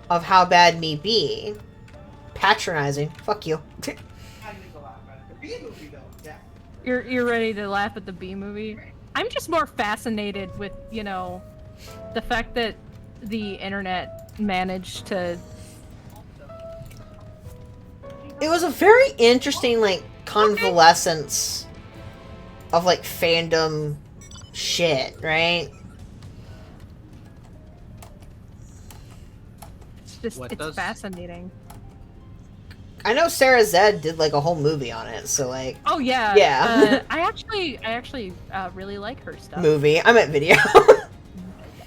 of How Bad Me Be. Patronizing. Fuck you. You're ready to laugh at the B movie? I'm just more fascinated with, you know, the fact that the internet managed to... It was a very interesting, like, convalescence of, like, fandom shit, right? It's just, What it's does- fascinating. I know Sarah Zed did, like, a whole movie on it, so, like... Oh yeah. Yeah. I actually really like her stuff. Movie. I meant video.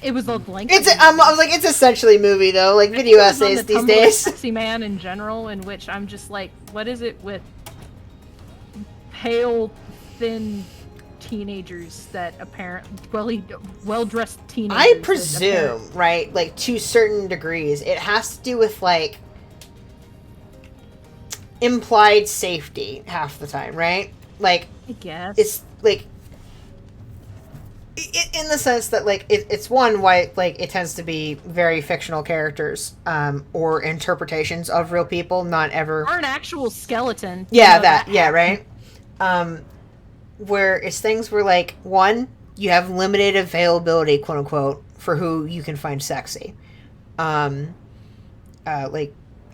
It was the length. It's I was like, it's essentially a movie though, like video essays these days. Sexy Man in general, in which I'm just like, what is it with pale, thin teenagers that well-dressed teenagers? I presume, right, like to certain degrees, it has to do with like implied safety half the time, right? Like, I guess it's like in the sense that like it's one why like it tends to be very fictional characters or interpretations of real people, not ever or an actual skeleton. Yeah, that yeah, right. Where it's things where like one, you have limited availability, quote unquote, for who you can find sexy. Like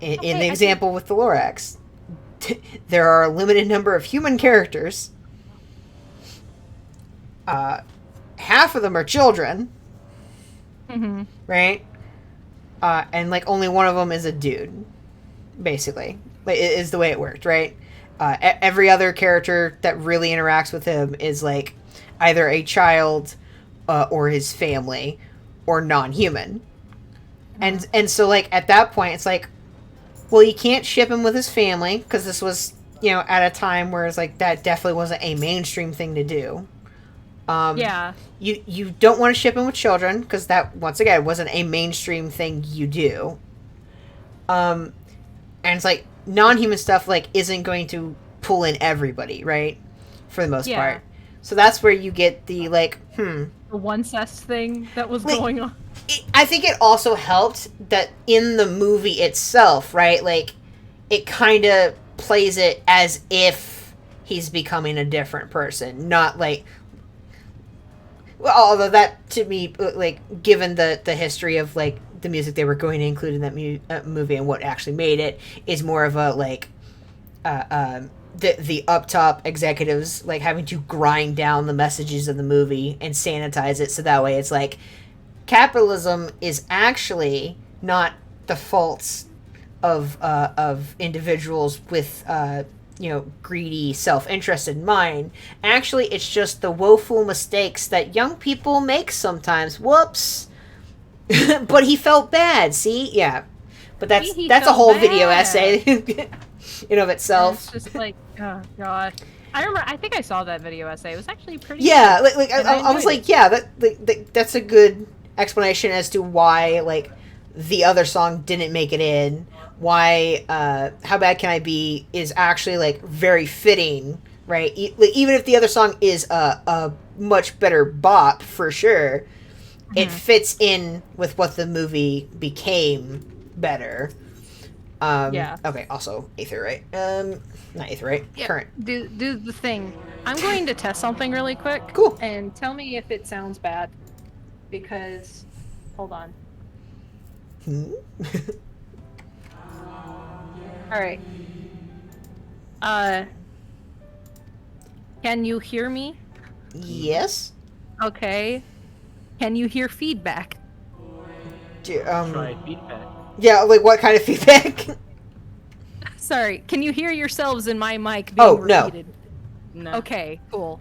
in the example with the Lorax, there are a limited number of human characters. Half of them are children, right? And like only one of them is a dude, basically. Like, is the way it worked, right? Every other character that really interacts with him is like either a child or his family or non-human. And so like at that point it's like, well, you can't ship him with his family because this was, you know, at a time where it's like that definitely wasn't a mainstream thing to do. Yeah. You don't want to ship him with children because that, once again, wasn't a mainstream thing you do. And it's like non-human stuff like isn't going to pull in everybody, right? For the most part. So that's where you get the like, the one cest thing that was like, going on. I think it also helped that in the movie itself, right? Like, it kind of plays it as if he's becoming a different person, not like. Well, although that to me, like, given the history of like the music they were going to include in that movie and what actually made it, is more of a like, the up top executives like having to grind down the messages of the movie and sanitize it so that way it's like capitalism is actually not the faults of individuals with you know, greedy self-interest in mind. Actually, it's just the woeful mistakes that young people make sometimes. Whoops. But he felt bad. See, yeah. But that's a whole video essay in of itself. It's just like, oh gosh. I think I saw that video essay. It was actually pretty. Yeah, good. like I was like, yeah, that's a good explanation as to why like the other song didn't make it in. Why How Bad Can I Be is actually like very fitting, right? Even if the other song is a much better bop for sure, it fits in with what the movie became better. Yeah. Okay. Also, Aetherite. Not Aetherite. Yeah, Current. Do the thing. I'm going to test something really quick. Cool. And tell me if it sounds bad. Because, hold on. All right. Can you hear me? Yes. Okay. Can you hear feedback? Try feedback. Yeah, like what kind of feedback? Sorry, can you hear yourselves in my mic being repeated? No. Okay, cool.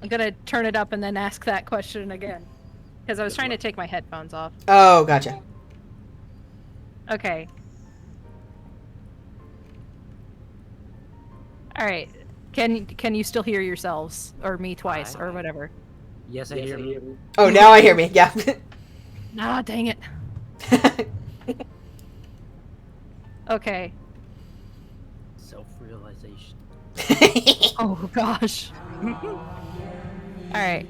I'm gonna turn it up and then ask that question again. Because I was trying to take my headphones off. Oh, gotcha. Okay. Alright. Can you still hear yourselves? Or me twice, or whatever? Yes, I hear me. Oh, now I hear me, yeah. Ah, dang it. Okay. Self-realization. Oh, gosh. Alright.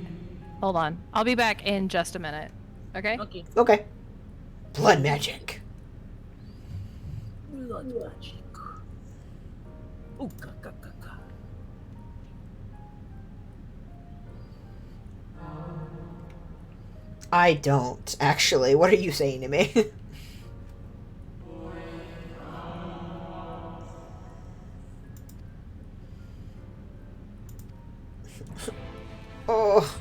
Hold on. I'll be back in just a minute. Okay? Okay. Okay. Blood magic. Blood magic. Oh, ka ka ka ka. I don't, actually. What are you saying to me? Oh.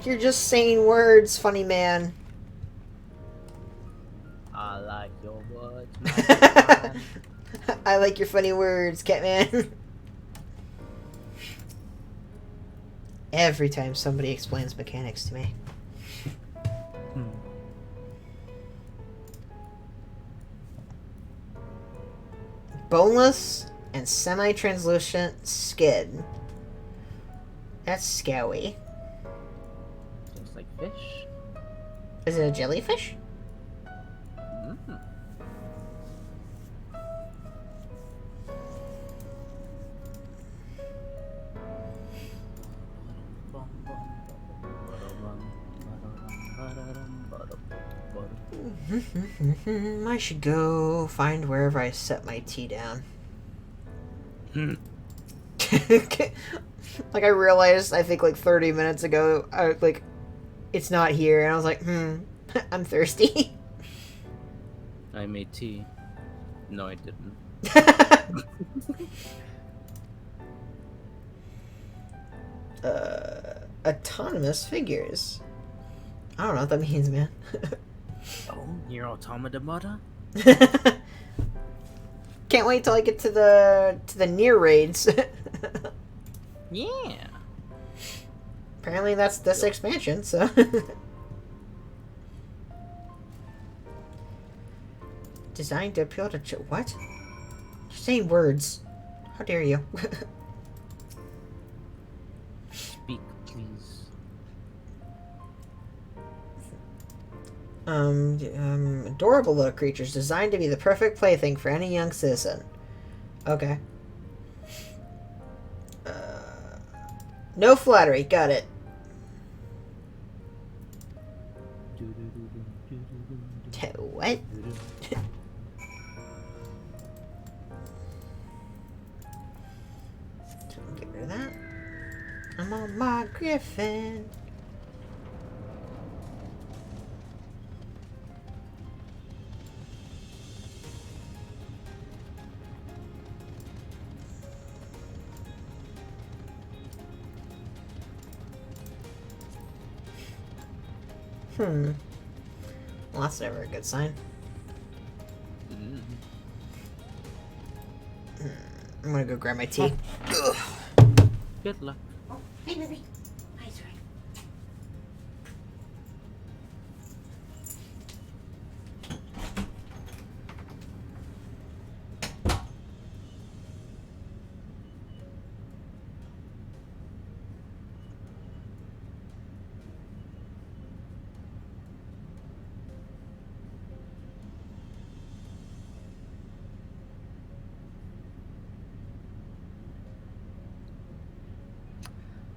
You're just saying words, funny man. I like your words, man. I like your funny words, Catman. Every time somebody explains mechanics to me. boneless and semi-translucent skin. That's scary. Looks like fish. Is it a jellyfish? Mm. I should go find wherever I set my tea down. Like I realized, I think like 30 minutes ago, it's not here, and I was like, I'm thirsty. I made tea. No, I didn't. Autonomous figures. I don't know what that means, man. Oh, Nier Automata? Can't wait till I get to the Nier raids. Yeah. Apparently that's this expansion, so. Designed to appeal to what? You're saying words. How dare you? Speak, please. Adorable little creatures designed to be the perfect plaything for any young citizen. Okay. No flattery, got it. What? Get rid of that. I'm on my griffin. Well, that's never a good sign. I'm gonna go grab my tea. Good luck. Oh, hey, baby. Hi, sorry.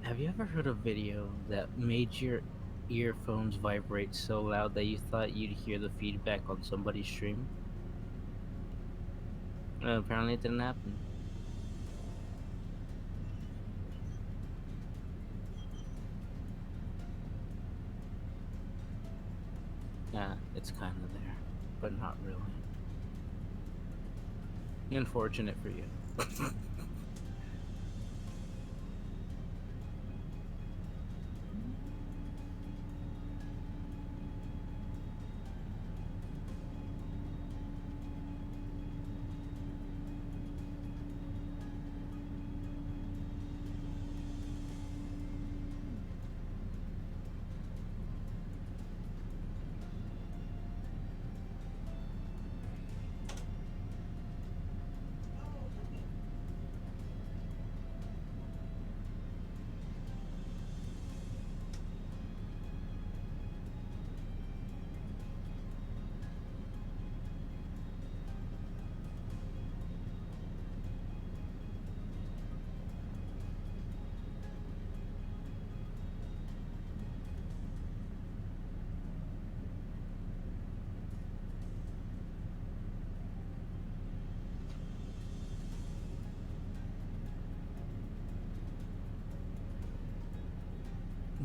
Have you ever heard a video that made your earphones vibrate so loud that you thought you'd hear the feedback on somebody's stream? Apparently it didn't happen. Yeah, it's kind of there, but not really. Unfortunate for you.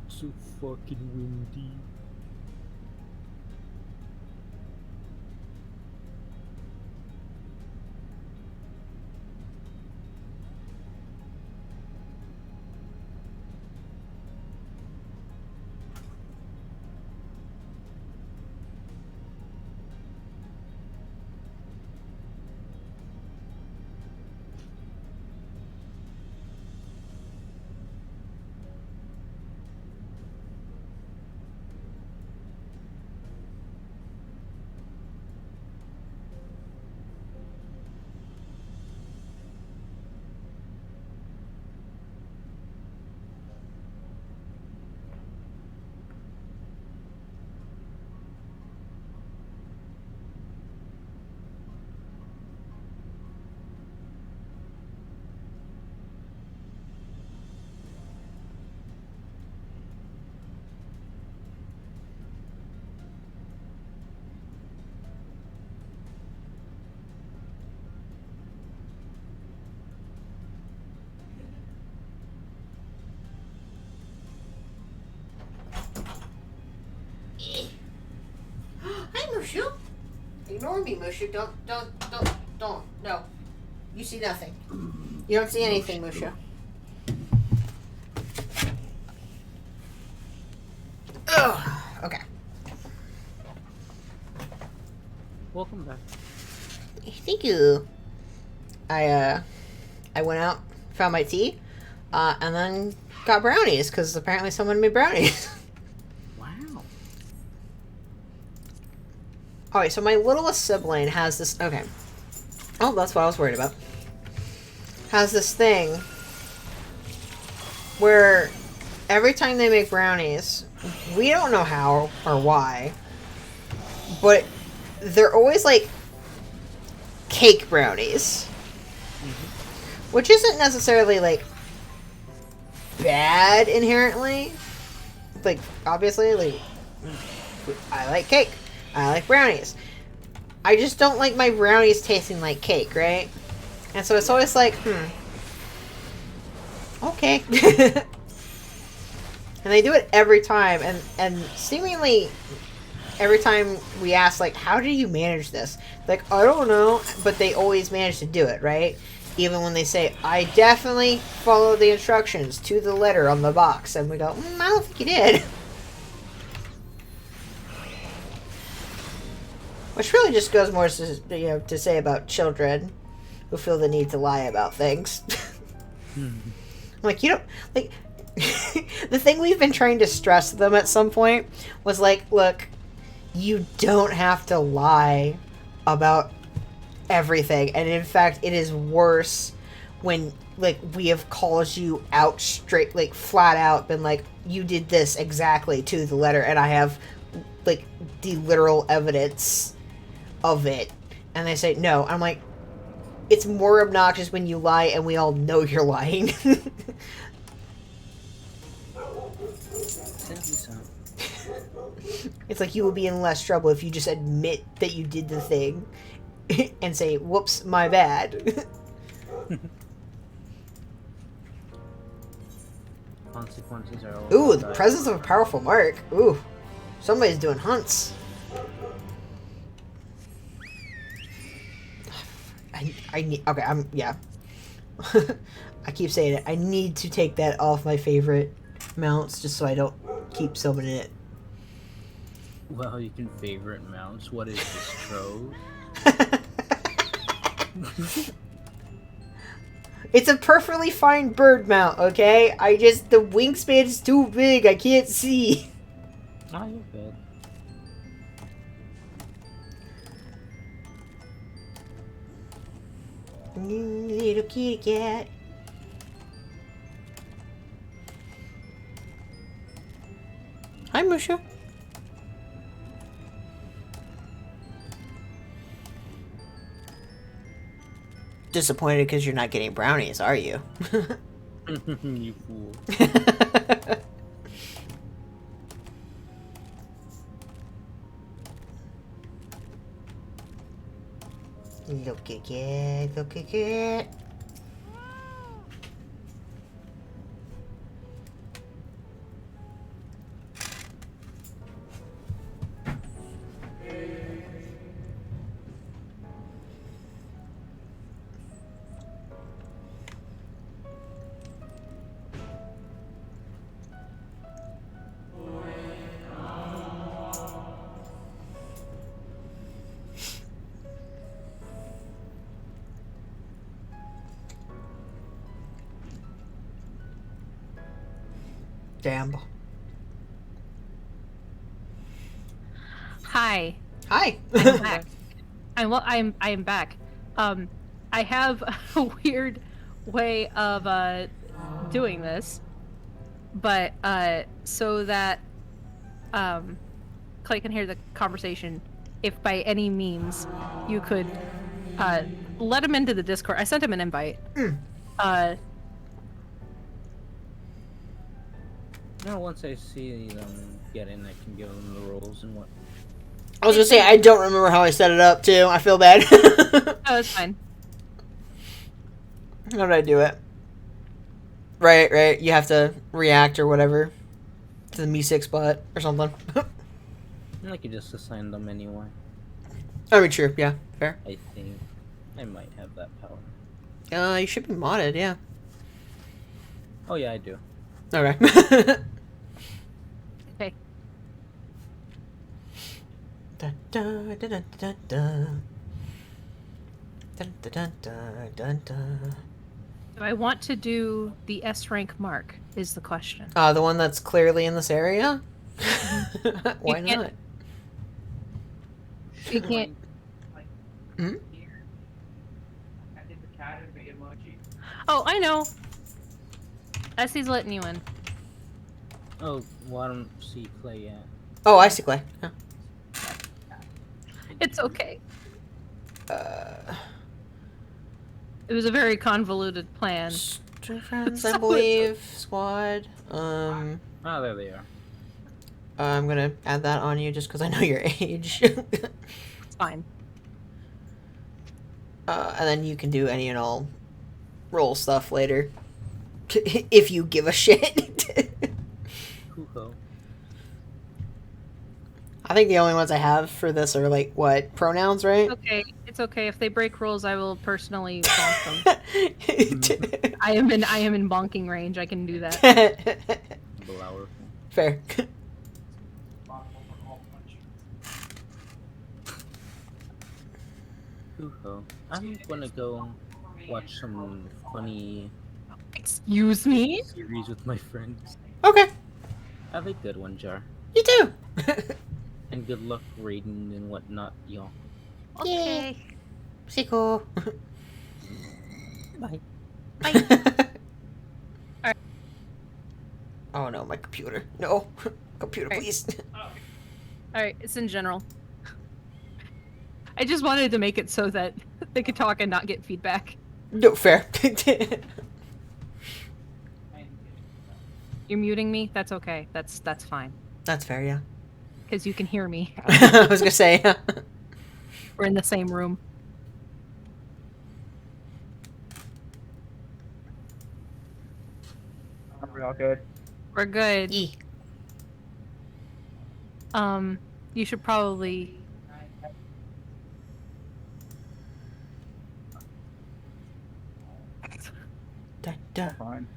It's so fucking windy. Ignore me, Mushu. Don't. No. You see nothing. You don't see anything, Mushu. Ugh. Okay. Welcome back. Thank you. I went out, found my tea, and then got brownies, because apparently someone made brownies. Wow. Alright, so my littlest sibling has this... Okay. Oh, that's what I was worried about. Has this thing where every time they make brownies, we don't know how or why, but they're always like cake brownies. Which isn't necessarily like bad inherently. Like, obviously, like, I like cake. I like brownies. I just don't like my brownies tasting like cake, right? And so it's always like, okay. And they do it every time, and seemingly every time we ask, like, how do you manage this? Like, I don't know, but they always manage to do it, right? Even when they say, I definitely follow the instructions to the letter on the box. And we go, I don't think you did. Which really just goes more to say about children who feel the need to lie about things. Like, you don't... Like, the thing we've been trying to stress to them at some point was like, look, you don't have to lie about everything. And in fact, it is worse when, like, we have called you out straight, like, flat out, been like, you did this exactly to the letter, and I have, like, the literal evidence of it. And they say, no. I'm like, it's more obnoxious when you lie and we all know you're lying. It's like you will be in less trouble if you just admit that you did the thing and say, whoops, my bad. Consequences are all Ooh, the presence of a powerful mark. Ooh, somebody's doing hunts. I need, okay, yeah. I keep saying it. I need to take that off my favorite mounts just so I don't keep summoning it. Well, you can favorite mounts. What is this, Trove? It's a perfectly fine bird mount, okay? The wingspan is too big. I can't see. Oh, you're good. Little kitty cat. Hi, Musha. Disappointed because you're not getting brownies, are you? You fool. Look at it, look at it. Damn. Hi. Hi. I'm back. I'm back. I have a weird way of doing this, but so that Clay can hear the conversation. If by any means you could let him into the Discord. I sent him an invite. Now, once I see them get in, I can give them the roles and what. I was gonna say, I don't remember how I set it up, too. I feel bad. Oh, that's fine. How did I do it? Right. You have to react or whatever to the Me6 bot or something. I could just assign them anyway. I mean, true. Yeah, fair. I think I might have that power. You should be modded. Yeah. Oh yeah, I do. Okay. Okay. Dun, dun, dun, dun, dun, dun. Dun, dun, dun, dun, dun, dun. Do I want to do the S rank mark? Is the question. The one that's clearly in this area. Why You can't- not? You can't. Hmm? I did the cat and the emoji. Oh, I know. Essie's letting you in. Oh, well, I don't see Clay yet. Oh, I see, Clay. Yeah. It's okay. Uh, It was a very convoluted plan. Two friends, So I it's believe. Squad. Oh, there they are. I'm gonna add that on you just because I know your age. It's fine. And then you can do any and all roll stuff later. If you give a shit. Hoo-ho. I think the only ones I have for this are like, what, pronouns, right? Okay, it's okay. If they break rules, I will personally bonk them. I am in bonking range. I can do that. Blower. Fair. Hoo-ho. I'm gonna go watch some funny Excuse me? series with my friends. Okay, Have a good one, Jar. you too. And good luck raiding and whatnot, y'all. Okay. See cool. Bye. Alright. Oh no, my computer. No. Computer, Alright. please. Alright, it's in general. I just wanted to make it so that they could talk and not get feedback. No, fair. You're muting me? That's okay. That's fine. That's fair, yeah. Because you can hear me. I was gonna say. We're in the same room. Are we all good? We're good. Yee. You should probably... Da, da, Fine.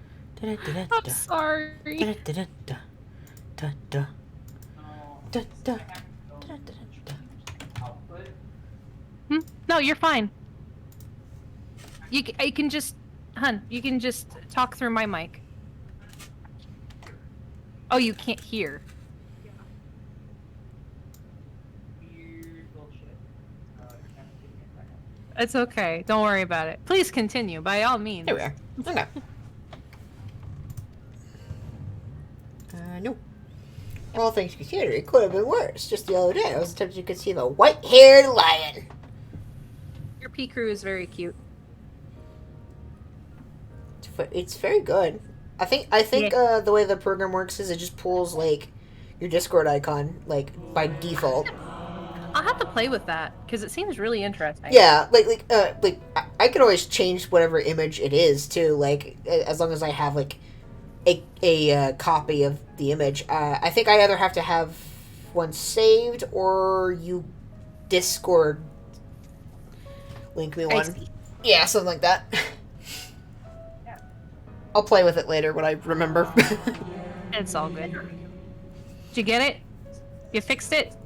da, da, da, da, I'm sorry. da, da, da, da, da, da, da, da, da, da. Output. No, you're fine. You can just... Hun, you can just talk through my mic. Oh, you can't hear. Weird bullshit. It's okay. Don't worry about it. Please continue, by all means. Here we are. Okay. No. All things considered, it could have been worse. Just the other day, I was attempting to conceive a white-haired lion. Your P crew is very cute. It's very good. I think the way the program works is it just pulls like your Discord icon like by default. I'll have to play with that because it seems really interesting. Yeah, like I could always change whatever image it is too. Like as long as I have like a copy of the image. I think I either have to have one saved or you Discord link me I one. see. Yeah, something like that. I'll play with it later when I remember. It's all good. Did you get it? You fixed it?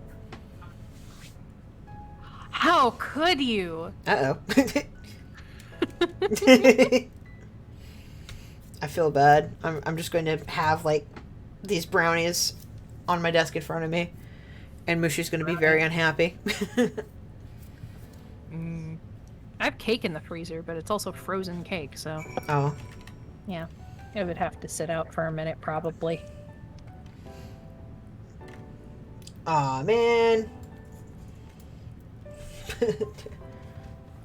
How could you? Uh-oh. I feel bad. I'm just going to have, like, these brownies on my desk in front of me. And Mushi's going to be very unhappy. I have cake in the freezer, but it's also frozen cake, so Oh. yeah. It would have to sit out for a minute, probably. Aw, man.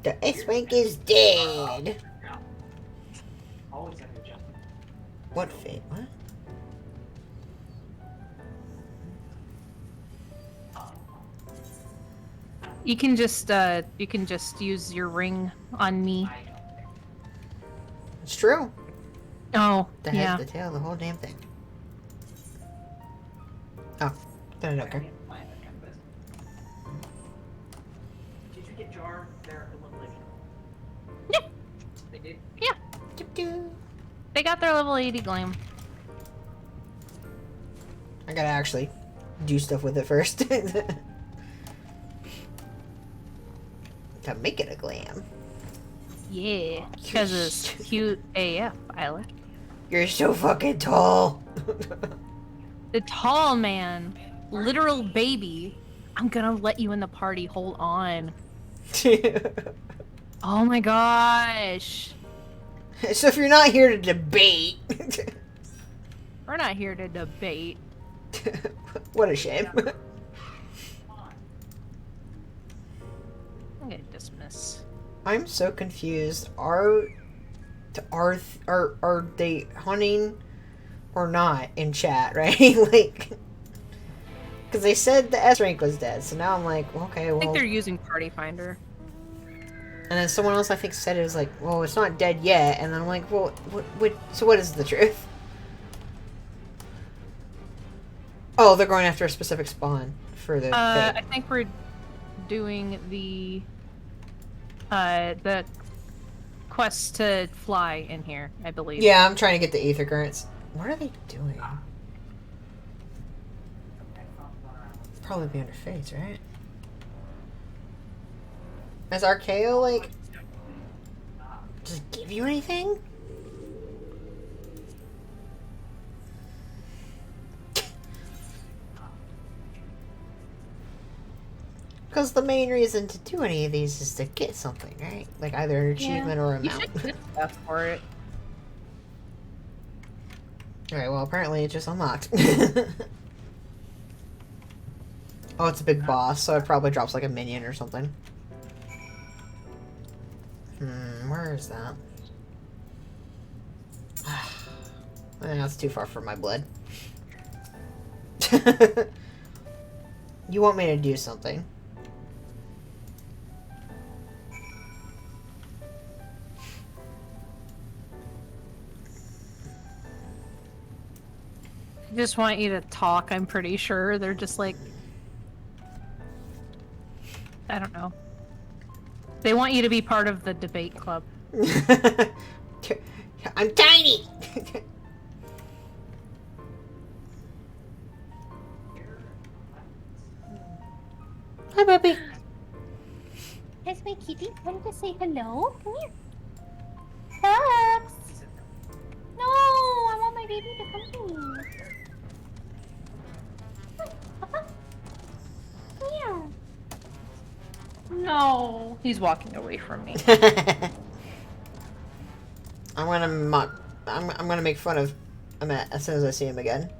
The S-Rank is dead. Always have to adjust. What fate? What? You can just use your ring on me. It's true. Oh, The yeah. head, the tail, the whole damn thing. Oh, then I don't care. did? Yeah, they got their level 80 gleam. I gotta actually do stuff with it first. To make it a glam. Yeah, because it's cute AF, Isla. You're so fucking tall. The tall man, literal baby. I'm gonna let you in the party. Hold on. Oh my gosh. So if you're not here to debate, We're not here to debate. what a shame. I'm gonna dismiss. I'm so confused. Are they hunting or not in chat, right? Like, because they said the S rank was dead, so now I'm like, okay, well. I think they're using Party Finder. And then someone else I think said it was like, well, it's not dead yet, and then I'm like, well, so what is the truth? Oh, they're going after a specific spawn for the. I think we're doing the quest to fly in here, I believe. Yeah, I'm trying to get the ether currents. What are they doing? Probably be under Fates, right? Does Archaeo, like, does it give you anything? Because the main reason to do any of these is to get something, right? Like either an achievement or a You mount. should get stuff for it. Alright, well, apparently it just unlocked. Oh, it's a big boss, so it probably drops like a minion or something. Where is that? That's too far for my blood. You want me to do something? I just want you to talk, I'm pretty sure. They're just like... I don't know. They want you to be part of the debate club. I'm tiny! Hi, puppy. Has my kitty come to say hello? Come here. Bugs! No, I want my baby to come to me. Papa? Come here. No, he's walking away from me. I'm gonna make fun of Emmett as soon as I see him again.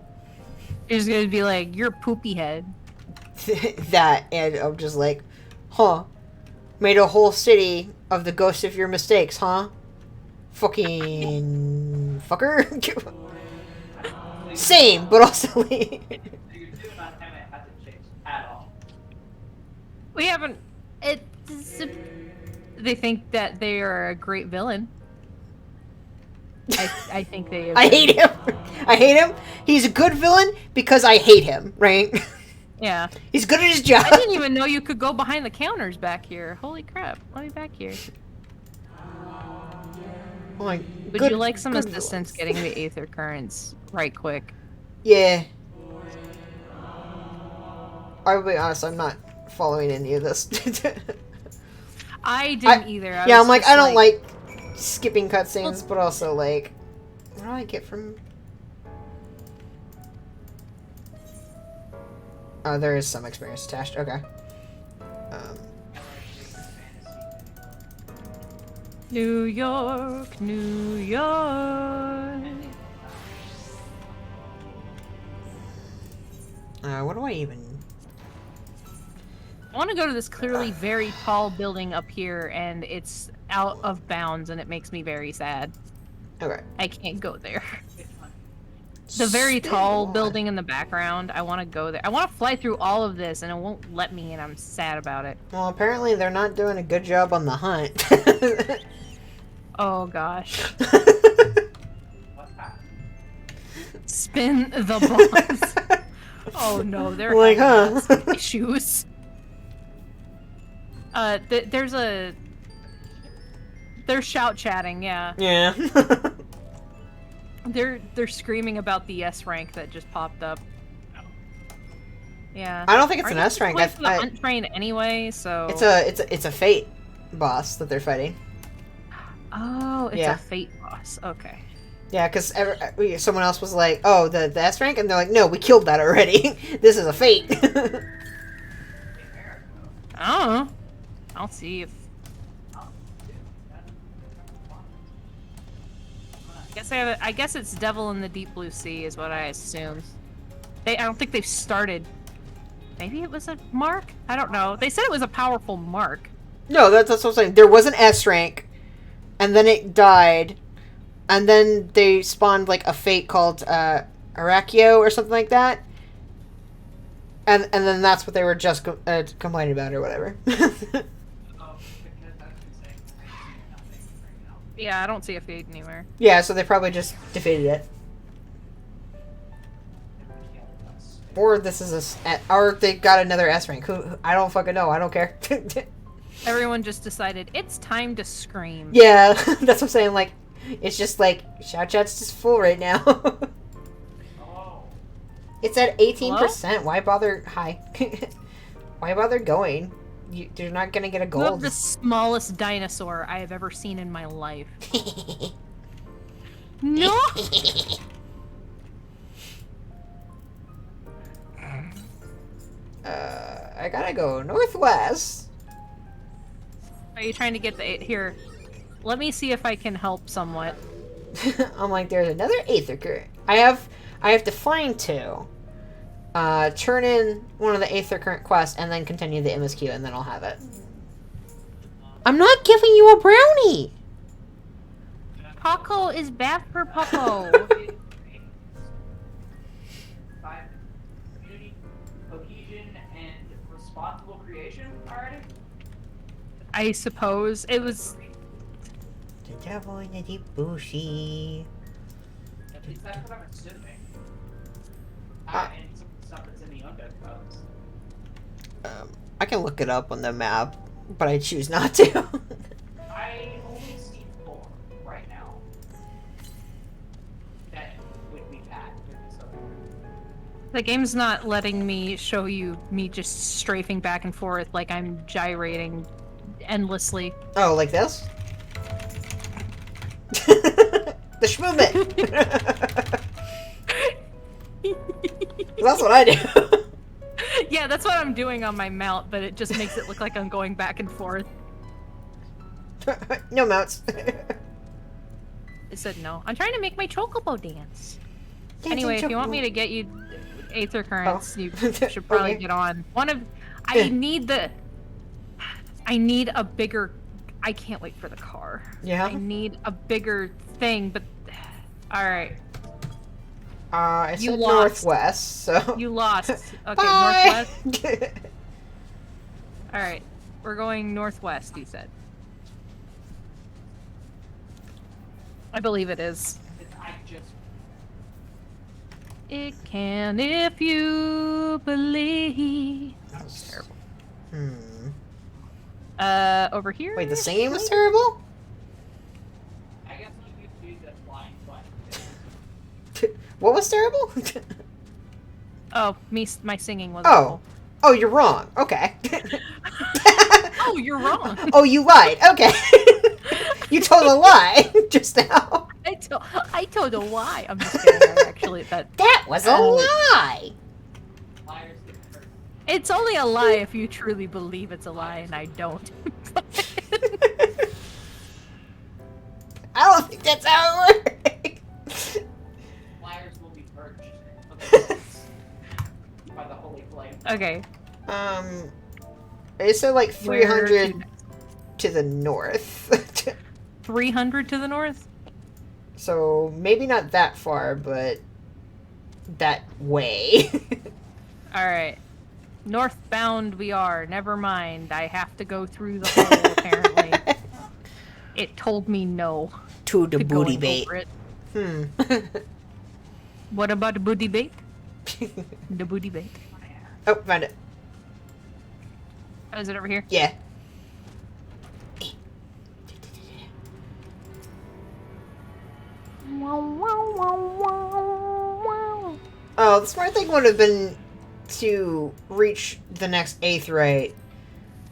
He's gonna be like, "You're poopy head." That, and I'm just like, huh? Made a whole city of the ghost of your mistakes, huh? Fucking fucker. Same, but also Your tune on Emmett hasn't changed at all. We haven't. They think that they are a great villain. I think they. I hate him. I hate him. He's a good villain because I hate him, right? Yeah. He's good at his job. I didn't even know you could go behind the counters back here. Holy crap! Let me back here. Oh my, Would you like some assistance getting the Aether Currents right quick? Yeah. I'll be honest, I'm not following any of this. I didn't either. Yeah, I'm like, I don't like skipping cutscenes, but also like, what do I get from... Oh, there is some experience attached. Okay. New York, New York. What do I even... I want to go to this clearly very tall building up here, and it's out of bounds, and it makes me very sad. Okay. I can't go there. The very tall building in the background, I want to go there. I want to fly through all of this, and it won't let me, and I'm sad about it. Well, apparently they're not doing a good job on the hunt. Oh, gosh. Spin the bombs. Oh, no, they're like, having huh? some issues. There's a... They're shout chatting, yeah. Yeah. They're screaming about the S rank that just popped up. Yeah. I don't think it's Aren't an you S rank. going for the hunt train anyway, so. It's a fate boss that they're fighting. Oh, it's Yeah. a fate boss. Okay. Yeah, because someone else was like, "Oh, the S rank," and they're like, "No, we killed that already. This is a fate." I don't know. I'll see if. I guess it's Devil in the Deep Blue Sea is what I assume. I don't think they've started. Maybe it was a mark? I don't know. They said it was a powerful mark. No, that's what I'm saying. There was an S rank, and then it died, and then they spawned like a fate called Arachio or something like that, and then that's what they were just complaining about or whatever. Yeah, I don't see a fate anywhere. Yeah, so they probably just defeated it. Or this is or they got another S rank. Who I don't fucking know. I don't care. Everyone just decided it's time to scream. Yeah, that's what I'm saying. Like, it's just like shout chat's just full right now. It's at 18%. Why bother? Hi. Why bother going? You're not gonna get a You have gold. the smallest dinosaur I have ever seen in my life. No. I gotta go northwest. Are you trying to get the here? Let me see if I can help somewhat. I'm like, there's another Aether Current. I have to find two. Turn in one of the Aether Current quests and then continue the MSQ, and then I'll have it. I'm not giving you a brownie. Paco is bad for Paco. Community, cohesion, and responsible creation already? I suppose it was. The devil in the deep blue sea. At least that's what I'm assuming. And some stuff that's in the Undead Cubs. I can look it up on the map, but I choose not to. I only see 4 right now. That would be bad. The game's not letting me show you me just strafing back and forth like I'm gyrating endlessly. Oh, like this? The schmovement! That's what I do. Yeah, that's what I'm doing on my mount, but it just makes it look like I'm going back and forth. No mounts. It said no. I'm trying to make my chocobo dance. Dancing Anyway, if you want chocobo. me to get you Aether Currents, you should probably Okay. get on. I need a bigger... I can't wait for the car. Yeah? I need a bigger thing, but... Alright. I You said lost. northwest, so... You lost. Okay, Bye! northwest. Alright. We're going northwest, you said. I believe it is. I just It can if you believe. That was terrible. Over here? Wait, the singing was terrible? I guess you could do the flying button. What was terrible? Oh, my singing was Oh. awful. Oh, you're wrong. Okay. Oh, you're wrong. Oh, you lied. Okay. You told a lie just now. I told a lie. I'm just kidding. Actually, that was a lie. Liars get hurt. It's only a lie if you truly believe it's a lie, and I don't. I don't think that's how it works. Liars will be purged by the holy flame. Okay. It said like Where 300 to the north. 300 to the north? So maybe not that far, but that way. Alright. Northbound we are. Never mind. I have to go through the hole, apparently. It told me no. To the to booty going bait. over it. What about the booty bait? The booty bait. Oh, found it. Oh, is it over here? Yeah. Oh, the smart thing would have been to reach the next Aetheryte,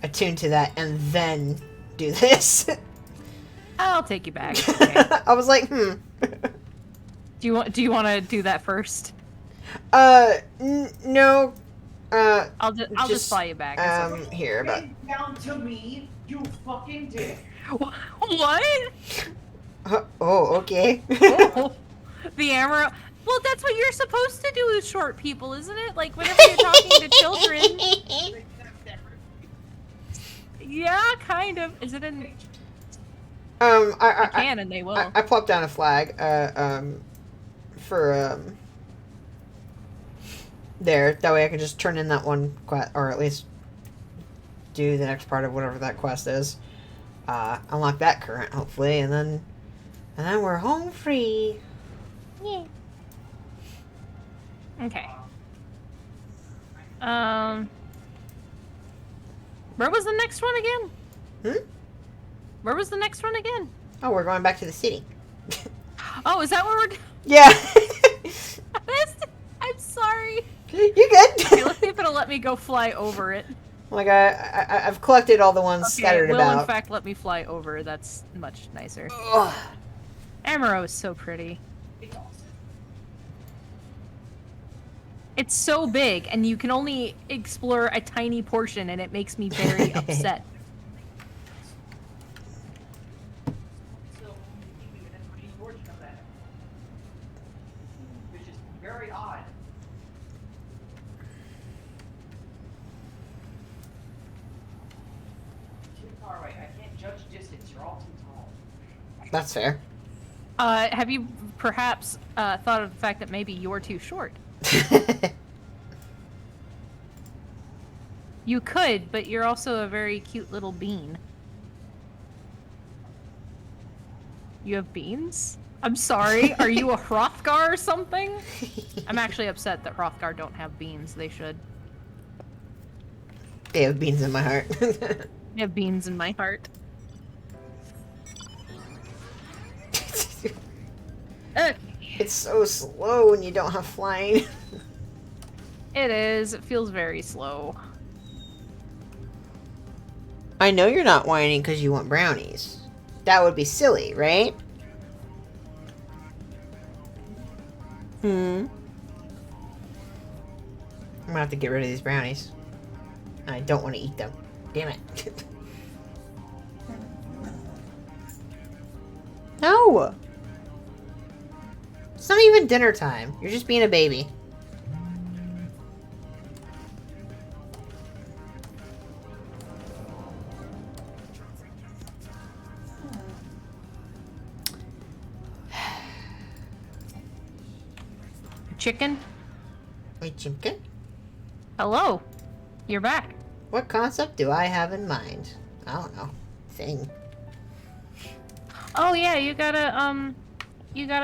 attune to that, and then do this. I'll take you back. Okay. I was like, Do you want to do that first? No. I'll just fly you back. It's okay. Here, about... Down to me, you fucking dick. What? Oh, okay. Oh, the Amaro. Well, that's what you're supposed to do with short people, isn't it? Like, whenever you're talking to children. Yeah, kind of. Is it in... I can, and they will. I plopped down a flag, for, there. That way I can just turn in that one quest, or at least do the next part of whatever that quest is. Unlock that current, hopefully, and then we're home free. Yeah. Okay. Where was the next one again? Where was the next one again? Oh, we're going back to the city. Oh, is that where we're... Yeah. I'm sorry. You good? Okay, let's see if it'll let me go fly over it. Like, I've collected all the ones scattered it will, about. in fact, let me fly over. That's much nicer. Ugh. Amaro is so pretty. It's so big, and you can only explore a tiny portion, and it makes me very upset. Which is very odd. Too far away. I can't judge distance. You're all too tall. That's fair. Have you perhaps thought of the fact that maybe you're too short? You could, but you're also a very cute little bean. You have beans? I'm sorry, are you a Hrothgar or something? I'm actually upset that Hrothgar don't have beans. They should. They have beans in my heart. They have beans in my heart. It's so slow when you don't have flying. It is. It feels very slow. I know you're not whining because you want brownies. That would be silly, right? I'm gonna have to get rid of these brownies. I don't want to eat them. Damn it. No! It's not even dinner time. You're just being a baby. Chicken? Wait, chicken? Hello. You're back. What concept do I have in mind? I don't know. Thing. Oh yeah, you gotta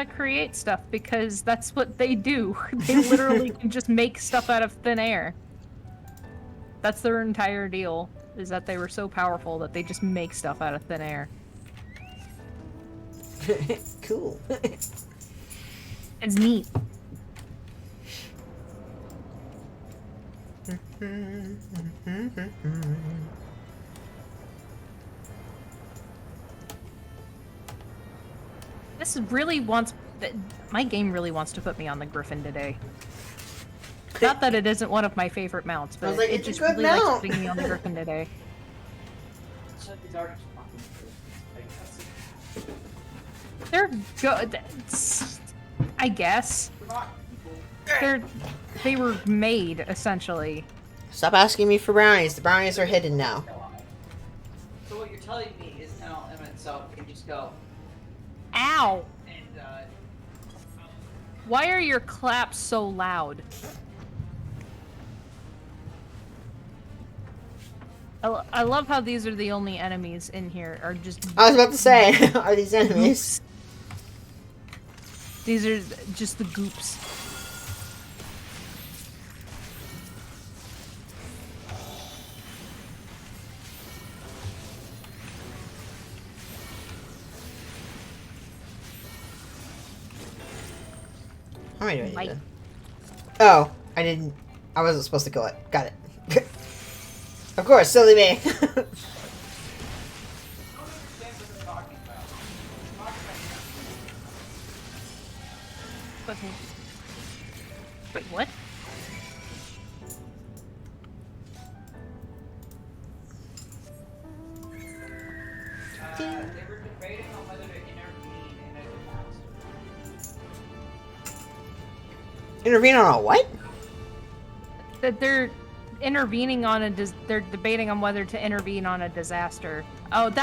create stuff because that's what they do. They literally can just make stuff out of thin air. That's their entire deal, is that they were so powerful that they just make stuff out of thin air. Cool. It's neat. My game really wants to put me on the Griffin today. Not that it isn't one of my favorite mounts, but like, it it's a just good really likes mount. putting me on the Griffin today. They're good. I guess. They were made, essentially. Stop asking me for brownies. The brownies are hidden now. So what you're telling me is now Emmett itself can just go. Ow! And Why are your claps so loud? I love how these are the only enemies in here, are just... I was about to say, are these enemies? These are just the goops. How many do I need Bite. then? Oh, I didn't. I wasn't supposed to kill it. Got it. Of course, silly me. Wait, what? They were debating on whether to intervene in a disaster. Intervene on a what? That they're intervening on they're debating on whether to intervene on a disaster. Oh,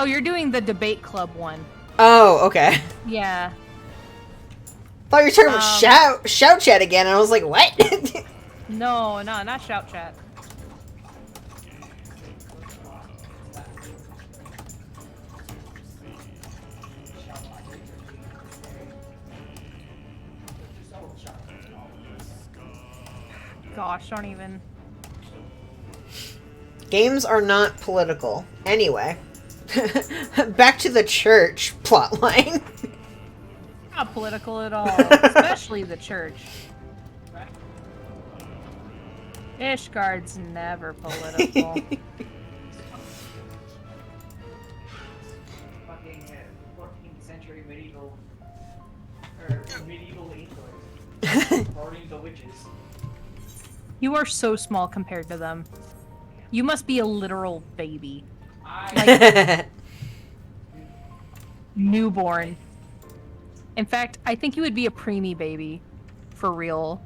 you're doing the debate club one. Oh, okay. Yeah. Thought you were talking about shout chat again, and I was like, what? No, not shout chat. Gosh, don't even. Games are not political. Anyway. Back to the church plotline. Not political at all, especially the church. Ishgard's never political. Fucking 14th century medieval England. According to witches. You are so small compared to them. You must be a literal baby. I Newborn. In fact, I think you would be a preemie baby. For real.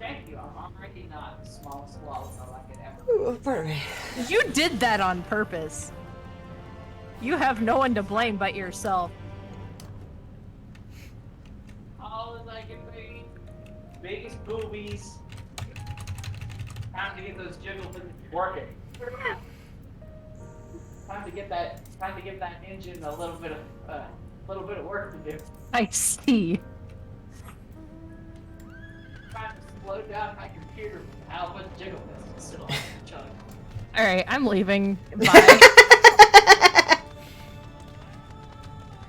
thank you. I'm already not the smallest swallow I could ever. Ooh, pardon me. You did that on purpose. You have no one to blame but yourself. All I can be. Biggest boobies. Time to get those jiggles working. Time to get that engine a little bit of work to do. I see. Trying to slow down my computer from how much jiggle this is still on the chunk. Alright, I'm leaving. Bye.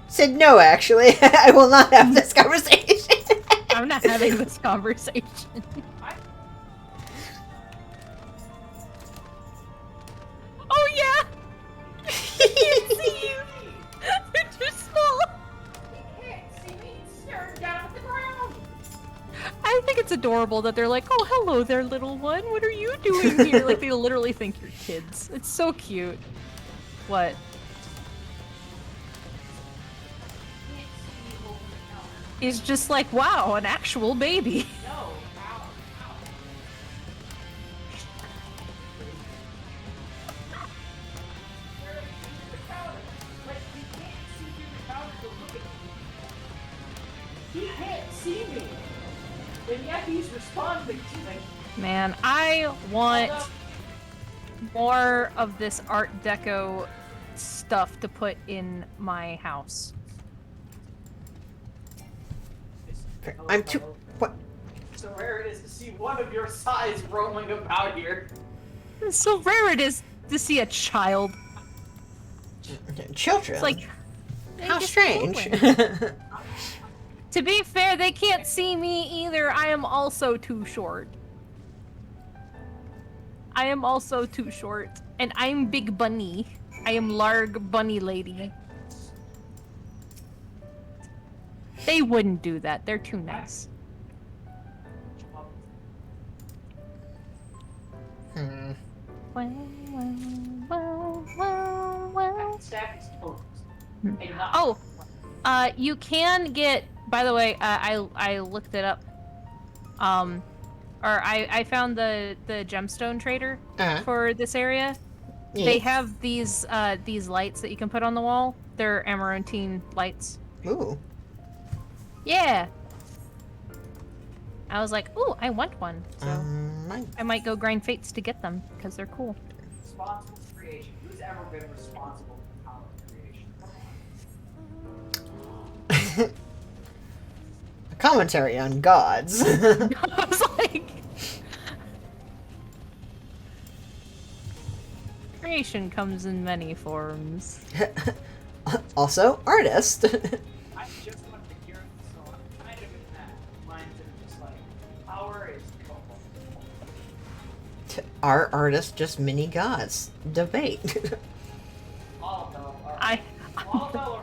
Said no, actually. I will not have this conversation. I'm not having this conversation. Oh yeah! I can't see you! You're too small! You can't see me staring down at the ground! I think it's adorable that they're like, oh, hello there, little one. What are you doing here? Like, they literally think you're kids. It's so cute. What? He's just like, wow, an actual baby. No, ow, ow. The counter. Like, he can't see through the counter to look at me. He can't see me. And yet he's responding to me. Man, I want more of this Art Deco stuff to put in my house. I'm too. What? So rare it is to see one of your size roaming about here. It's so rare it is to see a child. Children? It's like, how just strange. children. To be fair, they can't see me either. I am also too short. I am also too short. And I'm Big Bunny. I am Larg Bunny Lady. They wouldn't do that. They're too nice. Hmm. Stack is closed. Oh, you can get. By the way, I looked it up. Or I found the gemstone trader for this area. Yeah. They have these lights that you can put on the wall. They're Amarantine lights. Ooh. Yeah. I was like, ooh, I want one. So My I might go grind fates to get them because they're cool. Responsible creation. Who's ever been responsible for power creation? A commentary on gods. I was like, creation comes in many forms. Also, artist. I just want to hear it, so Are artists just mini gods? Debate. All of them are. I, All of them are.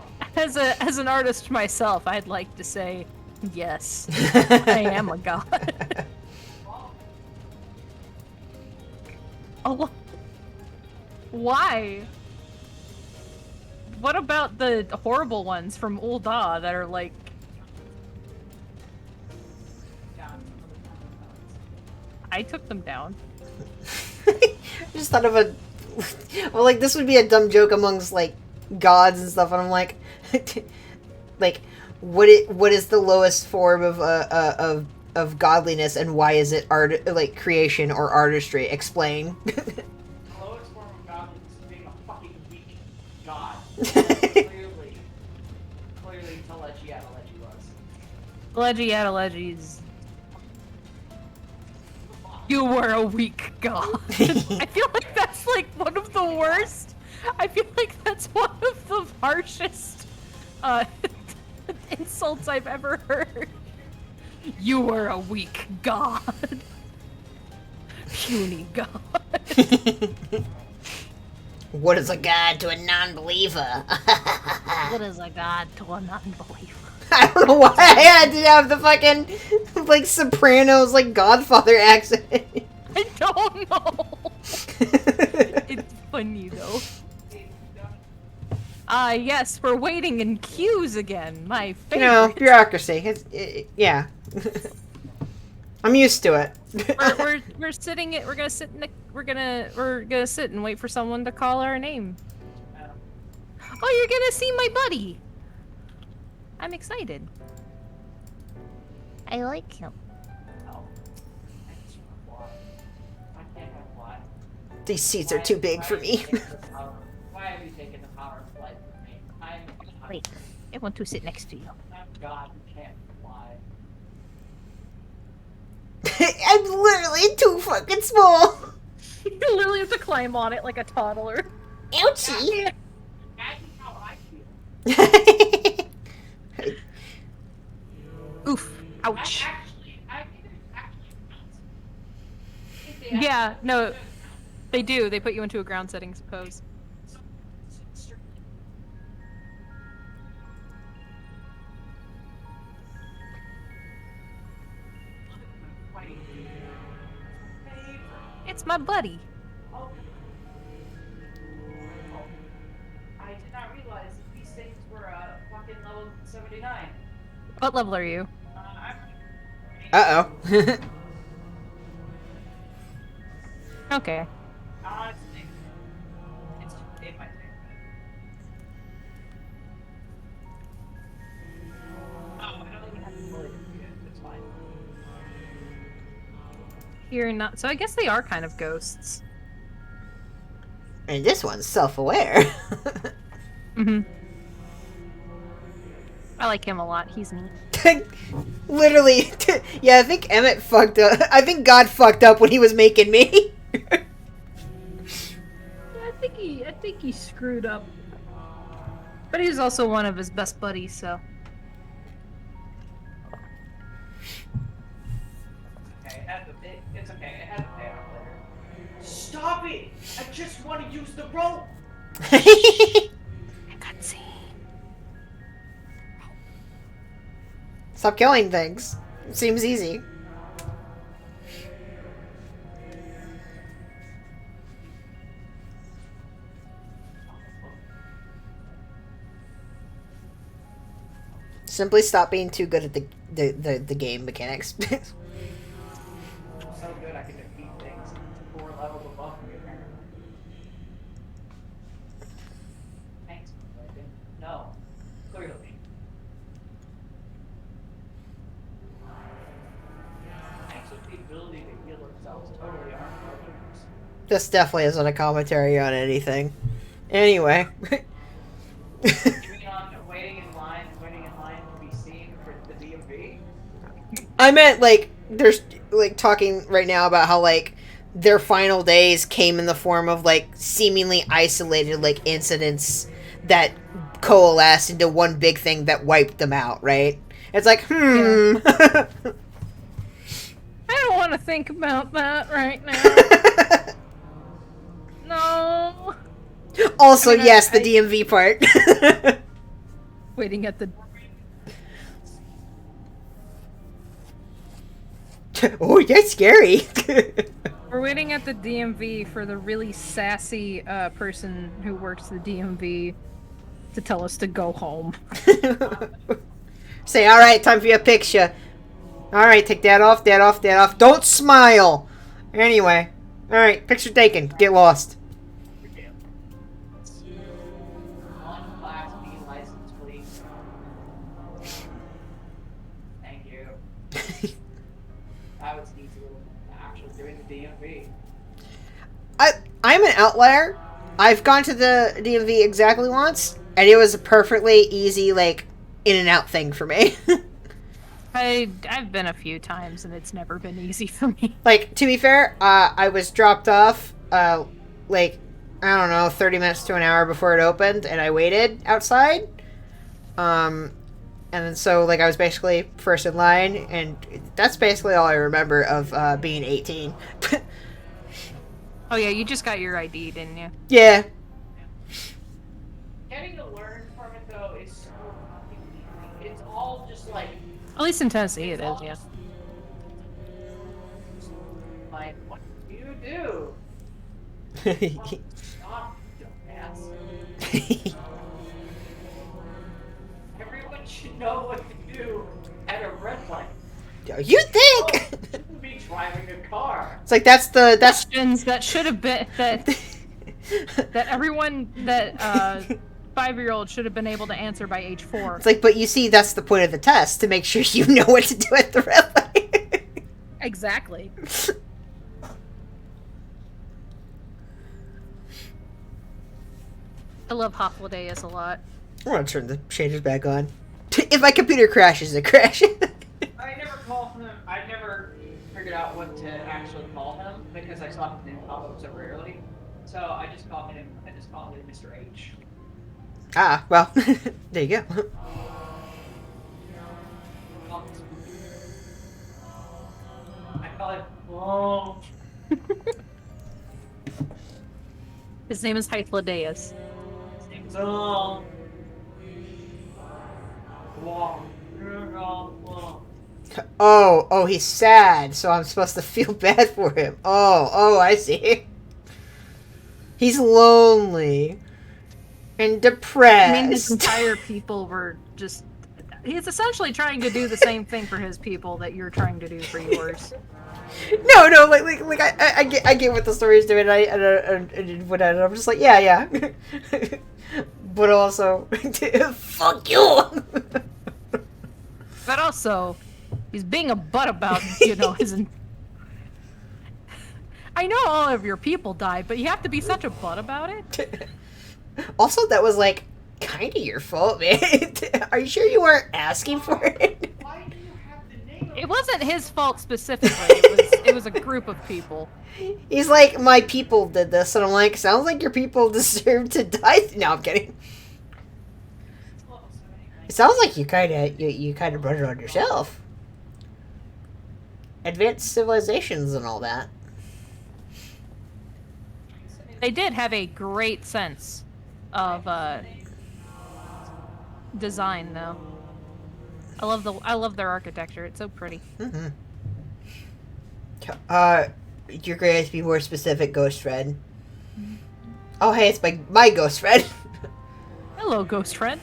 as an artist myself, I'd like to say yes. I am a god. Oh, why? What about the horrible ones from Ul'dah that are like? I took them down. I just thought of a... Well, like, this would be a dumb joke amongst, like, gods and stuff, and I'm like... like, what is the lowest form of godliness, and why is it art, like, creation or artistry? Explain. The lowest form of godliness is being a fucking weak god. Clearly, Telechi was. Telechi Adelegi's. You were a weak god. I feel like that's like one of the worst. I feel like that's one of the harshest insults I've ever heard. You were a weak god. Puny god. What is a god to a non-believer? What is a god to a non-believer? I don't know why I had to have the fucking, like, Sopranos, like, Godfather accent. I don't know. It's funny, though. Yes, we're waiting in queues again. My favorite. You know, bureaucracy. Yeah. I'm used to it. we're sitting. We're gonna sit. We're gonna sit and wait for someone to call our name. Oh, you're gonna see my buddy. I'm excited. I like him. These seats are too big for me. Why have you taken the power of flight from me? I'm Wait, I want to sit next to you. I'm God who can't fly. I'm literally too fucking small. You literally have to climb on it like a toddler. Ouchie. Imagine how I feel. Oof. Ouch. I think it's actually Yeah, no. They do. They put you into a ground setting pose. It's my buddy. Oh. I did not realize that these things were fucking level 79. What level are you? Uh-oh. Okay. It might take. Oh, I don't think you have to fully defeat it. It's fine. You're not. So I guess they are kind of ghosts. And this one's self-aware. Mm-hmm. I like him a lot. He's neat. Literally. Yeah, I think Emmett fucked up. I think God fucked up when he was making me. I think he screwed up. But he's also one of his best buddies, so. Okay, it's okay. It has a payoff later. Stop it! I just want to use the rope! Cutscene. Stop killing things. Seems easy. Simply stop being too good at the game mechanics. So good I can defeat things 4 levels above me, apparently. Thanks, Lincoln. No. Clearly. Thanks with the ability to heal themselves totally aren't brothers. This definitely isn't a commentary on anything. Anyway. You mean on waiting in line to be seen for the DMV? I meant, like, there's, like, talking right now about how, like, their final days came in the form of, like, seemingly isolated, like, incidents that coalesced into one big thing that wiped them out, right? It's like, Yeah. I don't want to think about that right now. No. Also, I mean, yes, the DMV part. Waiting at the. Oh, that's scary. We're waiting at the DMV for the really sassy person who works the DMV to tell us to go home. Say, all right, time for your picture. All right, take that off, that off, that off. Don't smile. Anyway, all right, picture taken. Get lost. On Class B license, please. Thank you. I was actually doing the DMV. I'm an outlier. I've gone to the DMV exactly once, and it was a perfectly easy, like, in and out thing for me. I've been a few times, and it's never been easy for me. Like, to be fair, I was dropped off, like, I don't know, 30 minutes to an hour before it opened, and I waited outside. And then so, like, I was basically first in line, and that's basically all I remember of being 18. Oh yeah, you just got your ID, didn't you? Yeah. Getting a learn from it though is so fucking easy. It's all just like. At least in Tennessee it is, yeah. Like, what do you do? Stop, dumbass. Everyone should know what to do at a red light. You think? Shouldn't be driving a car. It's like that's Questions that should have been that everyone that 5-year-old should have been able to answer by age 4. It's like, but you see, that's the point of the test, to make sure you know what to do at the red light. Exactly. I love Hoffladeus a lot. I want to turn the shaders back on. If my computer crashes, it crashes. I never call him. I never figured out what to actually call him because I saw his name pop up so rarely. So I just call him Mr. H. Ah, well, there you go. I call him. Oh. His name is Hythlodeus. His name is Long. Oh, he's sad, so I'm supposed to feel bad for him. Oh, I see. He's lonely and depressed. I mean, his entire people were just... He's essentially trying to do the same thing for his people that you're trying to do for yours. No, like I get what the story is doing. And I'm just like, yeah. But also, fuck you. But also, he's being a butt about, his... I know all of your people died, but you have to be such a butt about it? Also, that was, like, kind of your fault, man. Are you sure you weren't asking for it? It wasn't his fault specifically. It was a group of people. He's like, my people did this, and I'm like, sounds like your people deserve to die. No, I'm kidding. It sounds like you kind of brought it on yourself. Advanced civilizations and all that. They did have a great sense of design, though. I love their architecture. It's so pretty. Mm-hmm. You're going to have to be more specific, Ghost Fred. Oh, hey, it's my Ghost Fred. Hello, Ghost Fred.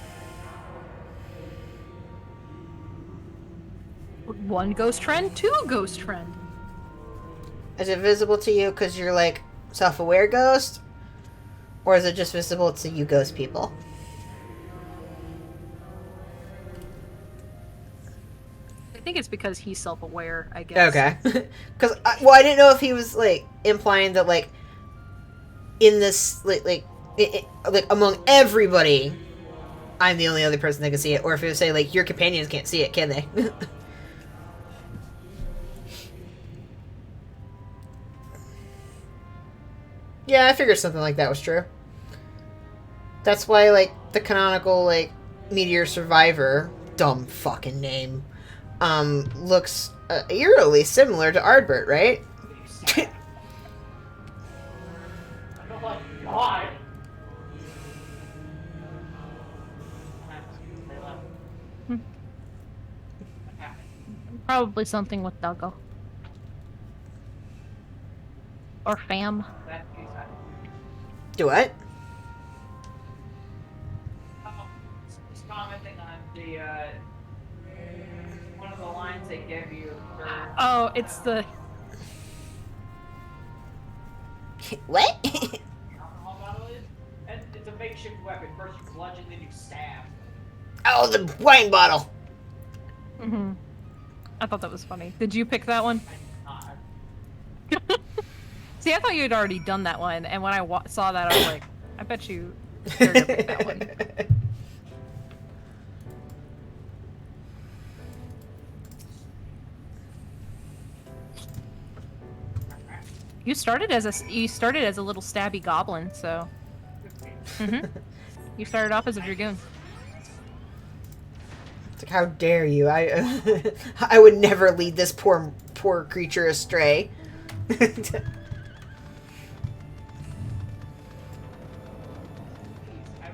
One Ghost Friend, 2 Ghost Friend. Is it visible to you because you're, like, self-aware ghost? Or is it just visible to you ghost people? I think it's because he's self-aware, I guess. Okay. Because, I didn't know if he was, like, implying that, like, in this, like among everybody, I'm the only other person that can see it. Or if it would say, like, your companions can't see it, can they? Yeah, I figured something like that was true. That's why, like, the canonical, like, Meteor Survivor, dumb fucking name, looks eerily similar to Ardbert, right? I don't like Why? Probably something with Duggo. Or Fam. Do what? Just commenting on the one of the lines they give you. Oh, it's the... What? Alcohol bottle is, and it's a makeshift weapon. First you bludgeon, then you stab. Oh, the wine bottle. Mm-hmm. I thought that was funny. Did you pick that one? See, I thought you had already done that one, and when I saw that, I was like, I bet you're gonna pick that one. You started as a little stabby goblin, so. You started off as a dragoon. It's like, how dare you? I would never lead this poor creature astray. I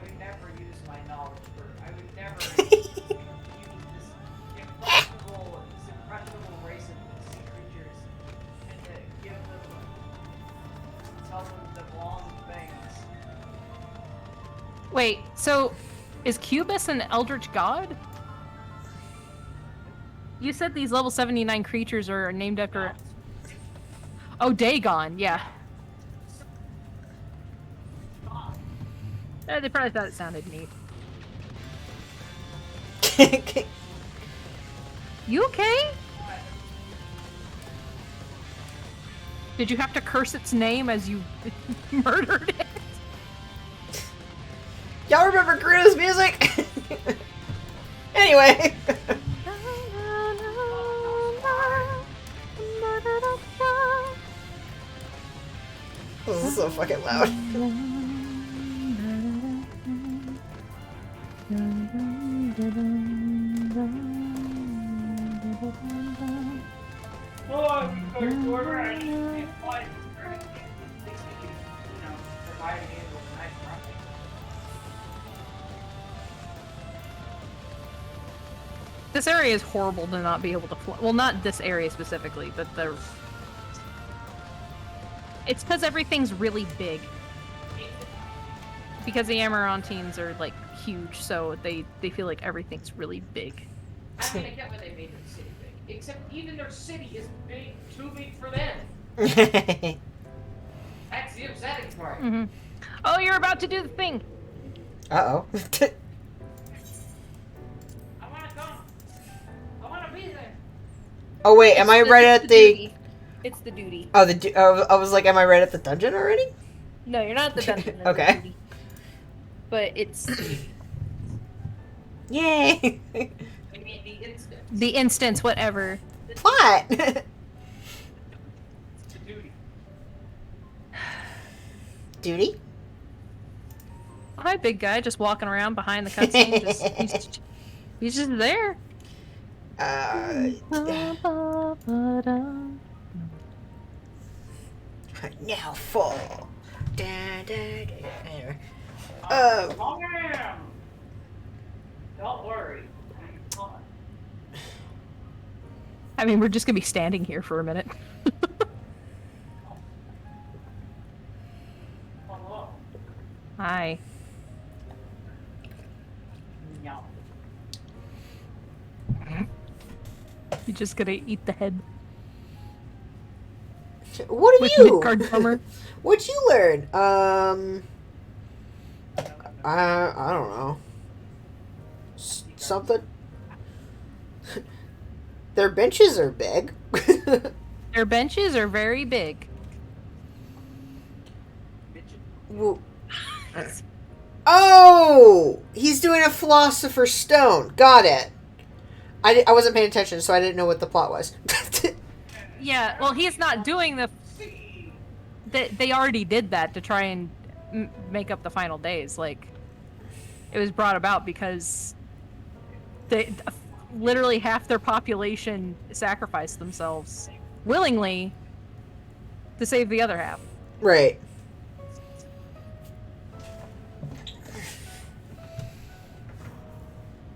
would never use my knowledge for. I would never use this impressionable race of sea creatures and to give them, tell them the wrong things. Wait, so is Cubus an eldritch god? You said these level 79 creatures are named after... Oh, Dagon, yeah. They probably thought it sounded neat. You okay? Did you have to curse its name as you murdered it? Y'all remember Gruno's music? Anyway. This is so fucking loud. Oh, you go order and it's like, provide me with a nice profit. This area is horrible to not be able to fly. Well, not this area specifically, but the... It's because everything's really big. Because the Amarantines are, like, huge, so they feel like everything's really big. I mean, I get why they made their city big. Except even their city is big, too big for them. That's the upsetting part. Mm-hmm. Oh, you're about to do the thing! Uh-oh. I wanna come. I wanna be there. Oh wait, am I right at the... It's the duty. Oh, I was like, am I right at the dungeon already? No, you're not at the dungeon. It's Okay. the duty. But it's... Yay! I mean, the instant. The instance, whatever. Plot! It's the duty. Duty? Hi, big guy, just walking around behind the cutscene. He's just there. Now fall. Anyway. Long am. Don't worry. I'm fine. I mean, we're just gonna be standing here for a minute. Hello. Hi. No. You just gonna eat the head? What have With you? mid-card drummer? What'd you learn? I don't know. Something. Their benches are big. Their benches are very big. Well, oh, he's doing a Philosopher's Stone. Got it. I wasn't paying attention, so I didn't know what the plot was. Yeah, well, he's not doing the... They already did that to try and make up the final days. Like, it was brought about because literally half their population sacrificed themselves willingly to save the other half. Right.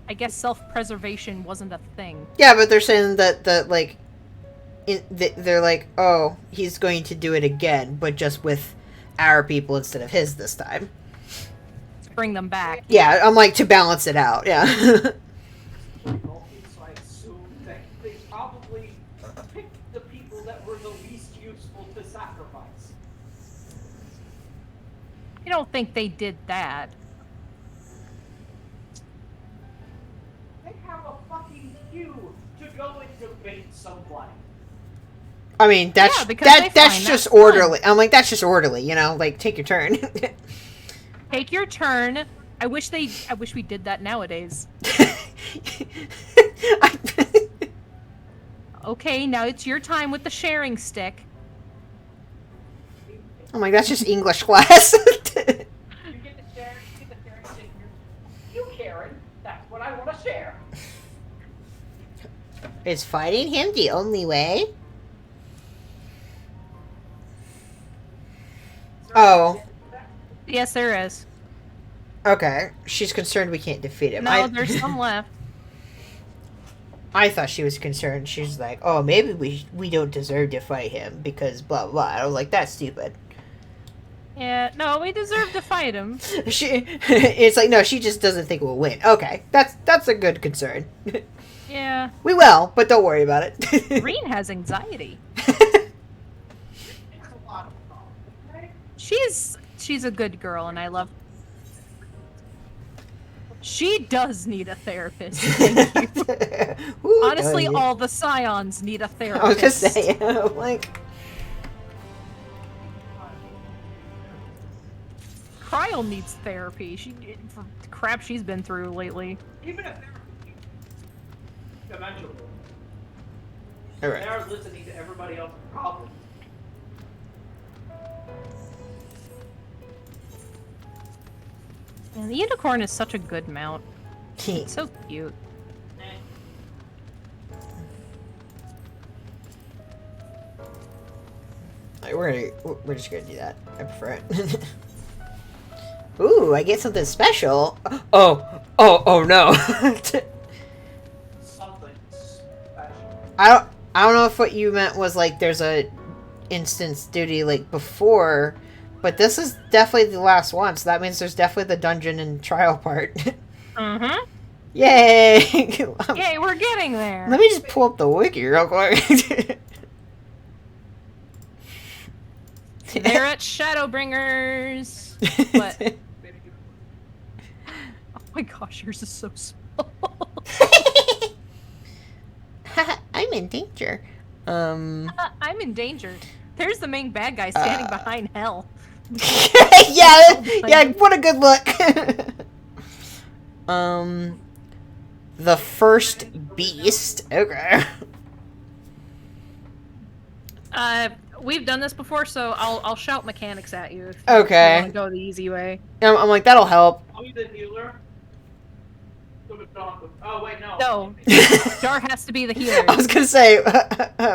I guess self-preservation wasn't a thing. Yeah, but they're saying that like, they're like, oh, he's going to do it again, but just with our people instead of his this time. Bring them back. Yeah, I'm like, to balance it out, yeah. So I assume that they probably picked the people that were the least useful to sacrifice. I don't think they did that. They have a fucking queue to go and debate somebody. I mean, that's Yeah, because they that's find just that's fun. orderly. I'm like, that's just orderly, you know? Like, take your turn. Take your turn. I wish we did that nowadays. Okay, now it's your time with the sharing stick. I'm like, that's just English class. You get the sharing stick. You, Karen. That's what I want to share. Is fighting him the only way? Oh, Yes, there is. okay. She's concerned we can't defeat him. No, there's some left. I thought she was concerned. She's like, oh, maybe we don't deserve to fight him because blah blah. I was like, that's stupid. Yeah, no, we deserve to fight him. It's like, no, she just doesn't think we'll win. Okay, that's a good concern. Yeah. We will, but don't worry about it. Green has anxiety. It's a lot of fun, right? She's a good girl, and I love. She does need a therapist. Thank you. Ooh, Honestly, darn it. all the Scions need a therapist. I was just saying, I'm like, Cryle needs therapy. For the crap she's been through lately. Even if they're dimensional, all they right. are listening to everybody else's problems. And the unicorn is such a good mount. It's so cute. Alright, we're just gonna do that. I prefer it. Ooh, I get something special. Oh no. Something special. I don't know if what you meant was like there's a instance duty like before, but this is definitely the last one, so that means there's definitely the dungeon and trial part. Mm-hmm. Yay! Yay, we're getting there. Let me just pull up the wiki real quick. They're at Shadowbringers. But oh my gosh, yours is so small. I'm in danger. I'm in danger. There's the main bad guy standing behind Hell. yeah, what a good look. The first beast. Okay. We've done this before, so I'll shout mechanics at you if Okay. you want to go the easy way. I'm like, that'll help. I'll be the healer. Oh wait, no. No, Jar has to be the healer. I was gonna say,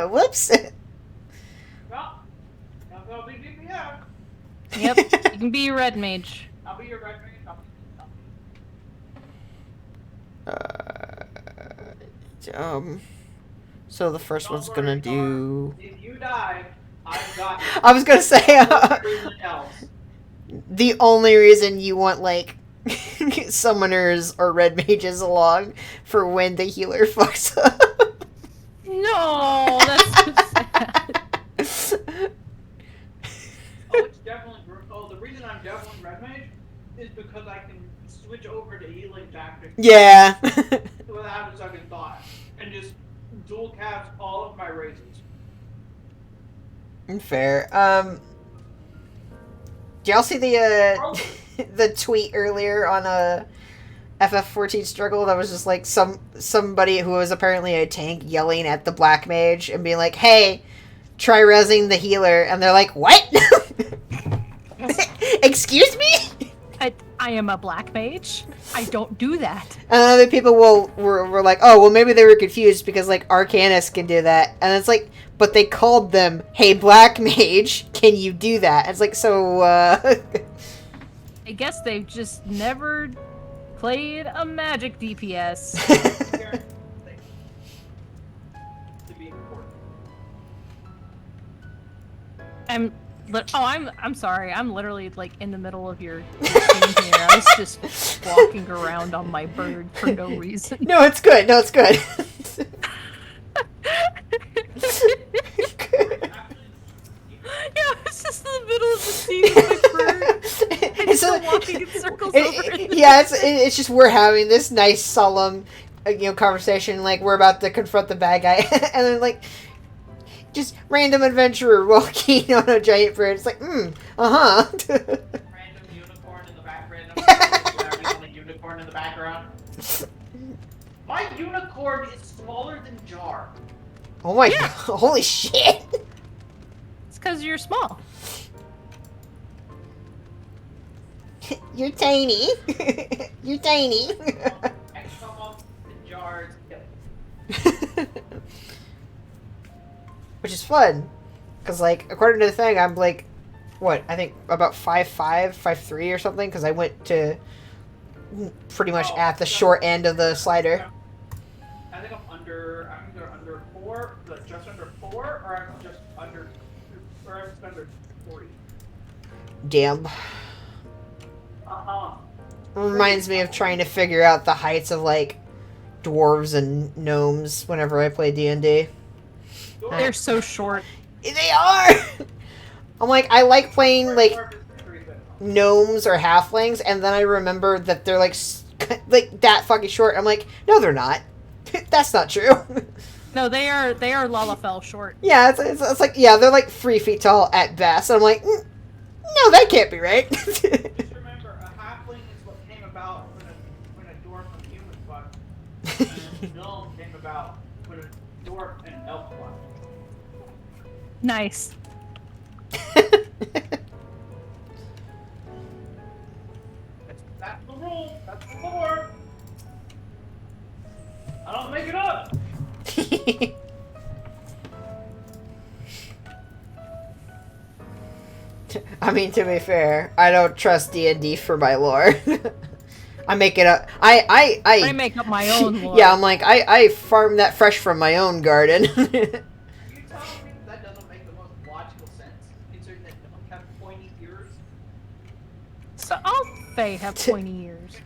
whoops. Well, I'll be DPS. Yep, you can be your red mage. I'll be your red mage. So the first one's gonna do. If you die, I've got you. I was gonna say, Everyone else. the only reason you want like summoners or red mages along for when the healer fucks up. No, that's so sad. Oh, it's definitely. Oh, the reason I'm definitely red mage is because I can switch over to healing tactics Yeah. without a second thought and just dual cast all of my raises. Fair. Did y'all see the the tweet earlier on a FF14 struggle that was just like somebody who was apparently a tank yelling at the black mage and being like, "Hey, try rezzing the healer," and they're like, "What? Excuse me?" I am a black mage. I don't do that. And other people were like, "Oh, well, maybe they were confused because like Arcanus can do that," and it's like, but they called them, "Hey, black mage, can you do that?" And it's like, so. I guess they've just never played a magic DPS. To be important. I'm sorry. I'm literally like in the middle of your scene here. I was just walking around on my bird for no reason. No, it's good. No, it's good. Yeah, it's just in the middle of the scene with my bird. And It's still a- walking in circles over it. Yeah, it's just we're having this nice solemn, conversation. Like we're about to confront the bad guy, and then like, just random adventurer walking on a giant bird. It's like, Random unicorn in the background. Random a unicorn in the background. My unicorn is smaller than Jar. Oh my god! Holy shit! It's because you're small. You're tiny. You're tiny. I can come up the jars. Which is fun, because like according to the thing, I'm like, what I think about 5'5", 5'3" or something. Because I went to pretty much at the short end of the slider. I think I'm either under 4, like just under 4, or I'm just under 40. Damn. Uh-huh. Reminds me of trying to figure out the heights of like dwarves and gnomes whenever I play D&D. They're so short. They are. I'm like, I like playing like gnomes or halflings, and then I remember that they're like that fucking short. I'm like, no, they're not. That's not true. No, they are Lalafell short. Yeah, it's like, yeah, they're like 3 feet tall at best. I'm like, no, that can't be right. Just remember, a halfling is what came about when a dwarf and human fucked, and a gnome came about when a dwarf and an elf fucked. Nice. That's the rule. That's the lore. I don't make it up. I mean, to be fair, I don't trust D&D for my lore. I make it up. I make up my own lore. Yeah, I'm like, I farm that fresh from my own garden. You telling me that doesn't make the most logical sense, considering that gnomes have pointy ears? So all Fae have pointy ears.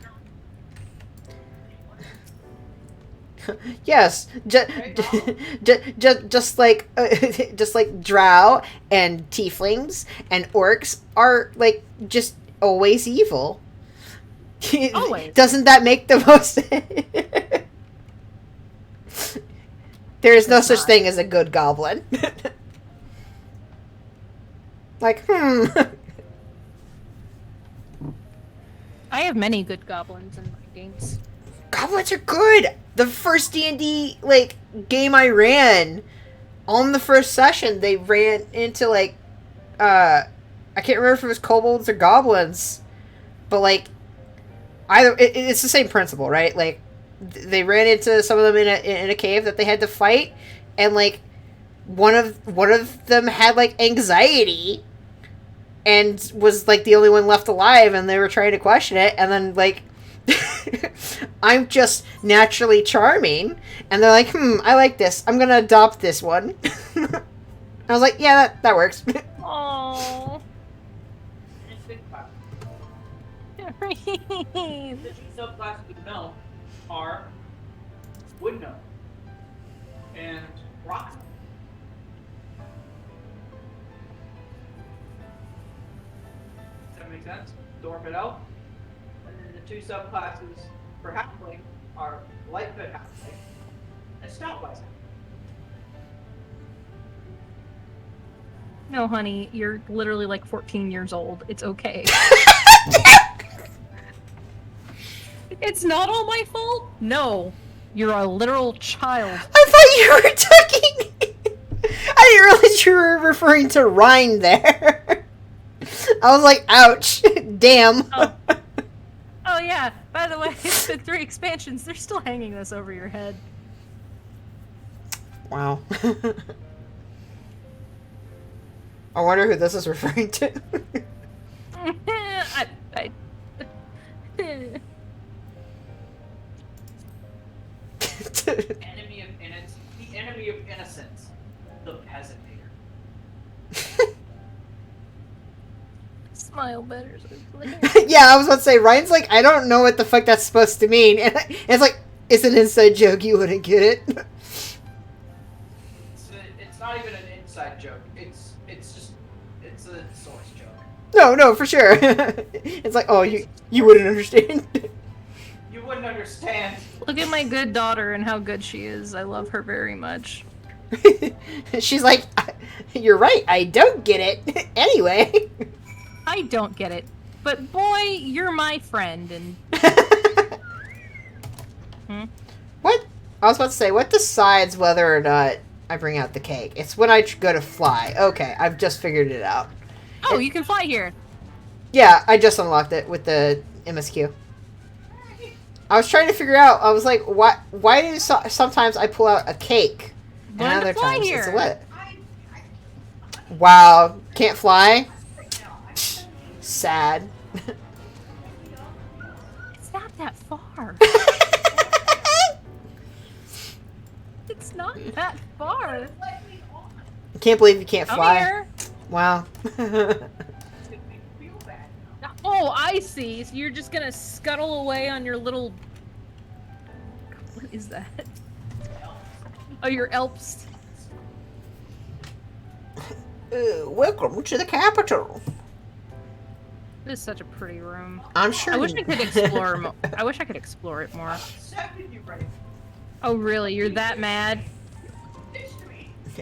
Yes, just like drow and tieflings and orcs are like just always evil. Always. Doesn't that make the most? There is no such thing as a good goblin. Like, I have many good goblins in my games. Goblins are good. The first D&D like game I ran, on the first session, they ran into like, I can't remember if it was kobolds or goblins, but like, either it's the same principle, right? Like, they ran into some of them in a cave that they had to fight, and like, one of them had like anxiety, and was like the only one left alive, and they were trying to question it, and then like. I'm just naturally charming, and they're like, I like this. I'm gonna adopt this one. I was like, yeah, that works. Aww. Just think about it. The two subclasses of gnome are wood gnome and rock gnome. Does that make sense? Dwarf and elf. And then the two subclasses for halfling are lightfoot halfling and stoutwise halfling. No, honey, you're literally like 14 years old. It's okay. It's not all my fault? No. You're a literal child. I thought you were talking. I didn't realize you were referring to Rhine there. I was like, ouch. Damn. Oh yeah, by the way, it's been 3 expansions. They're still hanging this over your head. Wow. I wonder who this is referring to. Enemy of innocence. The enemy of innocence. The peasant hater. Smile better. Yeah, I was about to say, Ryan's like, I don't know what the fuck that's supposed to mean. And it's like, it's an inside joke, you wouldn't get it. It's not even an inside joke. It's a source joke. No, for sure. It's like, oh, you wouldn't understand. You wouldn't understand. Look at my good daughter and how good she is. I love her very much. She's like, you're right, I don't get it. Anyway. I don't get it. But boy, you're my friend and... What? I was about to say, what decides whether or not I bring out the cake? It's when I go to fly. Okay, I've just figured it out. Oh, you can fly here. Yeah, I just unlocked it with the MSQ. I was trying to figure out, I was like, why do sometimes I pull out a cake? And Learn to other fly times here. it's a what? Wow, can't fly? Sad. It's not that far. It's not that far. I can't believe you can't Come fly. here. Wow. Oh, I see. So you're just gonna scuttle away on your little... What is that? Oh, your Alps. Welcome to the capital. This is such a pretty room. I'm sure. I wish I could explore more. I wish I could explore it more. Oh, really? You're that mad?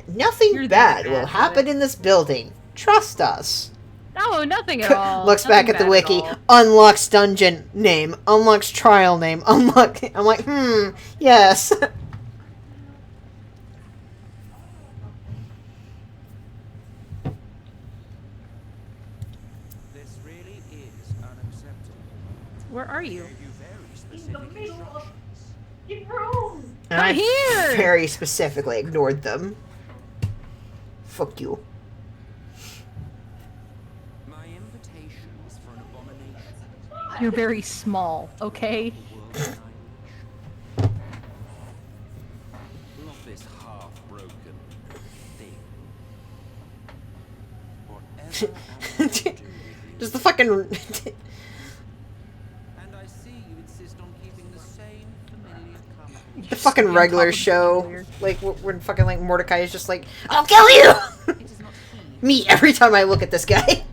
Nothing You're bad that will mad, happen really. in this building. Trust us. No, nothing at all. Looks Nothing back at the bad wiki. all. Unlocks dungeon name. Unlocks trial name. Unlock. I'm like, yes. This really is unacceptable. Where are you? Gave you very In the specific middle of instructions. your room. And I'm I here! very specifically ignored them. Fuck you. My invitation is for an abomination. You're very small, okay? The world and I wish. Not this half-broken thing. Whatever am I to do with you? Just the fucking. And I see you insist on keeping the same familiar company. The fucking On regular top of show, familiar. like when fucking like Mordecai is just like, I'll kill you. It is not he. Me every time I look at this guy.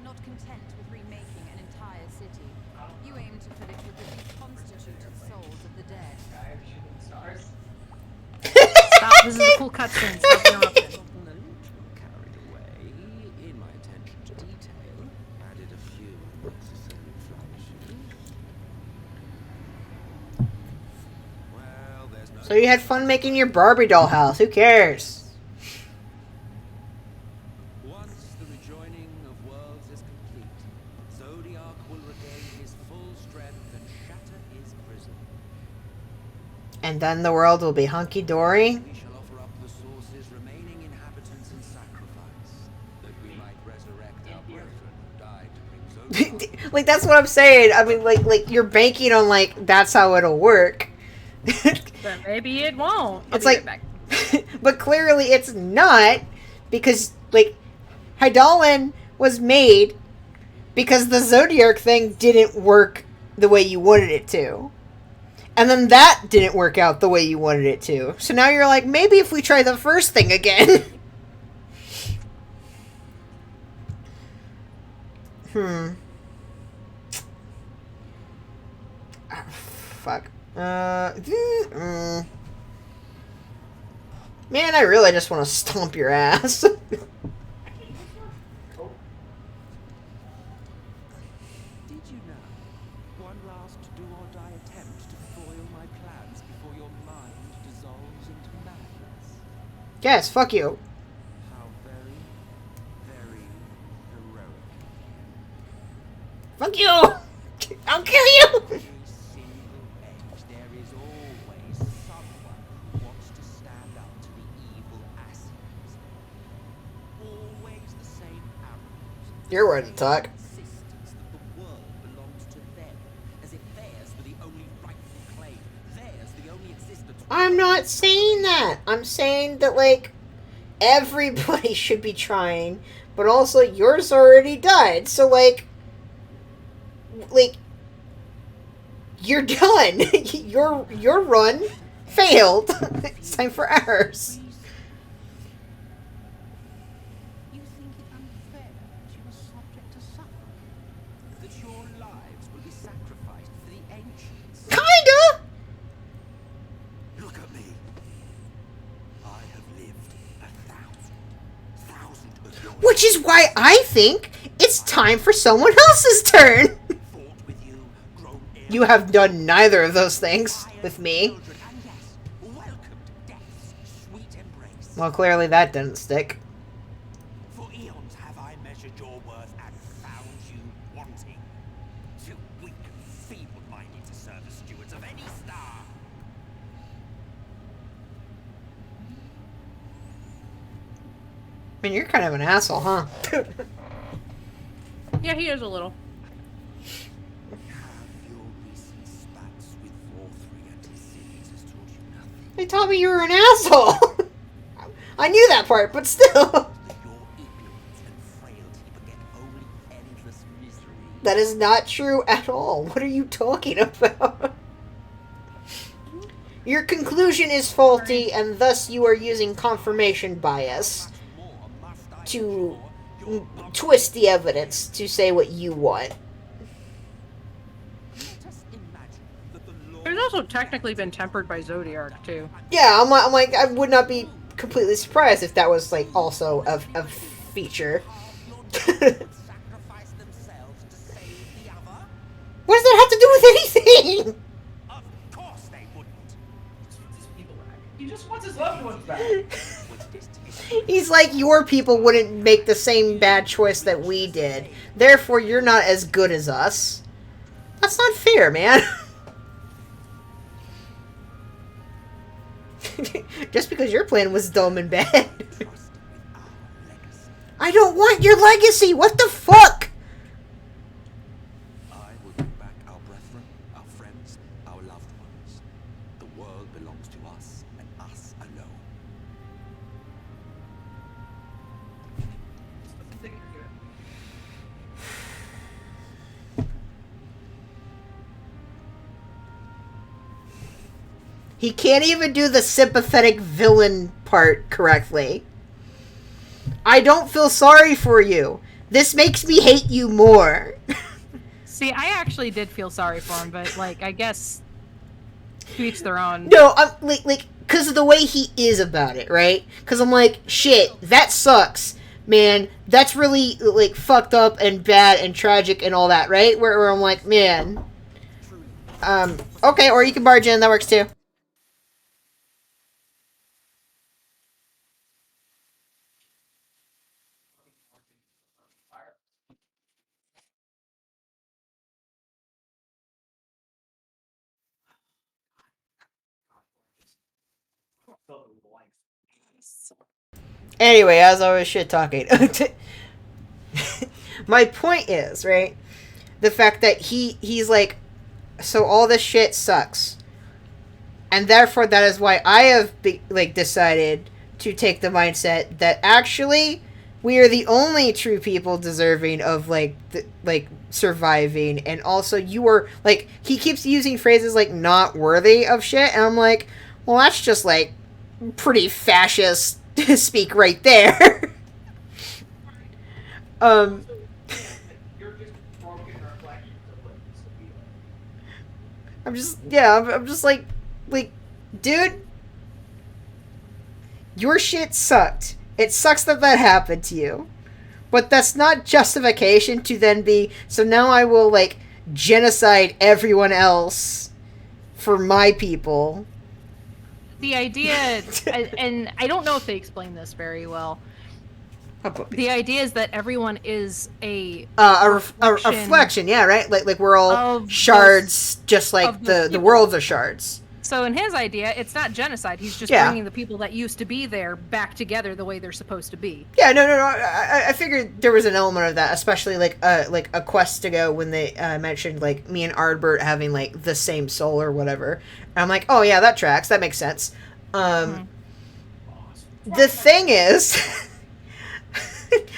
Not content with remaking an entire city, you aim to fill it with the reconstituted souls of the dead. Stop, this is a cool cutscene. Stop interrupting. Gotten a little carried away in my attention to detail. Added a few necessary flourishes. Well, there's no. So you had fun making your Barbie doll house. Who cares? Once the rejoining of worlds is complete, Zodiac will regain his full strength and shatter his prison. And then the world will be hunky dory. We shall offer up the source's remaining inhabitants in sacrifice, that we might resurrect our brethren who died to bring Zodiac. Like that's what I'm saying. I mean, like you're banking on like that's how it'll work. But maybe it won't. I'll It's be like- right back. But clearly it's not, because like Hydaelyn was made because the Zodiac thing didn't work the way you wanted it to. And then that didn't work out the way you wanted it to. So now you're like, maybe if we try the first thing again. Ah, fuck. Man, I really just want to stomp your ass. Did you know? One last do-or-die attempt to foil my plans before your mind dissolves into madness. Yes, fuck you. How very, very heroic. Fuck you! I'll kill you! Every single age, there is always someone who wants to stand up to the evil asses. Always the same arrows. You're worth the talk. Insistence that the world belongs to them, as if theirs were the only rightful claim I'm not saying that. I'm saying that, like, everybody should be trying, but also yours already died. So, like, you're done. your run failed. It's time for ours. You think it unfair that you are subject to suffering? That your lives will be sacrificed for the ancients? Kinda. Look at me. I have lived 1,000 of your Which is why I think it's time for someone else's turn. fought with you, grown ill, You have done neither of those things with me. Children, and yes, welcomed death's sweet embrace. Well, clearly that didn't stick. For eons have I measured your worth and found you wanting. Too weak and feeble-minded to serve as stewards of any star. I mean, you're kind of an asshole, huh? Yeah, he is a little. Have your recent spats with Vorthri and his cities has taught you nothing. They told me you were an asshole. I knew that part, but still. That your ignorance and frailty beget only endless misery. That is not true at all. What are you talking about? Your conclusion is faulty, and thus you are using confirmation bias More must I to endure twist the evidence to say what you want. Let us imagine that the Lord There's also technically been tempered by Zodiark, too. Yeah, I'm like, I would not be completely surprised if that was, like, also a feature. sacrifice themselves to save the other? What does that have to do with anything? Of course they wouldn't. He just wants his loved ones back. He's like, your people wouldn't make the same bad choice that we did. Therefore, you're not as good as us. That's not fair, man. Just because your plan was dumb and bad. Trust with our legacy. I don't want your legacy! What the fuck? I will bring back our brethren, our friends, our loved ones. The world belongs to us and us alone. He can't even do the sympathetic villain part correctly. I don't feel sorry for you. This makes me hate you more. See, I actually did feel sorry for him, but, like, I guess to each their own. No, I'm like, because of the way he is about it, right? Because I'm like, shit, that sucks, man. That's really, like, fucked up and bad and tragic and all that, right? Where I'm like, man. Okay, or you can barge in, that works too. Anyway, as I was shit talking, my point is, right, the fact that he's like, so all this shit sucks, and therefore that is why I have decided to take the mindset that actually we are the only true people deserving of surviving, and also you are like, he keeps using phrases like not worthy of shit, and I'm like, well, that's just like pretty fascist to speak right there. You're just broken reflections of what used to be. I'm just like, dude, your shit sucked. It sucks that happened to you. But that's not justification to then be, so now I will, like, genocide everyone else for my people. The idea, and I don't know if they explain this very well. The idea is that everyone is a reflection, yeah, right? Like we're all of shards, just like the worlds are shards. So in his idea, it's not genocide. He's just Yeah. bringing the people that used to be there back together the way they're supposed to be. Yeah, no. I figured there was an element of that, especially like a quest to go when they mentioned like me and Ardbert having like the same soul or whatever. And I'm like, oh yeah, that tracks. That makes sense. The thing is,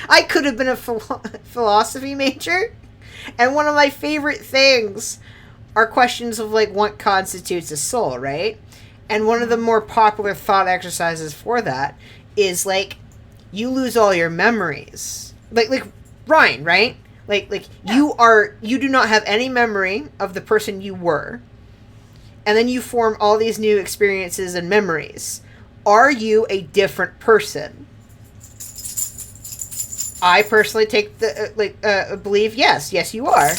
I could have been a philosophy major, and one of my favorite things are questions of like what constitutes a soul, right? And one of the more popular thought exercises for that is like you lose all your memories. Like Ryan, right? Like you do not have any memory of the person you were. And then you form all these new experiences and memories. Are you a different person? I personally take the believe yes you are.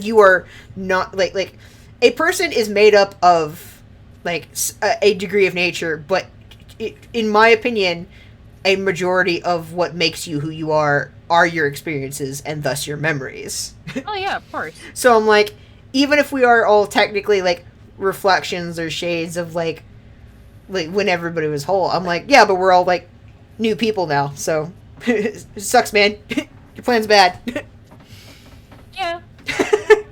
You are not like a person is made up of like a degree of nature, but in my opinion, a majority of what makes you who you are your experiences and thus your memories. Oh yeah, of course. So I'm like, even if we are all technically like reflections or shades of like when everybody was whole, I'm like, yeah, but we're all like new people now, so it sucks, man. Your plan's bad. Yeah.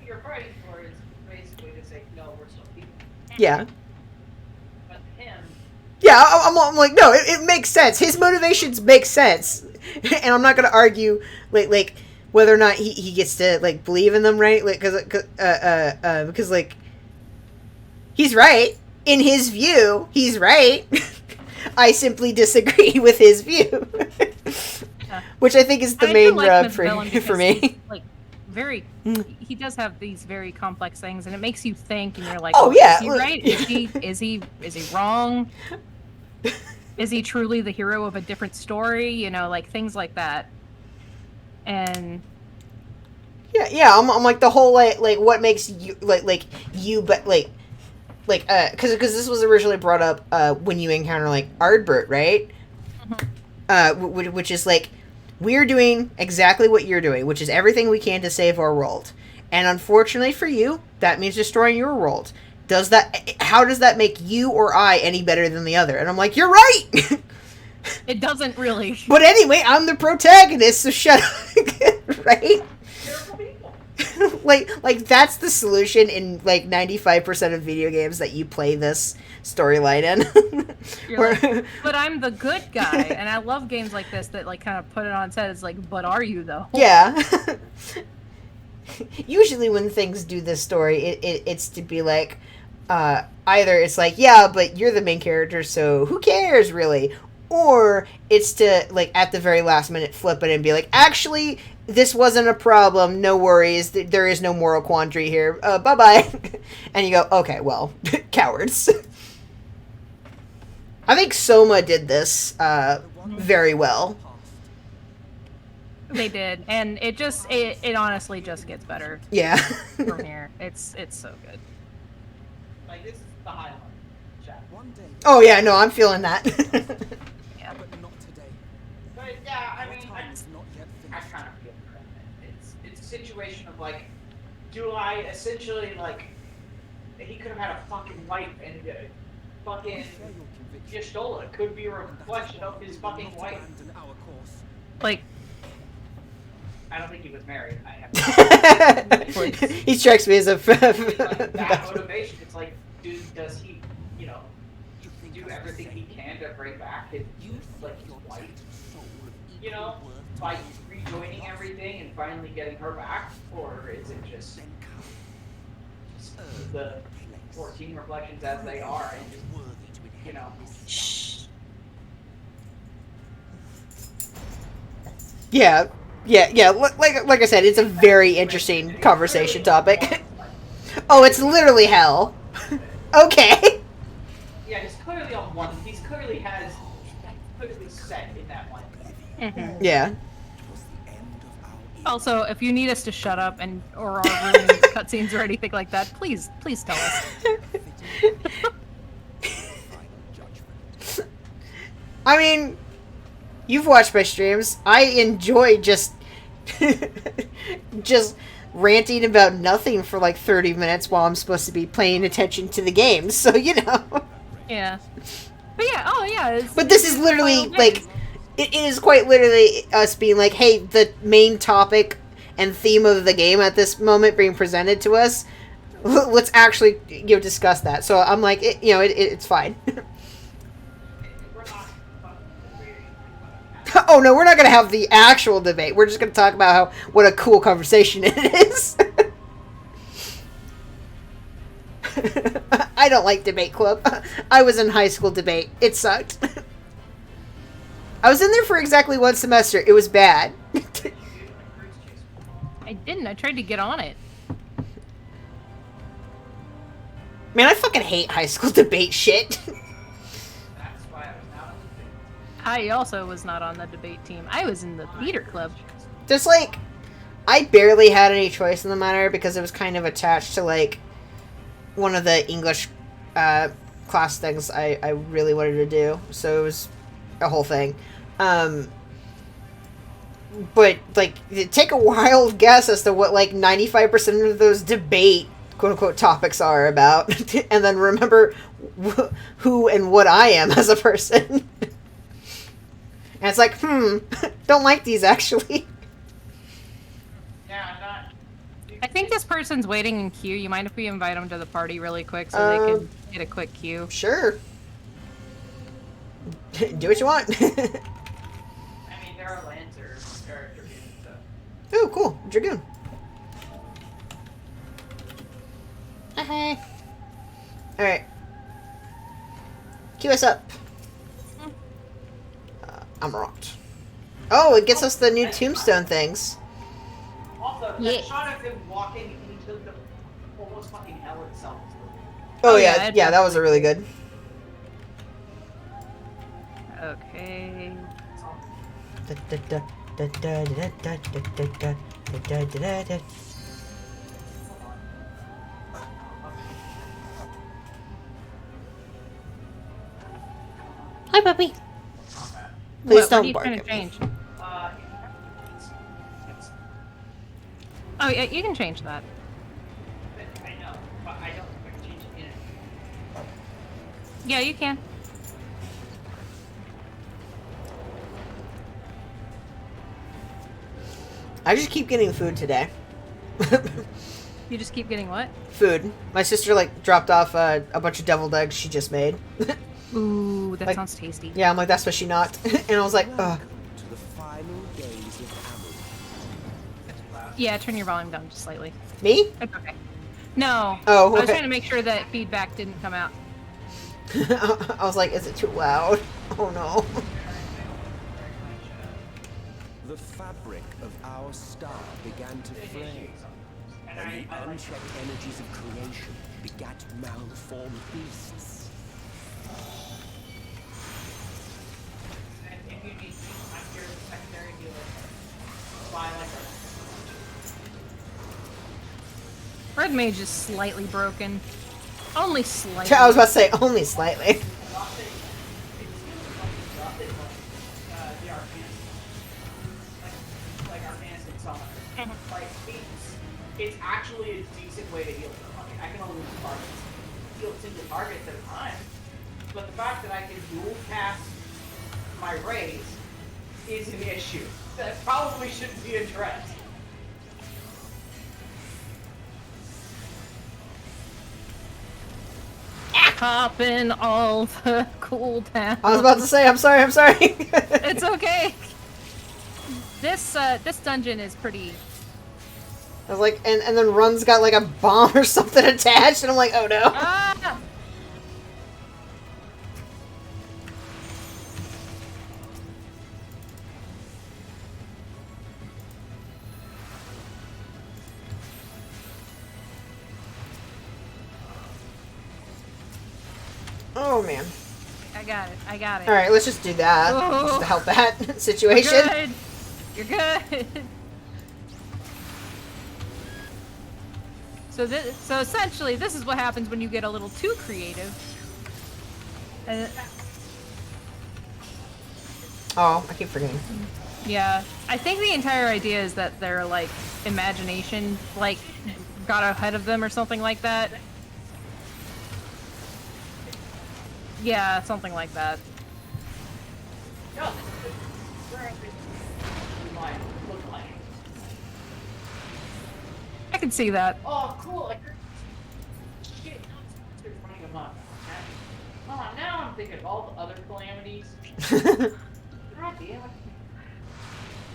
You're fighting for is basically to say, no, we're still people. Yeah. But him, Yeah, I'm like, no, it makes sense. His motivations make sense. And I'm not going to argue, like, whether or not he gets to, like, believe in them, right? Like, because, like, he's right. In his view, he's right. I simply disagree with his view. Which I think is the main rub for me. Like, very, he does have these very complex things, and it makes you think, and you're like, oh yeah, is he right? Is he wrong? Is he truly the hero of a different story? You know, like things like that. And yeah, I'm like the whole like what makes you like you, but like because this was originally brought up when you encounter like Ardbert, right? Which is like, we're doing exactly what you're doing, which is everything we can to save our world. And unfortunately for you, that means destroying your world. How does that make you or I any better than the other? And I'm like, you're right! It doesn't really. But anyway, I'm the protagonist, so shut up. Right? like that's the solution in like 95% of video games that you play this storyline in. Like, but I'm the good guy, and I love games like this that like kind of put it on its head. It's like, but are you though? Yeah. Usually when things do this story, it's to be like, either it's like, yeah, but you're the main character, so who cares really? Or it's to like at the very last minute flip it and be like, actually, this wasn't a problem, no worries, there is no moral quandary here, bye-bye. And you go, okay, well, cowards. I think Soma did this very well. They did, and it honestly just gets better. Yeah. From here, it's so good. like this is the highlight. Chat. One day, Oh yeah, no, I'm feeling that. Yeah. but not today. But yeah, I Your mean, time is not yet I finished. kind of feel for him. It's a situation of like, do I essentially like, he could have had a fucking wife and fucking Share your conviction. Y'shtola could be a reflection of his fucking Not wife. abandon our course. Like, I don't think he was married. I have He strikes me as a. like that motivation. It's like, does he, you know, You think do as everything the he same. can to bring back his, You like think his your wife? tainted soul of You equal know, worth to by those who rejoining love everything and finally getting her back, or is it just then come. the 14 reflections as they are and just, Worthy to you know, Yeah. Like I said, it's a very interesting conversation topic. Oh, it's literally hell. Okay. yeah, he's clearly on one. He's clearly has clearly set in that one. Yeah. also, if you need us to shut up and or are ruining cutscenes or anything like that, please tell us. I mean, you've watched my streams. I enjoy just ranting about nothing for like 30 minutes while I'm supposed to be paying attention to the game. So, you know. Yeah. But yeah, oh yeah. But this is literally, like, it is quite literally us being like, hey, the main topic and theme of the game at this moment being presented to us, let's actually, you know, discuss that. So I'm like, it's fine. Oh no, we're not going to have the actual debate. We're just going to talk about what a cool conversation it is. I don't like debate club. I was in high school debate. It sucked. I was in there for exactly 1 semester. It was bad. I didn't. I tried to get on it. Man, I fucking hate high school debate shit. I also was not on the debate team. I was in the theater club. Just like, I barely had any choice in the matter because it was kind of attached to like one of the English class things I really wanted to do. So it was a whole thing. But like, take a wild guess as to what like 95% of those debate quote unquote topics are about, and then remember who and what I am as a person. And it's like, don't like these, actually. I think this person's waiting in queue. You mind if we invite them to the party really quick so they can get a quick queue? Sure. Do what you want. I mean, there are Lancers, there are Dragoons, so. Ooh, cool. Dragoon. Hey. Alright. Queue us up. I'm rocked. Oh, it gets us the new tombstone things. Also, Yeah. that shot of him walking into the almost fucking hell itself. Oh, Oh, yeah, yeah, that was a really good. Okay. Hi, puppy. Please What are don't you bark trying at to me. change? Oh, yeah, you can change that. I know, but I don't think I can change it in it. Yeah, you can. I just keep getting food today. You just keep getting what? Food. My sister, like, dropped off a bunch of deviled eggs she just made. Ooh, that Like- sounds tasty. Yeah, I'm like, that's what she not. And I was like, ugh. Welcome to the final days of Amu. Yeah, turn your volume down just slightly. Me? It's okay. No. Oh, I was okay. trying to make sure that feedback didn't come out. I was like, is it too loud? Oh no. The fabric of our star began to flame, and the unchecked energies of creation begat malformed beasts. And if you need to, I'm here as a secondary healer. Fly like a Red Mage is slightly broken. Only slightly. I was about to say, only slightly. the Arcanist. Like Arcanist and Summoner. Like, it's actually a decent way to heal somebody. I can only heal single targets at a time. But the fact that I can dual cast my rays is an issue. That probably shouldn't be addressed. Popping all the cooldowns. I was about to say, I'm sorry. It's okay. This dungeon is pretty. I was like, and then Run's got like a bomb or something attached, and I'm like, oh no. Ah! Oh man. I got it. I got it. Alright, let's just do that. Oh. Just to help that You're situation. good. You're good. So essentially, this is what happens when you get a little too creative. Oh, I keep forgetting. Yeah, I think the entire idea is that their like imagination like got ahead of them or something like that. Yeah, something like that. No, this is where I think we might look like. I can see that. Oh, cool! Like, shit, now it's running amok. Okay? Oh, now I'm thinking of all the other calamities. God damn it.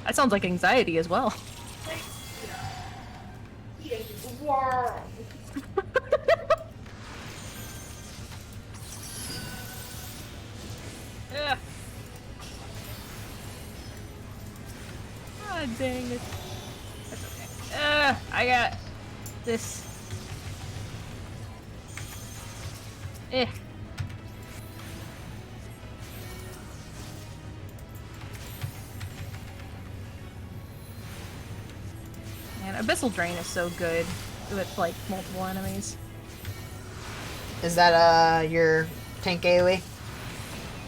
That sounds like anxiety as well. Like, he ate the world. Ugh. God dang it. That's okay. I got this. Eh. Man, Abyssal Drain is so good with like multiple enemies. Is that your tank AoE?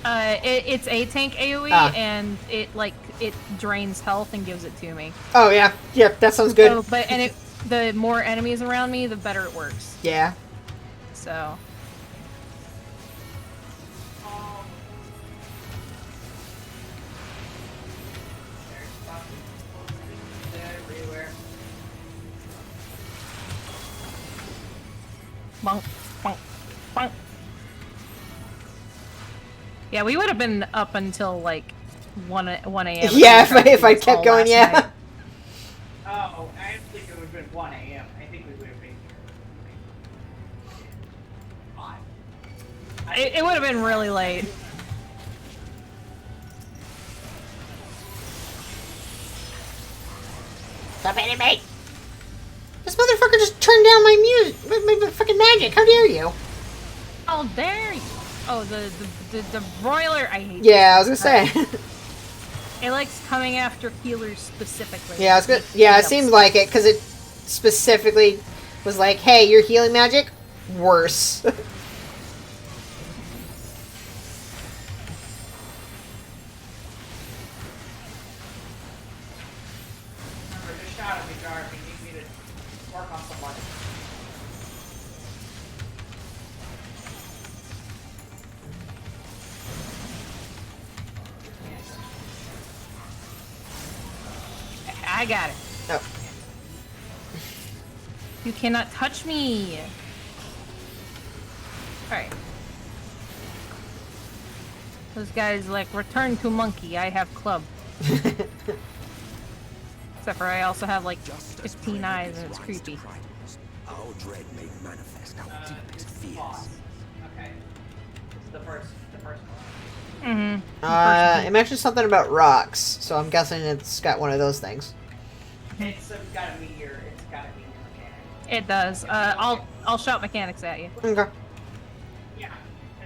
It's a tank AoE, and it drains health and gives it to me. Oh yeah, yep, that sounds good. So, the more enemies around me, the better it works. Yeah. So. Everywhere. Bonk, bonk, bonk. Yeah, we would have been up until like 1 a.m. Yeah, if I kept going, yeah. Night. Oh, I don't think it would have been 1 a.m. I think we would have been here. It would have been really late. Stop hitting me! This motherfucker just turned down my music, my fucking magic. How dare you? Oh, dare you! Oh, the broiler. I hate. Yeah, I was gonna say. It likes coming after healers specifically. Yeah, I was good. Yeah, it seemed like it because it specifically was like, "Hey, your healing magic, worse." Remember, just shout at me, Jar, if you need me to work on someone. I got it. Oh. You cannot touch me. Alright. Those guys like return to monkey. I have club. Except for I also have like 15 eyes and it's creepy. Our dread made manifest our deepest fears. Okay. It's the first one. Mm-hmm. It mentioned something about rocks, so I'm guessing it's got one of those things. It's got a meteor. It's got a meteor mechanic. It does. I'll shout mechanics at you. Okay. Yeah.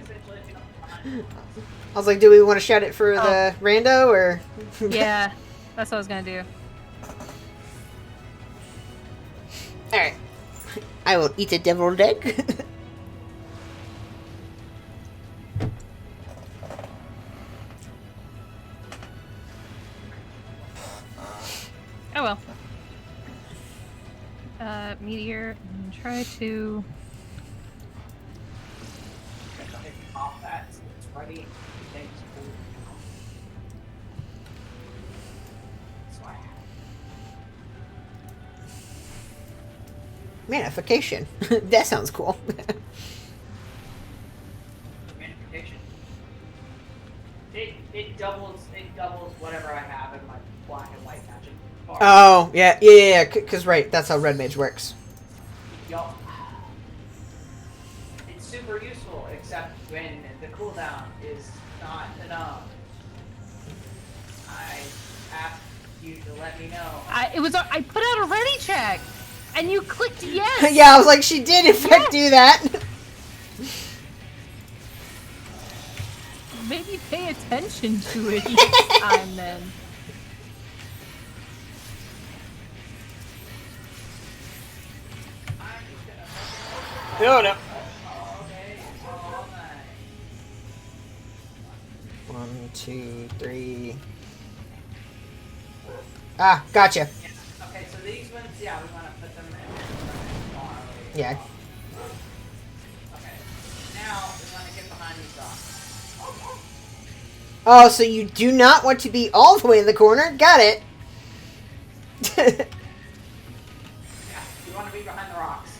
Essentially, if you don't mind. I was like, do we want to shout it for the rando, or? Yeah, that's what I was gonna do. Alright. I will eat a deviled egg. Oh well. Meteor, and try to... Off that, so it's ready. Thanks. So I have Manification. That sounds cool. magnification. It doubles whatever I have in my black and white magic bar. Oh, yeah, because right, that's how Red Mage works. Yup. It's super useful, except when the cooldown is not enough. I asked you to let me know. I put out a ready check, and you clicked yes. Yeah, I was like, she did in fact do that. Maybe pay attention to it next time then. No, no. 1, 2, 3. Ah, gotcha. Yeah. Okay, so these ones, yeah, we want to put them in. Yeah. Okay. Now we want to get behind these dogs. Oh, so you do not want to be all the way in the corner? Got it. Yeah, you want to be behind the rocks.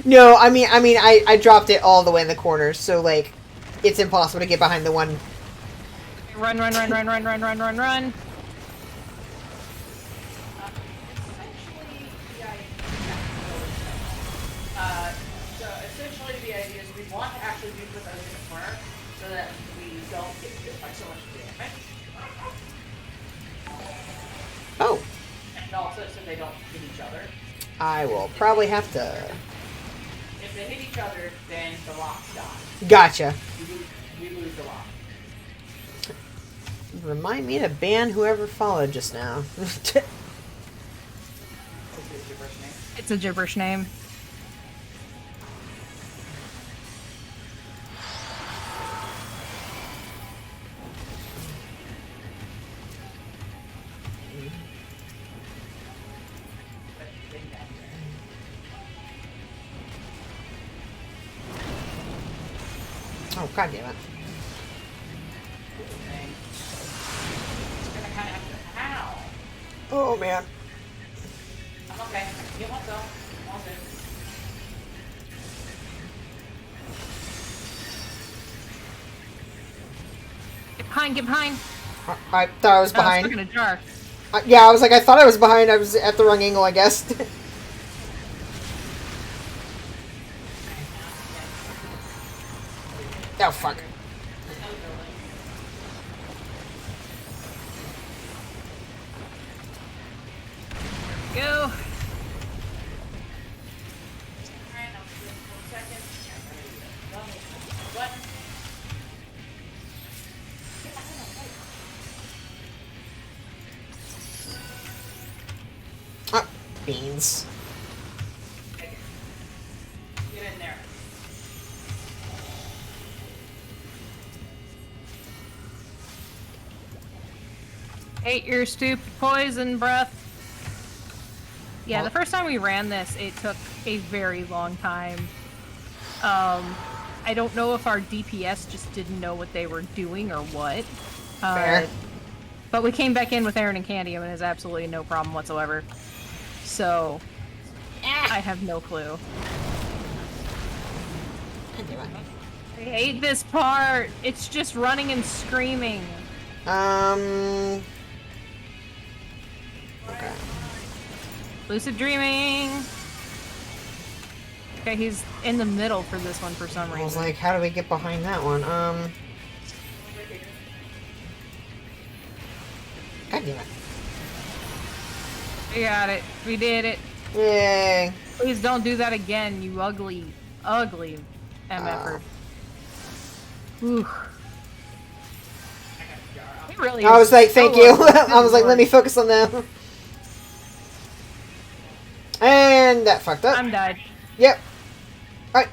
No, I dropped it all the way in the corner, so like, it's impossible to get behind the one. Run, run, run, run, run, run, run, run, run. So essentially the idea is we want to actually do put those in the corner so that we don't get hit by so much damage. Oh, And also so they don't hit each other. I will probably have to. If they hit each other, then the locks die. Gotcha. We lose the lock. Remind me to ban whoever followed just now. It's a gibberish name. Oh, god damn it. Oh man. I'm okay. I can heal myself. All good. Get behind, get behind. I thought I was Oh, I was behind. stuck in a jar. Yeah, I was like, I thought I was behind. I was at the wrong angle, I guess. Oh, fuck. Go. Ah, beans. Get in there. Hate your stupid poison breath. Yeah, the first time we ran this, it took a very long time. I don't know if our DPS just didn't know what they were doing or what. Fair. But we came back in with Aaron and Candy, and it was absolutely no problem whatsoever. So, I have no clue. I hate this part. It's just running and screaming. Okay. Lucid dreaming. Okay, he's in the middle for this one for some I was reason. like, how do we get behind that one? God damn it. We got it. We did it. Yay. Please don't do that again, you ugly, ugly MFer. Ooh. He really I was is like, so thank you. ugly. I was like, Good let me lord. focus on them. And that fucked up. I'm dead. Yep. Alright.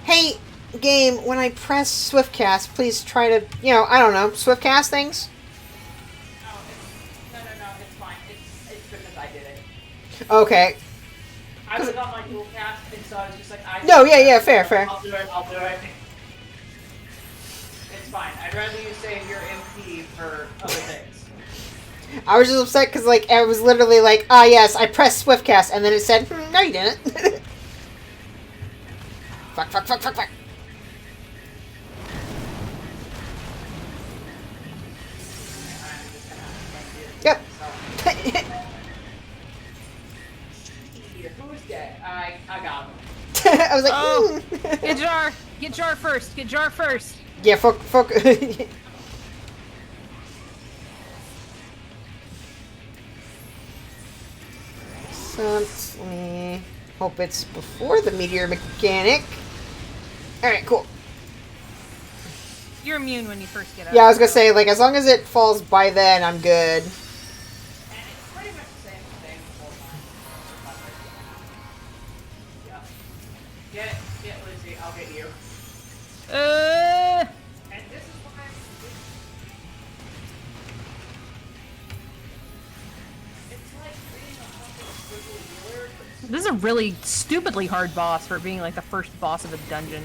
Hey, game, when I press Swiftcast, please try to, I don't know, Swiftcast things? No, it's fine. It's because I did it. Okay. I was on my dual cast, and so I was just like, No, yeah, fair. I'll do it. It's fine. I'd rather you save your MP for other things. I was just upset because, like, I was literally like, ah, yes, I pressed Swiftcast, and then it said, no, you didn't. Fuck. Yep. Who's dead? I got him. I was like, Oh, get jar. Get jar first. Get jar first. Yeah, fuck. So let me hope it's before the meteor mechanic. Alright, cool. You're immune when you first get out. Yeah, I was gonna say, like, as long as it falls by then, I'm good. And it's pretty much the same thing the whole time. Yeah. Get Lucy, I'll get you. And this is why it's This is a really stupidly hard boss for being like the first boss of a dungeon.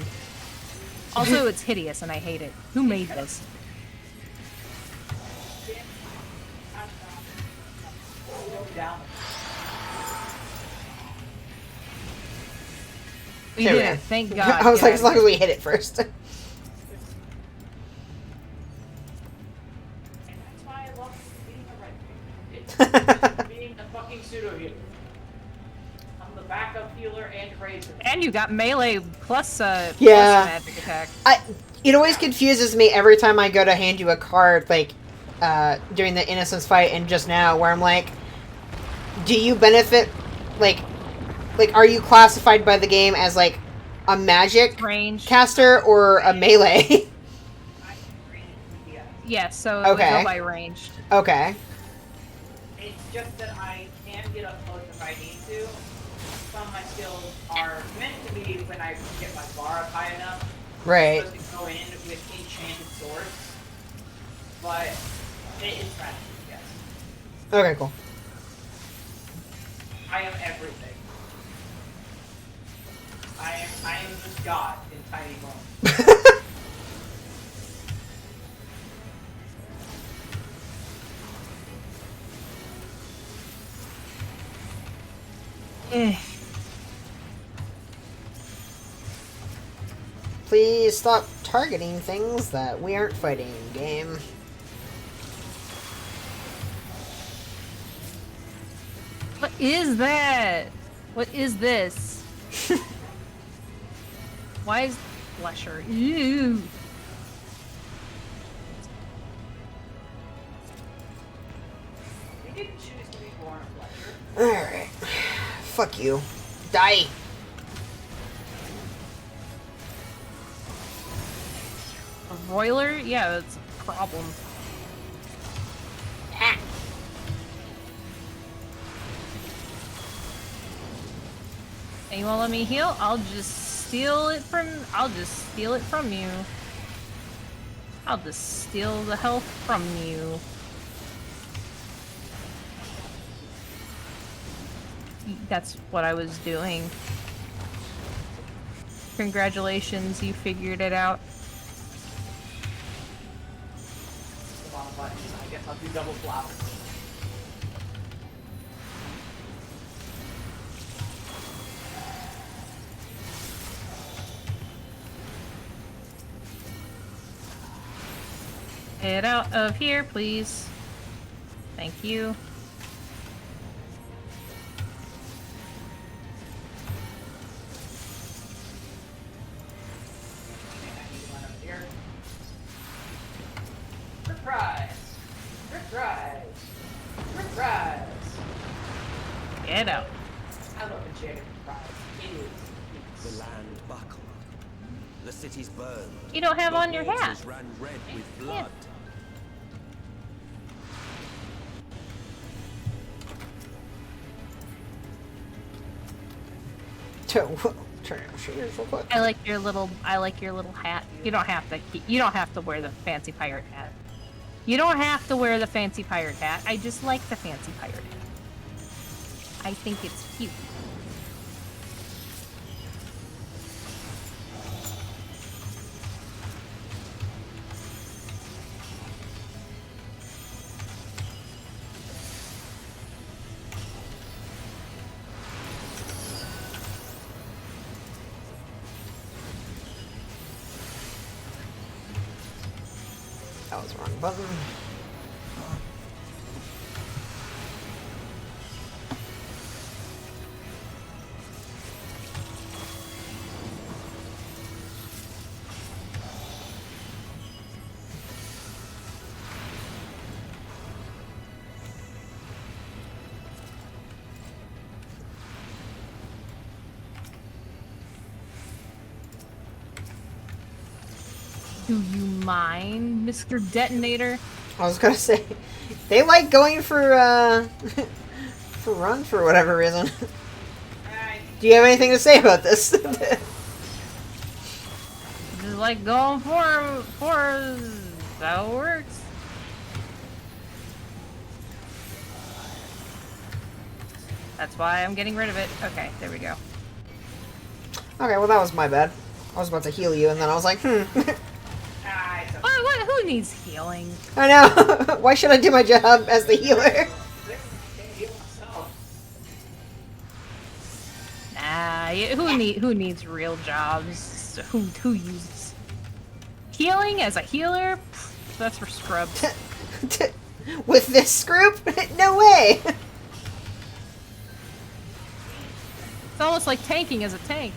Also, it's hideous and I hate it. Who made this? We There we did go. it, thank God. I was like, yeah. as long as we hit it first. And that's why I love being a red It's being a fucking pseudo healer. I'm the backup healer and crazy. And you got melee plus Yeah. plus magic attack. It always confuses me every time I go to hand you a card, like, during the Innocence fight and just now, where I'm like, do you benefit, like, are you classified by the game as, like, a magic range caster or a melee? Yes, so it Okay. would go by ranged. Okay. It's just that I can get up close if I need to. Some of my skills are meant to be when I get my bar up high enough. Right. I'm supposed to go in with enchanted swords. But it's random, yes. Okay, cool. I am everything. I am just God in tiny moments. Please stop targeting things that we aren't fighting, game. What is that? What is this? Why is Flesher? Ew. We didn't choose to be born a pleasure. Alright. Fuck you. Die! A broiler? Yeah, that's a problem. And you won't let me heal? I'll just steal it from you. I'll just steal the health from you. That's what I was doing. Congratulations, you figured it out. Come on, buttons. I guess I'll do double flop. Get out of here, please. Thank you. Surprise! Surprise! Surprise! Get out. I love enchanted surprise. It is. The land buckled. The city's burned. You don't have The on your hat. waters ran red with blood. Turn on shooters real quick. I like your little hat. You don't have to wear the fancy pirate hat. You don't have to wear the fancy pirate hat. I just like the fancy pirate hat. I think it's cute. That was the wrong button. Do you mind, Mr. Detonator? I was gonna say, they like going for run for whatever reason. Do you have anything to say about this? Just like going for that works. That's why I'm getting rid of it. Okay, there we go. Okay, well that was my bad. I was about to heal you, and then I was like, Ah, it's okay. Who needs healing? I know. Why should I do my job as the healer? I can't heal myself. Nah, who needs real jobs? Who uses healing as a healer? Pff, that's for scrubs. With this group? No way. It's almost like tanking as a tank.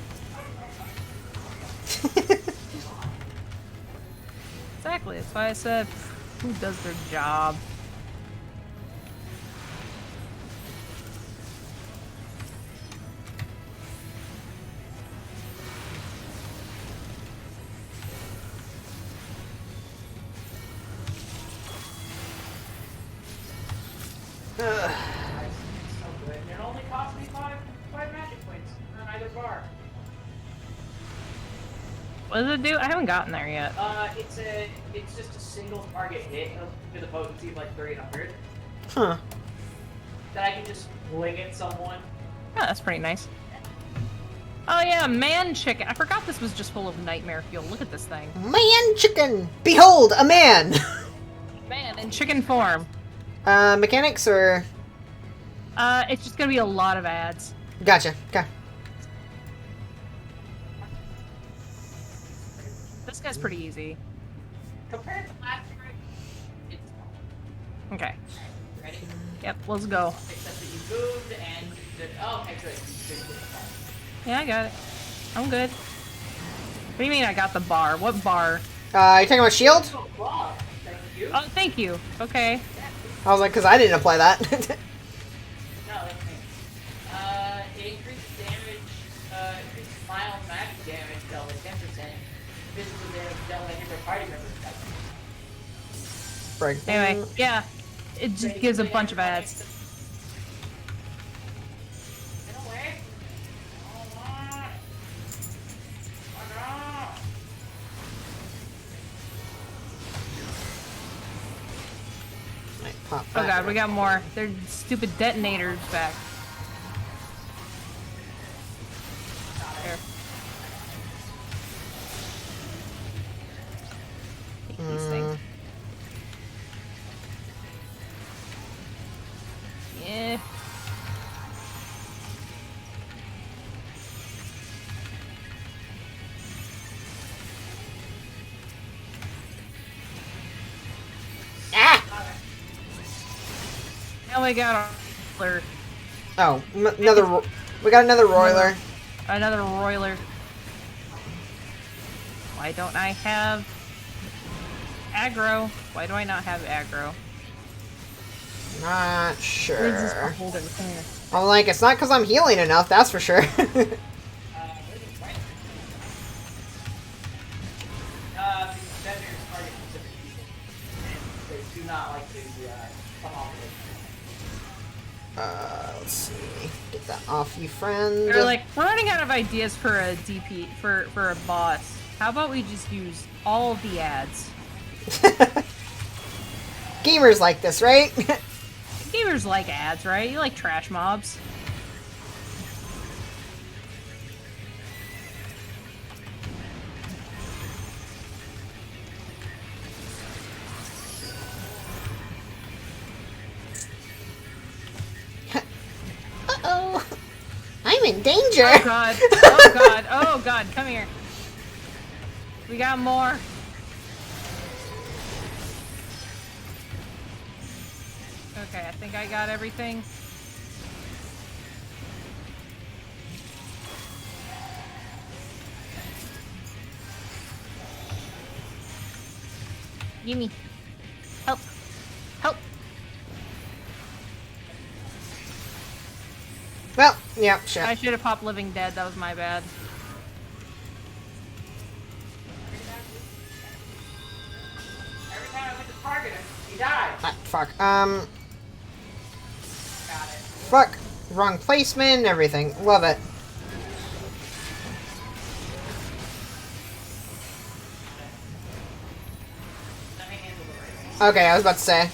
Exactly. That's why I said, pff, who does their job? Ugh. It's so good. And it only cost me five magic points on either bar. What does it do? I haven't gotten there yet. It's just a single target hit with a potency of like 300 Huh. that I can just fling at someone. Oh, that's pretty nice. Oh yeah, man chicken. I forgot this was just full of nightmare fuel. Look at this thing. Man chicken! Behold, a man! Man in chicken form. Mechanics or... It's just gonna be a lot of ads. Gotcha. Okay. This guy's pretty easy. Compared to last year, it's Okay. ready. Yep, let's go. Except that you moved and you did. Oh, okay, good. You did it. Yeah, I got it. I'm good. What do you mean I got the bar? What bar? You talking about shield? Oh, wow. Thank you. Oh, thank you. Okay. I was like, because I didn't apply that. No, that's me. It increases damage, increases mild magic damage dealt by 10%, physical damage dealt by different party members. Break. Anyway, yeah. It just gives a bunch of ads. Get away. Oh, my. Oh, no. Pop Oh that. god, we got more. They're stupid detonators back. There. Take these things. Yeah. Now we got our roiler. Oh, we got another roiler. Another roiler. Why don't I have aggro? Why do I not have aggro? Not Where's this sure. beholder? Come here. I'm like, it's not because I'm healing enough, that's for sure. Defenders target specific people, and they do not like to come off of it. Let's see. Get that off you, friend. They're like, we're running out of ideas for a DP for a boss. How about we just use all of the ads? Gamers like this, right? Gamers like ads, right? You like trash mobs. Uh-oh. I'm in danger. Oh god. Oh god. Oh god. Come here. We got more. Okay, I think I got everything. Gimme. Help. Help. Well, yeah, shit. I should have popped Living Dead. That was my bad. Every time I went to target him, he died. Ah, fuck. Got it. Fuck. Wrong placement, everything. Love it. Let me handle the right. Okay, I was about to say.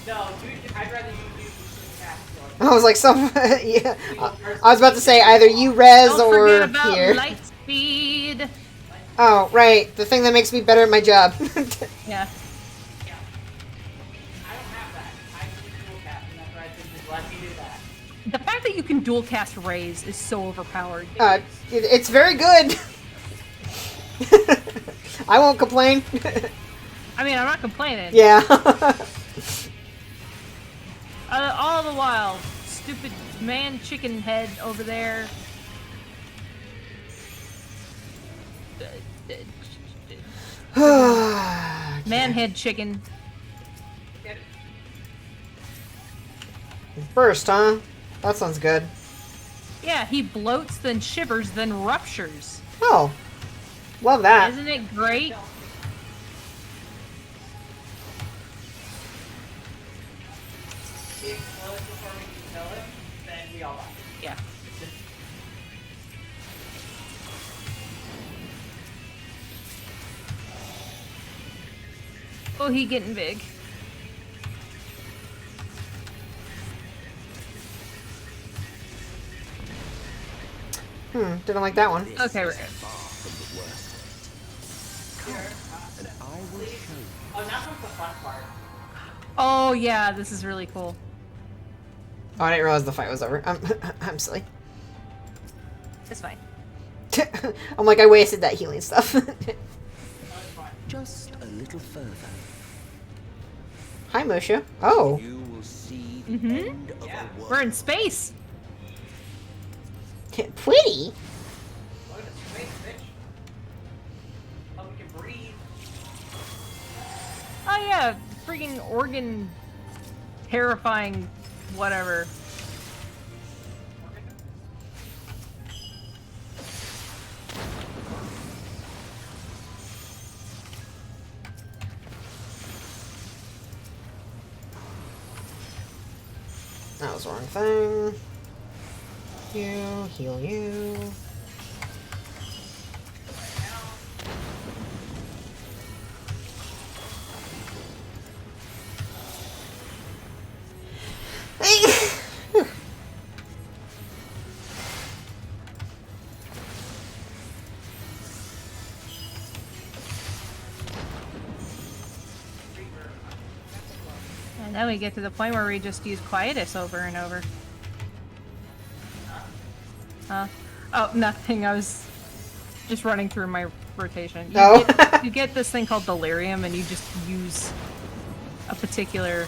No, dude, I'd rather you do the cast like I was like, some. Yeah. I was about to say either you res Don't or forget about here. light speed. Oh, right. The thing that makes me better at my job. Yeah. I don't have that. I can dual cast, and that's why I think just let me do that. The fact that you can dual cast Raise is so overpowered. It's very good. I won't complain. I mean, I'm not complaining. Yeah. All the while, stupid man chicken head over there. Man head chicken. Burst, huh? That sounds good. Yeah, he bloats, then shivers, then ruptures. Oh. Love that. Isn't it great? He explodes before we can kill him, then we all die. Yeah. Oh, he getting big. Didn't like that one. Okay, we're good. Oh, now comes the fun part. Oh yeah, this is really cool. Oh, I didn't realize the fight was over. I'm silly. It's fine. I'm like, I wasted that healing stuff. Just a little further. Hi, Musha. Oh. You will see the Mm-hmm. end of a world. We're in space. Pretty. Look at the space, bitch. Oh, we can breathe. Oh yeah, freaking organ terrifying whatever. That was the wrong thing. You, heal you. And then we get to the point where we just use Quietus over and over. Huh? Oh, nothing. I was just running through my rotation. You get this thing called Delirium, and you just use a particular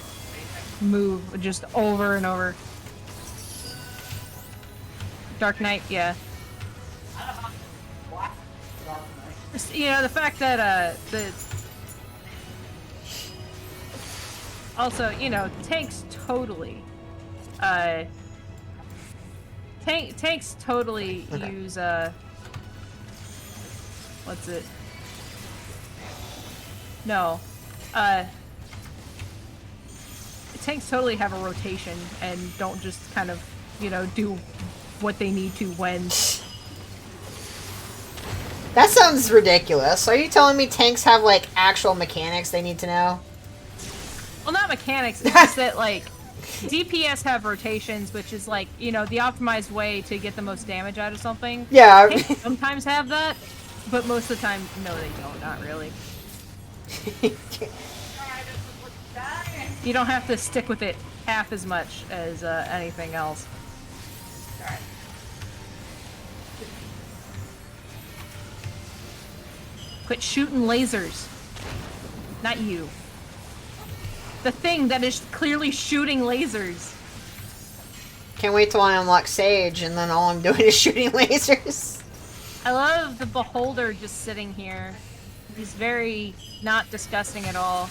move just over and over. Dark Knight, yeah. Just, you know, the fact that also, you know, tanks totally tanks totally use what's it? No. Tanks totally have a rotation and don't just kind of, you know, do what they need to when. That sounds ridiculous. Are you telling me tanks have, like, actual mechanics they need to know? Well, not mechanics, it's just that, like, DPS have rotations, which is, like, you know, the optimized way to get the most damage out of something. Yeah. Tanks sometimes have that, but most of the time, no, they don't, not really. You don't have to stick with it half as much as anything else. Quit shooting lasers. Not you. The thing that is clearly shooting lasers. Can't wait till I unlock Sage, and then all I'm doing is shooting lasers. I love the Beholder just sitting here. He's very not disgusting at all.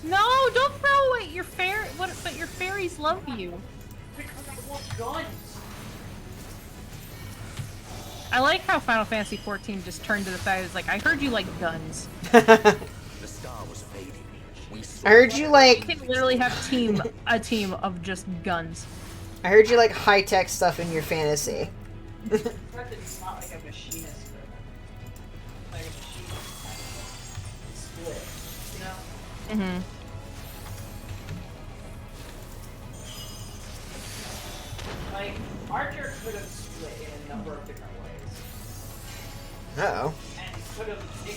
No, don't throw away your fairy. What? But your fairies love you. Because I want guns. I like how Final Fantasy XIV just turned to the fact it's like, I heard you like guns. The star was fading. We I heard you You like. can literally have a team of just guns. I heard you like high tech stuff in your fantasy. The fact that he's not like a machinist or like a machinist kind of split. You know? Mm-hmm. Like, Archer could have split in a number of different ways. Uh-oh. And it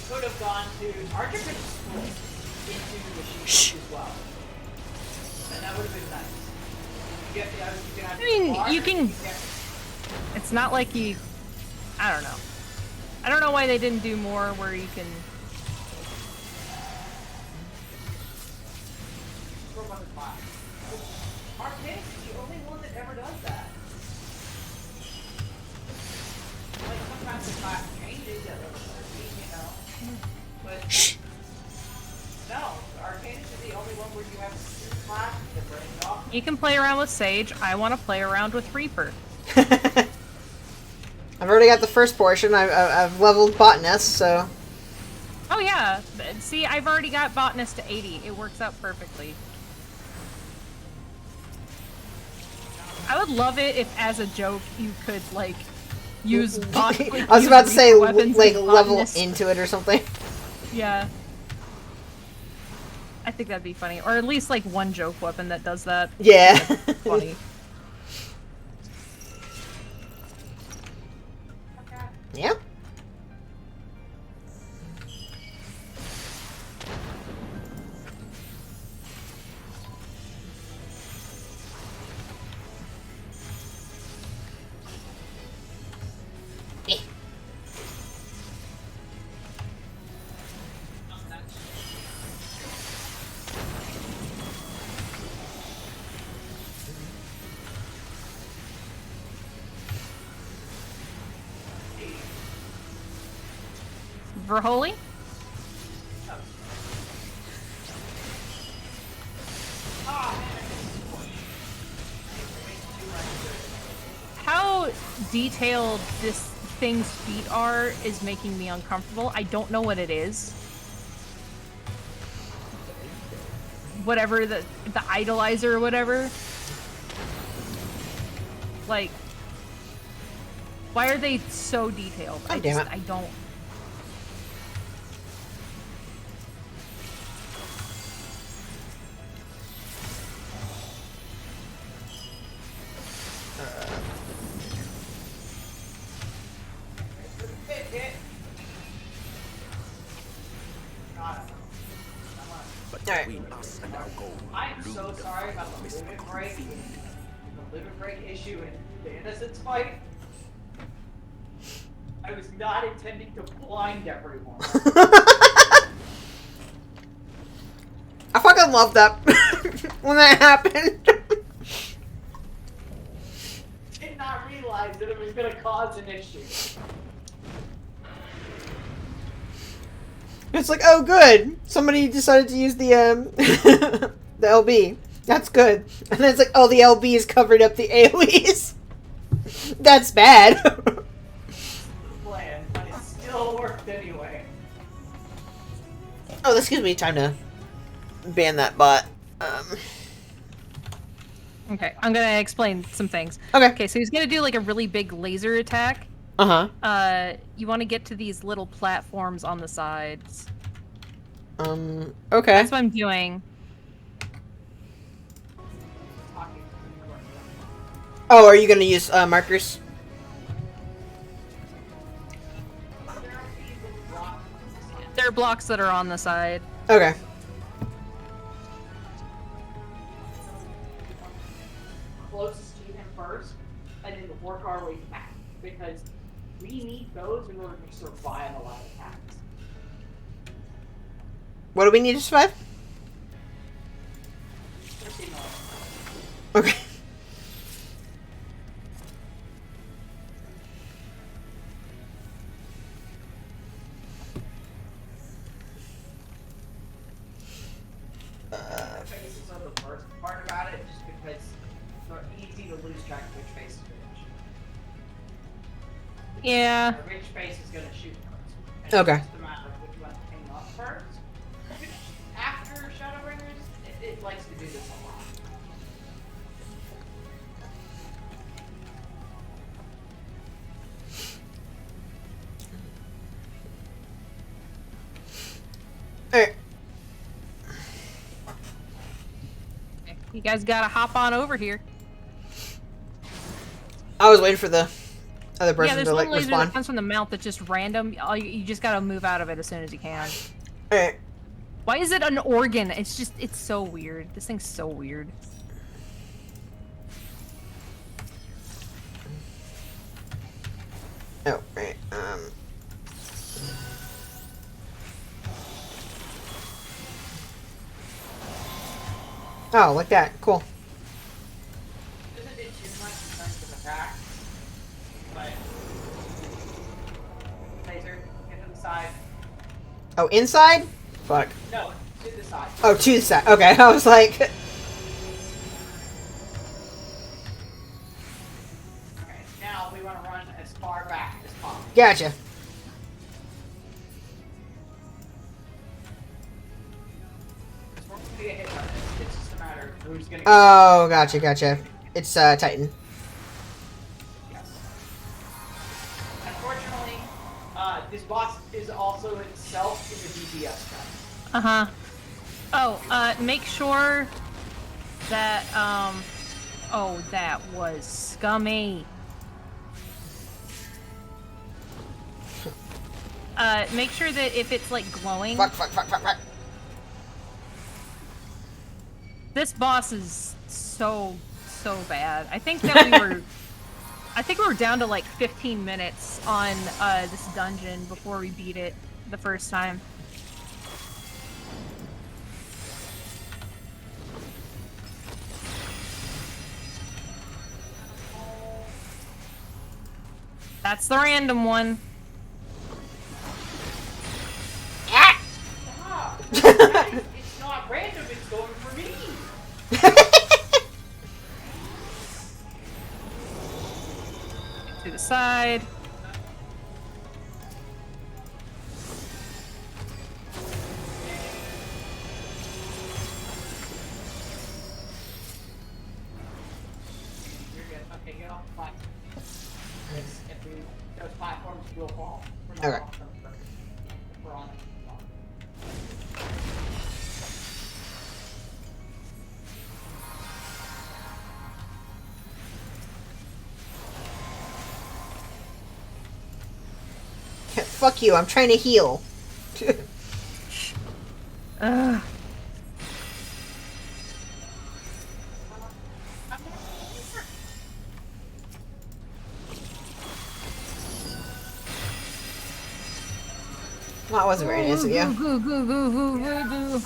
could have gone to, Archer could have split into the machine as well. And that would have been nice. You can have I mean, Archer, you can. get- It's not like you. I don't know. I don't know why they didn't do more where you can. Arcanus is the only one that ever does that. Like, sometimes the class changes at level 13, you know? But, no, Arcanus is the only one where you have two classes that break off. You can play around with Sage. I want to play around with Reaper. I've already got the first portion. I've leveled Botanist, so... Oh yeah. See, I've already got Botanist to 80. It works out perfectly. I would love it if, as a joke, you could like use. I was about to say, like, level Botanist. into it or something. Yeah. I think that'd be funny, or at least like one joke weapon that does that. Yeah. That's funny. Yeah. Verholy? How detailed this thing's feet are is making me uncomfortable. I don't know what it is. Whatever the idolizer or whatever. Like, why are they so detailed? Oh, damn it. I don't. Between us and our goal, I'm so sorry about the limit break. The limit break issue in the Innocence fight. I was not intending to blind everyone. I fucking love that when that happened. Did not realize that it was gonna cause an issue. It's like, oh, good. Somebody decided to use the the LB. That's good. And then it's like, oh, the LB is covered up the AoEs. That's bad. Plan, but it still worked anyway. Oh, excuse me. Time to ban that bot. Okay, I'm gonna explain some things. Okay. Okay, so he's gonna do like a really big laser attack. Uh-huh. You want to get to these little platforms on the sides. Okay. That's what I'm doing. Oh, are you gonna use markers? There are blocks that are on the side. Okay. Closest to him first, and then work our way back. Because we need those in order to survive a lot of attacks. What do we need to survive? Okay. Faces are the worst part about it, just because they're easy to lose track of which face is which. Yeah. The rich face is gonna shoot first. And Okay. It's just a matter of which one came up first. Which, after Shadowbringers, it likes to do this a lot. Alright. You guys gotta hop on over here. I was waiting for the other Yeah, person there's to one like laser respond. that comes from the mount that's just random. You just gotta move out of it as soon as you can. Alright. Why is it an organ? It's so weird. This thing's so weird. Oh, right. Oh, like that. Cool. Doesn't do too much in terms of attack, but laser, get to the side. Oh, inside? Fuck. No, to the side. Oh, to the side. Okay, I was like... Okay, now we want to run as far back as possible. Gotcha. We're going to get hit by this. It's just a matter of who's going to get Oh, gotcha. It's, Titan. Yes. Unfortunately, this boss is also itself in the DPS cut. Uh-huh. Oh, make sure that, oh, that was scummy. Make sure that if it's, like, glowing... Fuck. This boss is so bad. I think that we were... I think we were down to, like, 15 minutes on, this dungeon before we beat it the first time. That's the random one. Ah! It's not random, it's going for me! To the side. You're good. Okay, get off the platform. If we, those platforms will fall. We're not Okay. off them, but if we're on it. we're on it. Fuck you, I'm trying to heal. Ugh. Well, that wasn't very nice of you. Goo.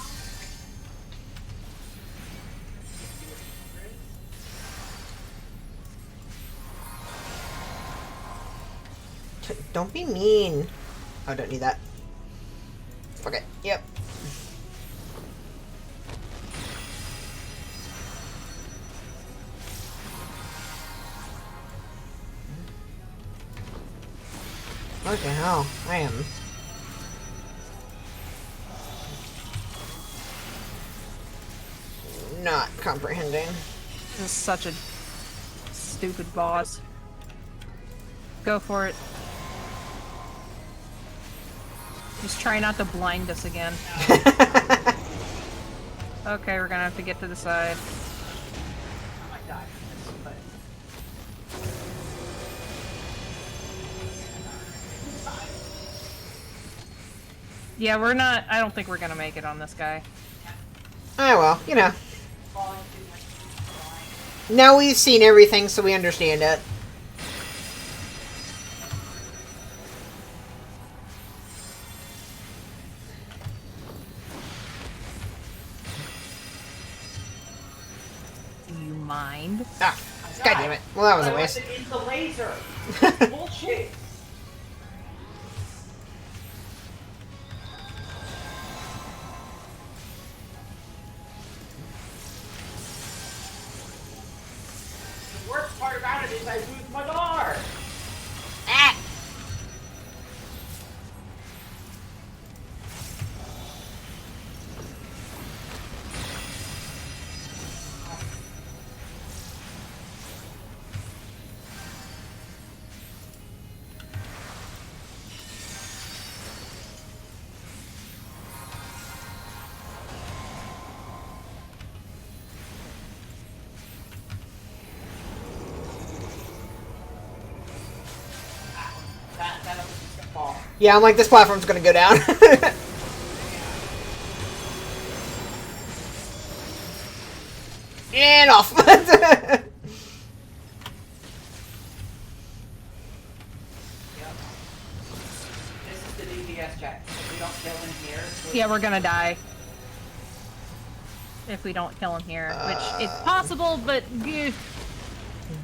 Don't be mean. Oh, I don't need that. Okay, yep. What the hell? I am... not comprehending. This is such a stupid boss. Go for it. Just try not to blind us again. Okay, we're gonna have to get to the side. I might die from this, but Yeah, we're not. I don't think we're gonna make it on this guy. Oh well, you know. falling too much is fine. Now we've seen everything, so we understand it. Do you mind? Ah, god damn it. Well, that was a I waste. wasn't in the laser. Bullshit. The worst part about it is I lose my bar. Ah! Yeah, I'm like, this platform's gonna go down. And off. This is the DPS check. If we don't kill him here, Yeah, we're gonna die. If we don't kill him here. Which, it's possible, but...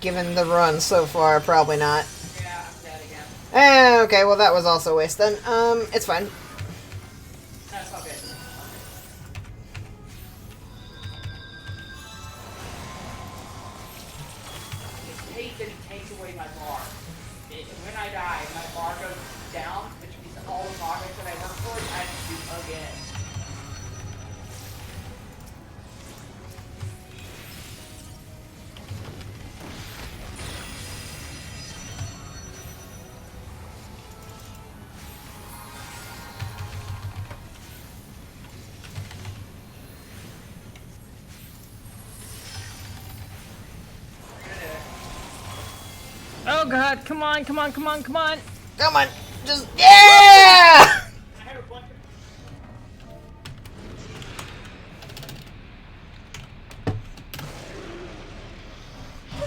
Given the run so far, probably not. yeah, I'm dead again. Okay, well that was also a waste then. It's fine. That's all good. I hate that he takes away my bar. When I die, my bar goes down, which means all the projects that I work towards, I have to do again. Oh god, come on, come on, come on, come on! Come on, just yeah! I have a bunch of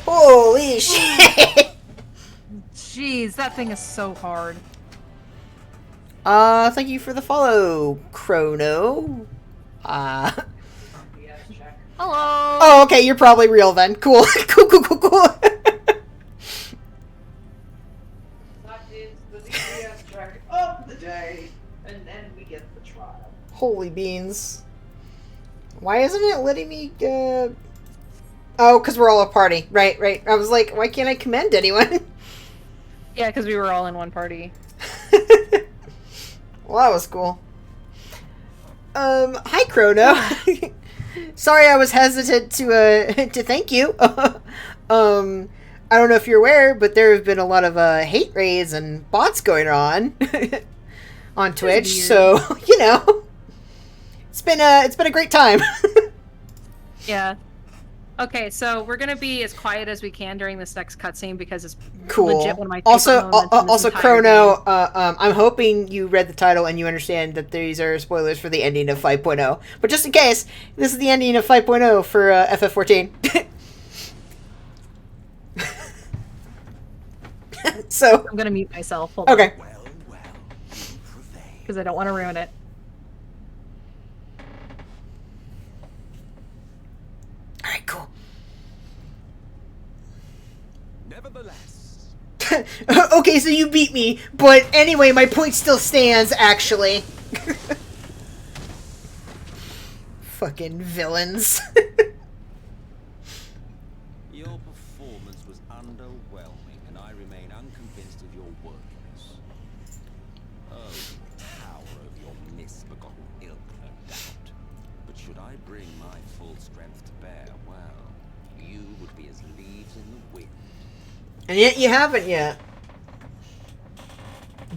Holy shit! Jeez, that thing is so hard. Thank you for the follow, Chrono. DPS check. Hello! Oh, okay, you're probably real then. Cool, cool. That is the DPS check of the day, and then we get the trial. Holy beans. Why isn't it letting me, Oh, because we're all a party. Right. I was like, why can't I commend anyone? Yeah, because we were all in one party. Well, that was cool. Hi, Chrono. Sorry I was hesitant to thank you. I don't know if you're aware, but there have been a lot of, hate raids and bots going on on Twitch, so, you know, it's been a great time. Yeah. Okay, so we're gonna be as quiet as we can during this next cutscene because it's Cool. legit one of my favorite Also, moments in this also, entire Chrono. game. I'm hoping you read the title and you understand that these are spoilers for the ending of 5.0. But just in case, this is the ending of 5.0 for FF14. So. I'm gonna mute myself. Hold on. Okay. Because I don't want to ruin it. All right. Cool. Nevertheless, Okay, so you beat me, but anyway, my point still stands. Actually. Fucking villains. Your performance was underwhelming, and I remain unconvinced of your worthiness. Oh, the power of your misbegotten ilk, no doubt. But should I bring my full strength to bear, well, you would be as leaves in the wind. And yet you haven't yet.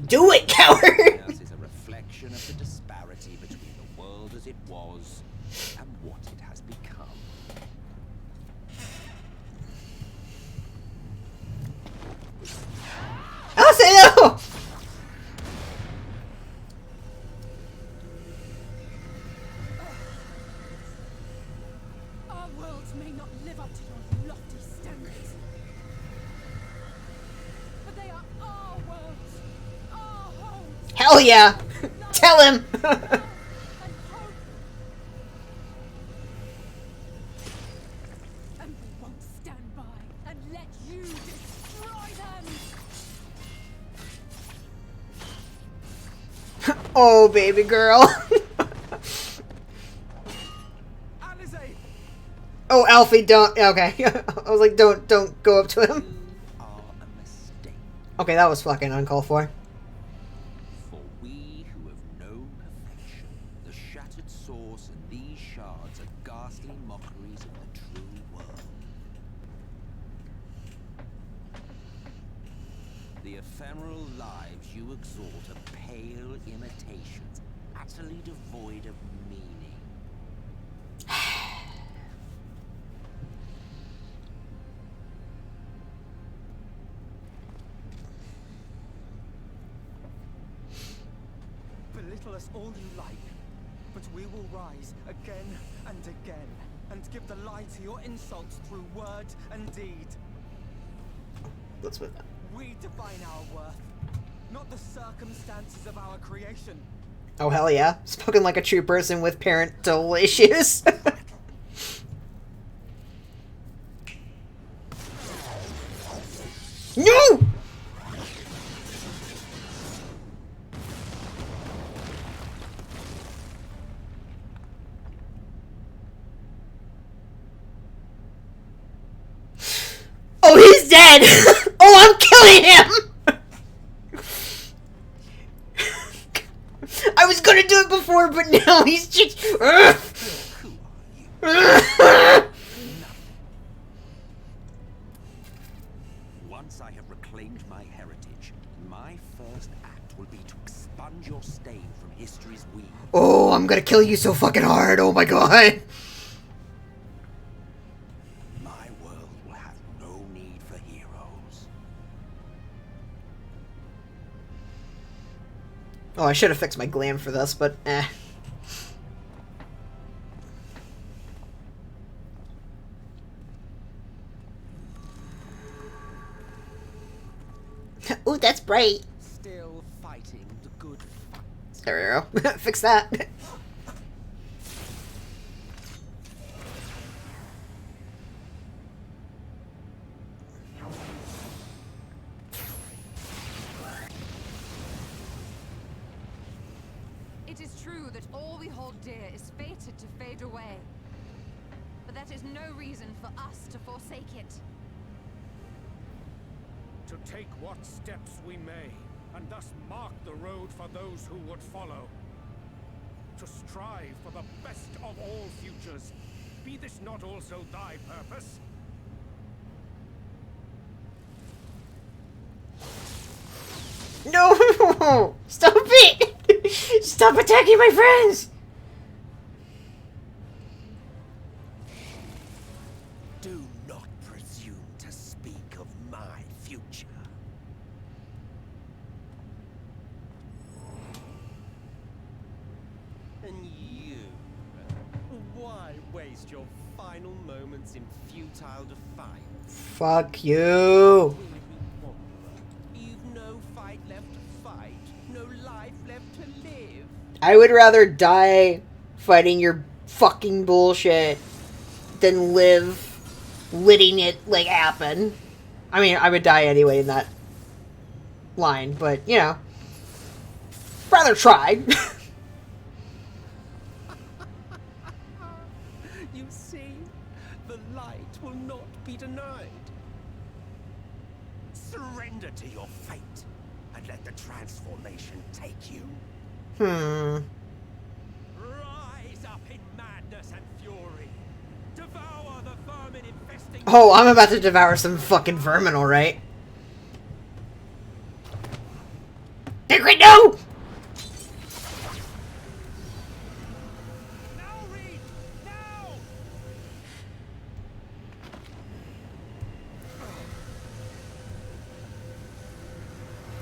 Do it, coward! Else is a reflection of the disparity between the world as it was and what it has become. I'll say no! Our worlds may not live up to your lofty standards, but they are our worlds, our homes. Hell yeah! Tell him! And we won't stand by and let you destroy them. Oh, baby girl. Alizé, Oh, Alfie, don't. Okay. I was like, don't go up to him. Are a mistake. Okay, that was fucking uncalled for. For we who have known perfection, the shattered source and these shards are ghastly mockeries of the true world. The ephemeral lives you exalt are pale imitations, utterly devoid of meaning. battle us all you like, but we will rise again and again, and give the lie to your insults through word and deed. Let's move on. We define our worth, not the circumstances of our creation. Oh, hell yeah. Spoken like a true person with parental issues. No! Oh, he's dead! Oh, I'm killing him! I was gonna do it before, but now he's just... Once I have reclaimed my heritage, my first act will be to expunge your stain from history's wheel. Oh, I'm gonna kill you so fucking hard, oh my god! My world will have no need for heroes. Oh, I should have fixed my glam for this, but eh. Ooh, that's bright. Still fighting the good fight. There we go. Fix that. It is true that all we hold dear is fated to fade away. But that is no reason for us to forsake it. To take what steps we may, and thus mark the road for those who would follow. To strive for the best of all futures. Be this not also thy purpose? No! Stop it! Stop attacking my friends! Do not presume to speak of my future. And you? Why waste your final moments in futile defiance? Fuck you! You've no fight left to fight, no life left to live. I would rather die fighting your fucking bullshit than live letting it, like, happen. I mean, I would die anyway in that line, but, you know. Rather try. You see, the light will not be denied. Surrender to your fate, and let the transformation take you. Hmm. Rise up in madness and fury. Devour the vermin infesting. Oh, I'm about to devour some fucking vermin, alright. Digrid, no! Now, Reed! Now!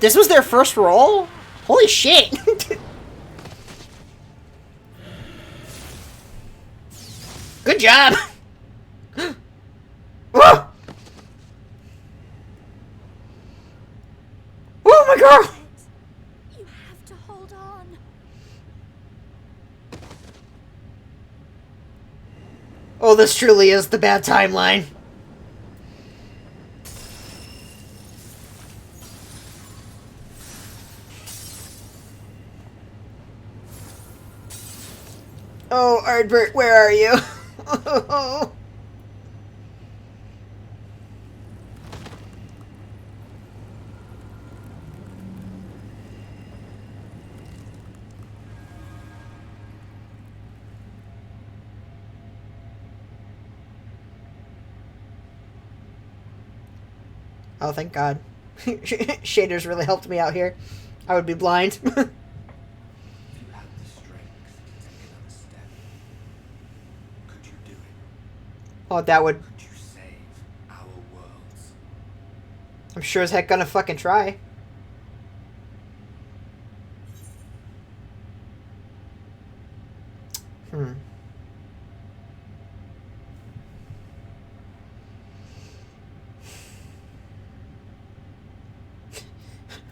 This was their first roll? Holy shit! Good job! Oh! Oh my god! You have to hold on. Oh, this truly is the bad timeline. Oh, Ardbert, where are you? Oh. Oh, thank God. Shaders really helped me out here. I would be blind. If you had the strength to take another step, could you do it? Oh, that would... Could you save our worlds? I'm sure as heck gonna fucking try.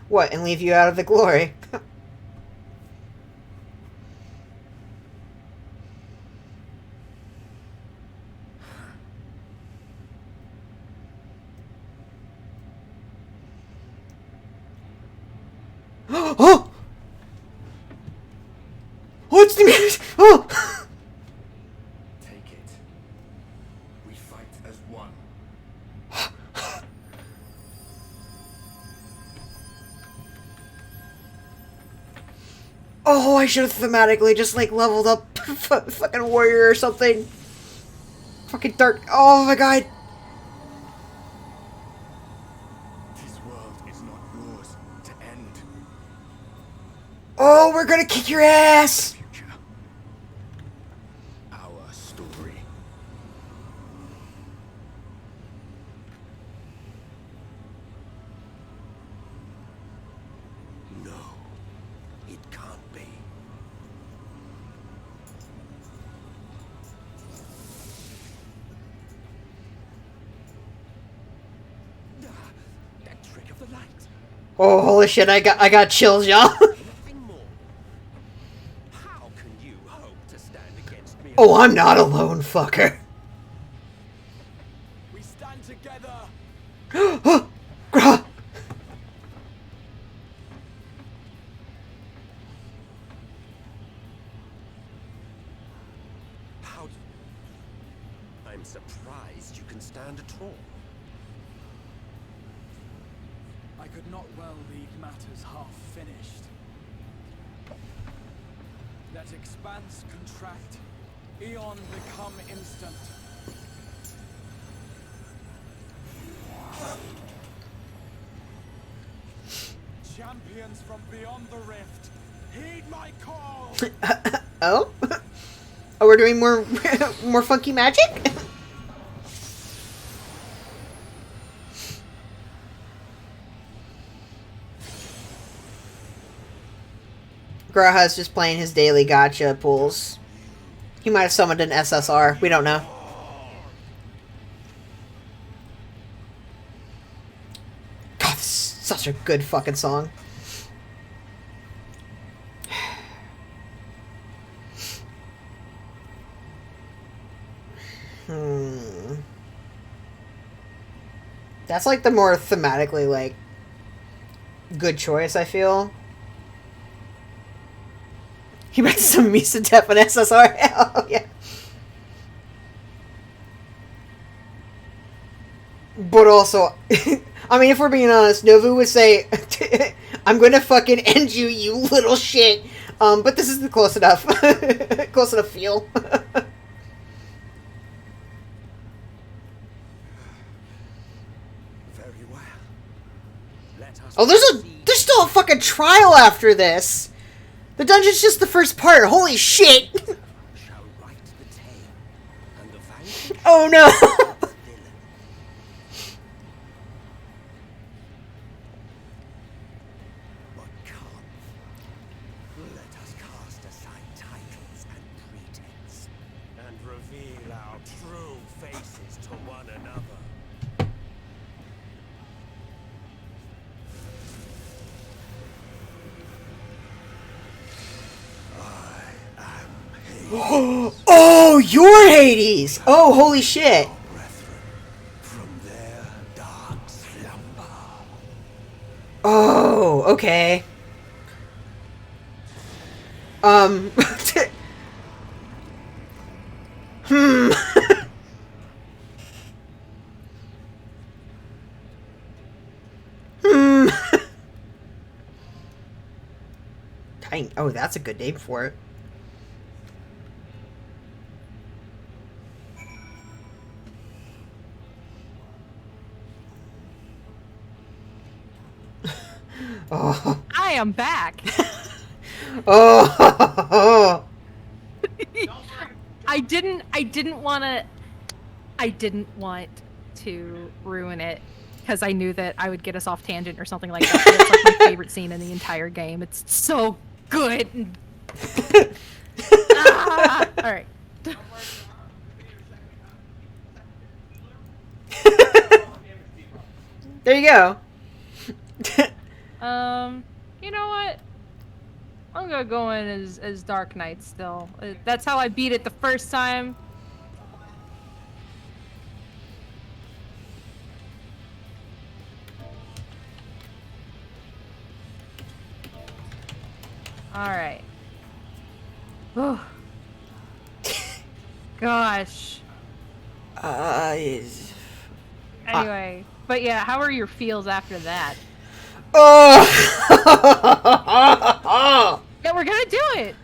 What, and leave you out of the glory? Oh! Oh, it's the music! Oh! Take it. We fight as one. Oh, I should have thematically just, like, leveled up fucking warrior or something. Fucking dark. Oh my god. This world is not yours to end. Oh, we're gonna kick your ass! Future. Our story. No, it can't be. That trick of the light. Oh, holy shit, I got chills, y'all. Nothing more. How can you hope to stand against me? Oh, I'm not alone, fucker. We stand together. Oh, grah. How? I'm surprised you can stand at all. I could not well leave matters half finished. Let expanse contract, eon become instant. Champions from beyond the rift, heed my call! Oh? Oh, we're doing more more funky magic? Graha's just playing his daily gacha pulls. He might have summoned an SSR. We don't know. God, this is such a good fucking song. That's like the more thematically, like, good choice, I feel. He meant some Misa Def and SSR. Oh, yeah. But also, I mean, if we're being honest, Novu would say, I'm gonna fucking end you, you little shit. But this is the close enough. Close enough feel. Very well. Let us Oh, there's still a fucking trial after this. The dungeon's just the first part. Holy shit. shall write the tale, and the vanquished Oh no. the villain. But come, let us cast aside titles and pretense, and reveal our true faces to one another. Oh, you're Hades. Oh, holy shit. Brethren, from their dark slumber. Oh, okay. Hmm. Hmm. Dang. Oh, that's a good name for it. Oh. I am back. Oh. I didn't want to ruin it because I knew that I would get us off tangent or something like that. It's like my favorite scene in the entire game. It's so good. All right. There you go. You know what? I'm gonna go in as Dark Knight still. That's how I beat it the first time. Alright. Oh. Gosh. Anyway, but yeah, how are your feels after that? Oh! Yeah, we're gonna do it!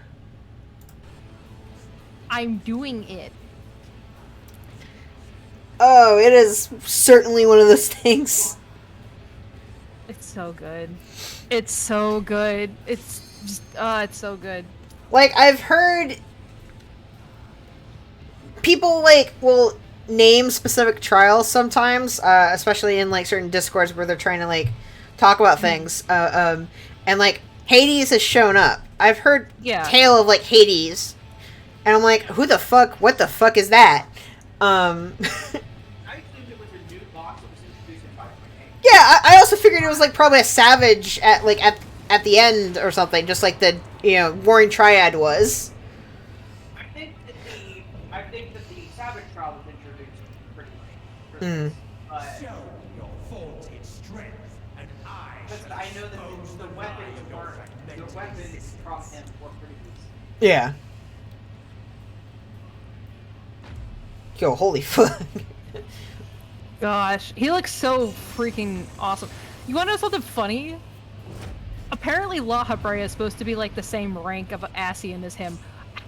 I'm doing it. Oh, it is certainly one of those things. It's so good. It's so good. It's just, it's so good. Like, I've heard people, like, will name specific trials sometimes, especially in, like, certain discords where they're trying to, like, talk about things. And, like, Hades has shown up. I've heard tale of, like, Hades. And I'm like, who the fuck? What the fuck is that? I assumed it was a new box that was introduced in 5.8. Yeah, I also figured it was, like, probably a savage at the end or something, just like the, Warring Triad was. I think that the Savage trial was introduced pretty late. Show your vaunted strength, and Listen, I know that the weapons from him were pretty good. Yeah. Yo, holy fuck. Gosh, he looks so freaking awesome. You wanna know something funny? Apparently La Habrea is supposed to be like the same rank of Ascian as him.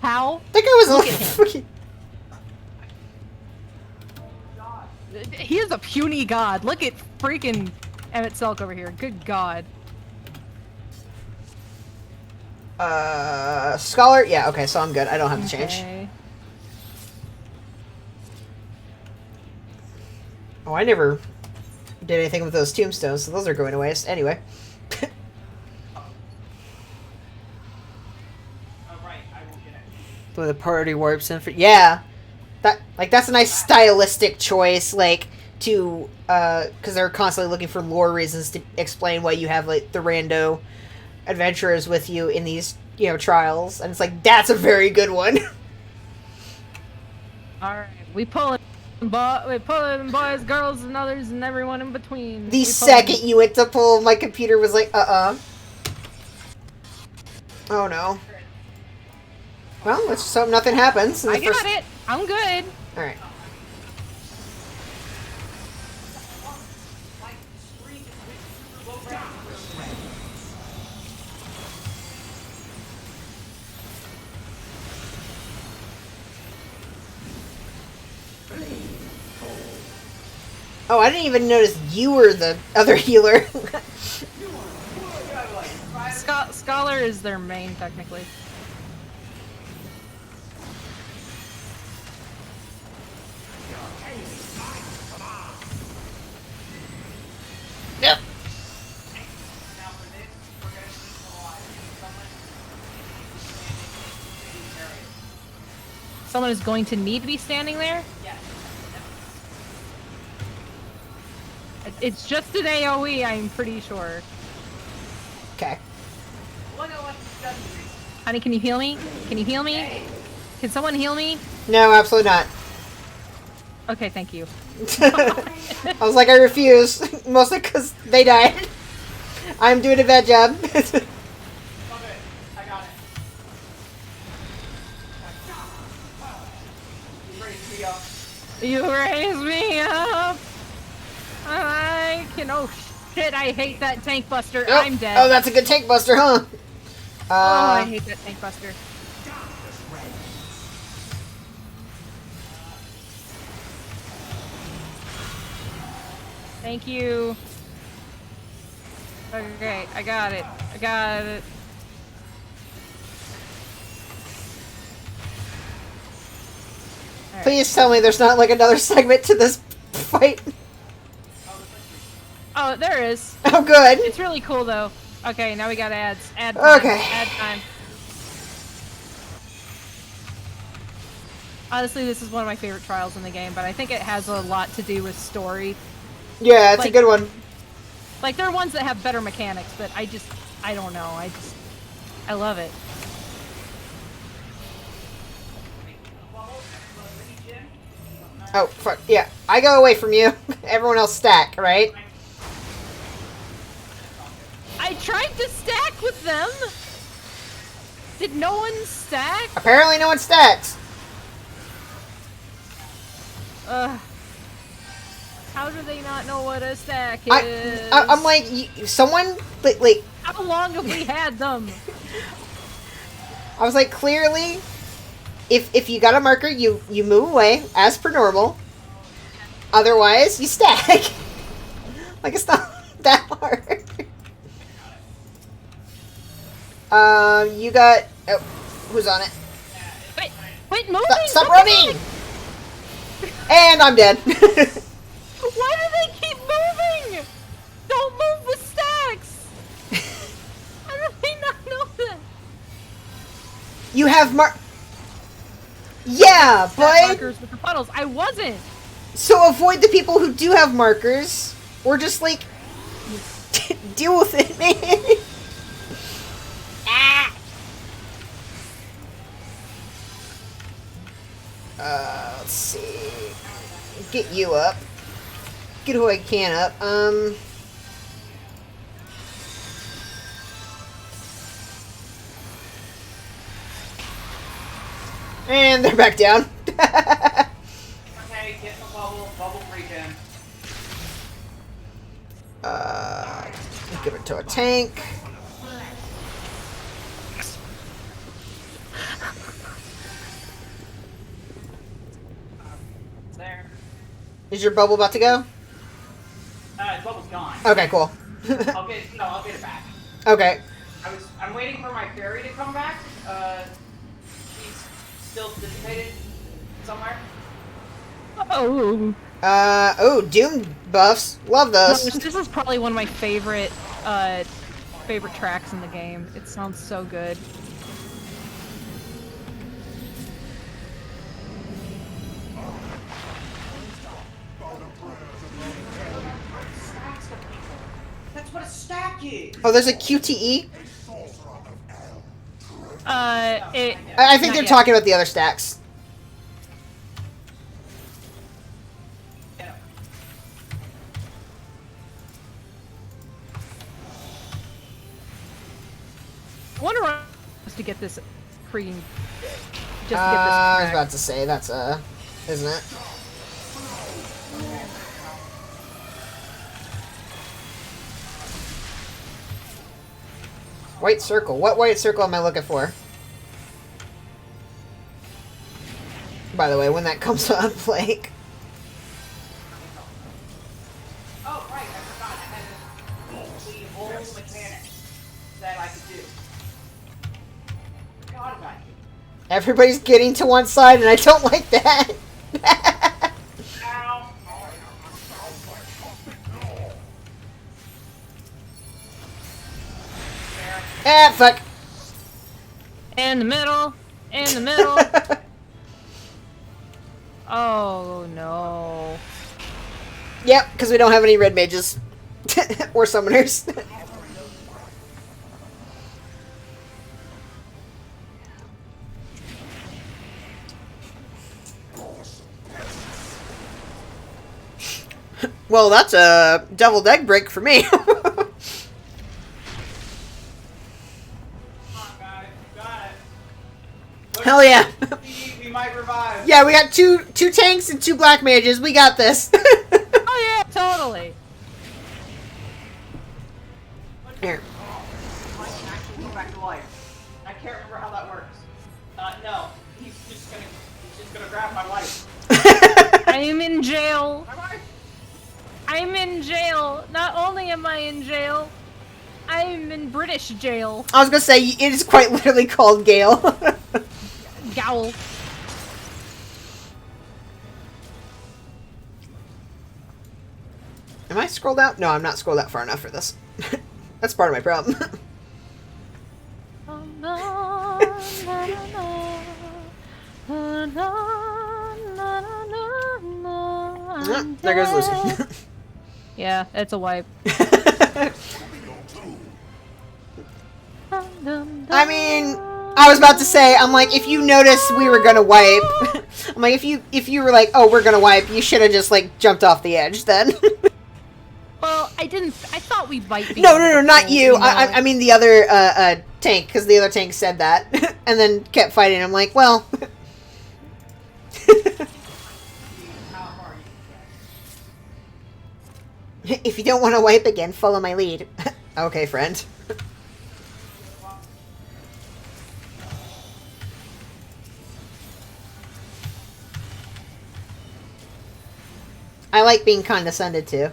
How? That guy was Look like at him. fucking... He is a puny god. Look at freaking Emmett Selk over here. Good god. Scholar? Yeah, okay, so I'm good. I don't have to change. Okay. Oh, I never did anything with those tombstones, so those are going to waste. Anyway. With the party warps and yeah, that's a nice stylistic choice, like to because they're constantly looking for lore reasons to explain why you have like the rando adventurers with you in these trials, and it's like that's a very good one. All right, we pulling boys, girls, and others, and everyone in between. The second you went to pull, my computer was like, Oh no. Well, let's just hope nothing happens. I got it. I'm good. All right. Oh, I didn't even notice you were the other healer. Scholar is their main, technically. Yep. Someone is going to need to be standing there? Yes. It's just an AoE, I'm pretty sure. Okay. Look at what he's done to me. Honey, can you heal me? Can you heal me? Can someone heal me? No, absolutely not. Okay, thank you. I was like, I refuse. Mostly because they died. I'm doing a bad job. Okay, I got it. You raised me up. You raised me up! I can. Oh shit, I hate that tank buster. Oh, I'm dead. Oh, that's a good tank buster, huh? Oh, I hate that tank buster. Thank you. Okay, I got it. I got it. Please tell me there's not like another segment to this fight. Oh, there is. Oh, good. It's really cool though. Okay, now we got ads. Ad time. Okay. Ad time. Honestly, this is one of my favorite trials in the game, but I think it has a lot to do with story. Yeah, it's a good one. Like, there are ones that have better mechanics, but I don't know. I love it. Oh, fuck. Yeah, I go away from you. Everyone else stack, right? I tried to stack with them! Did no one stack? Apparently no one stacks. Ugh. How do they not know what a stack is? I'm like, someone, like... How long have we had them? I was like, clearly, if you got a marker, you move away, as per normal. Otherwise, you stack. Like, it's not that hard. You got... Oh, who's on it? Wait, moving! Stop running! And I'm dead. Why do they keep moving? Don't move with stacks! How do they not know that? You have Yeah, but... Markers with the puddles. I wasn't! So avoid the people who do have markers. Or just, like... deal with it, man. Ah! Let's see. Get you up. Get who I can up. And they're back down. Okay, get the bubble regen. Give it to a tank. There. Is your bubble about to go? The bubble's gone. Okay, cool. I'll get it back. Okay. I'm waiting for my fairy to come back. She's still dissipated somewhere. Oh. Doom buffs. Love those. This is probably one of my favorite tracks in the game. It sounds so good. That's what a stack is. Oh, there's a QTE? I think they're talking about the other stacks. I wonder what to get this cream. Just to get this. I was about to say that's isn't it? White circle. What white circle am I looking for? By the way, when that comes up, like. Oh, right, I forgot. I had the old mechanic that I could do. Forgot about it. Everybody's getting to one side, and I don't like that. Ow. Ah, fuck. In the middle. In the middle. Oh, no. Yep, because we don't have any red mages. Or summoners. Well, that's a double deck break for me. Hell yeah. We might revive. Yeah, we got two tanks and 2 black mages. We got this. Oh yeah, totally. Here. I can actually go back to life. I can't remember how that works. No. He's just gonna grab my life. I'm in jail. I'm in jail. Not only am I in jail, I'm in British jail. I was gonna say, it is quite literally called Gale. Gowl. Am I scrolled out? No, I'm not scrolled out far enough for this. That's part of my problem. I'm There goes Lucy. Yeah, it's a wipe. I mean, I was about to say, I'm like, if you noticed we were gonna wipe, I'm like, if you were like, oh, we're gonna wipe, you should have just like jumped off the edge then. Well, I didn't. I thought we might be. No, not you. I mean the other tank, because the other tank said that, and then kept fighting. I'm like, well. If you don't want to wipe again, follow my lead. Okay, friend. I like being condescended to.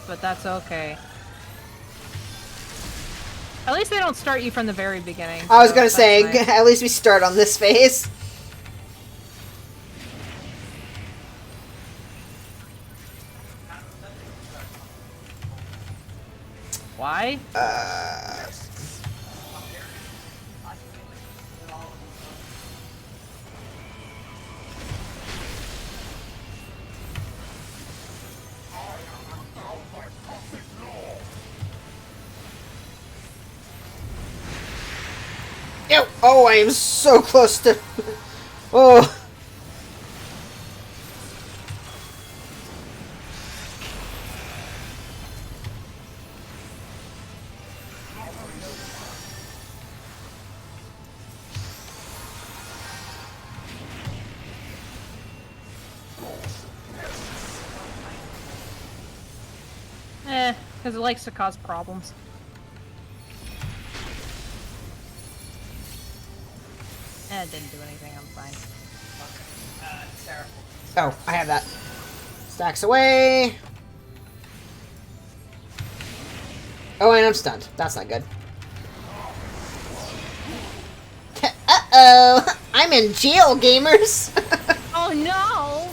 But that's okay. At least they don't start you from the very beginning. I was so gonna say, nice. at least we start on this phase. Why? Ew. Oh, I am so close to... Oh. Because it likes to cause problems. It didn't do anything, I'm fine. Oh, I have that. Stacks away. Oh, and I'm stunned. That's not good. Uh-oh! I'm in jail, gamers! Oh no!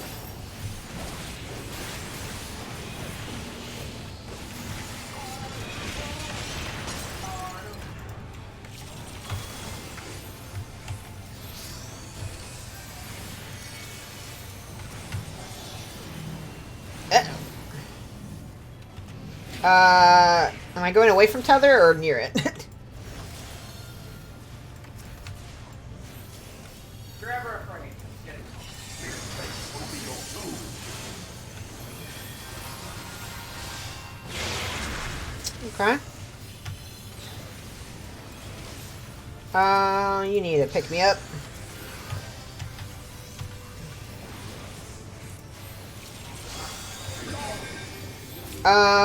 Am I going away from Tether or near it? Okay. You need to pick me up.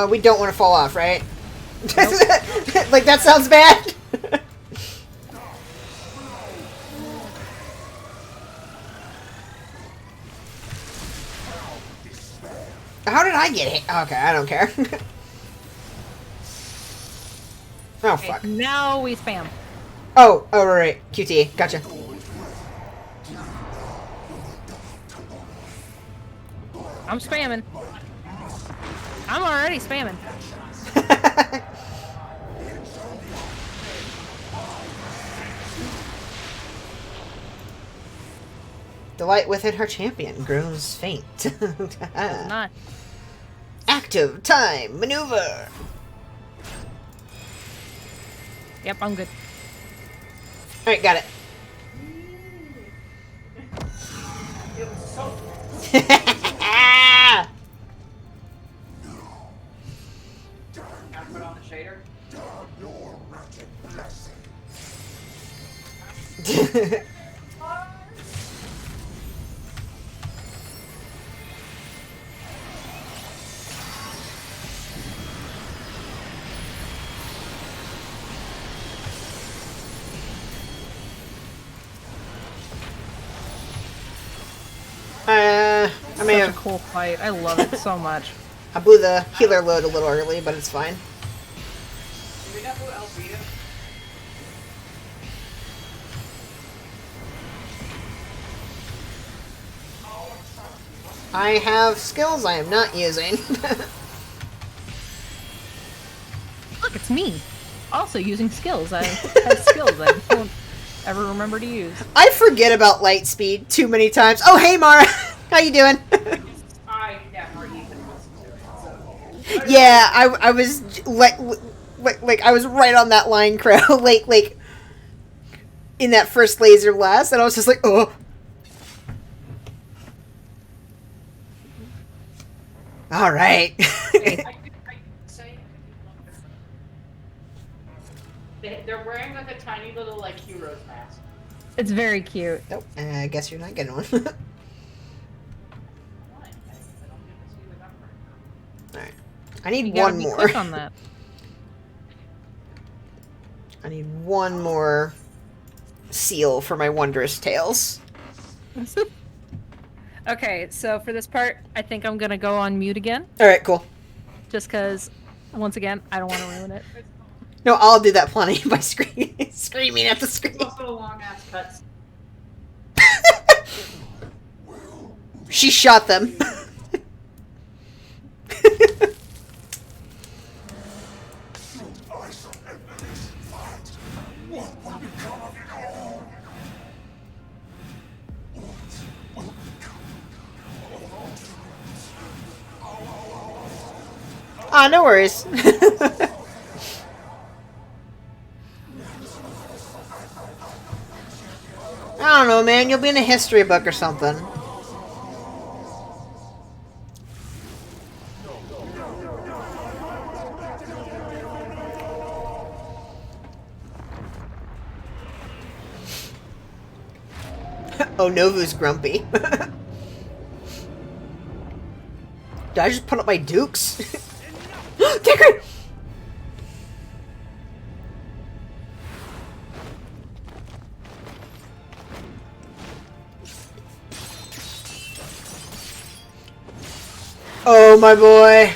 We don't want to fall off, right? Nope. Like, that sounds bad? How did I get hit? Okay, I don't care. Oh, Okay, fuck. now we spam. Oh, right. QT. Gotcha. I'm spamming. I'm already spamming. The light within her champion grows faint. Not. Active time maneuver. Yep, I'm good. Alright, got it. Put on the shader. I may Such a have... cool fight. I love it so much. I blew the healer load a little early, but it's fine. Did we not do Elvita? I have skills I am not using. Look, it's me. Also using skills. I have skills I don't ever remember to use. I forget about light speed too many times. Oh, hey, Mara! How you doing? I never even listened to it. So. Yeah, I was like I was right on that line, Crow. like in that first laser blast, and I was just like, oh. All right. They're wearing like a tiny little like hero's mask. It's very cute. Nope. I guess you're not getting one. Alright. I need You gotta one be more. quick on that. I need one more seal for my wondrous tales. Okay, so for this part, I think I'm gonna go on mute again. Alright, cool. Just because, once again, I don't want to ruin it. No, I'll do that plenty by screaming at the screen. It's also a long ass cuts. She shot them. Ah, no worries. I don't know, man. You'll be in a history book or something. Oh, Novu's grumpy. Did I just put up my dukes? Tigger! Oh, my boy.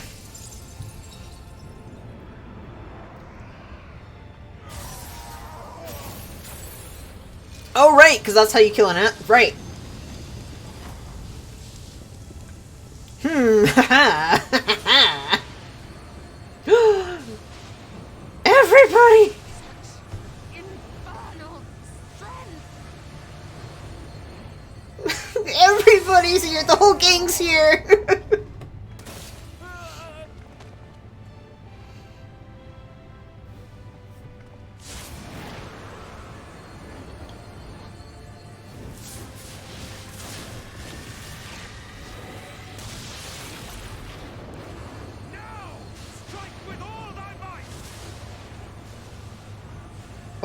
Oh, right, because that's how you kill an ant. Right. Haha. Everybody! Infernal strength. Everybody's here. The whole gang's here.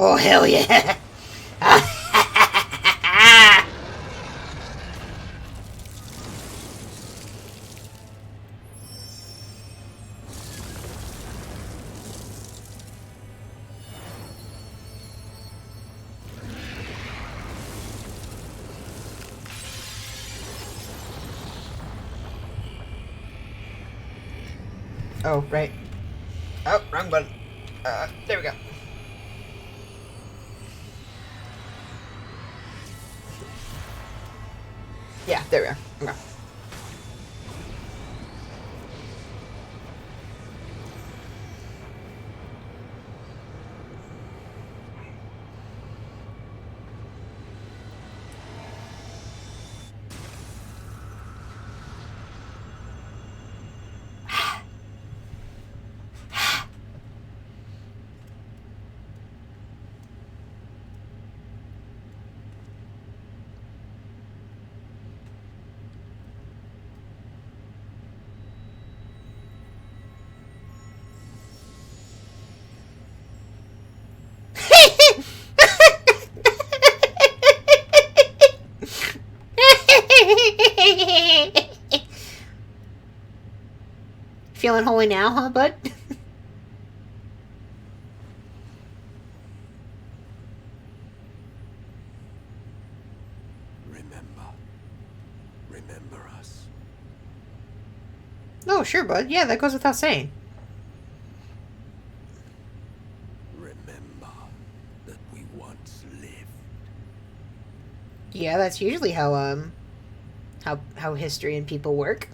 Oh, hell yeah. Oh, right. Oh, wrong button. There we go. Yeah, there we are. Okay. Feeling holy now, huh, bud? Remember us. Oh, sure, bud. Yeah, that goes without saying. Remember that we once lived. Yeah, that's usually how history and people work.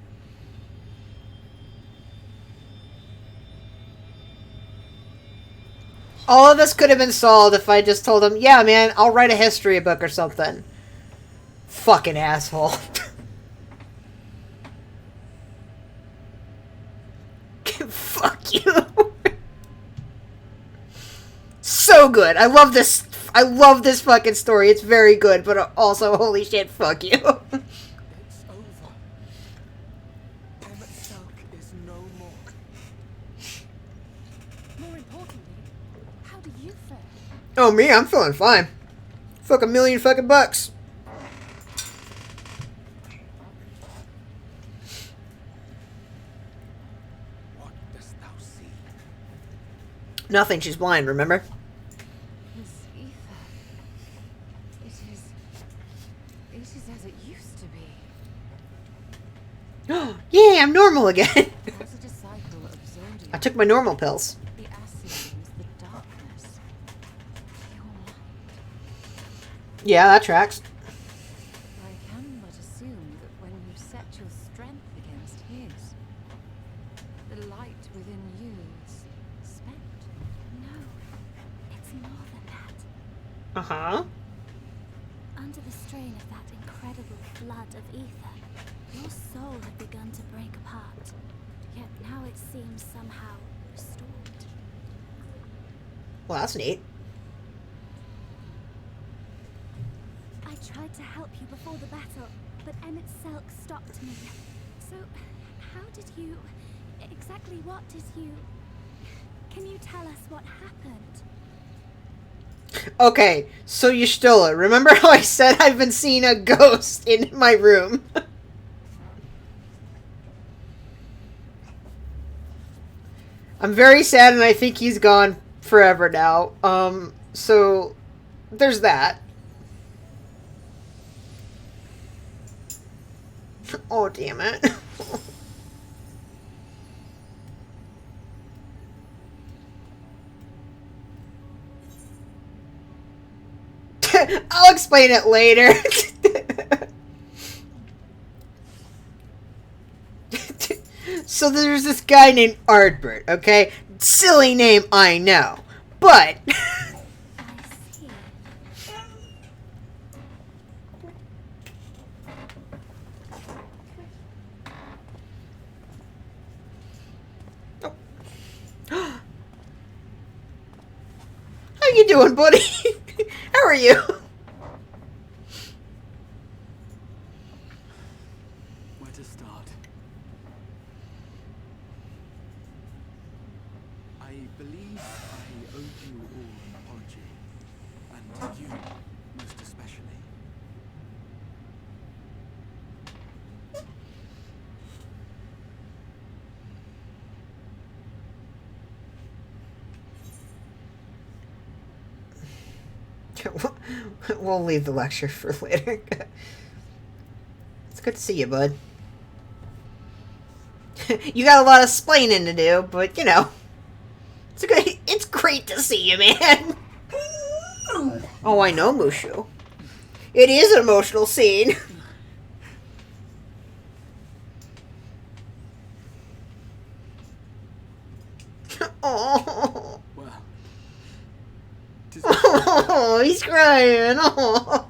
All of this could have been solved if I just told him, yeah, man, I'll write a history book or something. Fucking asshole. fuck you. So good. I love this. I love this fucking story. It's very good, but also, holy shit, fuck you. It's over. Emmett Selk is no more. More importantly, how do you fare? Oh, me? I'm feeling fine. Fuck $1 million fucking bucks. What dost thou see? Nothing. She's blind, remember? Miss Ether. It is as it used to be. Yay, I'm normal again. As a disciple of Zodiac, I took my normal pills. the Ascians, the darkness, your light. Yeah, that tracks. I can but assume that when you set your strength against his, the light within you is spent. No, it's more than that. Uh-huh. Under the strain of that incredible flood of ether, your soul had begun to break apart. Yet now it seems somehow restored. Well, that's neat. I tried to help you before the battle, but Emmett Selk stopped me. So, how did you... Exactly what did you... Can you tell us what happened? Okay, so you stole it. Remember how I said I've been seeing a ghost in my room? I'm very sad and I think he's gone forever now. So there's that. Oh, damn it. I'll explain it later. So there's this guy named Ardbert, okay? Silly name, I know. But... I see. How you doing, buddy? How are you? Where to start? I believe I owe you all an apology. And you, most especially. We'll leave the lecture for later. It's good to see you, bud. You got a lot of splaining to do, but you know, it's great to see you, man. Oh, I know, Mushu. It is an emotional scene. Oh. Well, Oh, he's crying. Oh.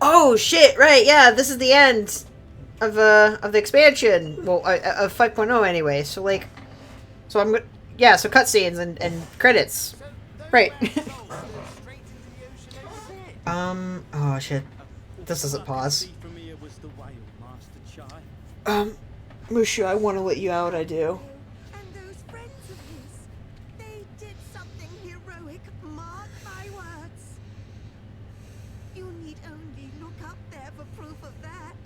Oh shit! Right, yeah. This is the end of the expansion. Well, of 5.0 anyway. So like, so I'm gonna yeah. So cutscenes and credits. Right. Oh shit. This doesn't pause. Mushu, I want to let you out. I do. And those friends of his, they did something heroic, mark my words. You need only look up there for proof of that.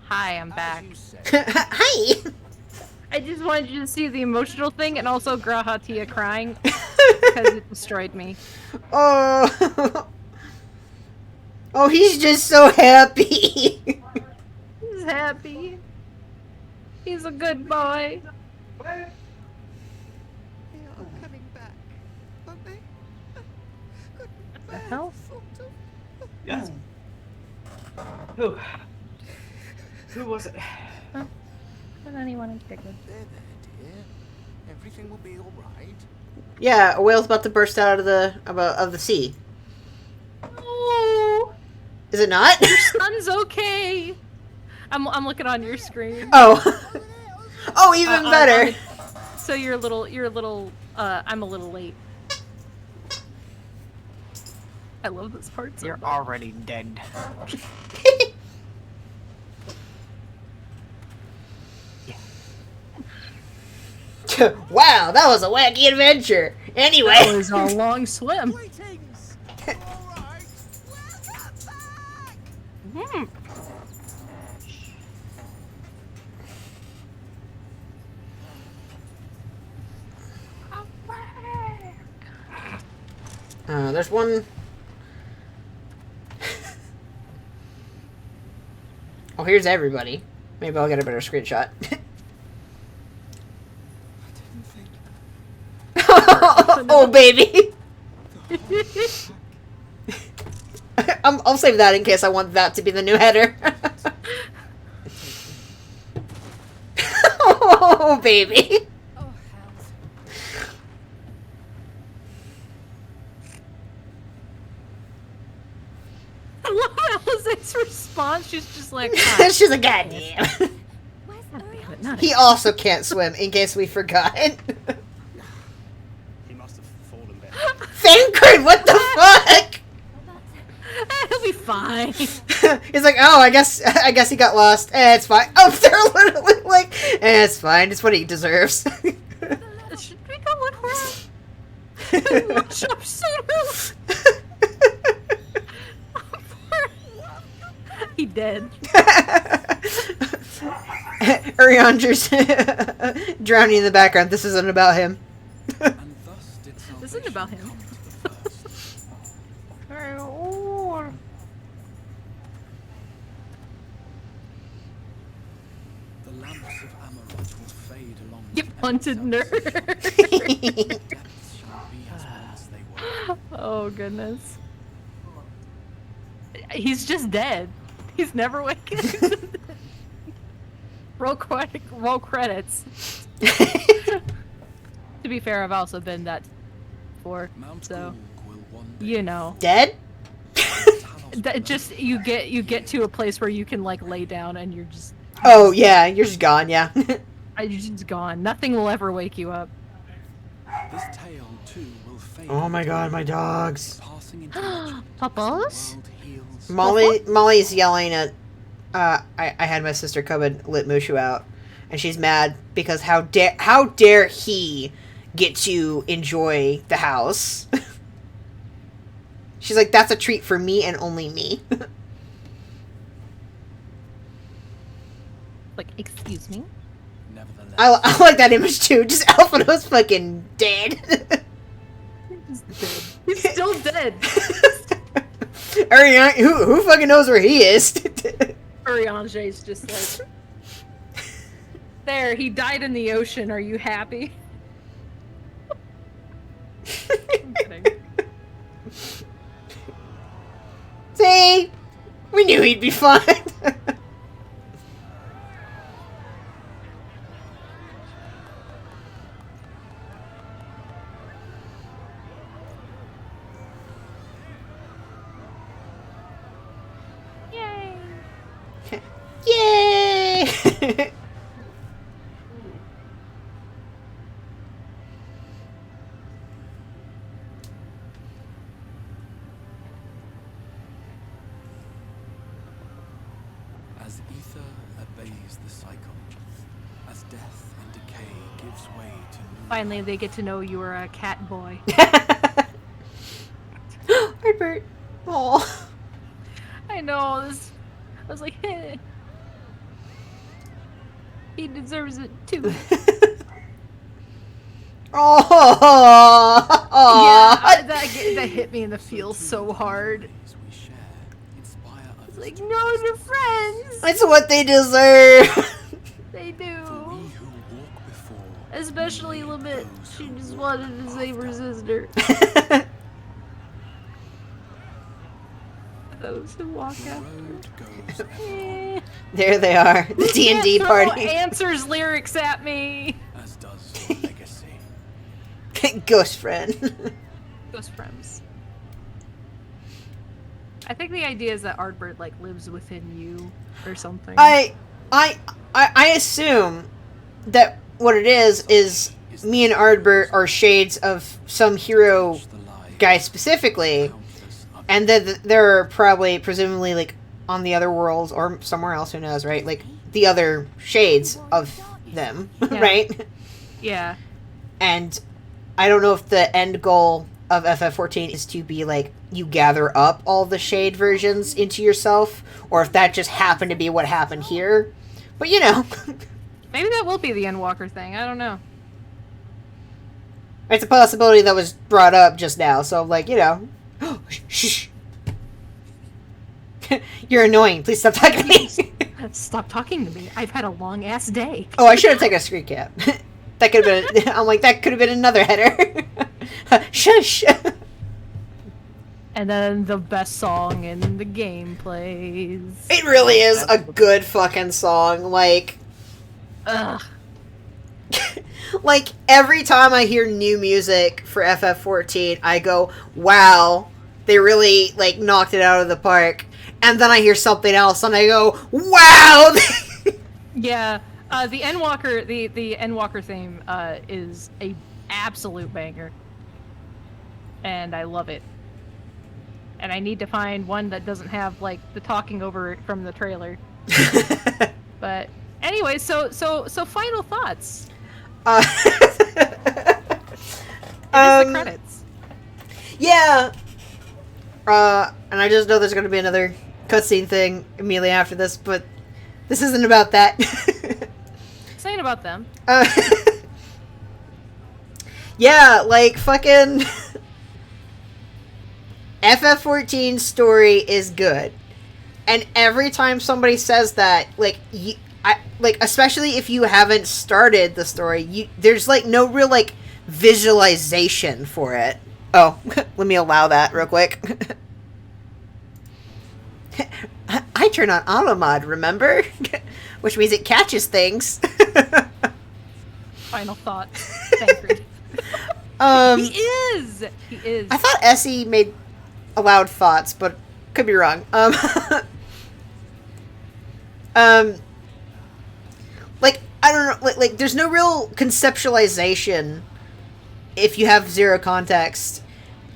Hi, I'm back. Hi. I just wanted you to see the emotional thing and also Graha Tia crying because it destroyed me. Oh. Oh, he's just so happy. He's happy. He's a good boy. The hell? Yes. Who was it? Not anyone in particular. There, dear. Everything will be all right. Yeah, a whale's about to burst out of the sea. Oh, Is it not? son's okay. I'm looking on your screen. Oh. Oh, even better. So you're a little. I'm a little late. I love this part. So You're much. already dead. Wow, that was a wacky adventure. Anyway. That was a long swim. Greetings! All right. Welcome back! There's one. Oh, here's everybody. Maybe I'll get a better screenshot. Oh, baby. I'll save that in case I want that to be the new header. Oh, baby. Oh, hells. I love Alice's response. She's just like, She's like, goddamn. Where's God damn it, Ariana? not He also can't swim, in case we forgot. He must have fallen there. Thancred, what the fuck? He'll be fine. He's like, oh, I guess he got lost. It's fine. Oh, they're literally like, it's fine. It's what he deserves. Should we go look for him? Wash up sooner. He dead. Ariander's drowning in the background. This isn't about him. And thus did This isn't about him. salvation come to the first. The lamps of Amaranth will fade along You with punted Emerald's nerd. depths shall be as once they were. Oh goodness. He's just dead. He's never waking. Roll credits. To be fair, I've also been that before, Mount so Gulg will one day you know. Dead? Talos That just you get to a place where you can like lay down and you're just Oh, yeah. You're just gone, yeah. you're just gone. Nothing will ever wake you up. This tale too will fade. Oh my god, my dogs. Passing into legend as the Puppos? world heals. Molly's yelling at. I had my sister come and let Mushu out, and she's mad because how dare he get to enjoy the house? She's like, that's a treat for me and only me. Like, excuse me. Nevertheless, I like that image too. Just Alphino's fucking dead. He's dead. He's still dead. Ariane, who fucking knows where he is? Urianger's just like, there, he died in the ocean. Are you happy? I'm kidding. See? We knew he'd be fine. Yay! Yay! as ether obeys the cycle, as death and decay gives way to new Finally, they get to know you were a cat boy. Herbert. Oh. I know. This. I was like, hey. He deserves it too. Oh. Yeah, that hit me in the feels so hard. ways we share, inspire It's others like, to no, they're friends. That's what they deserve. They For do. we who walk before, Especially Limit. those She who just walk wanted to save her sister. Those who walk The out. road goes ever, There they are. The D&D Throw party. answers lyrics at me. as does your legacy. Ghost friend. Ghost friends. I think the idea is that Ardbert like lives within you or something. I assume that what it is me and Ardbert are shades of some hero Touch the lie, guy specifically, countless other and then there are probably, presumably, like, on the other worlds or somewhere else, who knows, right? Like, the other shades of them, Yeah. right? Yeah. And I don't know if the end goal of FF14 is to be, like, you gather up all the shade versions into yourself, or if that just happened to be what happened here. But, you know, Maybe that will be the Endwalker thing. I don't know. it's a possibility that was brought up just now, so, like, you know. Shh. You're annoying. Please stop talking to me. Stop talking to me. I've had a long ass day. Oh, I should have taken a screen cap. That could have been. I'm like, that could have been another header. Shush. And then the best song in the game plays. It really is a good fucking song. Like, Ugh. like every time I hear new music for FF14, I go, "Wow, they really like knocked it out of the park." And then I hear something else, and I go, "Wow." Yeah. The Endwalker, the Endwalker theme is a absolute banger, and I love it. And I need to find one that doesn't have like the talking over it from the trailer. But anyway, so final thoughts. It is the credits. Yeah. And I just know there's going to be another cutscene thing immediately after this, but this isn't about that. Saying about them. Yeah, like fucking FF14 story is good. And every time somebody says that, like especially if you haven't started the story, there's like no real like visualization for it. Oh, let me allow that real quick. I turn on auto mod, remember? Which means it catches things. Final thoughts. Thancred. He is. I thought Essie made allowed thoughts, but could be wrong. Like I don't know. Like there's no real conceptualization if you have zero context,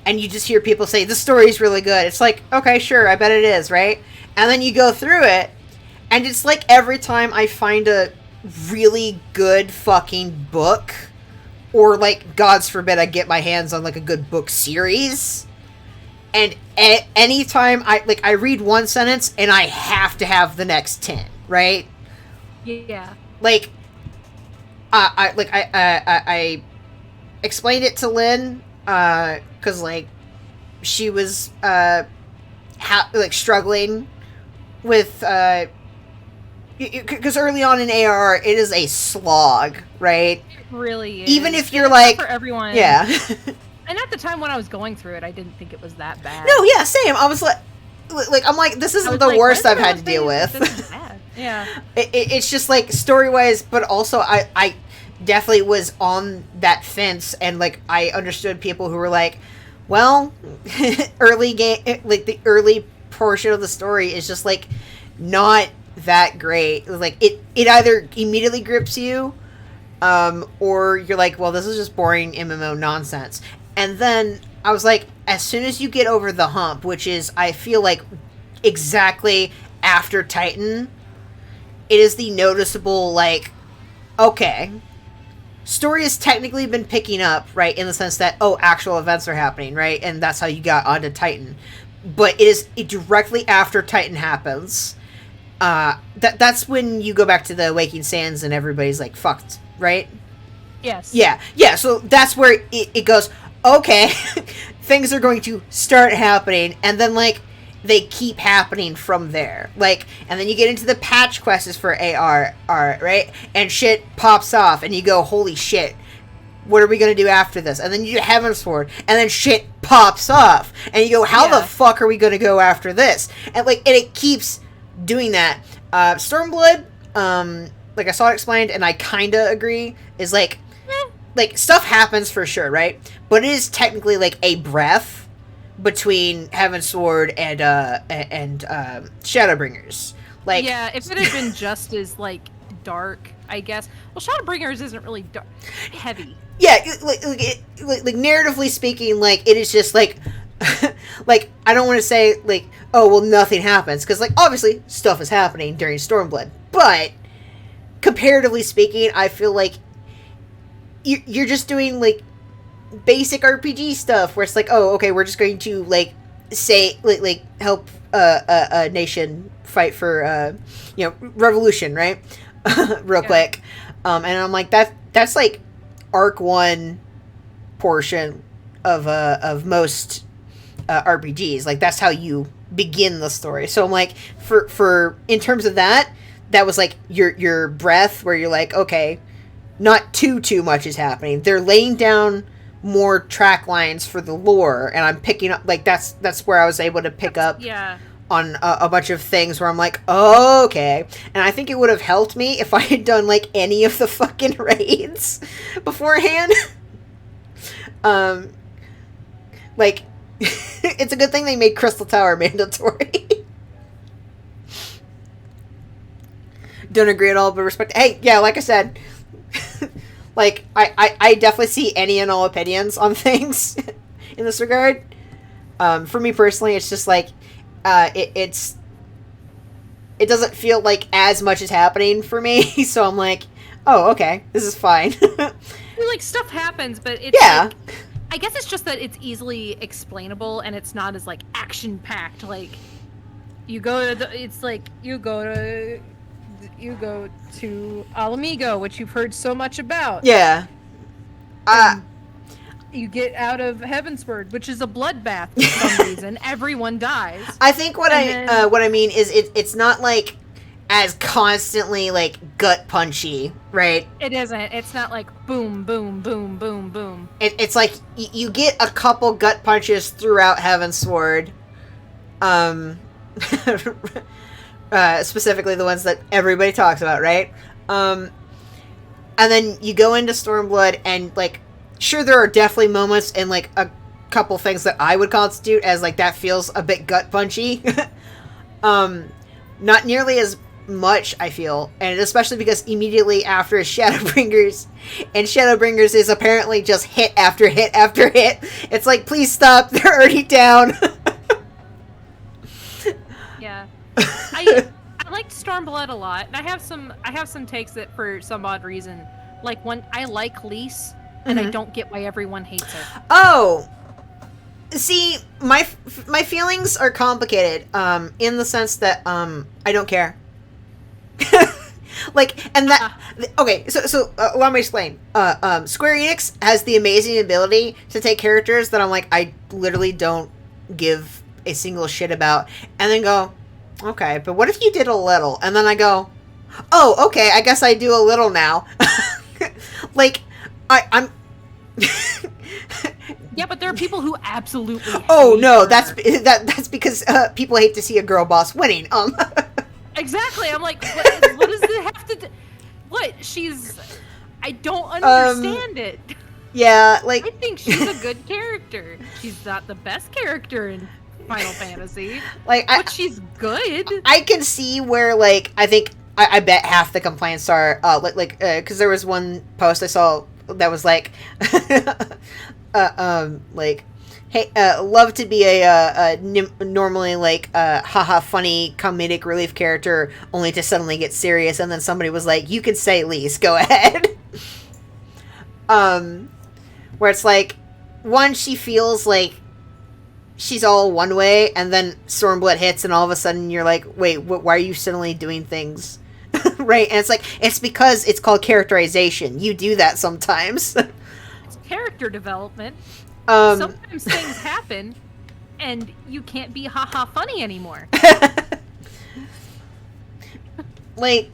and you just hear people say the story's really good. It's like, okay, sure, I bet it is, right? And then you go through it, and it's like every time I find a really good fucking book, or like, God's forbid, I get my hands on like a good book series, and anytime I read one sentence and I have to have the next 10, right? Yeah. Like, I explained it to Lynn, cause like she was struggling with because early on in AR it is a slog, right? It really is. Even if you're It's like, not for everyone. yeah. And at the time when I was going through it, I didn't think it was that bad. No, yeah, same. I was like, I'm like, this I isn't was the like, worst when's I've the had to last deal thing with. this is bad? Yeah. It's just like story-wise, but also I definitely was on that fence, and like I understood people who were like, well, early game, like the early portion of the story is just like not that great. Like it either immediately grips you, or you're like, well, this is just boring MMO nonsense. And then I was like, as soon as you get over the hump, which is, I feel like, exactly after Titan, it is the noticeable, like, okay, story has technically been picking up, right, in the sense that, oh, actual events are happening, right, and that's how you got onto Titan. But it directly after Titan happens, that's when you go back to the Waking Sands and everybody's, like, fucked, right? Yes. Yeah, so that's where it goes, okay, things are going to start happening, and then, like, they keep happening from there. Like, and then you get into the patch quests for AR, right? And shit pops off, and you go, holy shit. what are we gonna do after this? And then you do Heavensward, and then shit pops off, and you go, how the fuck are we gonna go after this? And it keeps doing that. Stormblood, like I saw it explained, and I kinda agree, is like stuff happens for sure, right? But it is technically like a breath between Heavensward and Shadowbringers. Like, yeah, if it had been just as like dark, I guess. Well, Shadowbringers isn't really dark, heavy. Yeah, like narratively speaking, like it is just like, like I don't want to say like, oh well, nothing happens, because like obviously stuff is happening during Stormblood, but comparatively speaking, I feel like you're just doing like basic RPG stuff where it's like, oh okay, we're just going to like say like help a nation fight for revolution, right? Real quick, and I'm like that's like arc 1 portion of most RPGs. Like that's how you begin the story. So I'm like, for in terms of that was like your breath where you're like, okay, not too much is happening. They're laying down more track lines for the lore, and I'm picking up like that's where I was able to pick up on a bunch of things where I'm like, oh, okay. And I think it would have helped me if I had done like any of the fucking raids beforehand. Like it's a good thing they made Crystal Tower mandatory. Don't agree at all, but respect. Hey, yeah, like I said, like I definitely see any and all opinions on things in this regard. For me personally, it's just like it doesn't feel like as much is happening for me, so I'm like, oh okay, this is fine. Like stuff happens, but it's like, I guess it's just that it's easily explainable and it's not as like action packed. Like you go to you go to Ala Mhigo, which you've heard so much about. Yeah. You get out of Heavensward, which is a bloodbath for some reason. Everyone dies. I think what I mean is it's not like as constantly like gut punchy, right? It isn't. It's not like boom, boom, boom, boom, boom. It's like you get a couple gut punches throughout Heavensward. Specifically the ones that everybody talks about, right? And then you go into Stormblood, and like, sure, there are definitely moments and like a couple things that I would constitute as like that feels a bit gut punchy. Not nearly as much, I feel, and especially because immediately after is Shadowbringers, and Shadowbringers is apparently just hit after hit after hit. It's like, please stop, they're already down. Yeah. I liked Stormblood a lot, and I have some takes that for some odd reason. Like when I like Lise, and I don't get why everyone hates her. Oh, see, my feelings are complicated. In the sense that I don't care. Like, and that okay. So allow me to explain. Square Enix has the amazing ability to take characters that I'm like, I literally don't give a single shit about, and then go, okay, but what if you did a little? And then I go, oh, okay, I guess I do a little now. Like, I'm. Yeah, but there are people who absolutely. Oh no, that's because people hate to see a girl boss winning. Exactly. I'm like, what does it have to do? What? I don't understand it. Yeah, like I think she's a good character. She's not the best character in Final Fantasy, but she's good. I can see where, like, I think I bet half the complaints are because there was one post I saw that was like, like, hey, love to be a normally like haha funny comedic relief character, only to suddenly get serious, and then somebody was like, you can say Lise, go ahead. Where it's like, one, she feels like she's all one way, and then Stormblood hits, and all of a sudden you're like, wait, why are you suddenly doing things? Right? And it's like, it's because it's called characterization. You do that sometimes. It's character development. Sometimes things happen, and you can't be haha funny anymore. Like,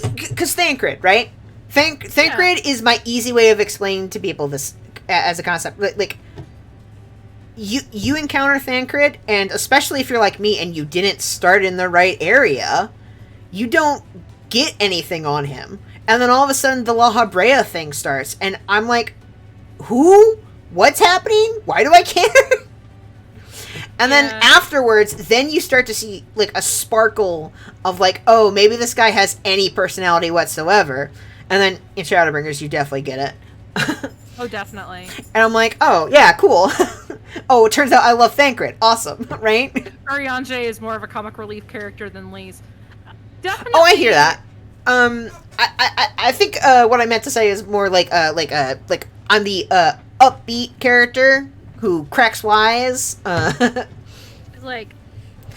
because Thancred, right? Thancred is my easy way of explaining to people this as a concept. Like, you encounter Thancred, and especially if you're like me and you didn't start in the right area, you don't get anything on him. And then all of a sudden the La Habrea thing starts, and I'm like, who? What's happening? Why do I care? And then afterwards, then you start to see, like, a sparkle of, like, oh, maybe this guy has any personality whatsoever. And then in Shadowbringers, you definitely get it. Oh, definitely. And I'm like, oh, yeah, cool. Oh, it turns out I love Thancred. Awesome, right? Urianger is more of a comic relief character than Lise. Definitely. Oh, I hear that. I think what I meant to say is more like I'm the upbeat character who cracks wise. Like,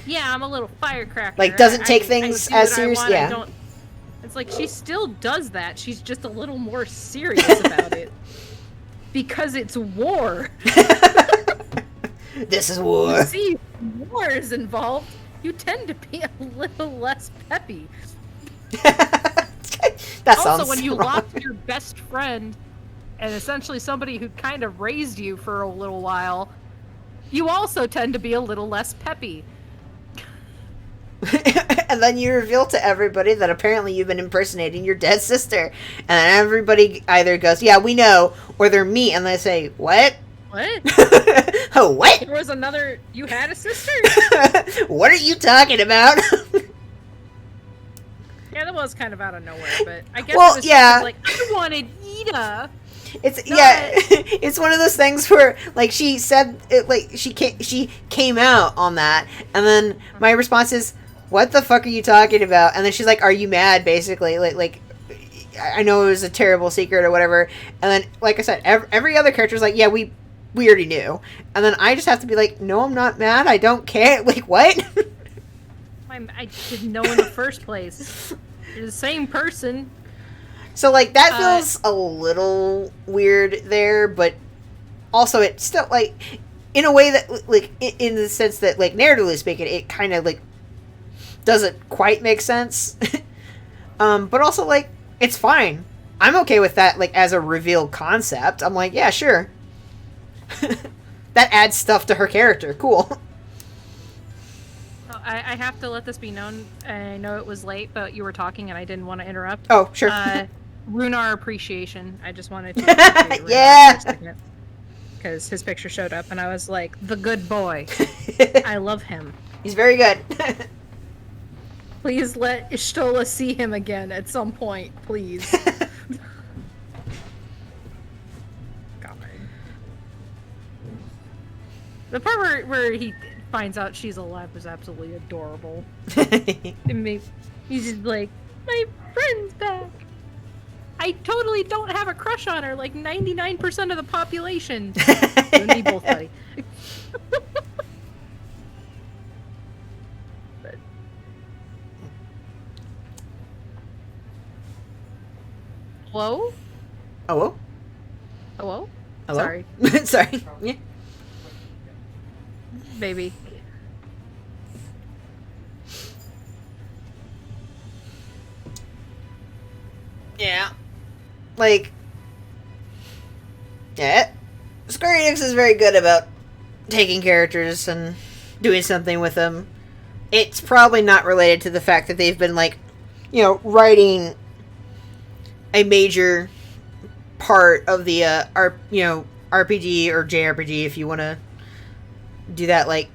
yeah, I'm a little firecracker. Like, doesn't take things do as what I serious. want, Yeah. It's like she still does that. She's just a little more serious about it. Because it's war. This is war. You see, war is involved. You tend to be a little less peppy. That sounds also, when you wrong. lost your best friend and essentially somebody who kind of raised you for a little while, you also tend to be a little less peppy. And then you reveal to everybody that apparently you've been impersonating your dead sister. And everybody either goes, yeah, we know, or they're me, and they say, what? What? Oh, what? There was another... You had a sister? What are you talking about? Yeah, that was kind of out of nowhere, but I guess Well, it was yeah. like, I wanted Ida. It's it's one of those things where, like, she said it, like, she came out on that, and then my response is, what the fuck are you talking about? And then she's like, are you mad, basically? Like I know it was a terrible secret or whatever. And then, like I said, every other character's like, yeah, we already knew. And then I just have to be like, no, I'm not mad, I don't care. Like, what? I didn't know in the first place. You're the same person. So, like, that feels a little weird there, but also it's still, like, in a way that, like, in the sense that, like, narratively speaking, it kind of, like, doesn't quite make sense. But also, like, it's fine. I'm okay with that, like, as a reveal concept. I'm like, yeah, sure. That adds stuff to her character. Cool. I have to let this be known. I know it was late, but you were talking and I didn't want to interrupt. Oh, sure. Runar appreciation. I just wanted to appreciate Runar Yeah. for a second. Because his picture showed up and I was like, the good boy. I love him. He's very good. Please let Ishtola see him again at some point, please. God. The part where he finds out she's alive was absolutely adorable. He's just like, my friend's back. I totally don't have a crush on her, like 99% of the population. You and me both, buddy. But... Hello? Hello? Hello? Hello? Sorry. Sorry. Yeah. Baby. Yeah. Like, yeah. Square Enix is very good about taking characters and doing something with them. It's probably not related to the fact that they've been, like, you know, writing a major part of the, RPG or JRPG, if you want to do that, like,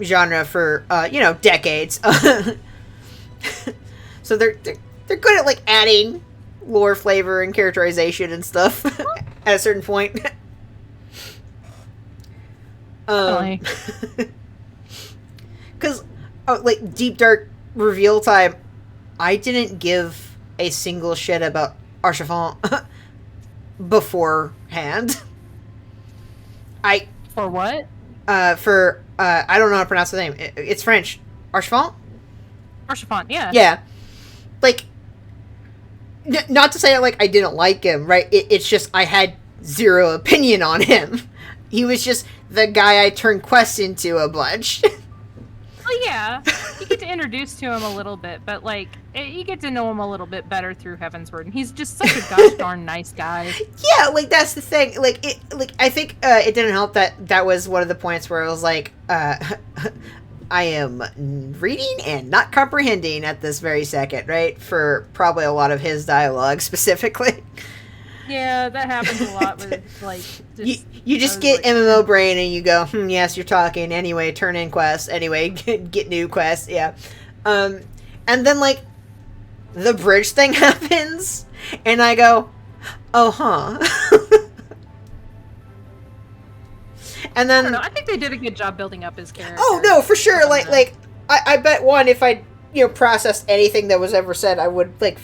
genre for, decades. So they're good at, like, adding lore flavor and characterization and stuff at a certain point. Because, like, Deep Dark reveal time, I didn't give a single shit about Archifant beforehand. For what? I don't know how to pronounce the name. It's French. Archifant? Archifant, yeah. Yeah. Like, not to say, like, I didn't like him, right? It's just I had zero opinion on him. He was just the guy I turned quests into a bunch. Well, yeah. You get to introduce to him a little bit, but like you get to know him a little bit better through Heavensward, and he's just such a gosh darn nice guy. Yeah, like that's the thing. Like I think it didn't help that was one of the points where it was like, I am reading and not comprehending at this very second, right? For probably a lot of his dialogue specifically. Yeah, that happens a lot with like. You just get like, MMO brain and you go, yes, you're talking. Anyway, turn in quests. Anyway, get new quests. Yeah. And then like the bridge thing happens, and I go, oh, huh. And then I don't know. I think they did a good job building up his character. Oh no, for sure. Like I bet one, if I processed anything that was ever said, I would like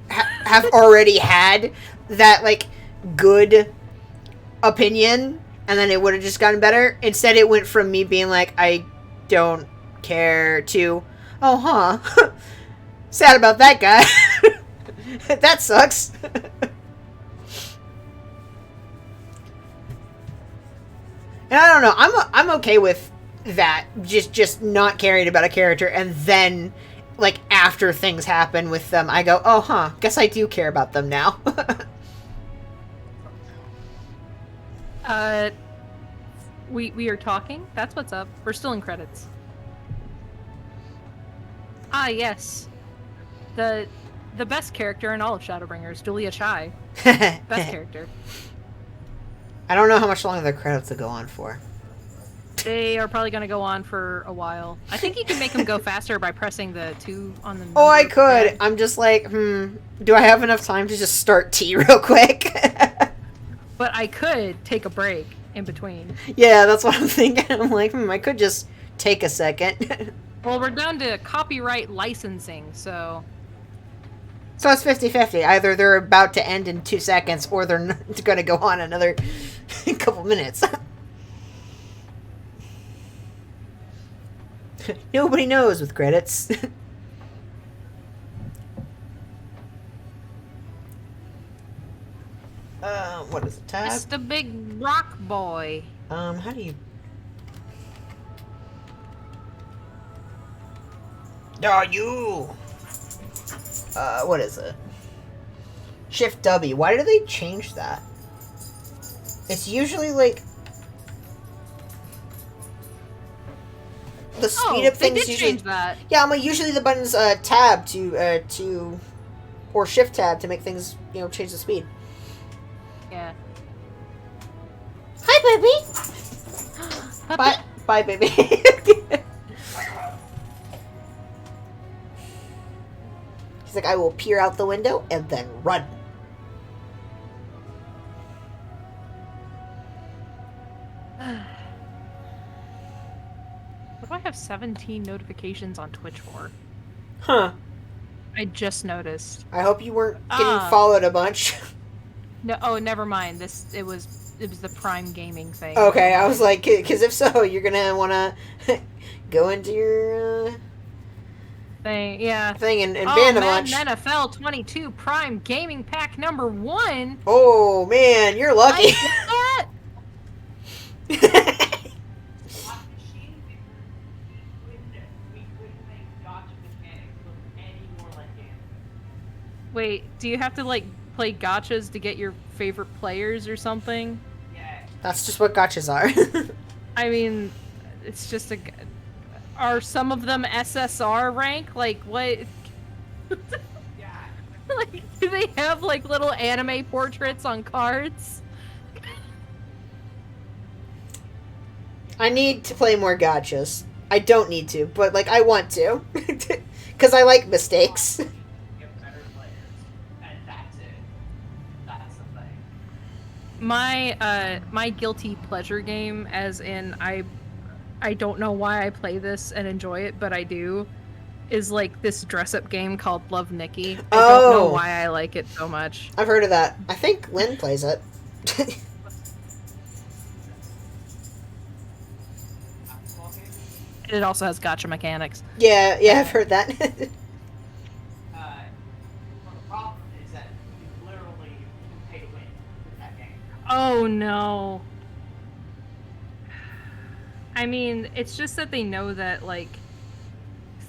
have already had that like good opinion, and then it would have just gotten better. Instead, it went from me being like, I don't care, to, oh, huh. Sad about that guy. That sucks. And I don't know, I'm okay with that, just not caring about a character, and then, like, after things happen with them, I go, oh, huh, guess I do care about them now. We are talking? That's what's up. We're still in credits. Ah, yes. The best character in all of Shadowbringers, Julia Chai. Best character. I don't know how much longer the credits will go on for. They are probably going to go on for a while. I think you can make them go faster by pressing the 2 on the... Oh, I could. Pad. I'm just like, do I have enough time to just start T real quick? But I could take a break in between. Yeah, that's what I'm thinking. I'm like, I could just take a second. Well, we're down to copyright licensing, so... So it's 50-50. Either they're about to end in 2 seconds, or they're going to go on another couple minutes. Nobody knows with credits. What is the tab? It's the big rock boy. How do you... you! What is it? Shift W. Why did they change that? It's usually like... The speed of things they did usually... change that. Yeah, I'm like, usually the button's tab to... Or shift tab to make things, change the speed. Yeah. Hi, baby! Bye, baby. He's like, I will peer out the window and then run. What do I have 17 notifications on Twitch for? Huh. I just noticed. I hope you weren't getting followed a bunch. No, oh, never mind. It was the Prime Gaming thing. Okay, I was like, because if so, you're gonna want to go into your thing and ban a bunch. NFL 22 Prime Gaming Pack number 1. Oh man, you're lucky. Wait, do you have to like play gachas to get your favorite players or something? Yeah. That's just what gachas are. I mean, it's just are some of them SSR rank? Like what? Yeah. Like, do they have like little anime portraits on cards? I need to play more gachas. I don't need to, but like I want to, because I like mistakes. Get better players, and that's it. That's the thing. My guilty pleasure game, as in I don't know why I play this and enjoy it, but I do, is like this dress-up game called Love Nikki. I don't know why I like it so much. I've heard of that. I think Lynn plays it. It also has gacha mechanics. Yeah, I've heard that. Well, the problem is that you literally pay to win with that game. Oh no. I mean, it's just that they know that like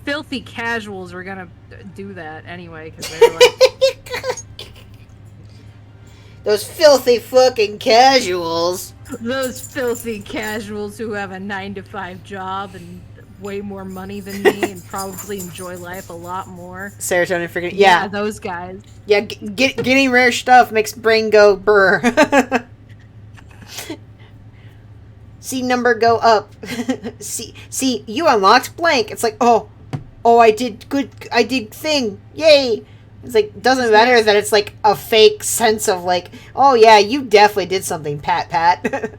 filthy casuals were gonna do that anyway, because they're like Those filthy fucking casuals. those filthy casuals who have a 9-to-5 job and way more money than me and probably enjoy life a lot more. Serotonin freaking yeah. Those guys. Yeah, getting rare stuff makes brain go brr. See number go up. see you unlocked blank. It's like, oh I did good, I did thing. Yay. It's like doesn't matter that it's like a fake sense of like, oh yeah, you definitely did something, Pat.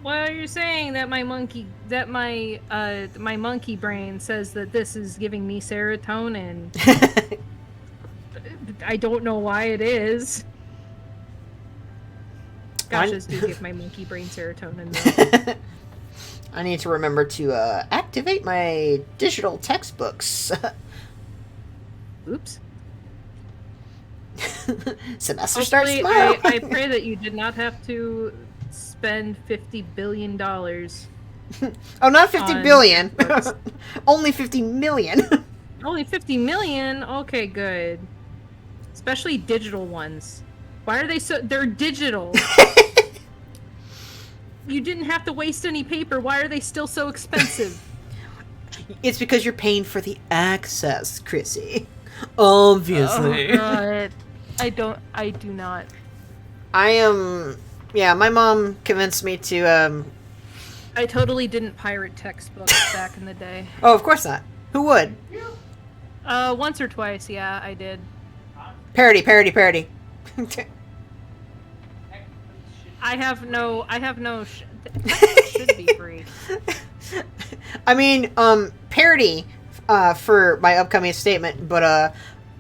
Well, you're saying that my monkey brain says that this is giving me serotonin. I don't know why it is. Gotchas do give my monkey brain serotonin, though. I need to remember to activate my digital textbooks. Oops. Semester starts Hopefully, tomorrow. I pray that you did not have to spend $50 billion. Oh, not 50 on billion. textbooks. Only 50 million. Only 50 million? Okay, good. Especially digital ones. Why are they so... They're digital. You didn't have to waste any paper. Why are they still so expensive? It's because you're paying for the access, Chrissy. Obviously. Oh, God. I do not. I am... Yeah, my mom convinced me to, I totally didn't pirate textbooks back in the day. Oh, of course not. Who would? Once or twice, yeah, I did. Parody. I have no textbooks should be free. I mean, parody, for my upcoming statement, but,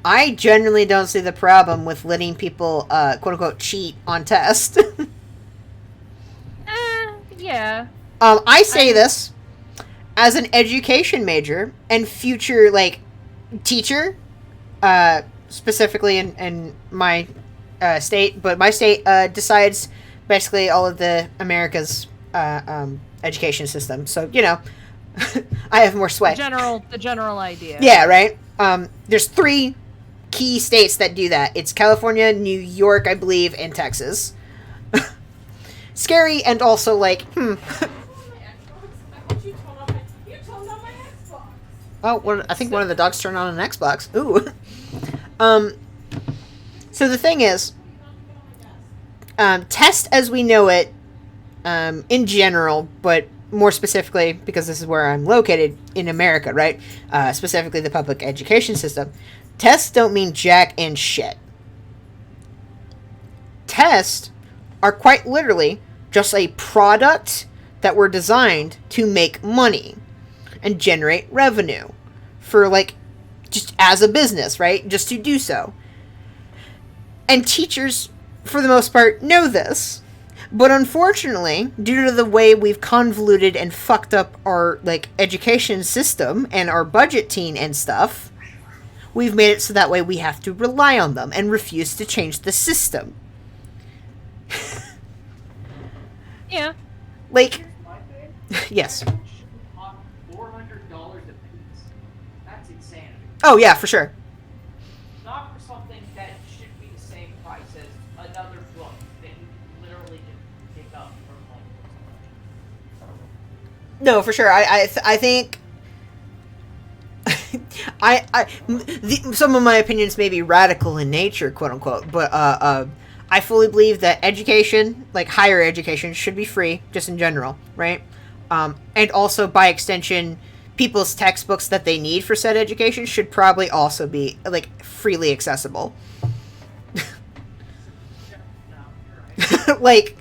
I generally don't see the problem with letting people, quote-unquote, cheat on tests. Yeah. I say this as an education major and future, like, teacher, specifically in my, state, but my state, decides basically all of the America's, education system. So, you know, I have more sway. The general idea. Yeah, right? There's 3 key states that do that. It's California, New York, I believe, and Texas. Scary, and also like, Oh, I think one of the dogs turned on an Xbox. Ooh. So the thing is, test as we know it, in general, but more specifically, because this is where I'm located in America, right? Specifically the public education system. Tests don't mean jack and shit. Tests are quite literally just a product that were designed to make money and generate revenue for, like, just as a business, right? Just to do so. And teachers, for the most part, know this. But unfortunately, due to the way we've convoluted and fucked up our, like, education system and our budgeting and stuff, we've made it so that way we have to rely on them and refuse to change the system. Yeah. Like, yes. $400 a piece. That's insanity. Oh, yeah, for sure. Not for something that should be the same price as another book that you literally just pick up from like. No, for sure. I think some of my opinions may be radical in nature, quote unquote, but I fully believe that education, like higher education, should be free, just in general, right? And also, by extension, people's textbooks that they need for said education should probably also be, like, freely accessible. Like,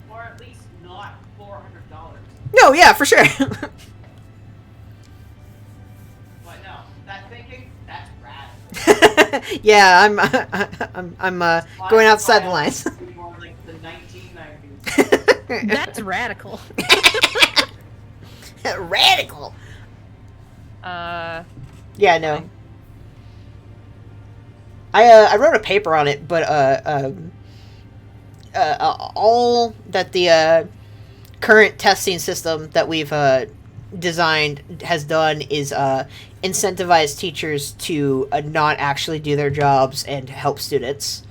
Or at least not $400. no, yeah, for sure. But no, that thinking, that's radical. Yeah, I'm going outside the lines. More like the 1990s. That's radical. Radical. Yeah, no. I wrote a paper on it, but all that the current testing system that we've designed has done is incentivize teachers to not actually do their jobs and help students.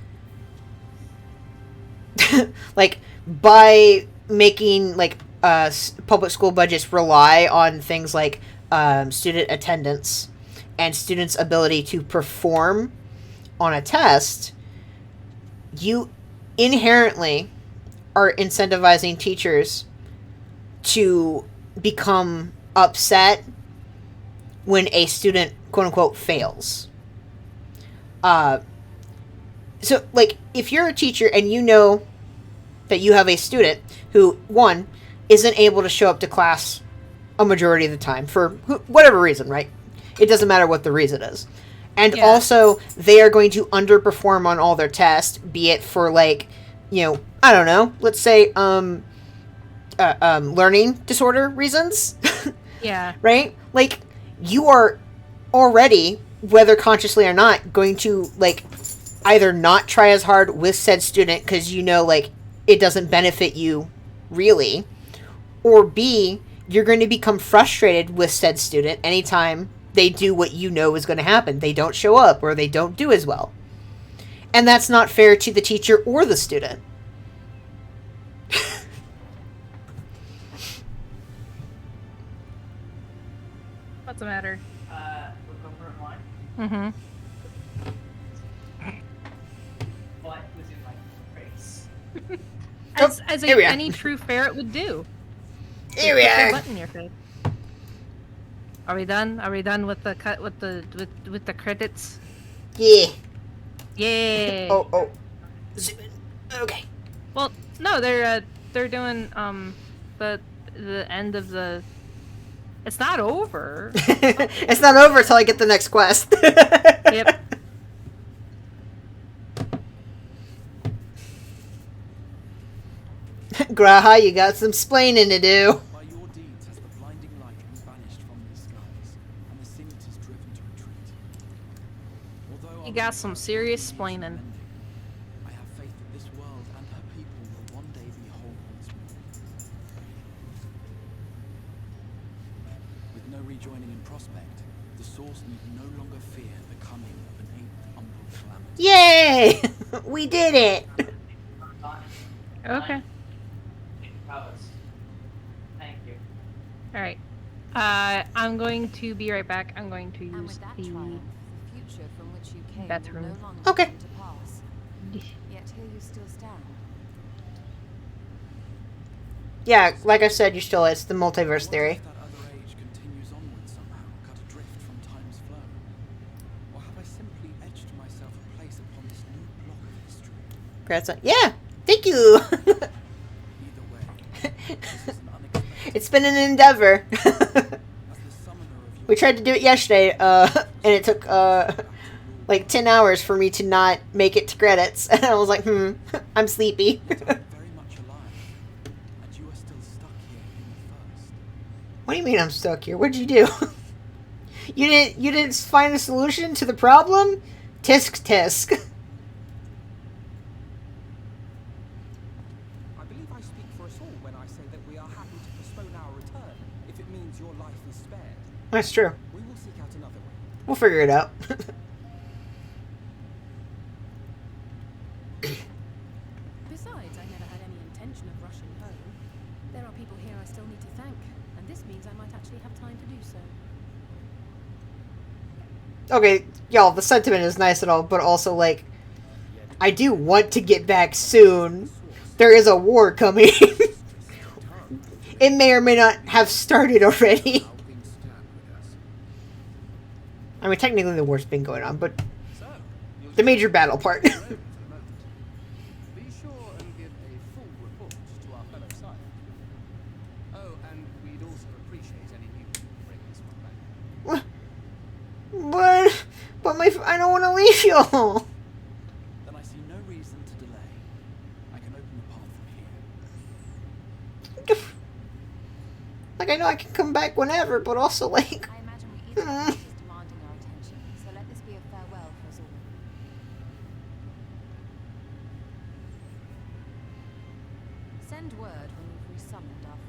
Like, by making, like, public school budgets rely on things like student attendance and students' ability to perform on a test, you inherently are incentivizing teachers to become upset when a student, quote-unquote, fails. So, like, if you're a teacher and you know that you have a student who, one, isn't able to show up to class a majority of the time for whatever reason, right? It doesn't matter what the reason is. And also, they are going to underperform on all their tests, be it for, like, you know, I don't know, let's say, learning disorder reasons. Yeah. Right? Like, you are already, whether consciously or not, going to, like, either not try as hard with said student because you know, like, it doesn't benefit you really, or B, you're going to become frustrated with said student anytime they do what you know is going to happen. They don't show up or they don't do as well. And that's not fair to the teacher or the student. What's the matter? Look over at mine. Mm-hmm. What was in my face? As here we are. any true ferret would do. Here we Put their are. butt in your face. Are we done? Are we done with the cut with the credits? Yeah. Yeah. Oh. Zoom in. Okay. Well, no, they're doing the end of the. It's not over. It's not over until I get the next quest. Yep. Graha, you got some splaining to do. By your deeds has the blinding light been banished from these skies, and the Scimitars driven to retreat. Although You got some serious splaining. I have faith that this world and her people will one day be whole once more. With no rejoining in prospect, the Source need no longer fear the coming of an 8th umbral calamity. Yay! We did it! Okay. Thank you. All right. I'm going to be right back. I'm going to And use with that the triumph, the future from which you came bathroom. will no longer Okay. come to pass. Yet here you still stand. Yeah, like I said, you still it's the multiverse theory. That other age continues onward somehow, cut adrift from time's flow. Or have I simply etched myself a place upon this new block of history? Grandson. Yeah! Thank you! Either way, this is an unexpected. It's been an endeavor. As the summoner of your We tried to do it yesterday, and it took, like 10 hours for me to not make it to credits. And I was like, I'm sleepy. I'm very much alive, and you are still stuck here in the first. What do you mean I'm stuck here? What'd you do? You didn't find a solution to the problem? Tisk tisk. I believe I speak for us all when I say that we are happy to postpone our return if it means your life is spared. That's true. We will seek out another way. We'll figure it out. Besides, I never had any intention of rushing home. There are people here I still need to thank, and this means I might actually have time to do so. Okay, y'all, the sentiment is nice and all, but also, like, I do want to get back soon. There is a war coming. It may or may not have started already. I mean, technically the war's been going on, but the major battle part. Be sure and give a full report to our fellow science. Oh, and we'd also appreciate any news you can bring this one back. But I don't want to leave y'all. Then I see no reason to delay. I can open the path from here. Like, I know I can come back whenever, but also, like... I imagine we each have is demanding our attention, so let this be a farewell for us all. Send word when we've resummoned our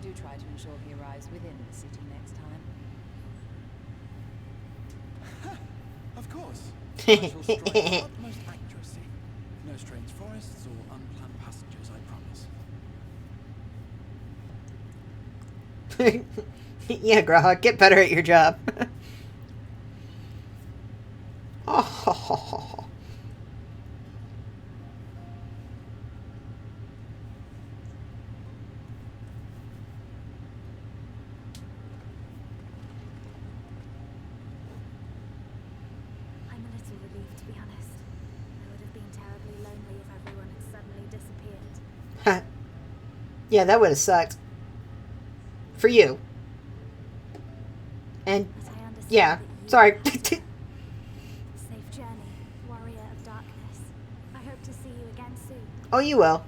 And do try to ensure he arrives within the city next time. Of course. I shall strike with utmost accuracy. No strange forests or unplanned passengers, I promise. Yeah, Grahak, get better at your job. Oh. I'm a little relieved, to be honest. I would have been terribly lonely if everyone had suddenly disappeared. Yeah, that would have sucked. For you. And, But I understand yeah, that you sorry. Safe journey, warrior of darkness. I hope to see you again soon. Oh, you will.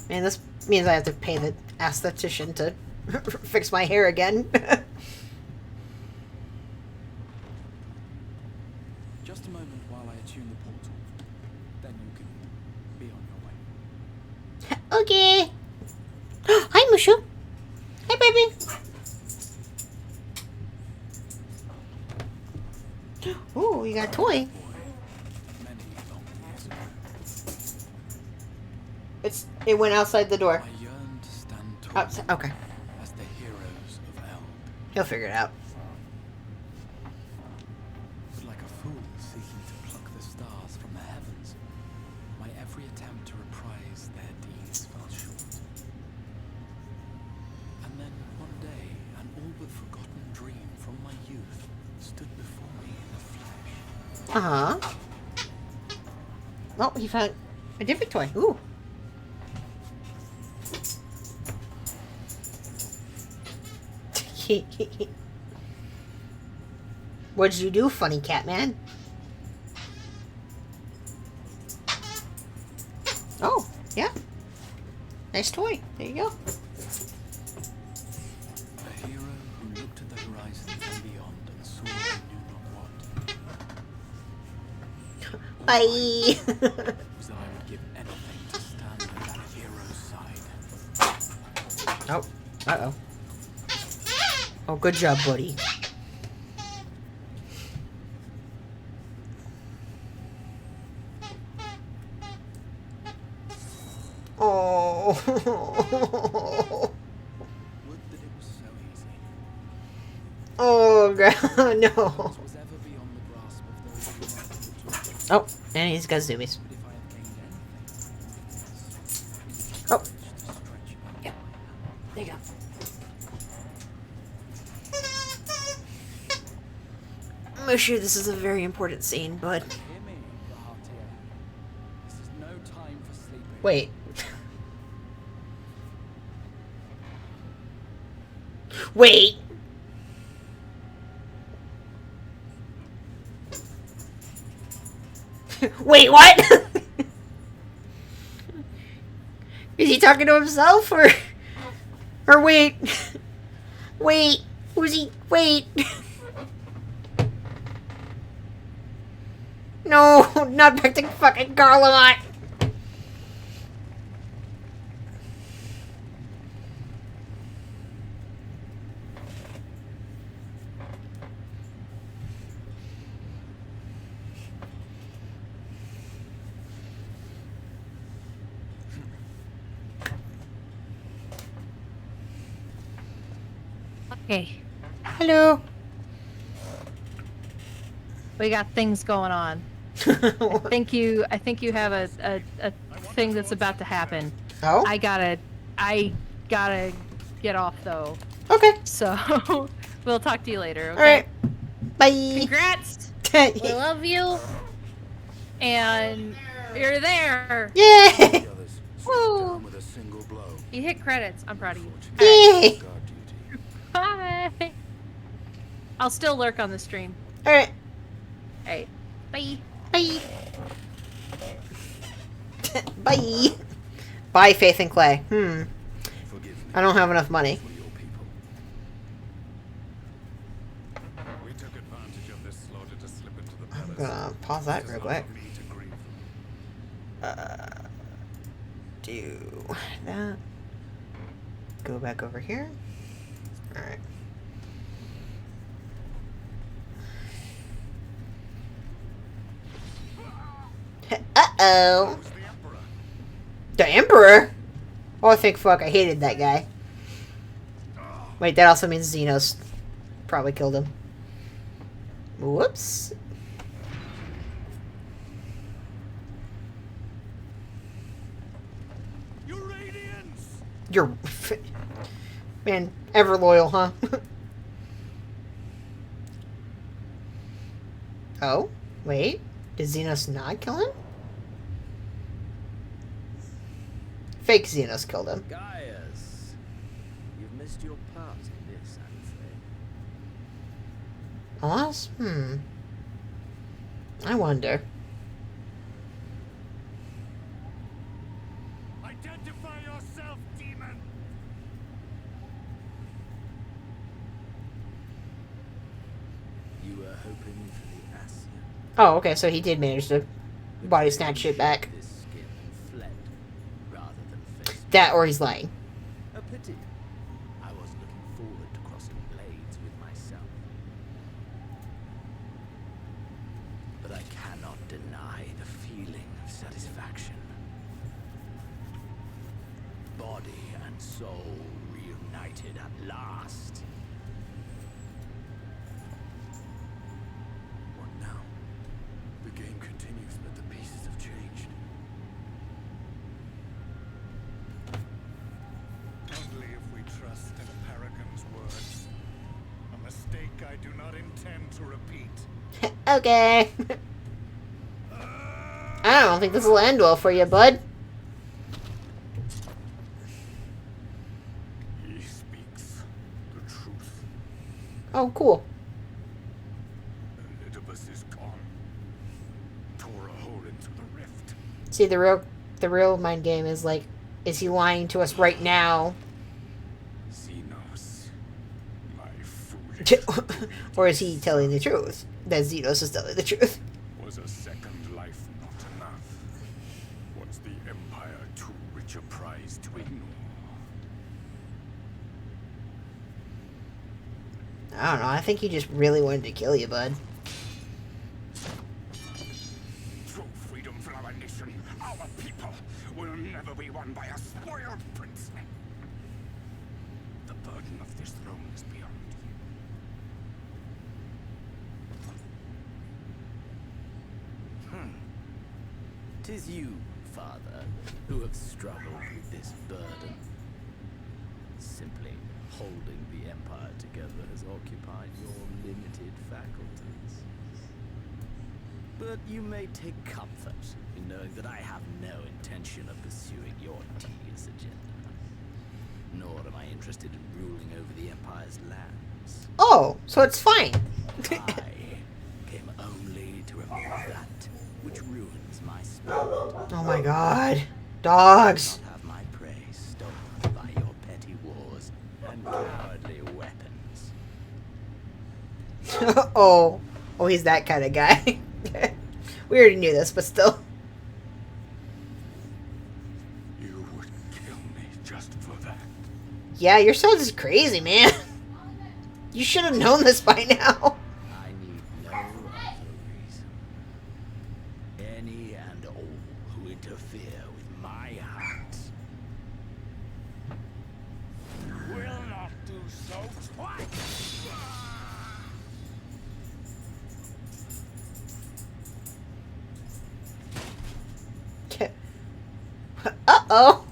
Man, this means I have to pay the esthetician to fix my hair again. Just a moment while I attune the portal. Then you can be on your way. Okay. Hi, Mushu. Hi, baby. Oh, you got a toy. Many long years ago, It went outside the door. I yearned to stand tall Outside. Okay. as the heroes of Eld. He'll figure it out. But like a fool seeking to pluck the stars from the heavens, my every attempt to reprise their deeds fell short. And then one day, an all but forgotten dream from my youth stood before me in the flesh. Uh-huh. Oh, he found a different toy. Ooh. What'd you do, funny cat man? Oh, yeah. Nice toy. There you go. A hero who looked at the horizon and beyond and saw he knew not what. Bye. All I knew was that I would give anything to stand at that hero's side. Oh. Uh-oh. Oh, good job, buddy. Oh. Would that it was so easy. Oh, God, no. Was ever beyond the grasp of those who never took. Oh, and he's got zoomies. But if I have gained anything, Oh. to stretch out Yep. There you go. Mushu, this is a very important scene, but... Hear me, Rahatia. This is no time for sleeping. Wait. Wait! Wait, what? Is he talking to himself, or... Or wait... Wait, who's he... Wait... No, not back to fucking Garlemont. Okay, Hello. we got things going on. I think you have a thing that's about to happen. Oh? I gotta get off though. Okay. So we'll talk to you later. Okay. Alright. Bye. Congrats. We love you. And you're there. Yay! The others struck Woo. down with a single blow. You hit credits. I'm proud of you. Yay! Guard duty. Bye. I'll still lurk on the stream. Alright. Alright. Bye. Bye. Bye. Bye, Faith and Clay. Forgive me I don't have enough money. for your people. We took advantage. advantage of this slaughter to slip into the palace. Gonna pause that real quick. It is not for me to grieve them. It is for your people. Alright. It is for your people. Bye. It Do that. Go back over here. Alright. Uh-oh. The Emperor? Oh, thank fuck. I hated that guy. Wait, that also means Xenos probably killed him. Whoops. You're... Man, ever loyal, huh? Oh, wait. Did Xenos not kill him? Fake Xenos killed him. Gaius, you've missed your part in this, I'm afraid. Us? I wonder. Identify yourself, demon! You were hoping for the Ascian. Oh, okay, so he did manage to body snatch shit back. This skin and fled, rather than face That or he's lying. a pity. I was looking forward to crossing blades with myself. But I cannot deny the feeling of satisfaction. Body and soul reunited at last. What now? The game continues, but the pieces have changed. Only if we trust in Paragon's words. A mistake I do not intend to repeat. Okay. I don't think this will end well for you, bud. He speaks the truth. Oh, cool. Elidibus is gone. Tore a hole into the rift. See, the real mind game is like, is he lying to us right now? Xenos, my foolish Or is he telling the truth? That Xenos is telling the truth. Was a second life not enough? Was the Empire too rich a prize to ignore? I don't know. I think he just really wanted to kill you, bud. True freedom for our nation, our people, will never be won by a spoiled prince. The burden of this throne is beyond you. 'Tis you, Father, who have struggled with this burden. Simply holding the Empire together has occupied your limited faculties. But you may take comfort in knowing that I have no intention of pursuing your tedious agenda. Nor am I interested in ruling over the Empire's lands. Oh, so it's fine. I came only to remove that which ruins my spirit. Oh my god. Dogs. Not have my prey stolen by your petty wars and cowardly weapons. Oh. Oh, he's that kind of guy. We already knew this, but still. You would kill me just for that. Yeah, your son's is crazy, man. You should have known this by now. I need no other reason. Any and all who interfere with my heart will not do so twice. Uh-oh.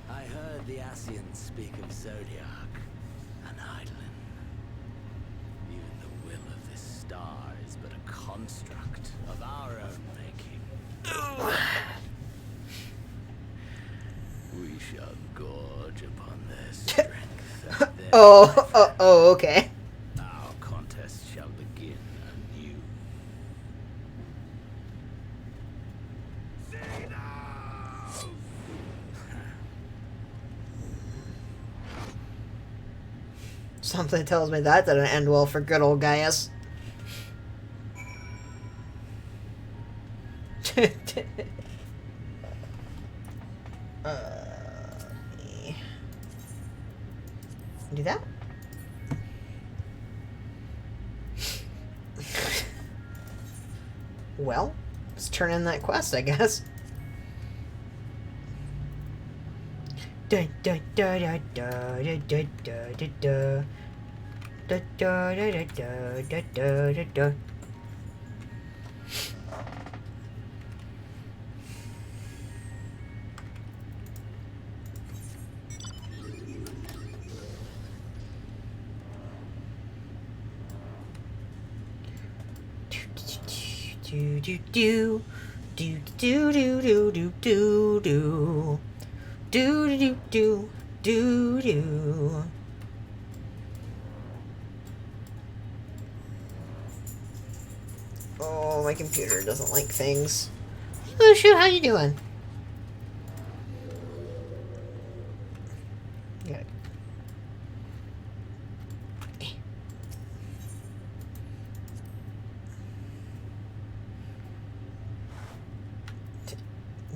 I heard the Ascians speak of Zodiac, an Eidolon. Even the will of this star is but a construct of our own making. We shall gorge upon their strength. And their Oh, okay. Our contest shall begin anew. Something tells me that didn't end well for good old Gaius. Do that. Well, let's turn in that quest, I guess. Da da da da da da da da da da da da da da da da da. Do do do do do do do do do do do do do do do. Oh, my computer doesn't like things. Oh shoot, how you doing? Yeah.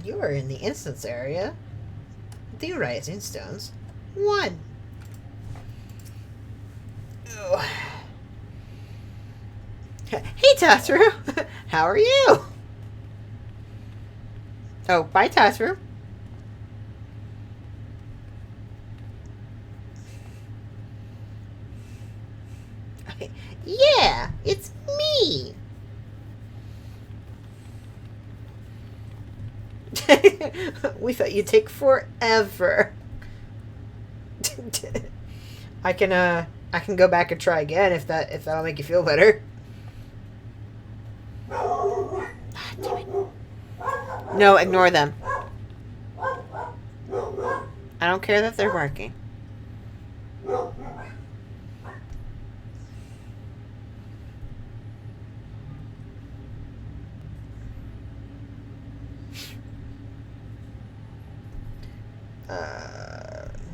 You are in the instance area. The Rising Stones. 1. Oh. Hey, Tatsu! How are you? Oh, bye, Tatsu. Yeah, it's me. We thought you'd take forever. I can go back and try again if that'll make you feel better. Ah, damn it. No, ignore them. I don't care that they're barking.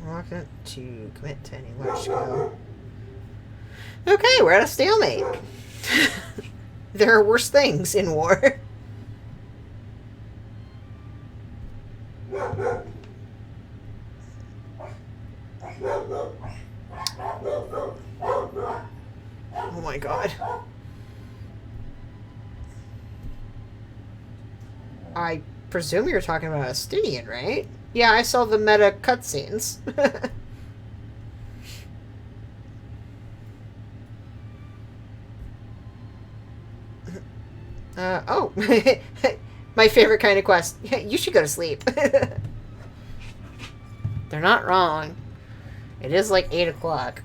Reluctant to commit to any large scale. Okay, we're at a stalemate. There are worse things in war. Oh my god. I presume you're talking about Estinian, right? Yeah, I saw the meta cutscenes. Oh. My favorite kind of quest. You should go to sleep. They're not wrong. It is like 8 o'clock.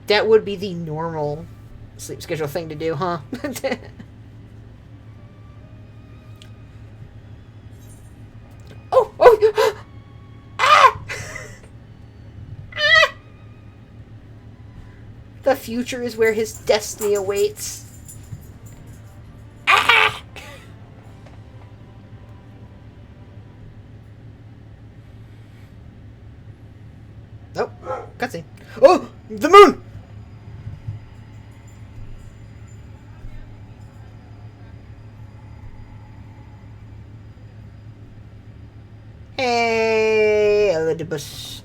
That would be the normal sleep schedule thing to do, huh? Oh! Ah! Ah! The future is where his destiny awaits. Ah! Nope. Cutscene. Oh! The moon! Hey, Elderbus.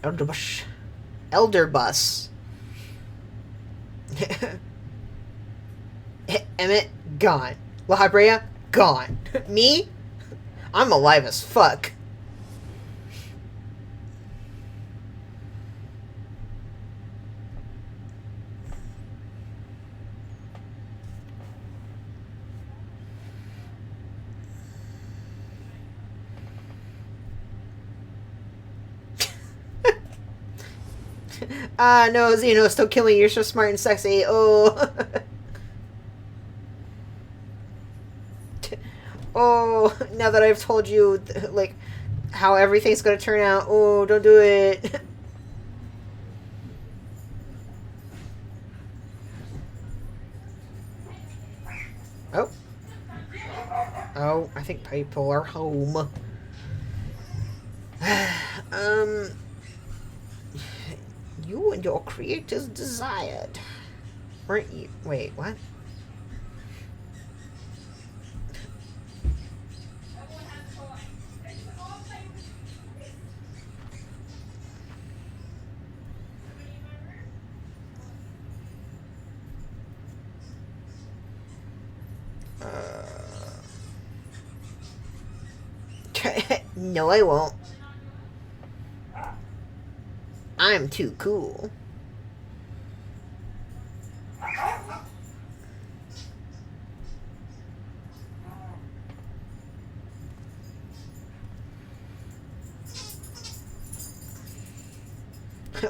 Elderbus. Elderbus. Emmett, gone. La Brea, gone. Me? I'm alive as fuck. Ah, no, Xeno, still killing you. You're so smart and sexy. Oh. Oh, now that I've told you, like, how everything's gonna turn out. Oh, don't do it. Oh. Oh, I think people are home. You and your creators desired. Weren't you? Wait, what? No, I won't. I'm too cool.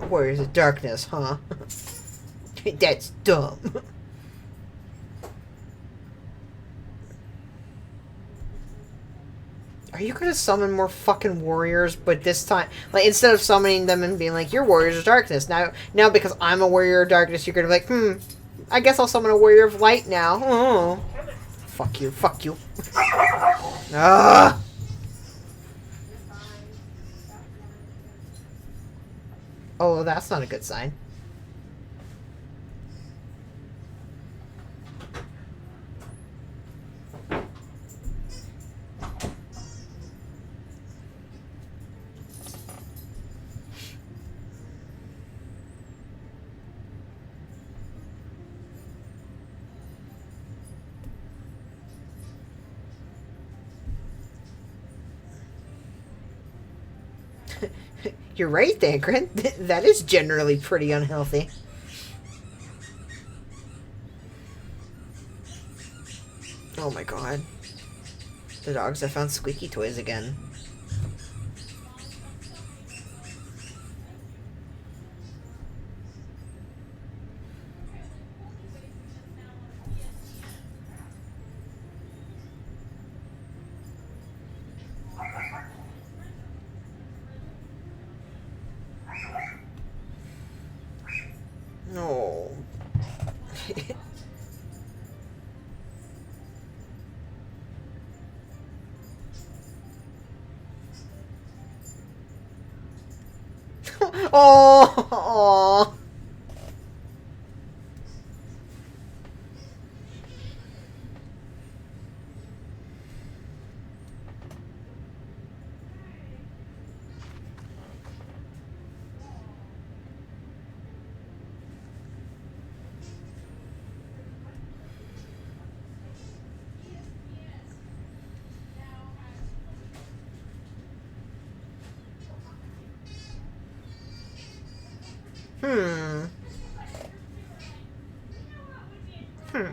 Warriors of Darkness, huh? That's dumb. Are you gonna summon more fucking warriors? But this time, like, instead of summoning them and being like, "You're warriors of darkness," now because I'm a warrior of darkness, you're gonna be like, I guess I'll summon a warrior of light now. Oh, fuck you, fuck you. Ah. Oh, that's not a good sign. You're right, Thancred. That is generally pretty unhealthy. Oh my god. The dogs have found squeaky toys again. No. Oh.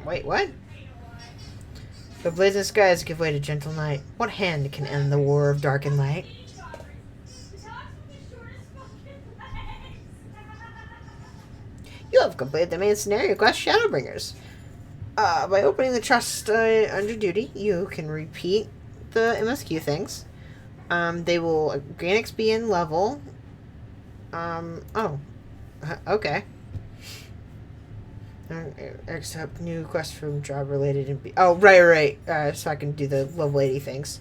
Wait, what? The blazing skies give way to gentle night. What hand can end the war of dark and light? You have completed the main scenario quest, Shadowbringers. By opening the trust under duty, you can repeat the MSQ things. They will gain XP and level. Okay. Accept new quest from job related and oh, right. So I can do the level 80 things.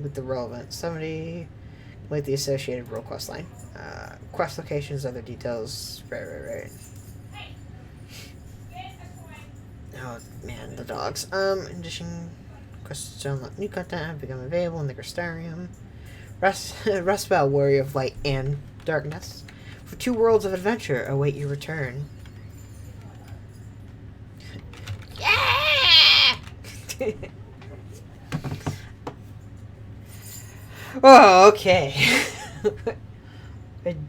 With the relevant. Somebody with the associated role quest line. Quest locations, other details. Right. Oh man, the dogs. In addition, quests to unlock new content have become available in the Crystarium. Rustbell, Warrior of Light and Darkness. For 2 worlds of adventure await your return. Yeah! Oh, okay.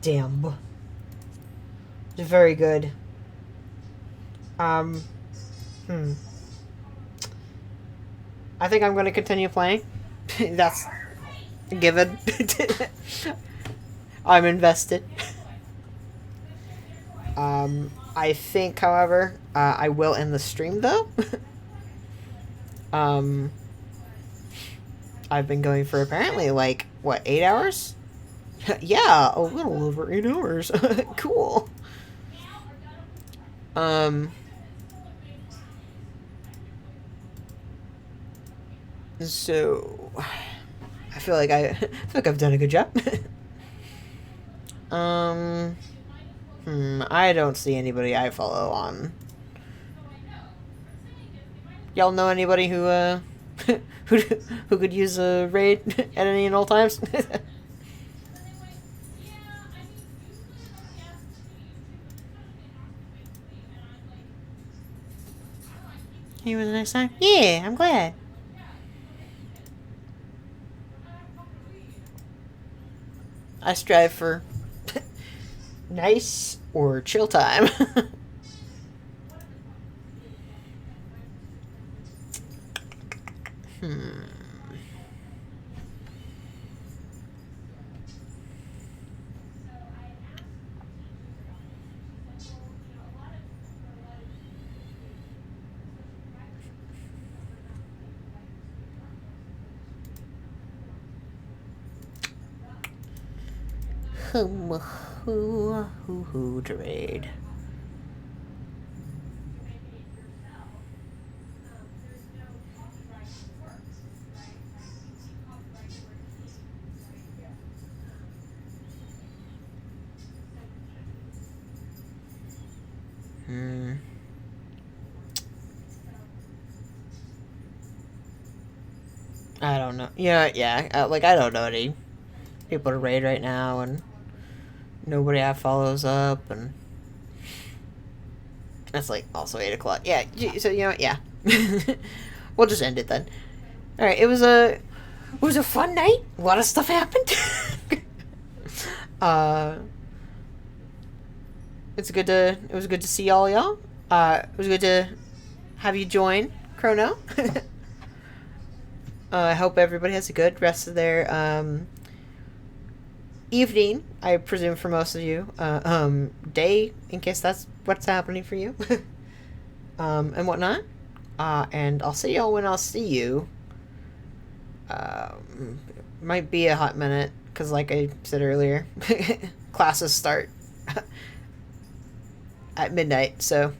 Damn. Very good. I think I'm going to continue playing. That's a given. I'm invested. I think, however, I will end the stream, though. I've been going for apparently, like, what, 8 hours? Yeah, a little over 8 hours. Cool. So, I feel like I've done a good job. I don't see anybody I follow on. Y'all know anybody who who could use a raid at any and all times? He was a nice time? Yeah, I'm glad. I strive for nice or chill time. Trade. I don't know. Yeah. Like, I don't know any people to raid right now, and nobody I follows up, and that's like also 8 o'clock. Yeah. So yeah. We'll just end it then. All right. It was a fun night. A lot of stuff happened. It was good to see all y'all. It was good to have you join, Chrono. I hope everybody has a good rest of their evening, I presume for most of you. Day, in case that's what's happening for you. And whatnot. And I'll see y'all when I'll see you. Might be a hot minute, because like I said earlier, classes start at midnight, so